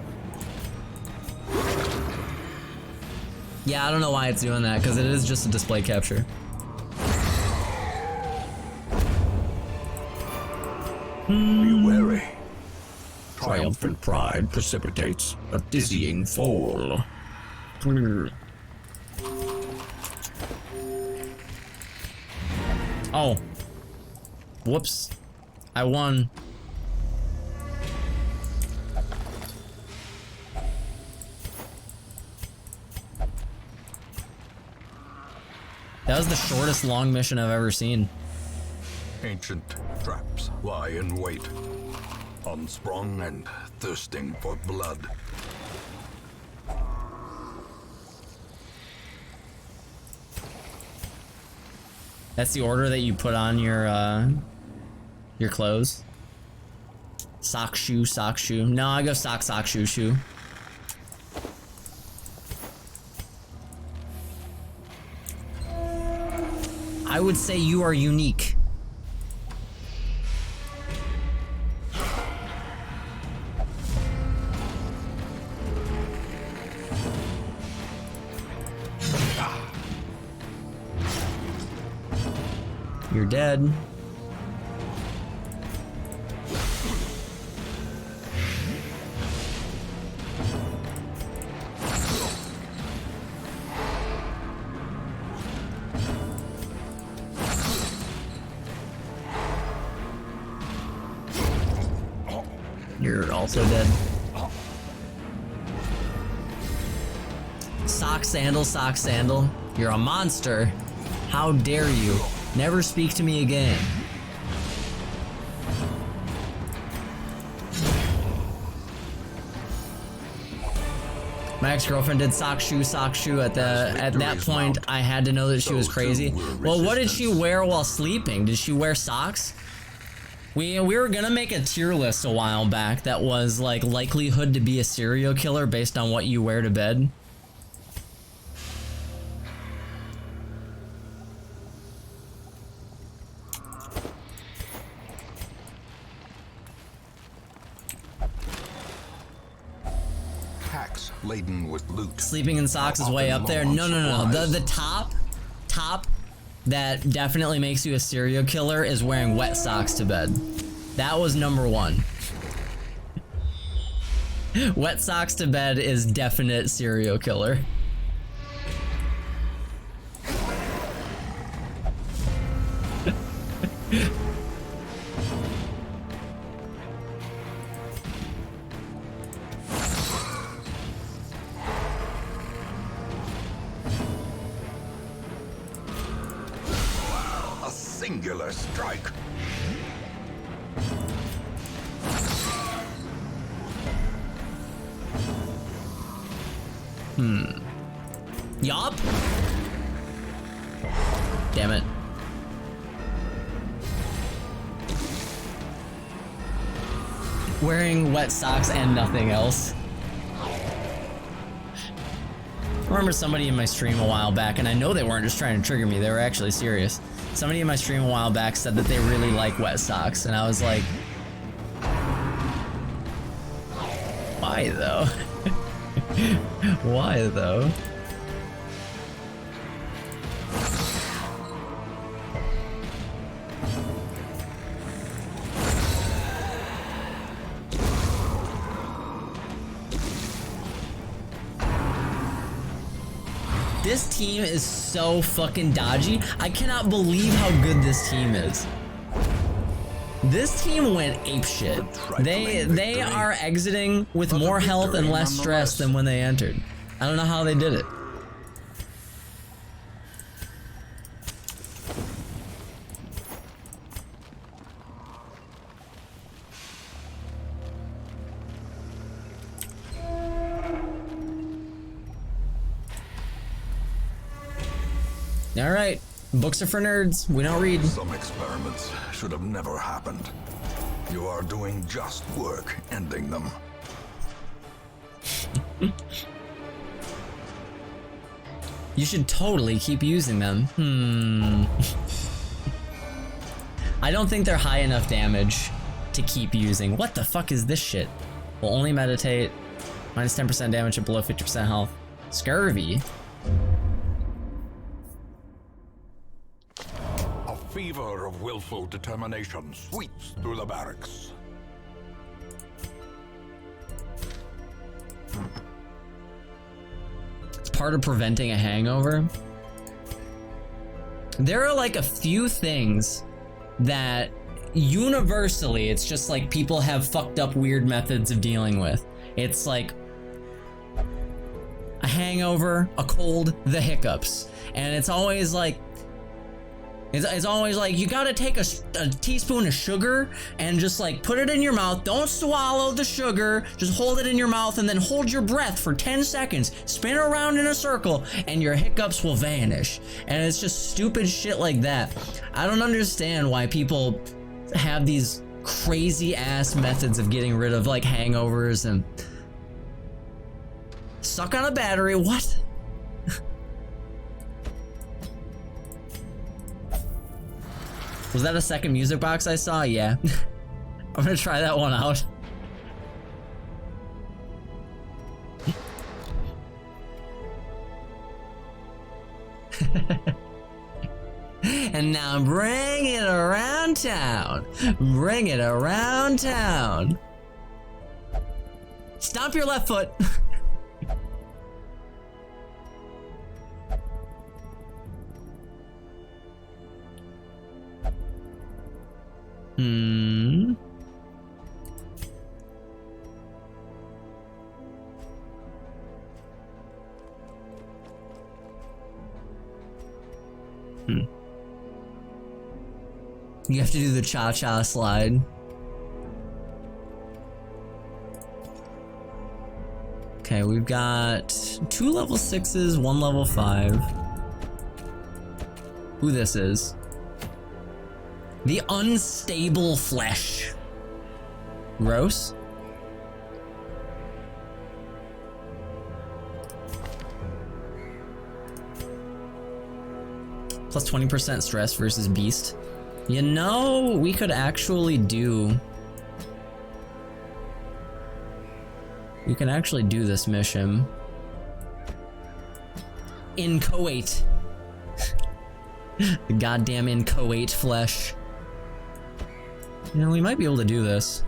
Yeah, I don't know why it's doing that, because it is just a display capture. Be wary. Triumphant pride precipitates a dizzying fall. Oh. Whoops. I won. That was the shortest long mission I've ever seen. Ancient traps lie in wait, unsprung and thirsting for blood. That's the order that you put on your clothes. Sock, shoe, sock, shoe. No, I go sock, sock, shoe, shoe. I would say you are unique. You're dead. You're also dead. Sock sandal, sock sandal. You're a monster. How dare you? Never speak to me again. My ex-girlfriend did sock shoe. At that point, I had to know that she was crazy. Well, what did she wear while sleeping? Did she wear socks? We were gonna make a tier list a while back that was like likelihood to be a serial killer based on what you wear to bed. Packs laden with loot. Sleeping in socks is way up there. No. The top that definitely makes you a serial killer is wearing wet socks to bed. That was number one. Wet socks to bed is definite serial killer. Singular strike. Yup. Damn it. Wearing wet socks and nothing else. I remember somebody in my stream a while back, and I know they weren't just trying to trigger me, they were actually serious. Somebody in my stream a while back said that they really like wet socks, and I was like, why though? Why though? This team is so fucking dodgy. I cannot believe how good this team is. This team went apeshit. They are exiting with more health and less stress than when they entered. I don't know how they did it. All right, books are for nerds. We don't read. Some experiments should have never happened. You are doing just work ending them. You should totally keep using them. I don't think they're high enough damage to keep using. What the fuck is this shit? Will only meditate. Minus 10% damage at below 50% health. Scurvy. A fever of willful determination sweeps through the barracks. It's part of preventing a hangover. There are like a few things that universally, it's just like people have fucked up weird methods of dealing with. It's like a hangover, a cold, the hiccups. And it's always like, it's always like, you gotta take a teaspoon of sugar and just like put it in your mouth. Don't swallow the sugar. Just hold it in your mouth and then hold your breath for 10 seconds. Spin around in a circle and your hiccups will vanish. And it's just stupid shit like that. I don't understand why people have these crazy ass methods of getting rid of like hangovers and suck on a battery. What? Was that a second music box I saw? Yeah. I'm gonna try that one out. And now bring it around town. Bring it around town. Stomp your left foot. You have to do the cha-cha slide. Okay, we've got 2 level 6s, 1 level 5. Who this is? The unstable flesh. Gross. Plus 20% stress versus beast. You know, we could actually do... We can actually do this mission. Inchoate. The goddamn inchoate flesh. You know, we might be able to do this.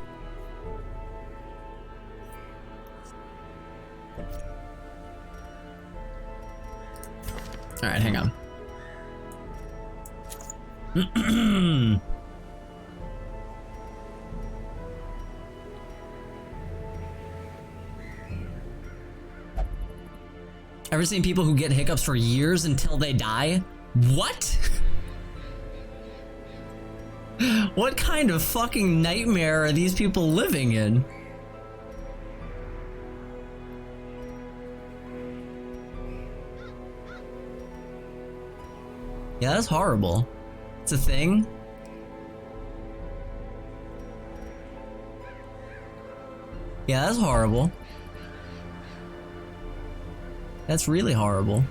Alright, hang on. Ever seen people who get hiccups for years until they die? What? What kind of fucking nightmare are these people living in? Yeah, that's horrible. It's a thing. Yeah, that's horrible. That's really horrible.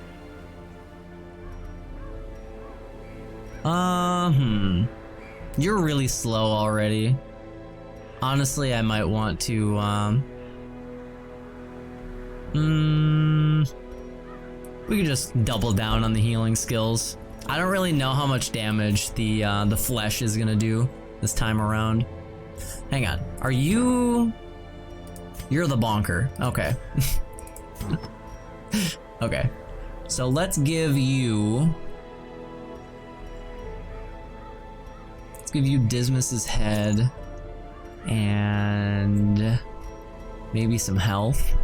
You're really slow already. Honestly, I might want to, we could just double down on the healing skills. I don't really know how much damage the flesh is gonna do this time around. Hang on, are you... You're the bonker, okay. Okay, so let's give you... Let's give you Dismas's head and maybe some health.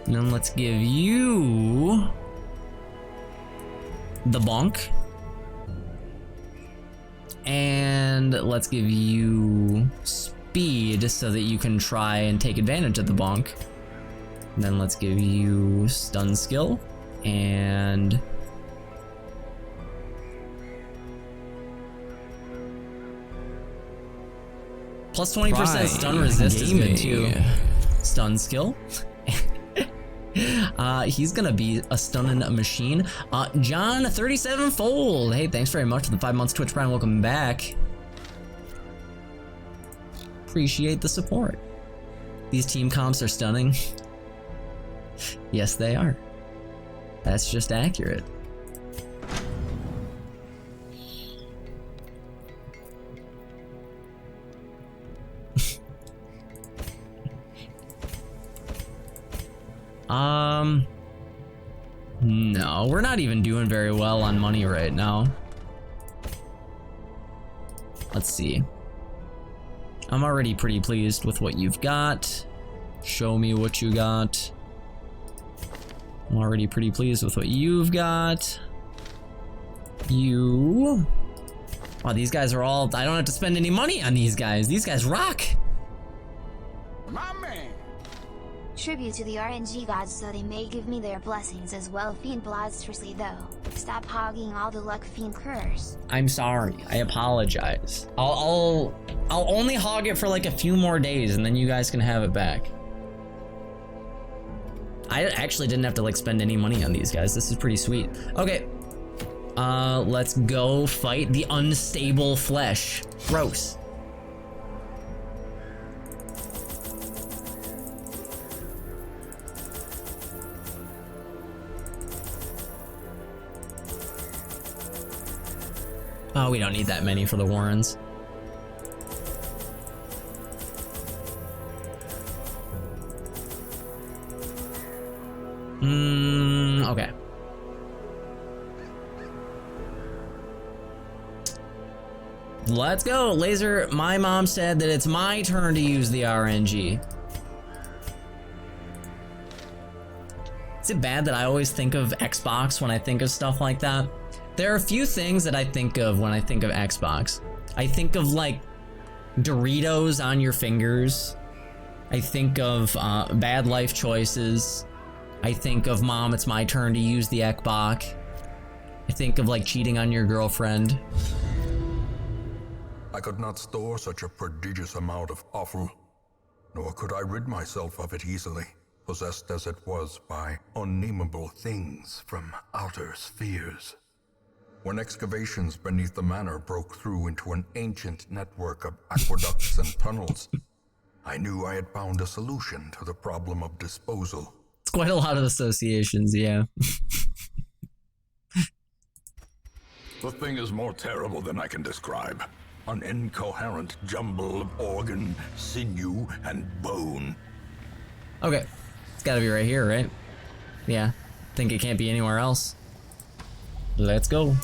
And then let's give you the bonk. And let's give you speed so that you can try and take advantage of the bonk. And then let's give you stun skill and plus 20% stun resist is good too. Stun skill. He's gonna be a stunning machine. John 37-fold. Hey, thanks very much for the 5 months Twitch Prime. Welcome back. Appreciate the support. These team comps are stunning. Yes, they are. That's just accurate. No, we're not even doing very well on money right now. Let's see. I'm already pretty pleased with what you've got. Show me what you got. I'm already pretty pleased with what you've got. You... Oh, these guys are all... I don't have to spend any money on these guys. These guys rock. My man! Tribute to the RNG gods so they may give me their blessings as well. Fiend blastrously though. Stop hogging all the luck, Fiend curse. I'm sorry. I apologize. I'll only hog it for like a few more days and then you guys can have it back. I actually didn't have to like spend any money on these guys. This is pretty sweet. Okay. Let's go fight the unstable flesh. Gross. Oh, we don't need that many for the Warrens. Okay. Let's go, Laser. My mom said that it's my turn to use the RNG. Is it bad that I always think of Xbox when I think of stuff like that? There are a few things that I think of when I think of Xbox. I think of like Doritos on your fingers I think of bad life choices. I think of, Mom, it's my turn to use the Ekbok. I think of like cheating on your girlfriend. I could not store such a prodigious amount of offal, nor could I rid myself of it easily, possessed as it was by unnameable things from outer spheres. When excavations beneath the manor broke through into an ancient network of aqueducts and tunnels, I knew I had found a solution to the problem of disposal. It's quite a lot of associations, yeah. The thing is more terrible than I can describe. An incoherent jumble of organ, sinew, and bone. Okay, it's gotta be right here, right? Yeah, think it can't be anywhere else. Let's go.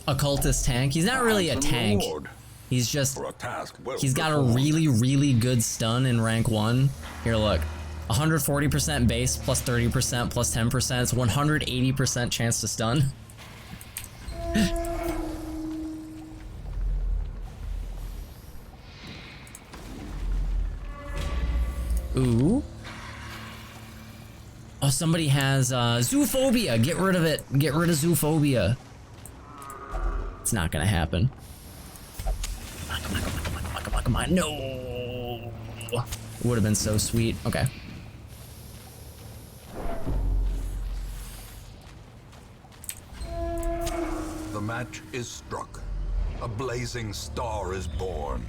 Occultist tank. He's not really a tank. He's just, For a task well he's got a performed. really good stun in rank 1. Here, look. 140% base plus 30% plus 10%. It's 180% chance to stun. Ooh. Oh, somebody has zoophobia. Get rid of it. Get rid of zoophobia. It's not gonna happen. Come on. No. It would have been so sweet. Okay. The match is struck. A blazing star is born.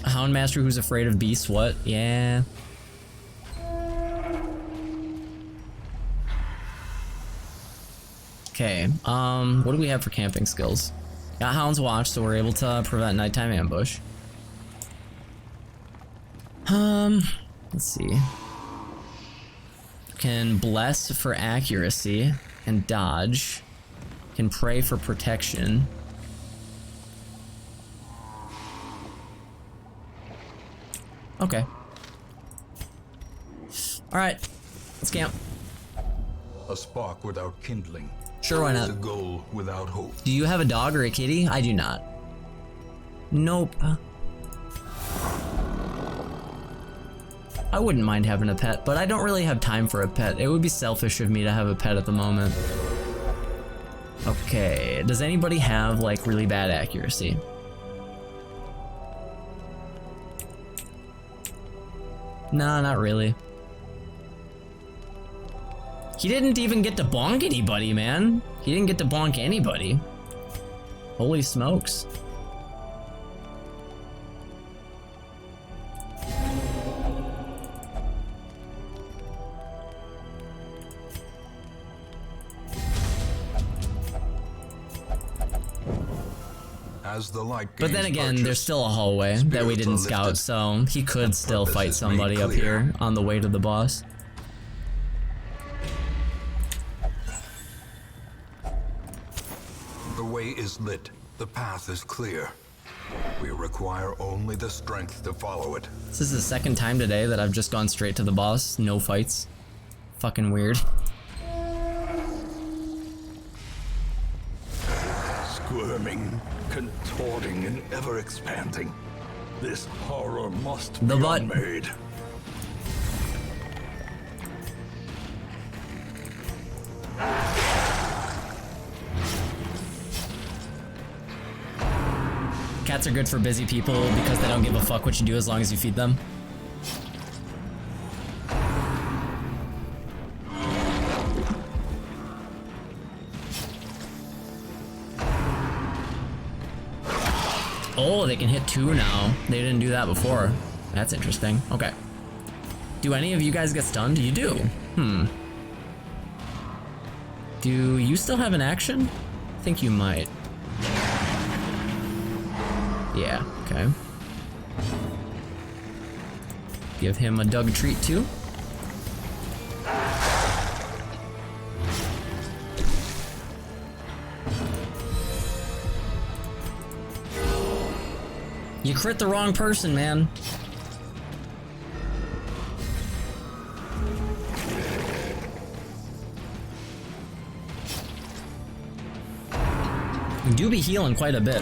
A Houndmaster who's afraid of beasts, what? Yeah. Okay, what do we have for camping skills? Got Hound's Watch, so we're able to prevent nighttime ambush. Let's see. Can bless for accuracy and dodge. Can pray for protection. Okay. Alright, let's camp. A spark without kindling. Sure, why not? A goal without hope. Do you have a dog or a kitty? I do not. Nope. I wouldn't mind having a pet, but I don't really have time for a pet. It would be selfish of me to have a pet at the moment. Okay, does anybody have, like, really bad accuracy? Nah, not really. He didn't even get to bonk anybody, man. He didn't get to bonk anybody. Holy smokes. As the light But then gains again, purchase, there's still a hallway that we spirits didn't are scout, lifted, so he could still purpose fight is somebody made up clear. here on the way to the boss. The way is lit. The path is clear. We require only the strength to follow it. This is the second time today that I've just gone straight to the boss, no fights. Fucking weird. Squirming, contorting, and ever expanding. This horror must The be butt. unmade. Cats are good for busy people because they don't give a fuck what you do as long as you feed them. Oh, they can hit 2 now. They didn't do that before. That's interesting. Okay. Do any of you guys get stunned? You do. Do you still have an action? I think you might. Yeah, okay. Give him a Doug treat too. You crit the wrong person, man. We do be healing quite a bit,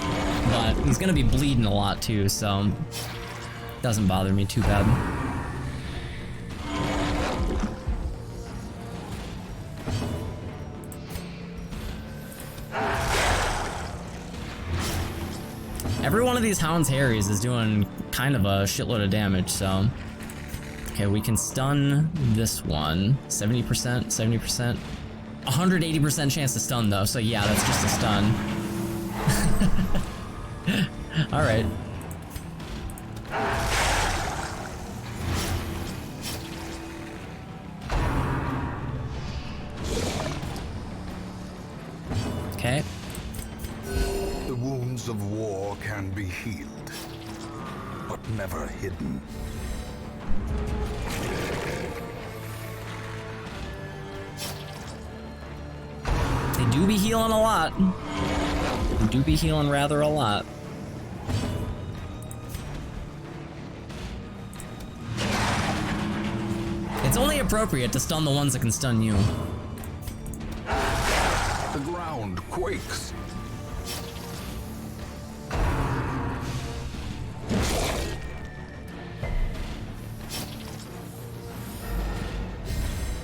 but he's gonna be bleeding a lot too, so doesn't bother me too bad. Every one of these Hound's Harries is doing kind of a shitload of damage, so... Okay, we can stun this one. 70%, 70%. 180% chance to stun though, so yeah, that's just a stun. Alright. Okay. The wounds of war can be healed, but never hidden. They do be healing a lot. They do be healing rather a lot. It's only appropriate to stun the ones that can stun you. The ground quakes.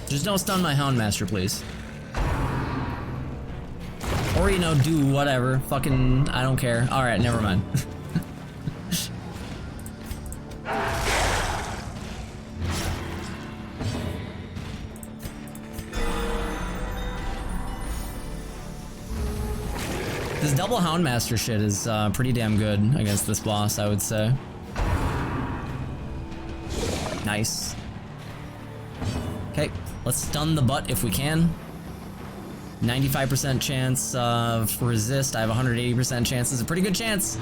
Just don't stun my Houndmaster, please. Or, you know, do whatever. Fucking, I don't care. Alright, never mind. This double Houndmaster shit is pretty damn good against this boss, I would say. Nice. Okay, let's stun the butt if we can. 95% chance of resist. I have 180% chance. It's a pretty good chance.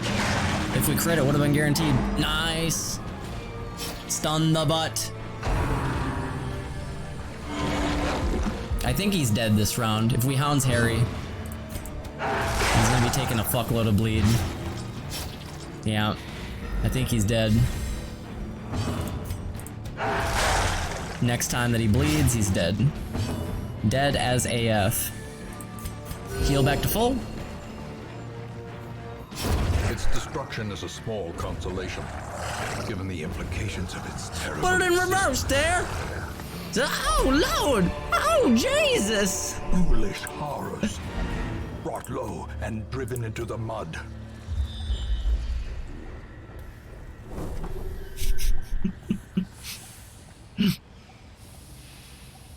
If we crit, it would have been guaranteed. Nice. Stun the butt. I think he's dead this round. If we Hound's Harry, he's gonna be taking a fuckload of bleed. Yeah, I think he's dead. Next time that he bleeds, he's dead. Dead as AF. Heal back to full. Its destruction is a small consolation, given the implications of its terrible... Put it in reverse there! Oh, Lord! Oh, Jesus! Foolish horrors, brought low and driven into the mud.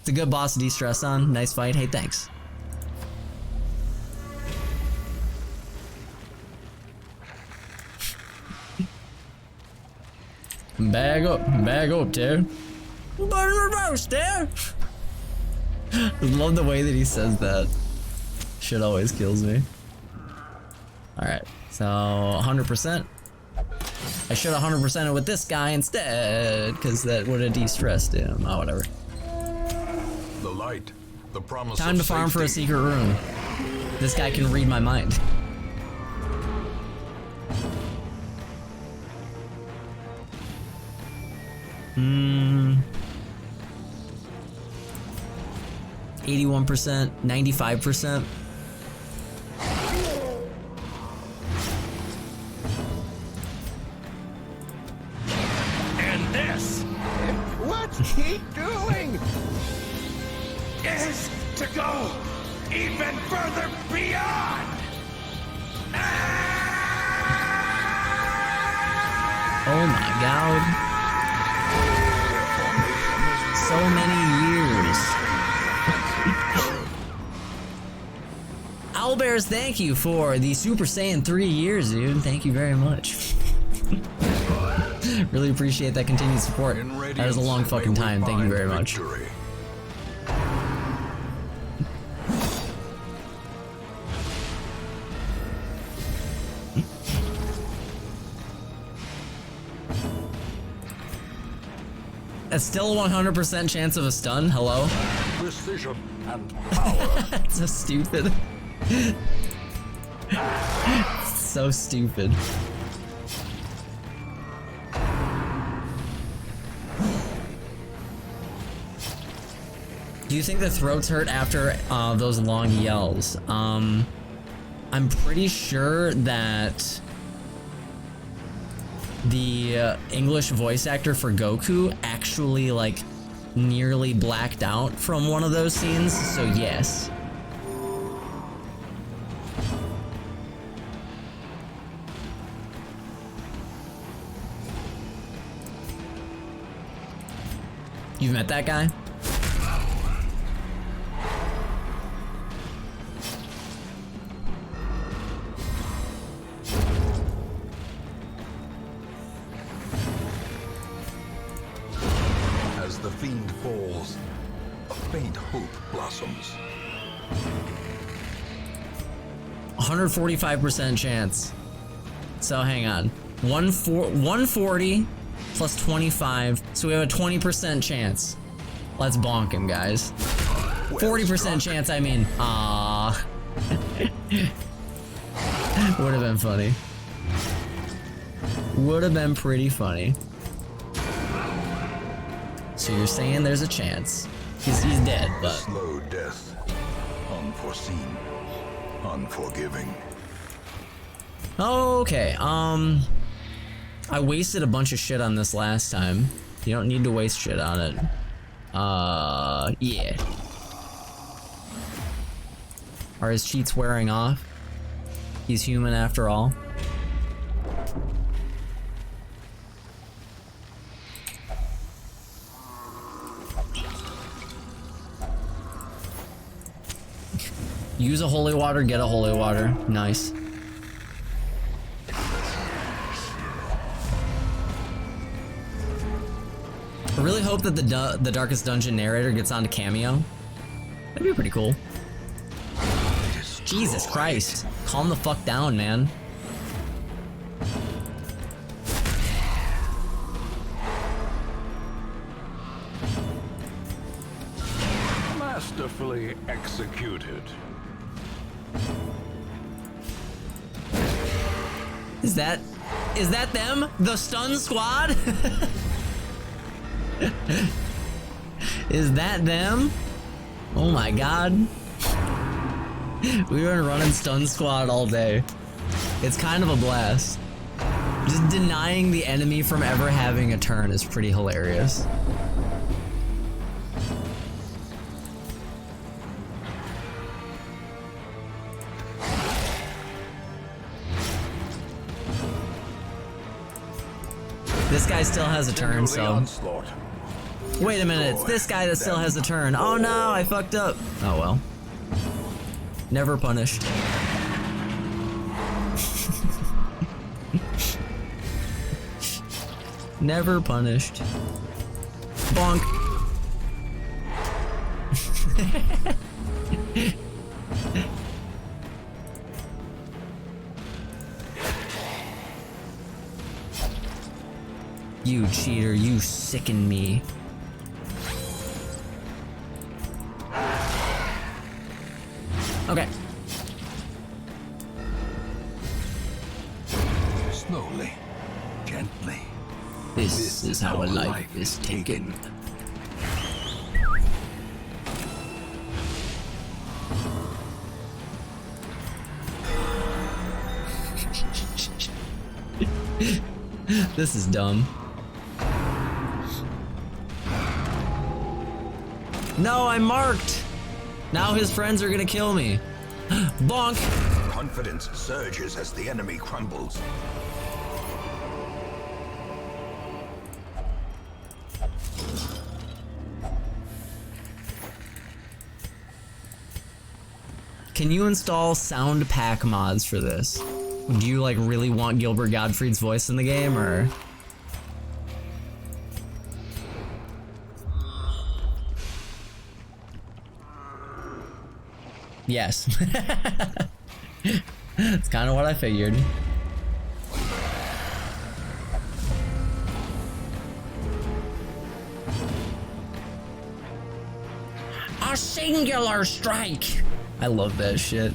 It's a good boss to de-stress on. Nice fight. Hey, thanks. Bag up, dude. But in reverse, there. I love the way that he says that. Shit always kills me. Alright, so 100%. I should have 100%ed with this guy instead, because that would have de-stressed him. Oh, whatever. The light, the promise Time to of farm for a safety. secret room. This guy can read my mind. Hmm. 81%, 95%. And this, what's he doing? Is to go even further beyond. Oh my god. So many years. Owlbears, thank you for the Super Saiyan 3 years, dude. Thank you very much. Really appreciate that continued support. That was a long fucking time. Thank you very much. Victory. That's still a 100% chance of a stun. Hello? Precision and power. That's so stupid. So stupid. Do you think the throats hurt after those long yells? I'm pretty sure that the English voice actor for Goku actually like nearly blacked out from one of those scenes, so yes. You've met that guy? As the fiend falls, a faint hope blossoms. 145% chance. So hang on. 140 plus 25. So we have a 20% chance. Let's bonk him, guys. 40% chance, I mean. Ah. Would have been funny. Would have been pretty funny. So you're saying there's a chance. He's dead, but... Slow death. Unforeseen. Unforgiving. Okay, I wasted a bunch of shit on this last time. You don't need to waste shit on it. Yeah. Are his cheats wearing off? He's human after all. Use a holy water, get a holy water. Nice. I really hope that the Darkest Dungeon narrator gets onto Cameo. That'd be pretty cool. Jesus Christ. Calm the fuck down, man. Masterfully executed. Is that them? The stun squad? Is that them? Oh my god. We've been running stun squad all day. It's kind of a blast. Just denying the enemy from ever having a turn is pretty hilarious. This guy still has a turn, so... Wait a minute, it's this guy that still has a turn. Oh no, I fucked up. Oh well. Never punished. Never punished. Bonk. You cheater, you sicken me. Okay. Slowly, gently. This is how a life is taken. This is dumb. No, I'm marked! Now his friends are gonna kill me. Bonk! Confidence surges as the enemy crumbles. Can you install sound pack mods for this? Do you like really want Gilbert Gottfried's voice in the game, or? Yes. That's kind of what I figured. A singular strike! I love that shit.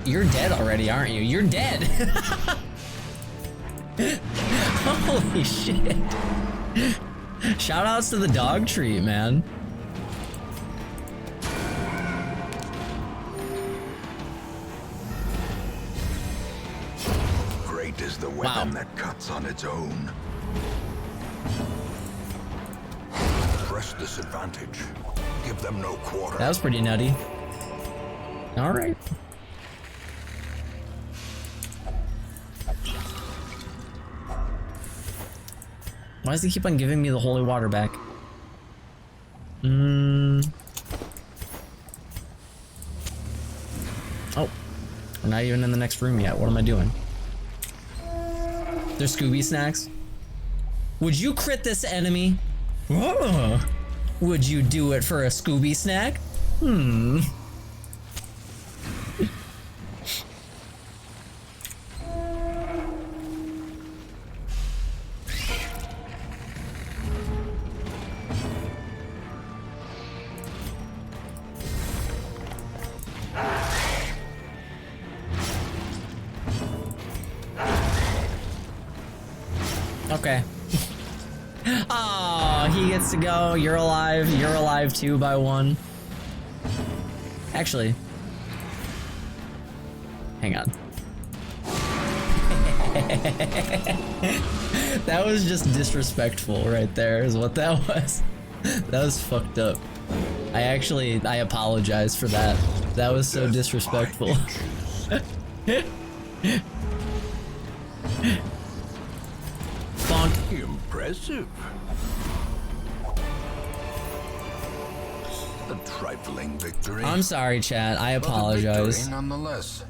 You're dead already, aren't you? You're dead! Holy shit. Shoutouts to the dog treat, man. Great is the weapon that cuts on its own. Press disadvantage. Give them no quarter. That was pretty nutty. Alright. Why does he keep on giving me the holy water back? Oh. We're not even in the next room yet. What am I doing? There's Scooby snacks. Would you crit this enemy? Oh. Would you do it for a Scooby snack? Okay. Oh, he gets to go. You're alive. You're alive too by one. Actually, hang on. That was just disrespectful right there is what that was. That was fucked up. I apologize for that. That was so disrespectful. Bonk. Impressive. A trifling victory. I'm sorry, chat. I but a apologize. victory nonetheless.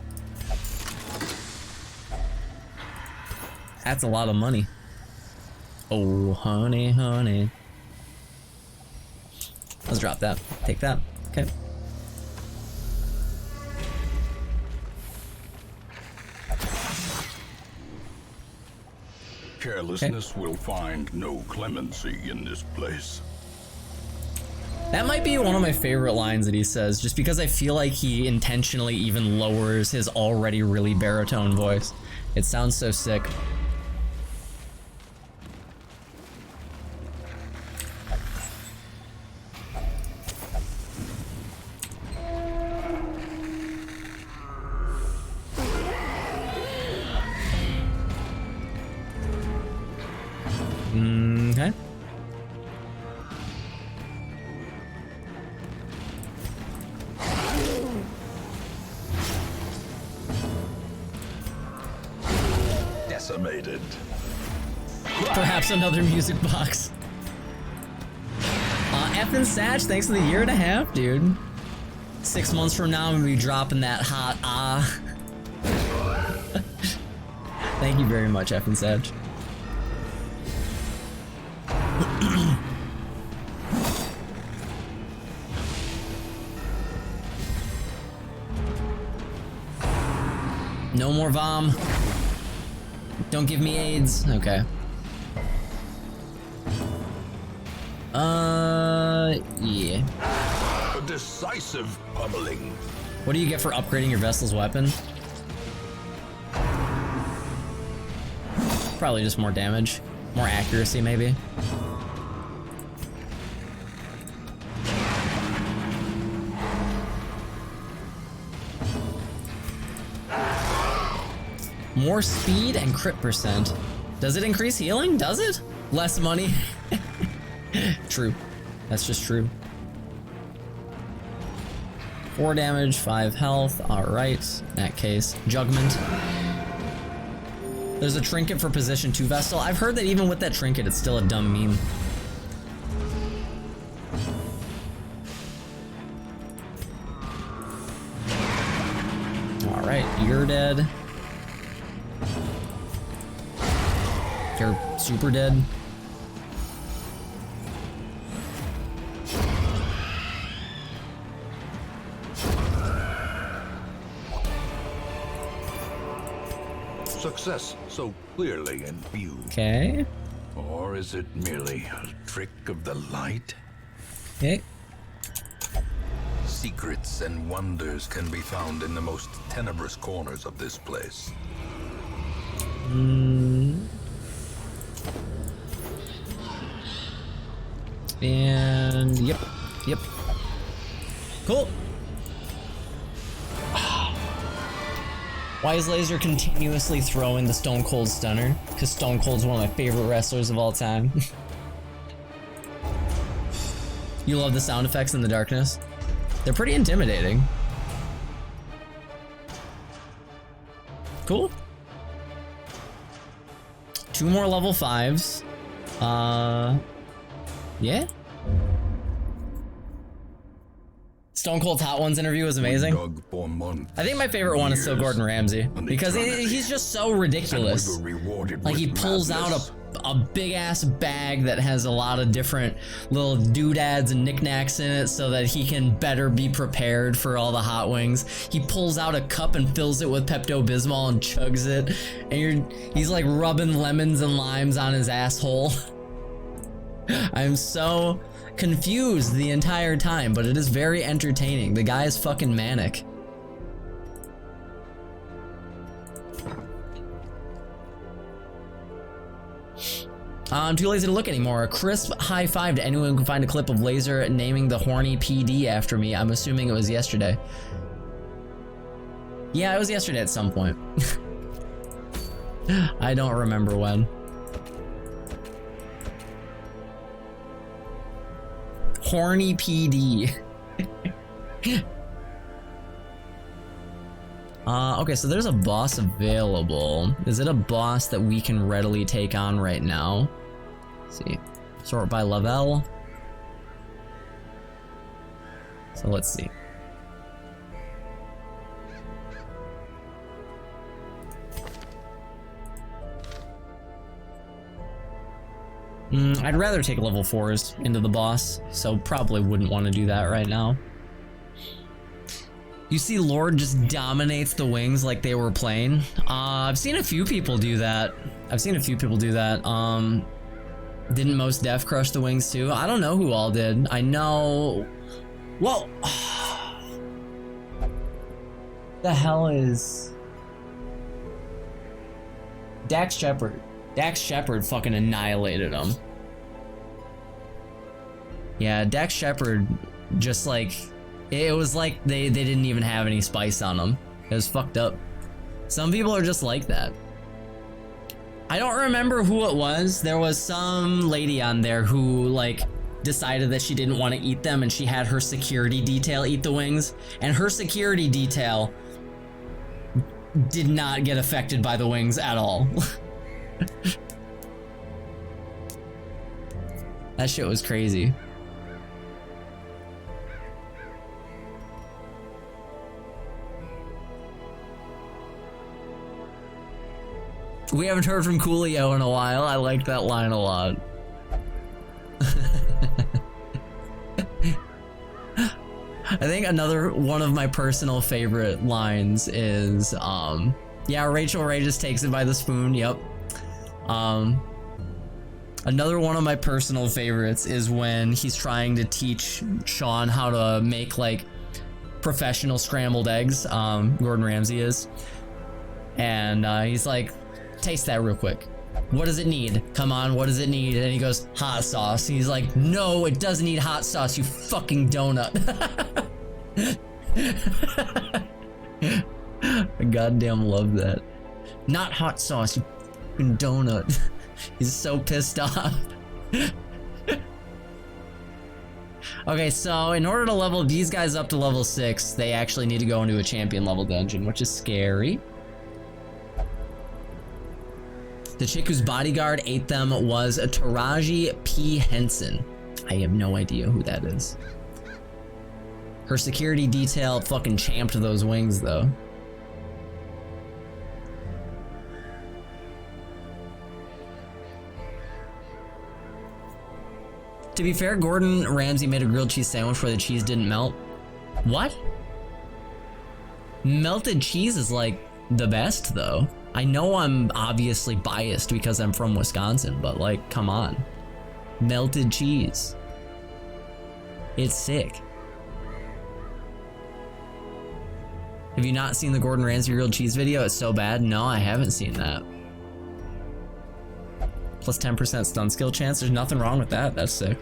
That's a lot of money. Oh, honey, honey. Let's drop that. Take that. Okay. Carelessness will find no clemency in this place. That might be one of my favorite lines that he says, just because I feel like he intentionally even lowers his already really baritone voice. It sounds so sick. Okay. Decimated. Perhaps another music box. Effin' Satch, thanks for the 1.5 years, dude. 6 months from now, I'm gonna be dropping that hot Thank you very much, Effin' Satch. No more vom. Don't give me AIDS. Okay. Yeah. A decisive pummeling. What do you get for upgrading your vessel's weapon? Probably just more damage. More accuracy, maybe. More speed and crit percent. Does it increase healing? Does it? Less money? True. That's just true. 4 damage, 5 health. Alright. In that case, Jugment. There's a trinket for position 2 Vestal. I've heard that even with that trinket, it's still a dumb meme. Alright, you're dead. You're super dead. Success so clearly in view. Okay. Or is it merely a trick of the light? Okay. secrets and wonders can be found in the most tenebrous corners of this place. And yep. Cool. Why is Laser continuously throwing the Stone Cold Stunner? Because Stone Cold's one of my favorite wrestlers of all time. You love the sound effects in the darkness? They're pretty intimidating. Cool. 2 more level 5s. Yeah. Stone Cold's Hot Ones interview was amazing. I think my favorite one is still Gordon Ramsay because he's just so ridiculous. Like he pulls out a big ass bag that has a lot of different little doodads and knickknacks in it so that he can better be prepared for all the hot wings. He pulls out a cup and fills it with Pepto-Bismol and chugs it, and he's like rubbing lemons and limes on his asshole. I'm so confused the entire time, but it is very entertaining. The guy is fucking manic. I'm too lazy to look anymore. A crisp high five to anyone who can find a clip of Laser naming the horny PD after me. I'm assuming it was yesterday. Yeah, it was yesterday at some point. I don't remember when. Horny PD. Okay, so there's a boss available. Is it a boss that we can readily take on right now? Let's see. Sort by level. So let's see. I'd rather take level 4s into the boss, so probably wouldn't want to do that right now. You see Lord just dominates the wings like they were plain. I've seen a few people do that. Didn't Most Def crush the wings too? I don't know who all did. I know... Well... The hell is... Dax Shepard. Dax Shepard fucking annihilated him. Yeah, Dax Shepard just like... It was like they didn't even have any spice on them. It was fucked up. Some people are just like that. I don't remember who it was. There was some lady on there who like decided that she didn't want to eat them and she had her security detail eat the wings. And her security detail did not get affected by the wings at all. That shit was crazy. We haven't heard from Coolio in a while. I like that line a lot. I think another one of my personal favorite lines is, yeah, Rachel Ray just takes it by the spoon. Yep. Another one of my personal favorites is when he's trying to teach Sean how to make like professional scrambled eggs. Gordon Ramsay is. And he's like, taste that real quick. What does it need? Come on, what does it need? And he goes, hot sauce. And he's like, no, it doesn't need hot sauce, you fucking donut. I goddamn love that. Not hot sauce, you fucking donut. He's so pissed off. Okay, so in order to level these guys up to level 6, they actually need to go into a champion level dungeon, which is scary. The chick whose bodyguard ate them was Taraji P. Henson. I have no idea who that is. Her security detail fucking champed those wings, though. To be fair, Gordon Ramsay made a grilled cheese sandwich where the cheese didn't melt. What? Melted cheese is like the best, though. I know I'm obviously biased because I'm from Wisconsin, but like, come on. Melted cheese. It's sick. Have you not seen the Gordon Ramsay grilled cheese video? It's so bad. No, I haven't seen that. Plus 10% stun skill chance. There's nothing wrong with that. That's sick.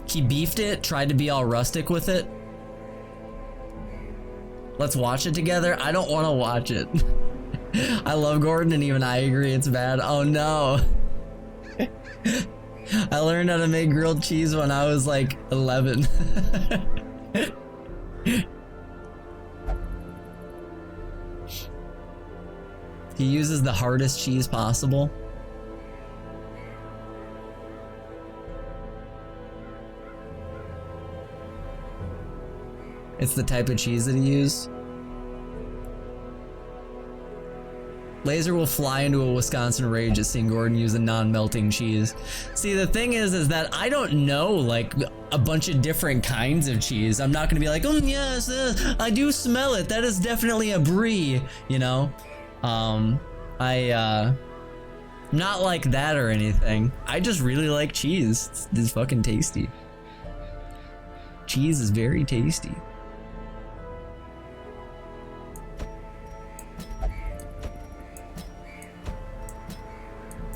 He beefed it, tried to be all rustic with it. Let's watch it together. I don't want to watch it. I love Gordon and even I agree it's bad. Oh no. I learned how to make grilled cheese when I was like 11. He uses the hardest cheese possible. It's the type of cheese that he used. Laser will fly into a Wisconsin rage at seeing Gordon use a non-melting cheese. See, the thing is that I don't know like a bunch of different kinds of cheese. I'm not gonna be like, oh yes, I do smell it. That is definitely a brie, you know? Not like that or anything. I just really like cheese. It's fucking tasty. Cheese is very tasty.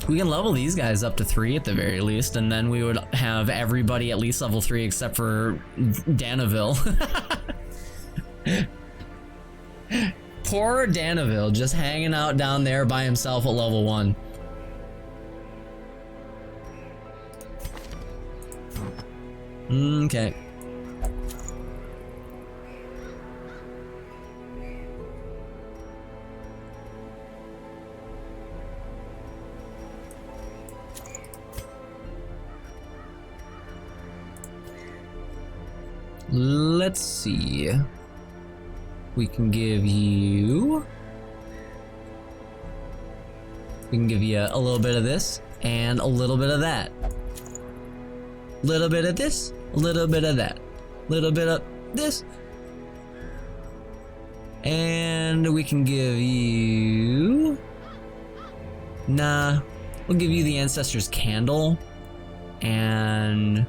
We can level these guys up to 3 at the very least, and then we would have everybody at least level 3 except for Danaville. Poor Danaville, just hanging out down there by himself at level 1. Okay. Let's see. We can give you a little bit of this and a little bit of that. Little bit of this, a little bit of that. Little bit of this. And we can give you... Nah, we'll give you the Ancestor's Candle and...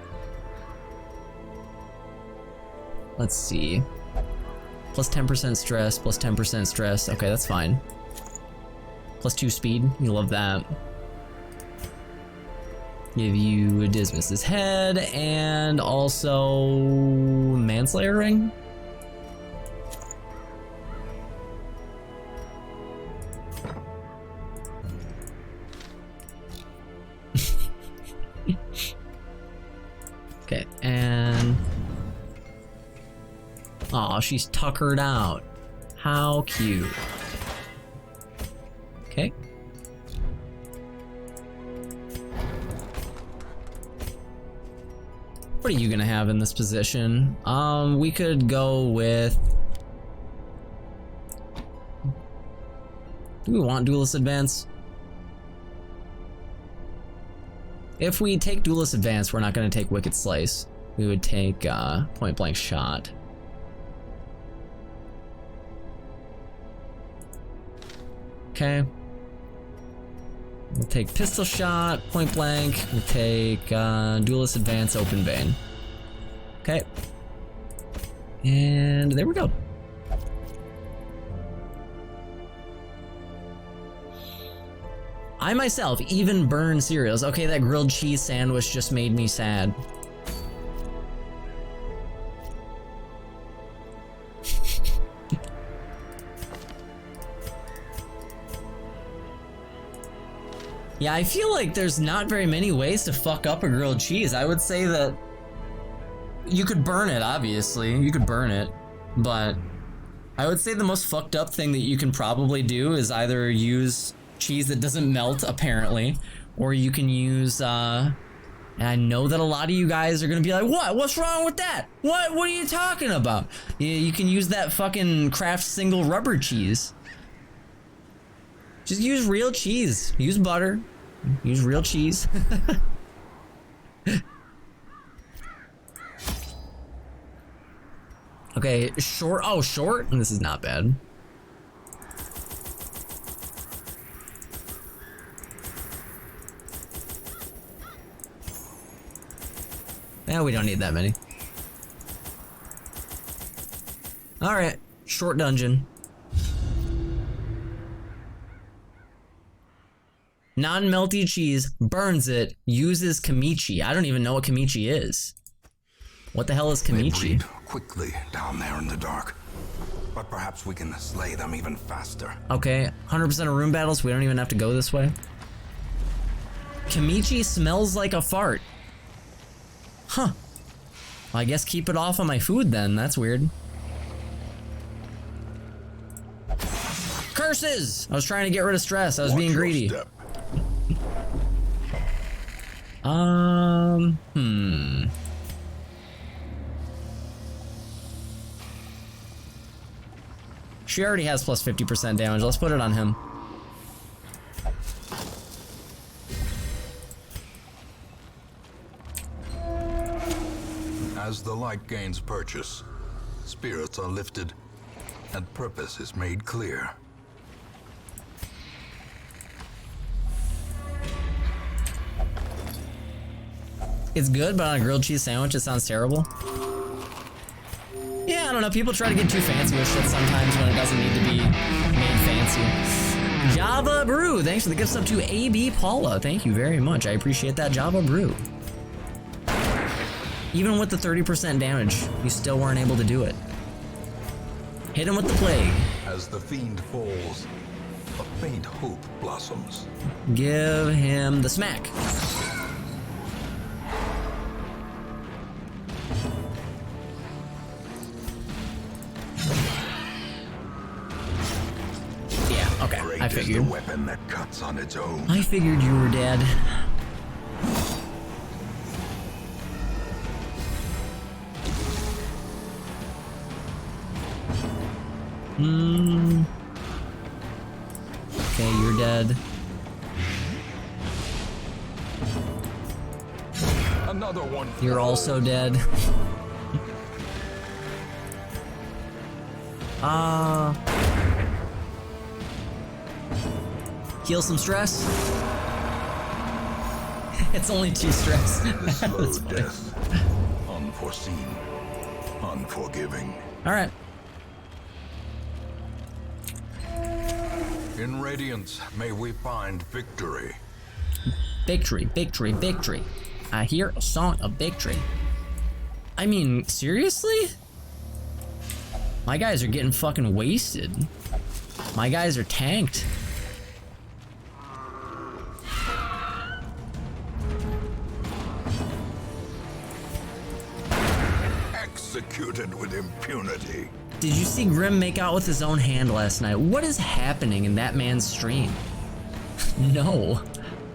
Let's see. Plus 10% stress, plus 10% stress. Okay, that's fine. Plus 2 speed. You love that. Give you Dismas's Head and also Manslayer Ring. Okay, and... Aw, she's tuckered out. How cute. Okay. What are you gonna have in this position? We could go with... Do we want Duelist Advance? If we take Duelist Advance, we're not gonna take Wicked Slice. We would take Point Blank Shot. Okay. We'll take Pistol Shot, Point Blank. We'll take Duelist Advance, Open Vein. Okay. And there we go. I myself even burn cereals. Okay, that grilled cheese sandwich just made me sad. Yeah, I feel like there's not very many ways to fuck up a grilled cheese. I would say that you could burn it, obviously. You could burn it, but I would say the most fucked up thing that you can probably do is either use cheese that doesn't melt, apparently, or you can use, and I know that a lot of you guys are gonna be like, what? What's wrong with that? What are you talking about? You can use that fucking Kraft single rubber cheese. Just use real cheese. Use butter. Use real cheese. Okay, short. Oh, short? This is not bad. Yeah, we don't need that many. Alright, short dungeon. Non-melty cheese, burns it, uses Kamichi. I don't even know what Kamichi is. What the hell is They Kamichi? breed quickly down there in the dark. But perhaps we can slay them even faster. Okay, 100% of room battles, we don't even have to go this way. Kamichi smells like a fart. Huh. Well, I guess keep it off of my food then, that's weird. Curses! I was trying to get rid of stress, I was being greedy. Step. She already has plus 50% damage, let's put it on him. As the light gains purchase, spirits are lifted, and purpose is made clear. It's good, but on a grilled cheese sandwich, it sounds terrible. Yeah, I don't know. People try to get too fancy with shit sometimes when it doesn't need to be made fancy. Java Brew, thanks for the gift sub to AB Paula. Thank you very much. I appreciate that, Java Brew. Even with the 30% damage, you still weren't able to do it. Hit him with the plague. As the fiend falls, a faint hope blossoms. Give him the smack. Yeah, okay, Great I is the figured. weapon that cuts on its own. I figured you were dead. Okay, you're dead. Another one. You're also dead. Heal some stress. It's only 2 stress. The slow That's funny. death. Unforeseen. Unforgiving. Alright. In Radiance, may we find victory. Victory, victory, victory. I hear a song of victory. I mean, seriously? My guys are getting fucking wasted. My guys are tanked. Executed with impunity. Did you see Grim make out with his own hand last night? What is happening in that man's stream? No.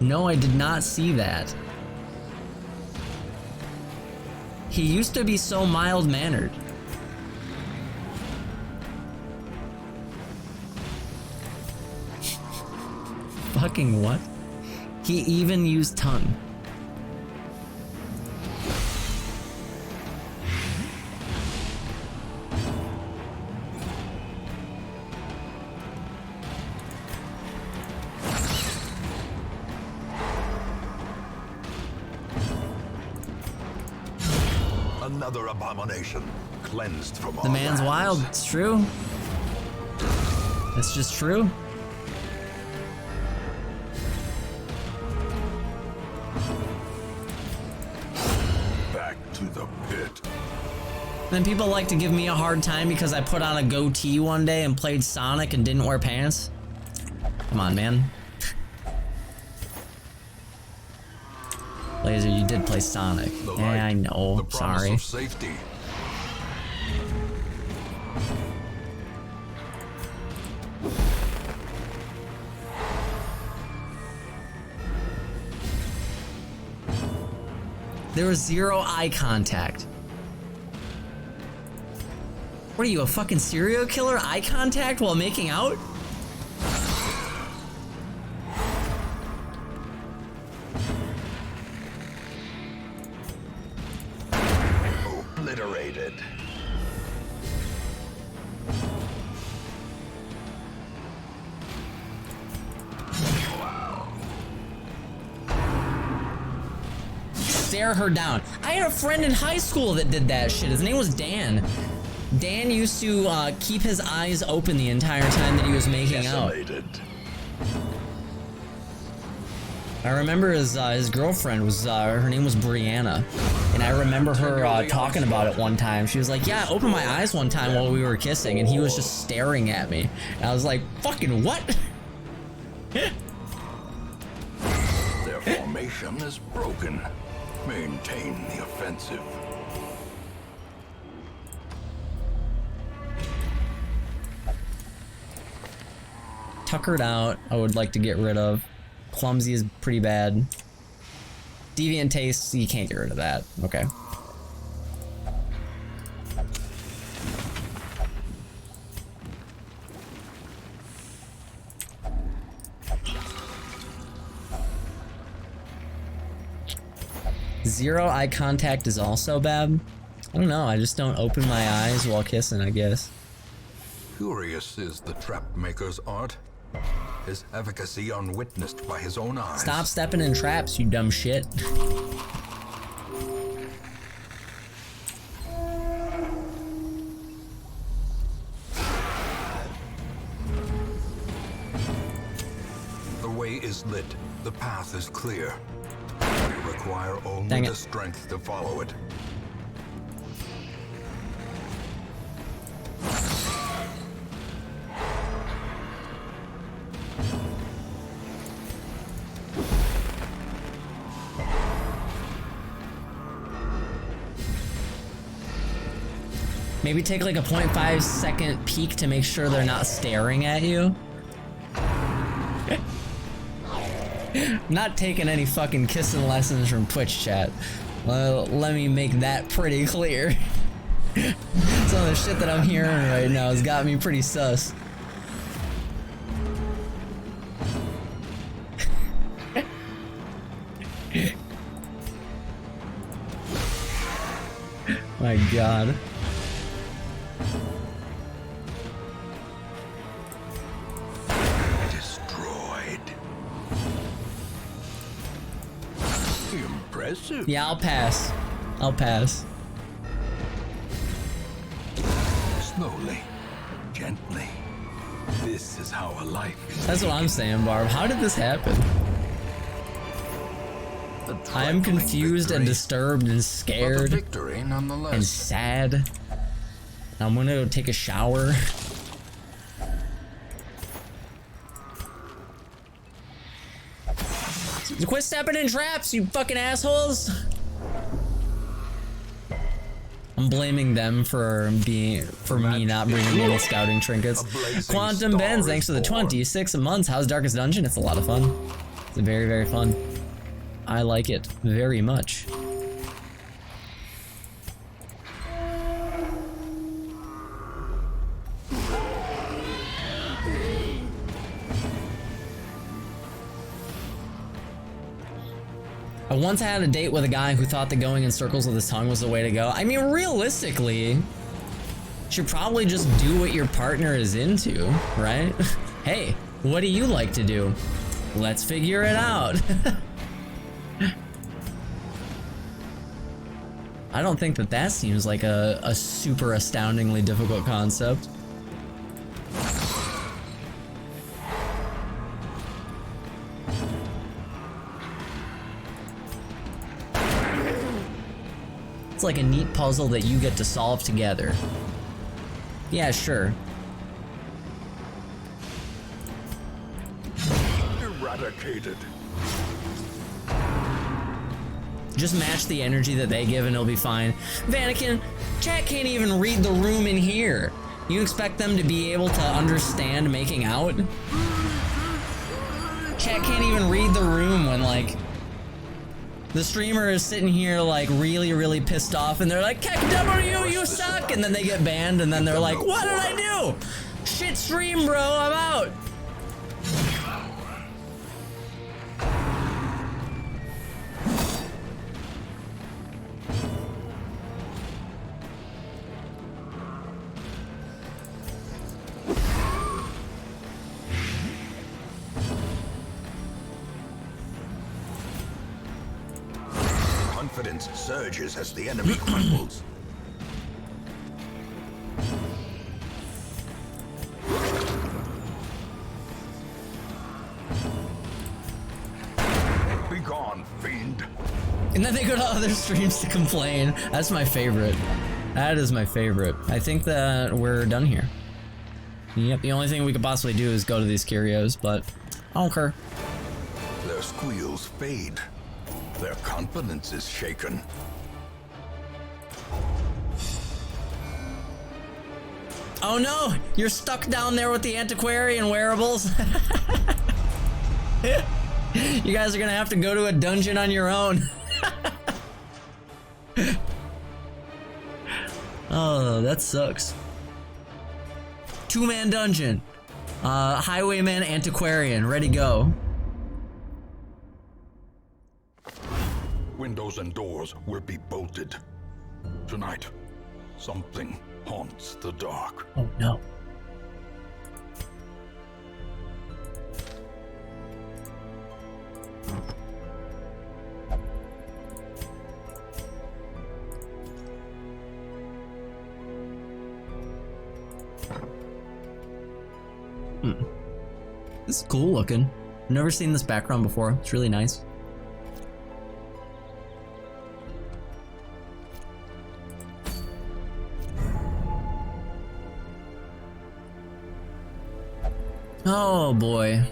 No, I did not see that. He used to be so mild-mannered. Fucking what? He even used tongue. Another abomination, cleansed from all The man's lands. wild, it's true. It's just true. Back to the pit. Then people like to give me a hard time because I put on a goatee one day and played Sonic and didn't wear pants. Come on, man. Laser, you did play Sonic. The Yeah, light, I know. the promise Sorry. of safety. There was 0 eye contact. What are you, a fucking serial killer? Eye contact while making out? Obliterated. Stare her down. I had a friend in high school that did that shit. His name was Dan. Dan used to keep his eyes open the entire time that he was making out. I remember his girlfriend was, her name was Brianna. And I remember her talking about it one time. She was like, yeah, I opened my eyes one time while we were kissing and he was just staring at me. And I was like, fucking what? Their formation is broken. Maintain the offensive. Tuckered out, I would like to get rid of. Clumsy is pretty bad. Deviant taste, you can't get rid of that. Okay. Zero eye contact is also bad. I don't know, I just don't open my eyes while kissing, I guess. Curious is the trap maker's art. His efficacy unwitnessed by his own eyes. Stop stepping in traps, you dumb shit. The way is lit. The path is clear. We require only the strength to follow it. Maybe take like a 0.5 second peek to make sure they're not staring at you. Not taking any fucking kissing lessons from Twitch chat. Well, let me make that pretty clear. Some of the shit that I'm hearing right now has got me pretty sus. My God. Destroyed. Impressive. Yeah, I'll pass. I'll pass. Slowly, gently. This is how a life is. That's what I'm saying, Barb. How did this happen? I am confused and disturbed and scared victory nonetheless. and sad. I'm gonna go take a shower. Quit stepping in traps, you fucking assholes! I'm blaming them for me not bringing any scouting trinkets. Quantum Benz, thanks for the 26 months. How's Darkest Dungeon? It's a lot of fun. It's very, very fun. I like it very much. I once had a date with a guy who thought that going in circles with his tongue was the way to go. I mean, realistically, you should probably just do what your partner is into, right? Hey, what do you like to do? Let's figure it out. I don't think that that seems like a super astoundingly difficult concept. It's like a neat puzzle that you get to solve together. Yeah, sure. Eradicated. Just match the energy that they give and it'll be fine. Vatican, chat can't even read the room in here. You expect them to be able to understand making out? Chat can't even read the room when, like, the streamer is sitting here, like, really, really pissed off and they're like, KekW, you suck! And then they get banned and then they're like, what did I do? Shit stream, bro, I'm out! Confidence surges as the enemy crumbles. And then they go to other streams to complain. That's my favorite. That is my favorite. I think that we're done here. Yep, the only thing we could possibly do is go to these curios, but I don't care. Their squeals fade. Their confidence is shaken. Oh no! You're stuck down there with the antiquarian wearables. You guys are gonna have to go to a dungeon on your own. Oh, that sucks. 2-man dungeon. Highwayman, antiquarian, ready go. Windows and doors will be bolted. Tonight, something haunts the dark. Oh no. This is cool looking. I've never seen this background before. It's really nice. Oh boy.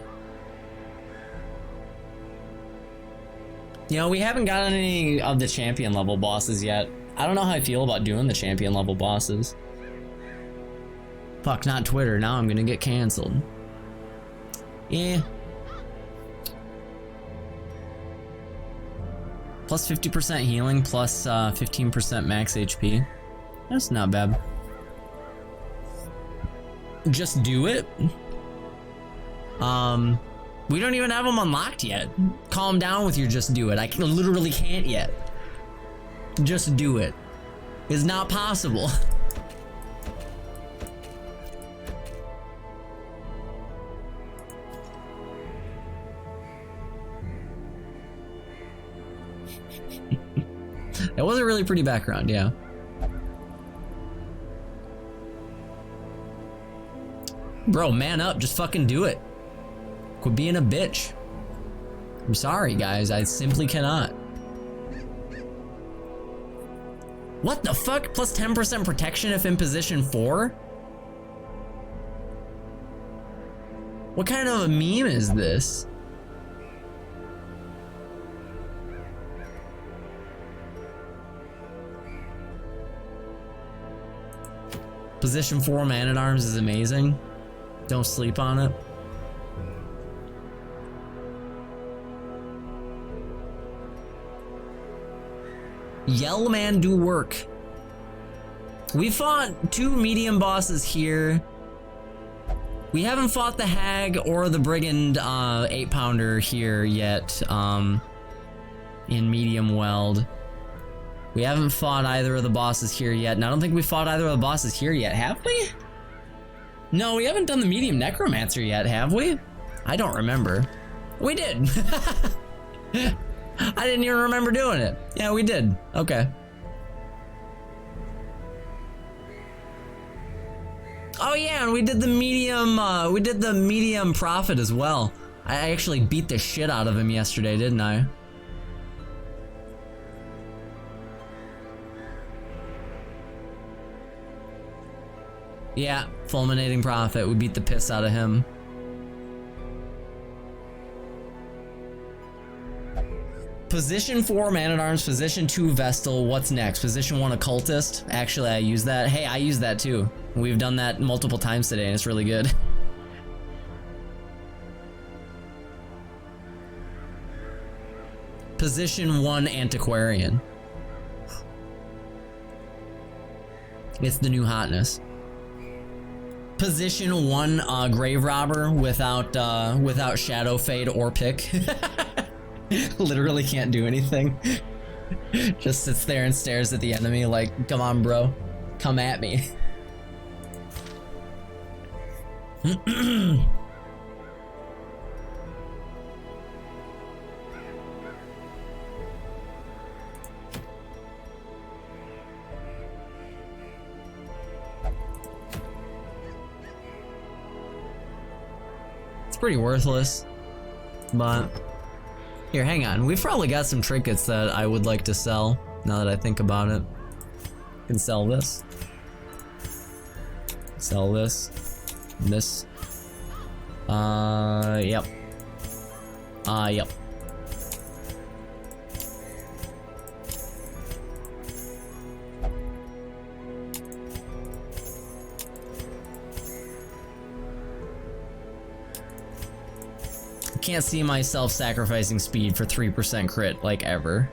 You know, we haven't gotten any of the champion level bosses yet. I don't know how I feel about doing the champion level bosses. Fuck, not Twitter. Now I'm gonna get canceled. Yeah. Plus 50% healing, plus 15% max HP. That's not bad. Just do it. We don't even have them unlocked yet. Calm down with your just do it. I literally can't yet. Just do it. It's not possible. That was a really pretty background, yeah. Bro, man up, just fucking do it. Quit being a bitch. I'm sorry, guys, I simply cannot. What the fuck? Plus 10% protection if in position 4? What kind of a meme is this? Position 4 Man-at-Arms is amazing. Don't sleep on it. Yell man do work. We fought 2 medium bosses here. We haven't fought the Hag or the Brigand 8-pounder here yet in medium weld. We haven't fought either of the bosses here yet, and I don't think we fought either of the bosses here yet, have we? No, we haven't done the medium necromancer yet, have we? I don't remember. We did. I didn't even remember doing it. Yeah, we did. Okay. Oh yeah, and we did the medium prophet as well. I actually beat the shit out of him yesterday, didn't I? Yeah, fulminating prophet. We beat the piss out of him. Position 4 Man-at-Arms, position 2 Vestal. What's next? Position 1 Occultist. Actually, I use that. Hey, I use that too. We've done that multiple times today and it's really good. Position 1 Antiquarian. It's the new hotness. Position 1 Grave Robber without Shadow Fade or Pick. Literally can't do anything. Just sits there and stares at the enemy like, come on bro, come at me. It's pretty worthless, but Here, hang on. We've probably got some trinkets that I would like to sell, now that I think about it. I can sell this. Sell this. This. Yep. Yep. Can't see myself sacrificing speed for 3% crit, like, ever.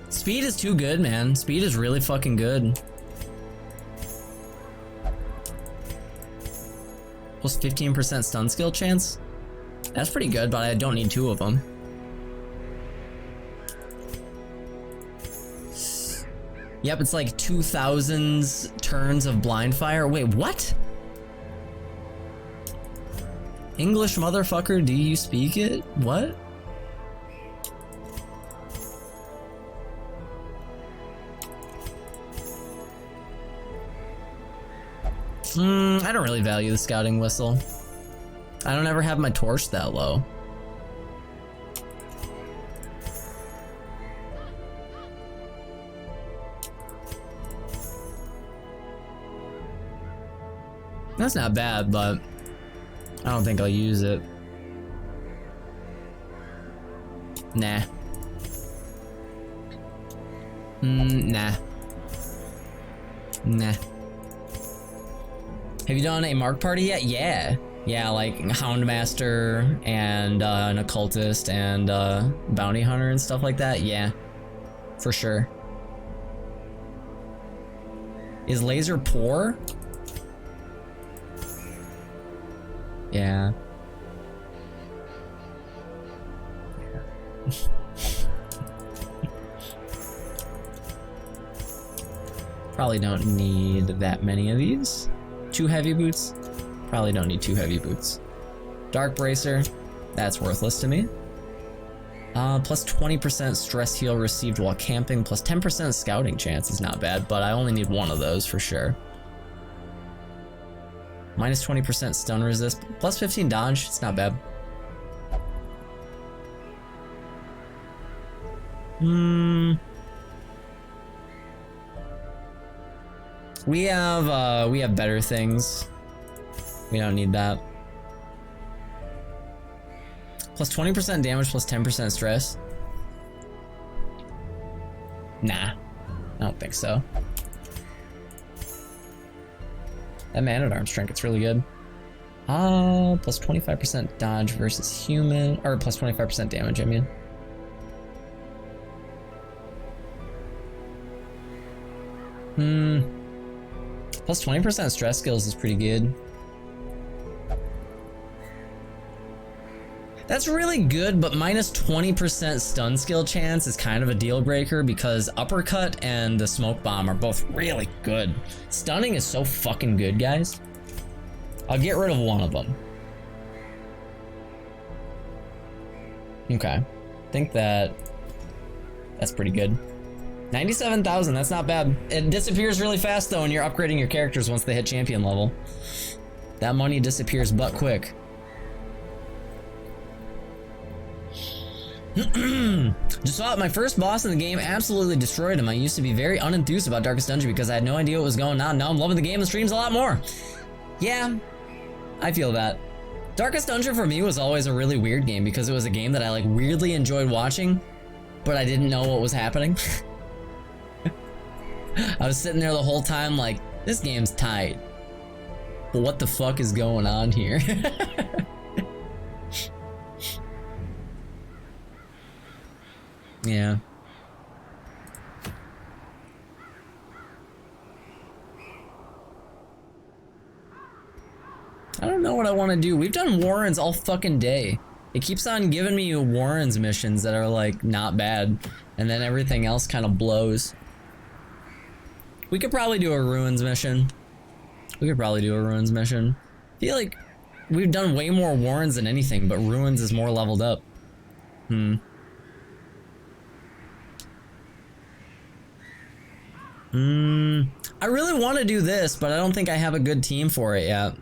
Speed is too good, man. Speed is really fucking good. Plus 15% stun skill chance? That's pretty good, but I don't need 2 of them. Yep, it's like 2,000 turns of blind fire. Wait, what? English motherfucker, do you speak it? What? I don't really value the scouting whistle. I don't ever have my torch that low. That's not bad, but I don't think I'll use it. Nah. Nah. Nah. Have you done a Mark party yet? Yeah. Yeah, like Houndmaster and an Occultist and Bounty Hunter and stuff like that. Yeah. For sure. Is laser poor? Yeah. Probably don't need that many of these. 2 heavy boots? Probably don't need 2 heavy boots. Dark Bracer? That's worthless to me. Plus 20% stress heal received while camping, plus 10% scouting chance is not bad, but I only need 1 of those for sure. Minus 20% stun resist, plus 15 dodge, it's not bad. We have better things. We don't need that. Plus 20% damage, plus 10% stress. Nah, I don't think so. That Man-at-Arms trinket's really good. Plus 25% dodge versus human, or plus 25% damage, I mean. Plus 20% stress skills is pretty good. That's really good, but minus 20% stun skill chance is kind of a deal breaker because Uppercut and the Smoke Bomb are both really good. Stunning is so fucking good, guys. I'll get rid of 1 of them. Okay. I think that's pretty good. 97,000, that's not bad. It disappears really fast though when you're upgrading your characters once they hit champion level. That money disappears butt quick. Just saw it, my first boss in the game absolutely destroyed him. I used to be very unenthused about Darkest Dungeon because I had no idea what was going on. Now I'm loving the game and streams a lot more. Yeah, I feel that. Darkest Dungeon for me was always a really weird game because it was a game that I like weirdly enjoyed watching, but I didn't know what was happening. I was sitting there the whole time like, this game's tight, but what the fuck is going on here? Yeah. I don't know what I want to do. We've done Warrens all fucking day. It keeps on giving me Warrens missions that are like not bad, and then everything else kind of blows. We could probably do a Ruins mission. I feel like we've done way more Warrens than anything, but Ruins is more leveled up. I really want to do this, but I don't think I have a good team for it yet.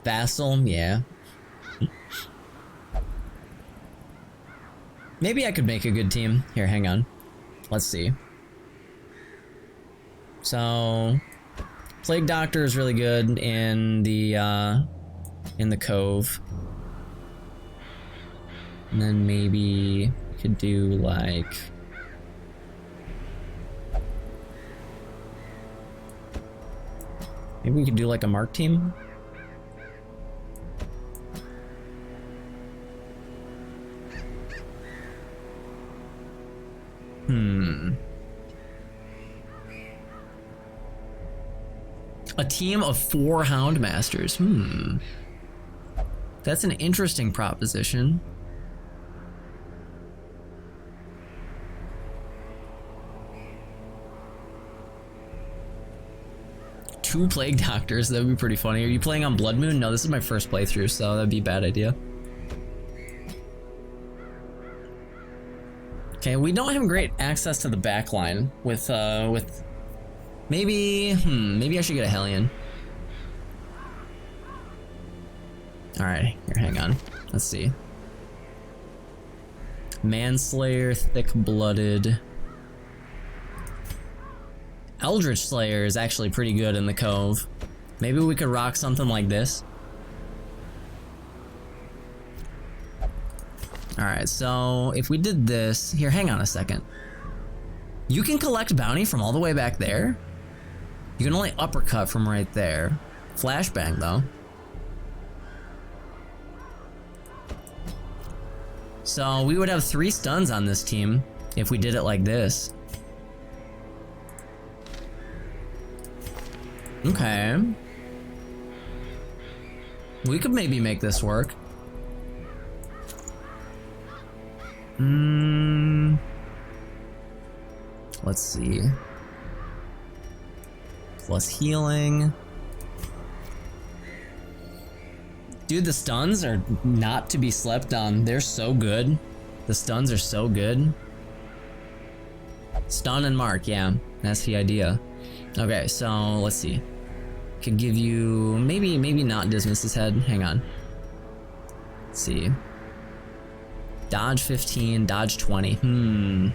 Vassal, yeah. Maybe I could make a good team. Here, hang on. Let's see. So, Plague Doctor is really good in the Cove. And then maybe we could do like... Maybe we could do like a Mark team? A team of 4 Houndmasters. That's an interesting proposition. Two Plague Doctors, that would be pretty funny. Are you playing on Blood Moon? No, this is my first playthrough, so that'd be a bad idea. Okay, we don't have great access to the back line with maybe I should get a Hellion. Alright, here, hang on. Let's see. Manslayer, Thick-Blooded. Eldritch Slayer is actually pretty good in the Cove. Maybe we could rock something like this. Alright, so if we did this... Here, hang on a second. You can collect bounty from all the way back there? You can only uppercut from right there. Flashbang, though. So we would have 3 stuns on this team if we did it like this. Okay. We could maybe make this work. Let's see. Plus healing. Dude, the stuns are not to be slept on. They're so good. The stuns are so good. Stun and mark, yeah. That's the idea. Okay, so let's see. Could give you maybe not Dismas's head. Hang on. Let's see. Dodge 15, dodge 20.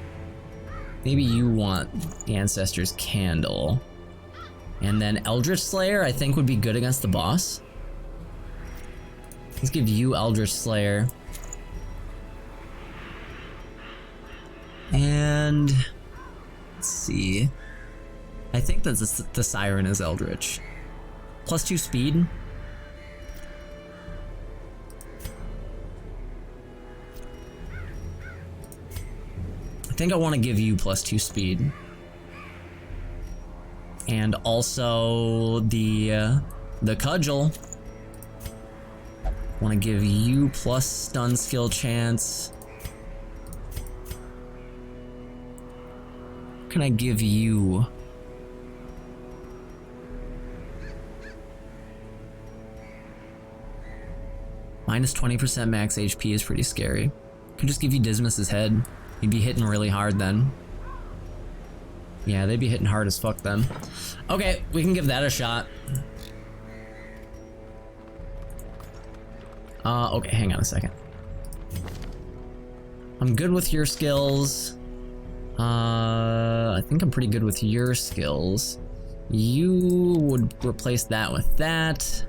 Maybe you want Ancestor's Candle. And then Eldritch Slayer I think would be good against the boss. Let's give you Eldritch Slayer. And let's see. I think that the Siren is Eldritch. +2 speed. I think I want to give you +2 speed. And also the Cudgel. Want to give you plus stun skill chance. What can I give you? Minus 20% max HP is pretty scary. Could just give you Dismas's head. You'd be hitting really hard then. Yeah, they'd be hitting hard as fuck then. Okay, we can give that a shot. Okay, hang on a second. I'm good with your skills. I think I'm pretty good with your skills. You would replace that with that.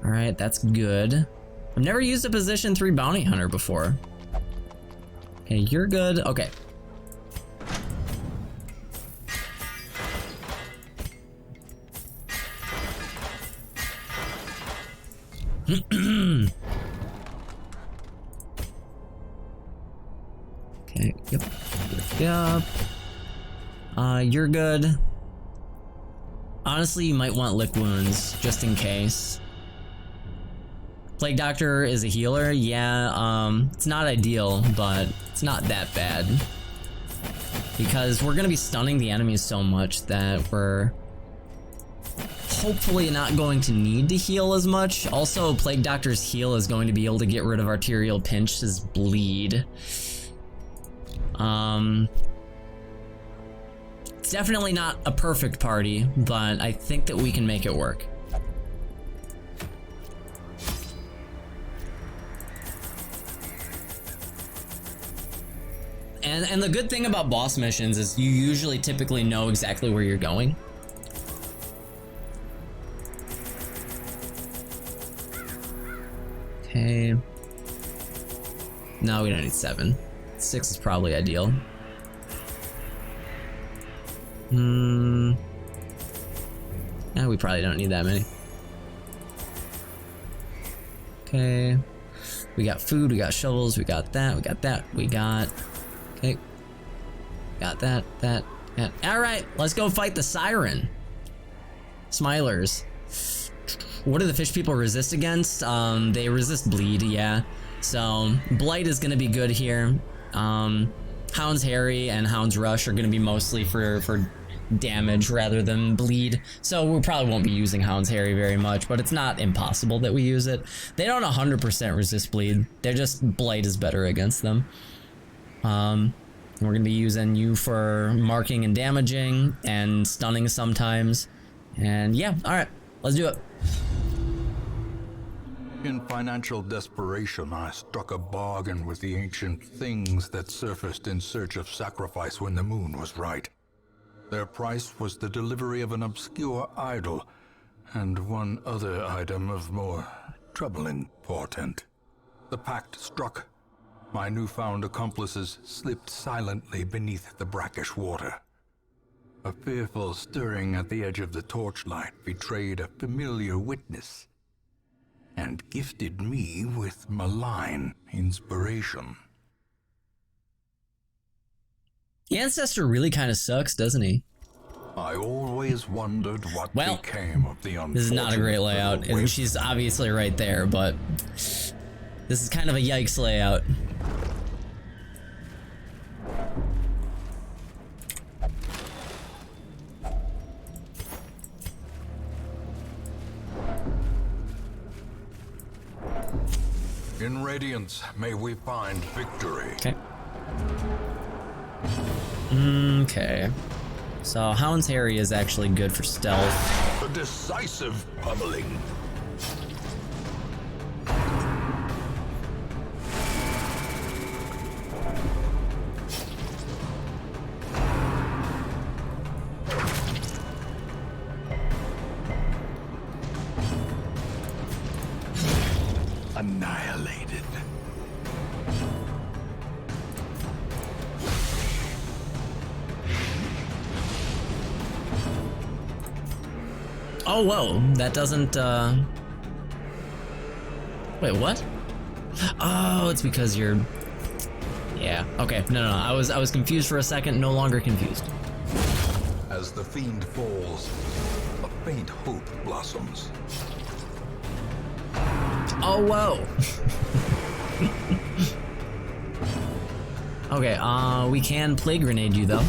Alright, that's good. I've never used a position 3 bounty hunter before. Okay, you're good. Okay. Okay, yep. You're good. Honestly, you might want lick wounds, just in case. Plague Doctor is a healer, yeah, it's not ideal, but it's not that bad. Because we're gonna be stunning the enemies so much that we're hopefully not going to need to heal as much. Also, Plague Doctor's heal is going to be able to get rid of Arterial Pinch's bleed. It's definitely not a perfect party, but I think that we can make it work. And the good thing about boss missions is you usually typically know exactly where you're going. Okay. No, we don't need 7. 6 is probably ideal. No, we probably don't need that many. Okay. We got food, we got shovels, we got that, we got that, we got... Okay. Got that, that. Alright, let's go fight the Siren. Smilers. What do the fish people resist against? They resist bleed, yeah. So, Blight is gonna be good here. Hound's Harry and Hound's Rush are gonna be mostly for damage rather than bleed. So we probably won't be using Hound's Harry very much, but it's not impossible that we use it. They don't 100% resist bleed. They're just Blight is better against them. We're gonna be using you for marking and damaging and stunning sometimes. And yeah, alright, let's do it. In financial desperation, I struck a bargain with the ancient things that surfaced in search of sacrifice when the moon was right. Their price was the delivery of an obscure idol, and one other item of more troubling portent. The pact struck. My newfound accomplices slipped silently beneath the brackish water. A fearful stirring at the edge of the torchlight betrayed a familiar witness, and gifted me with malign inspiration. The Ancestor really kind of sucks, doesn't he? I always wondered what became of the unfortunate. This is not a great layout, and she's obviously right there, but this is kind of a yikes layout. In Radiance, may we find victory. Okay. Okay. So Hound's Harry is actually good for stealth. A decisive pummeling. Annihilated. Oh, whoa, that doesn't, Wait, what? Oh, it's because you're... Yeah, okay, no, I was confused for a second, no longer confused. As the fiend falls, a faint hope blossoms. Oh, whoa. Okay, we can Plague Grenade you, though.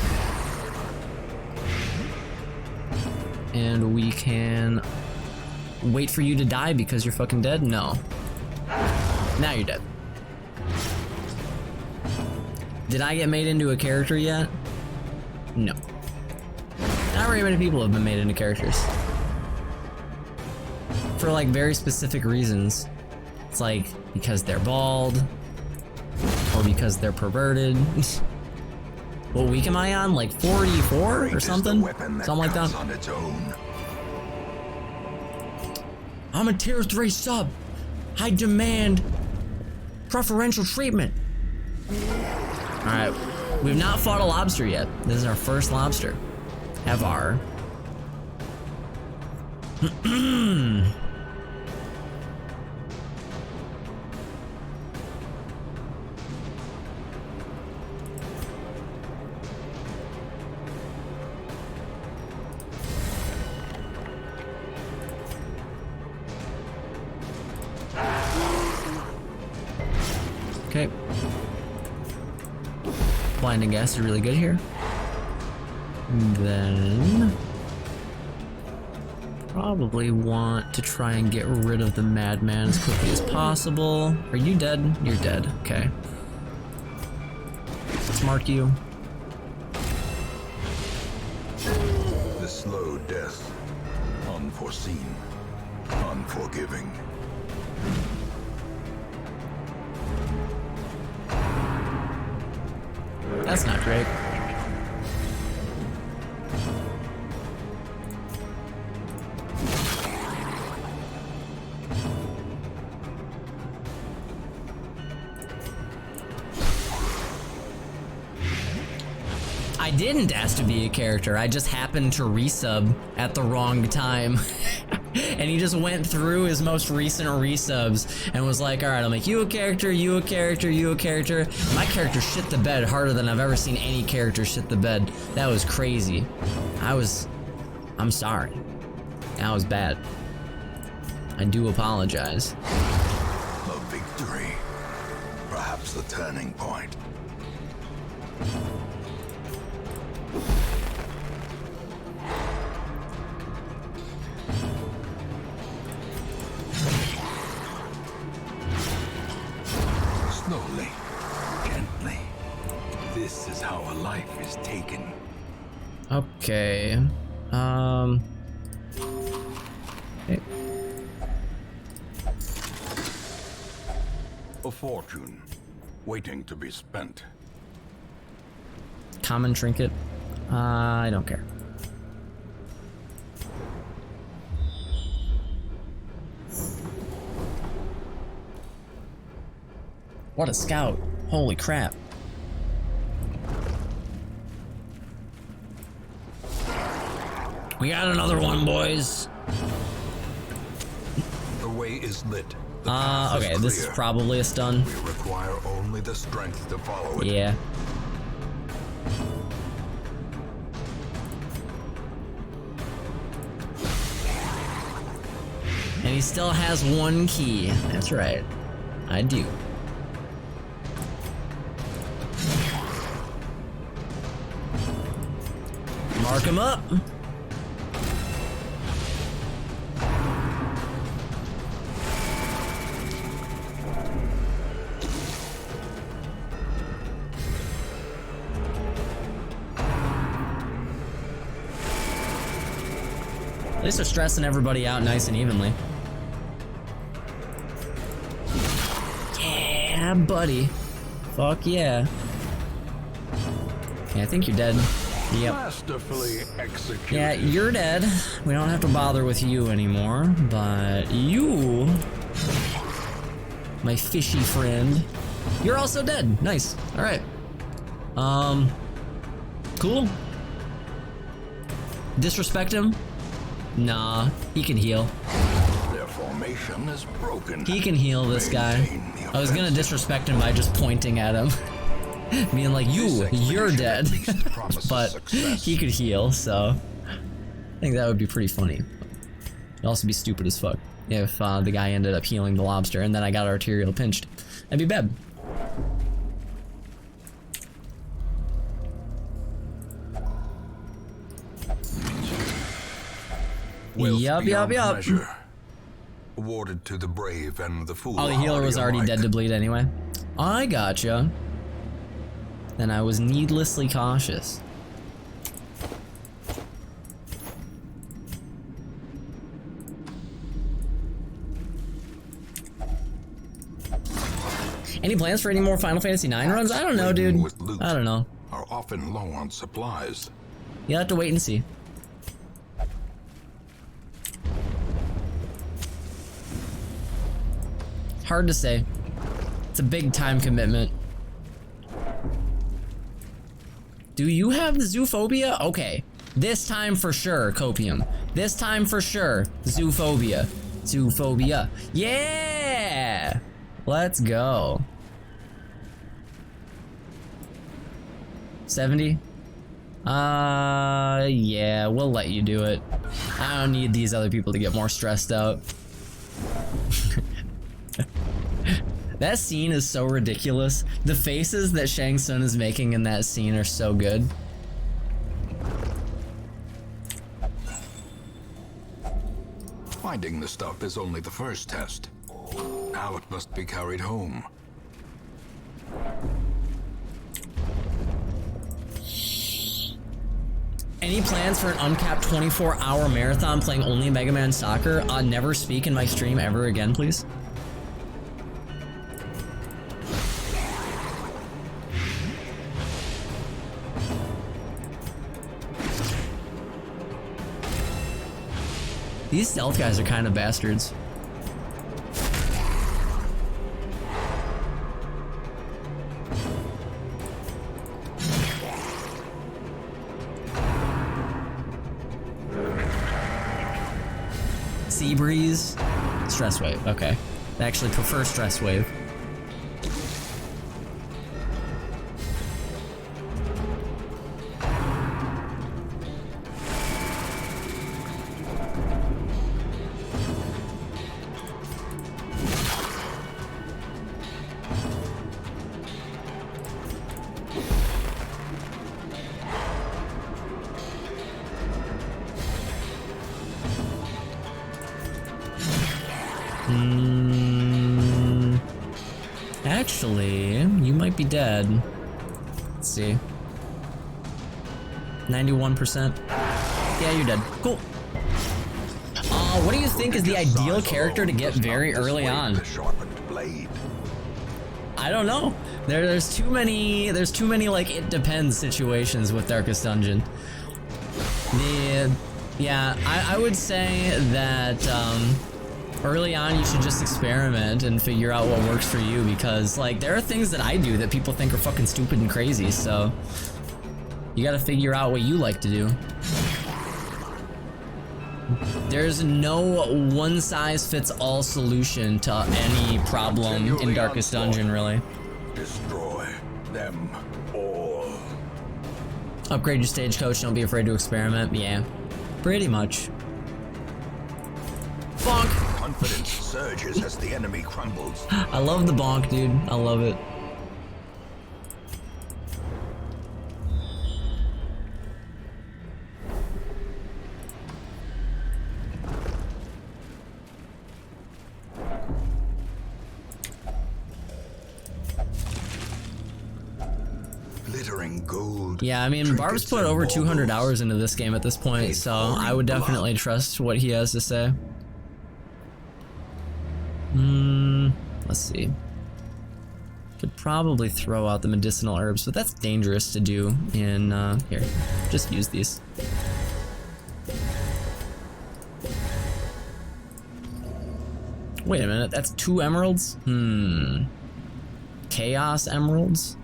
And we can wait for you to die because you're fucking dead? No. Now you're dead. Did I get made into a character yet? No. Not very many people have been made into characters. For like very specific reasons. It's like because they're bald, or because they're perverted. What week am I on? Like 44 or something? Something like that. On its own. I'm a tier 3 sub. I demand preferential treatment. Alright, we've not fought a lobster yet. This is our first lobster. Ever. Okay. Blinding gas is really good here. And then probably want to try and get rid of the madman as quickly as possible. Are you dead? You're dead. Okay. Let's mark you. The slow death. Unforeseen. Unforgiving. That's not great. I didn't ask to be a character, I just happened to resub at the wrong time. And he just went through his most recent resubs and was like, alright, I'll make you a character, you a character, you a character. My character shit the bed harder than I've ever seen any character shit the bed. That was crazy. I'm sorry. That was bad. I do apologize. A victory. Perhaps the turning point. Slowly, gently. This is how a life is taken. Okay. Okay. A fortune, waiting to be spent. Common trinket. I don't care. What a scout. Holy crap. We got another one, boys. The way is lit. The path Okay, is this is clear. probably a stun. We require only the strength to follow it. Yeah. And he still has one key. That's right. I do. Mark him up. At least they're stressing everybody out nice and evenly. Yeah, buddy. Fuck yeah. Yeah, I think you're dead. Yep. Masterfully executed. Yeah, you're dead. We don't have to bother with you anymore, but you, my fishy friend, you're also dead. Nice. All right. Cool. Disrespect him? Nah, he can heal. Their formation is broken. He can heal this guy. Maintain the I was gonna offensive. disrespect him by just pointing at him. Being like, you're expedition dead. at least promises But success. he could heal, so I think that would be pretty funny. It'd also be stupid as fuck if the guy ended up healing the lobster and then I got arterial pinched. That'd be bad. Wealth Yup, beyond yup. measure. Awarded to the brave and the fool. Oh, the healer was already dead to bleed anyway. I gotcha. Then I was needlessly cautious. Any plans for any more Final Fantasy IX runs? I don't know, dude. With loot I don't know. Are often low on supplies. You'll have to wait and see. Hard to say. It's a big time commitment. Do you have the zoophobia? Okay. This time for sure, copium. This time for sure, zoophobia. Zoophobia. Yeah! Let's go. 70? Yeah, we'll let you do it. I don't need these other people to get more stressed out. That scene is so ridiculous. The faces that Shang Tsung is making in that scene are so good. Finding the stuff is only the first test. Now it must be carried home. Any plans for an uncapped 24-hour marathon playing only Mega Man Soccer? Never speak in my stream ever again, please. These stealth guys are kind of bastards. Sea breeze, stress wave. Okay, I actually prefer stress wave. Actually, you might be dead. Let's see. 91%. Yeah, you're dead. Cool. What do you think is the ideal character to get very early on? I don't know. There's too many like it depends situations with Darkest Dungeon. Yeah, I would say that early on you should just experiment and figure out what works for you, because like there are things that I do that people think are fucking stupid and crazy, so you gotta figure out what you like to do. There's no one-size-fits-all solution to any problem in Darkest Dungeon, really. Destroy them all. Upgrade your stagecoach, don't be afraid to experiment. Yeah, pretty much. Bonk! Confidence surges as the enemy crumbles. I love the bonk, dude. I love it. Glittering gold. Yeah, I mean, Barb's put over 200 hours into this game at this point, so I would definitely trust what he has to say. Let's see. Could probably throw out the medicinal herbs, but that's dangerous to do in, here. Just use these. Wait a minute, that's 2 emeralds? Chaos emeralds?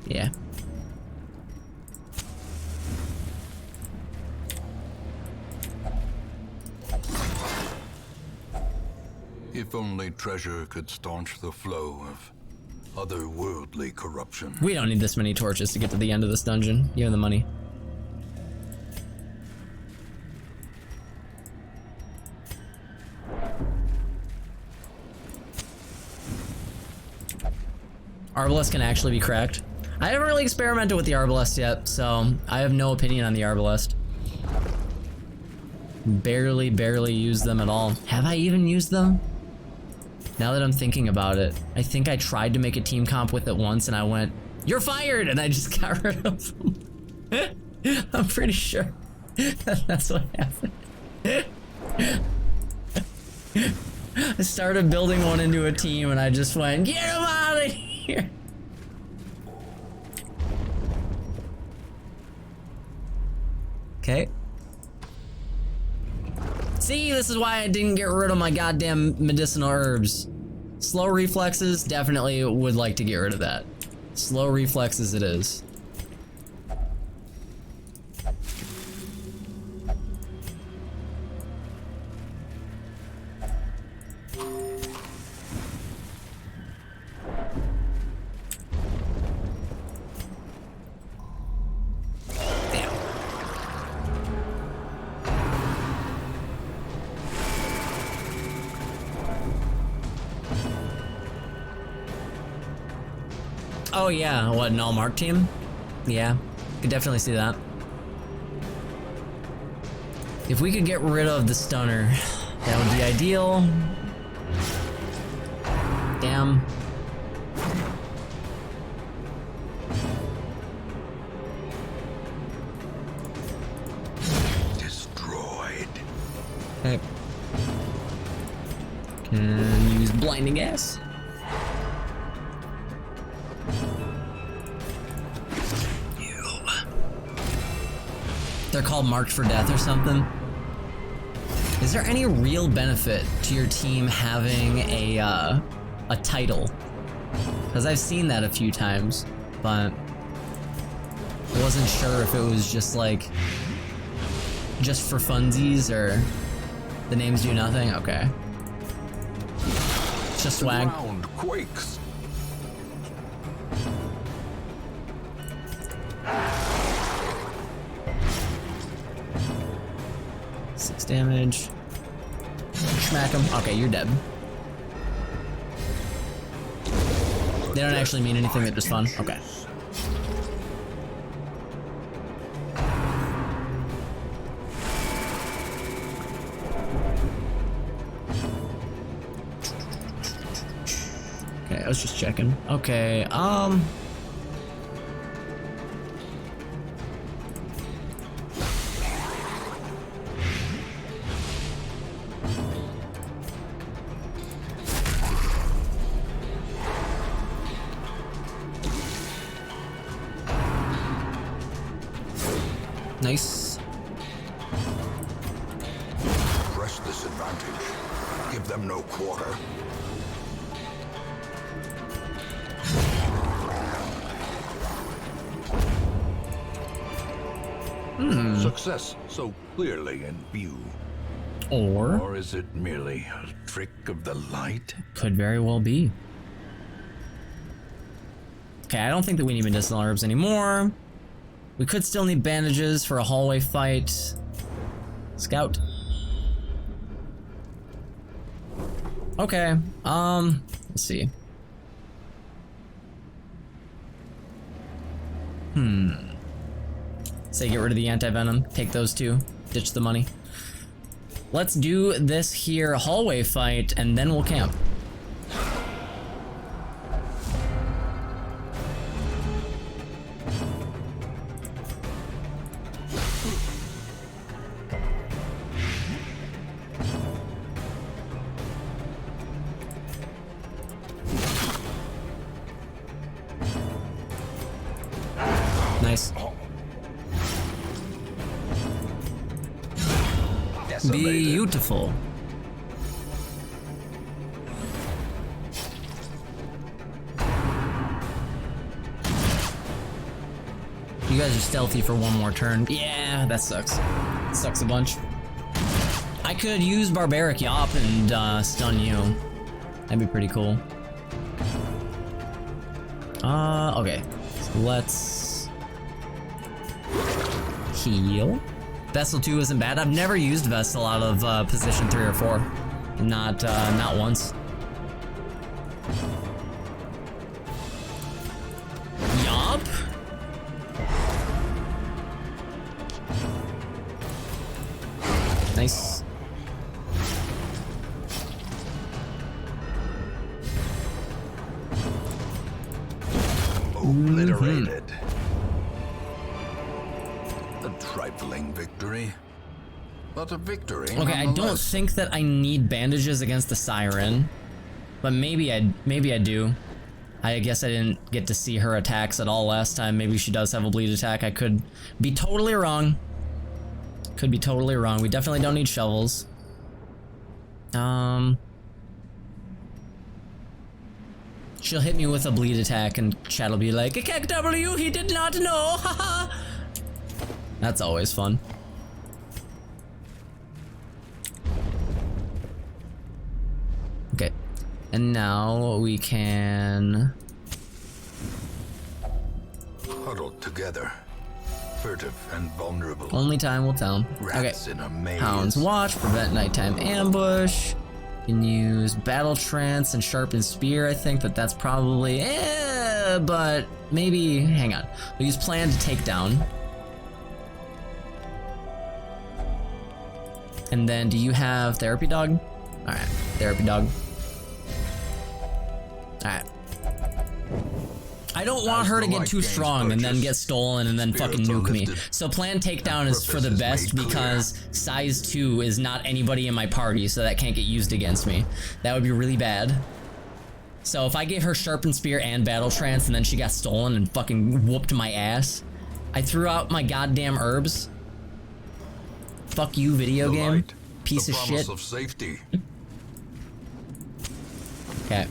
Yeah. If only treasure could staunch the flow of otherworldly corruption. We don't need this many torches to get to the end of this dungeon. Give me the money. Arbalest can actually be cracked. I haven't really experimented with the Arbalest yet, so I have no opinion on the Arbalest. Barely used them at all. Have I even used them? Now that I'm thinking about it, I think I tried to make a team comp with it once and I went, "You're fired!" and I just got rid of them. I'm pretty sure that's what happened. I started building one into a team and I just went, "Get him out of here!" Okay. See, this is why I didn't get rid of my goddamn medicinal herbs. Slow reflexes, definitely would like to get rid of that. Slow reflexes it is. Oh yeah, what, an all-mark team? Yeah, could definitely see that. If we could get rid of the stunner, that would be ideal. Damn. Destroyed. Okay. Can use blinding gas. They're called Marked for Death or something. Is there any real benefit to your team having a title? Because I've seen that a few times, but I wasn't sure if it was just like, just for funsies or the names do nothing? Okay. It's just swag. The ground quakes. Six damage. Smack him. Okay, you're dead. They don't actually mean anything, they're just fun. Okay. Okay, I was just checking. Okay, nice. Press this advantage. Give them no quarter. Success so clearly in view. Or is it merely a trick of the light? Could very well be. Okay, I don't think that we need medicinal herbs anymore. We could still need bandages for a hallway fight. Scout. Okay, let's see. Say get rid of the anti-venom, take those two, ditch the money. Let's do this here hallway fight and then we'll camp. Nice. Beautiful. You guys are stealthy for one more turn. Yeah, that sucks. Sucks a bunch. I could use Barbaric Yop and stun you. That'd be pretty cool. Okay. So let's heal. Vessel 2 isn't bad. I've never used Vessel out of position 3 or 4. Not once. Yup. Nice. Obliterated. A trifling victory. But a victory. Okay, I don't think that I need bandages against the Siren, but maybe I do. I guess I didn't get to see her attacks at all last time. Maybe she does have a bleed attack. I could be totally wrong. Could be totally wrong. We definitely don't need shovels. She'll hit me with a bleed attack and chat will be like, "Kek W, he did not know, haha." That's always fun. Okay, and now we can huddled together, furtive and vulnerable. Only time will tell. Rats okay. in a maze. Hound's Watch, prevent nighttime ambush. You can use Battle Trance and Sharpened Spear. I think that's probably, but maybe, hang on. We'll use Plan to take down. And then, do you have Therapy Dog? All right, Therapy Dog. All right. I don't want her to get too strong and then get stolen and then fucking nuke me. So Plan Takedown is for the best because size 2 is not anybody in my party, so that can't get used against me. That would be really bad. So if I gave her Sharpened Spear and Battle Trance and then she got stolen and fucking whooped my ass, I threw out my goddamn herbs. Fuck you, video The game. light, Piece the of promise shit. of safety. Okay.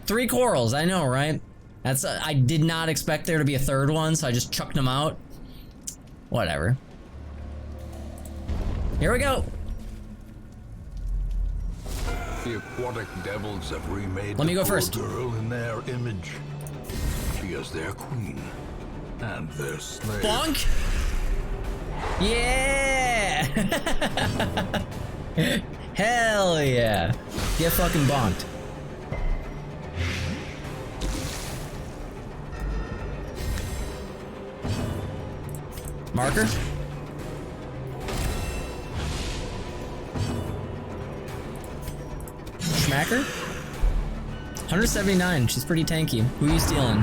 Three corals, I know, right? That's I did not expect there to be a third one, so I just chucked them out. Whatever. Here we go. The aquatic devils have remade Let me the go poor first. girl in their image. She is their queen and their slave. Bonk! Yeah! Hell yeah! Get fucking bonked. Marker? Schmacker? 179, she's pretty tanky. Who are you stealing?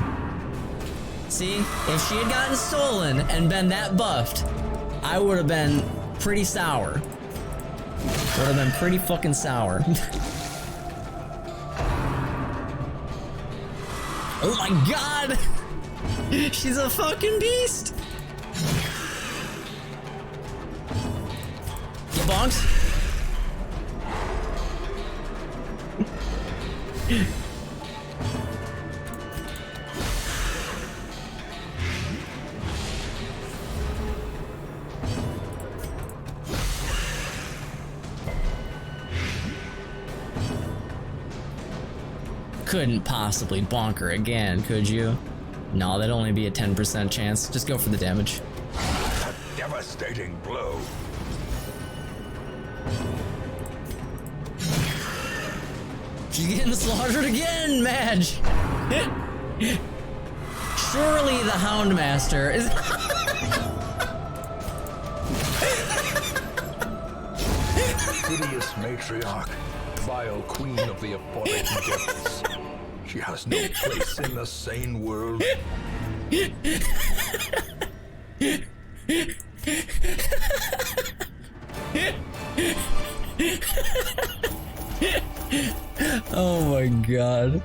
See, if she had gotten stolen and been that buffed, I would have been pretty sour. Would have been pretty fucking sour. Oh my god! She's a fucking beast! Get bonked. Couldn't possibly bonk her again, could you? No, that'd only be a 10% chance. Just go for the damage. A devastating blow. She's getting slaughtered again, Madge! Surely the Houndmaster is... Hideous matriarch, vile queen of the aquatic devils. She has no place in the sane world. Oh my god.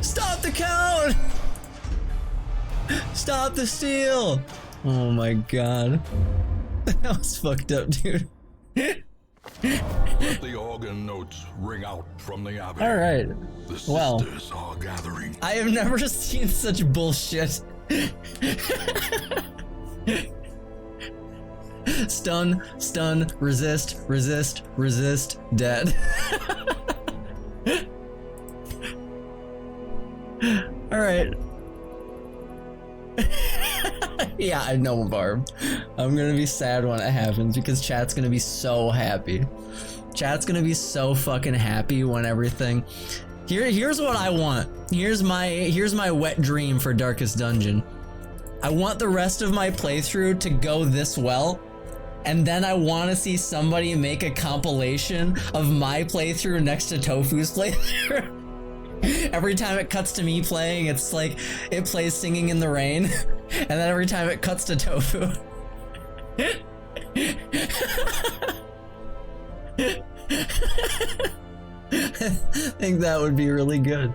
Stop the count! Stop the steal! Oh my god. That was fucked up, dude. Let the organ notes ring out from the abbey. Alright. The Well. sisters are gathering. I have never seen such bullshit. Stun, stun, resist, resist, resist, dead. Alright. Yeah, I know, Barb. I'm gonna be sad when it happens because chat's gonna be so happy. Chat's gonna be so fucking happy when everything... Here's what I want. Here's my wet dream for Darkest Dungeon. I want the rest of my playthrough to go this well, and then I want to see somebody make a compilation of my playthrough next to Tofu's playthrough. Every time it cuts to me playing, it's like it plays Singing in the Rain, and then every time it cuts to Tofu. I think that would be really good.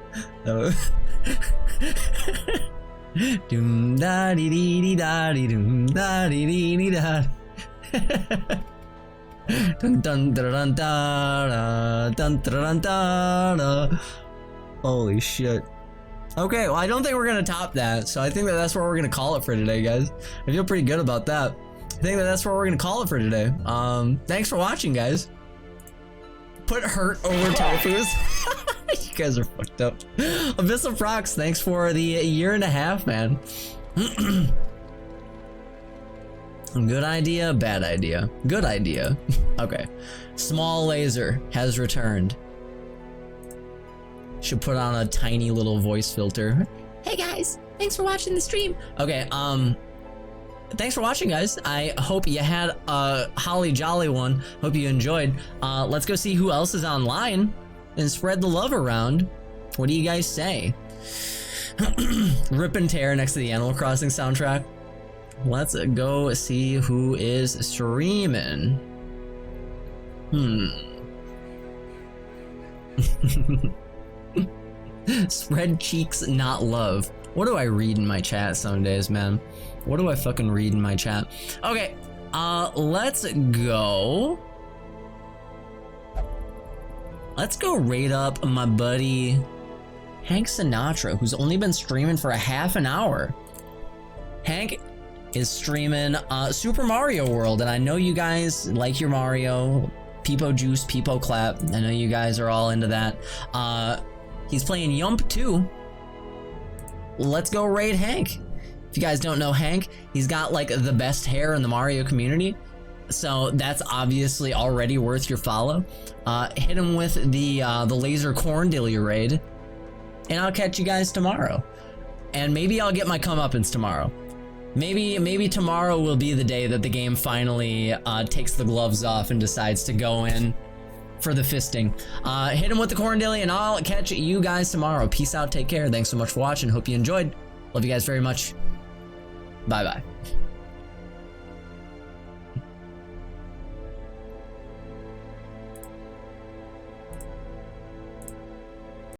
Doom da dee dee dee da dee doom da dee dee dee da. Dun dun dun dun da dun dun da. Holy shit. Okay, well I don't think we're gonna top that, so I think that's where we're gonna call it for today, guys. I feel pretty good about that. I think that's where we're gonna call it for today. Thanks for watching, guys. Put hurt over Tofu's. You guys are fucked up. Abyss of Prox, thanks for the year and a half, man. Good idea, bad idea. Good idea. Okay. Small Laser has returned. Should put on a tiny little voice filter. Hey guys, thanks for watching the stream. Okay, thanks for watching, guys. I hope you had a holly jolly one. Hope you enjoyed. Let's go see who else is online and spread the love around. What do you guys say? Rip and tear next to the Animal Crossing soundtrack. Let's go see who is streaming. Spread cheeks, not love. What do I read in my chat some days, man? What do I fucking read in my chat? Okay, let's go. Let's go rate up my buddy Hank Sinatra, who's only been streaming for a half an hour. Hank is streaming Super Mario World, and I know you guys like your Mario. Peepo Juice, Peepo Clap. I know you guys are all into that. He's playing Yump 2. Let's go raid Hank. If you guys don't know Hank, he's got like the best hair in the Mario community. So that's obviously already worth your follow. Hit him with the laser corn dilly raid. And I'll catch you guys tomorrow. And maybe I'll get my comeuppance tomorrow. Maybe tomorrow will be the day that the game finally takes the gloves off and decides to go in for the fisting. Hit him with the corn dilly, and I'll catch you guys tomorrow. Peace out, take care. Thanks so much for watching. Hope you enjoyed. Love you guys very much. Bye-bye.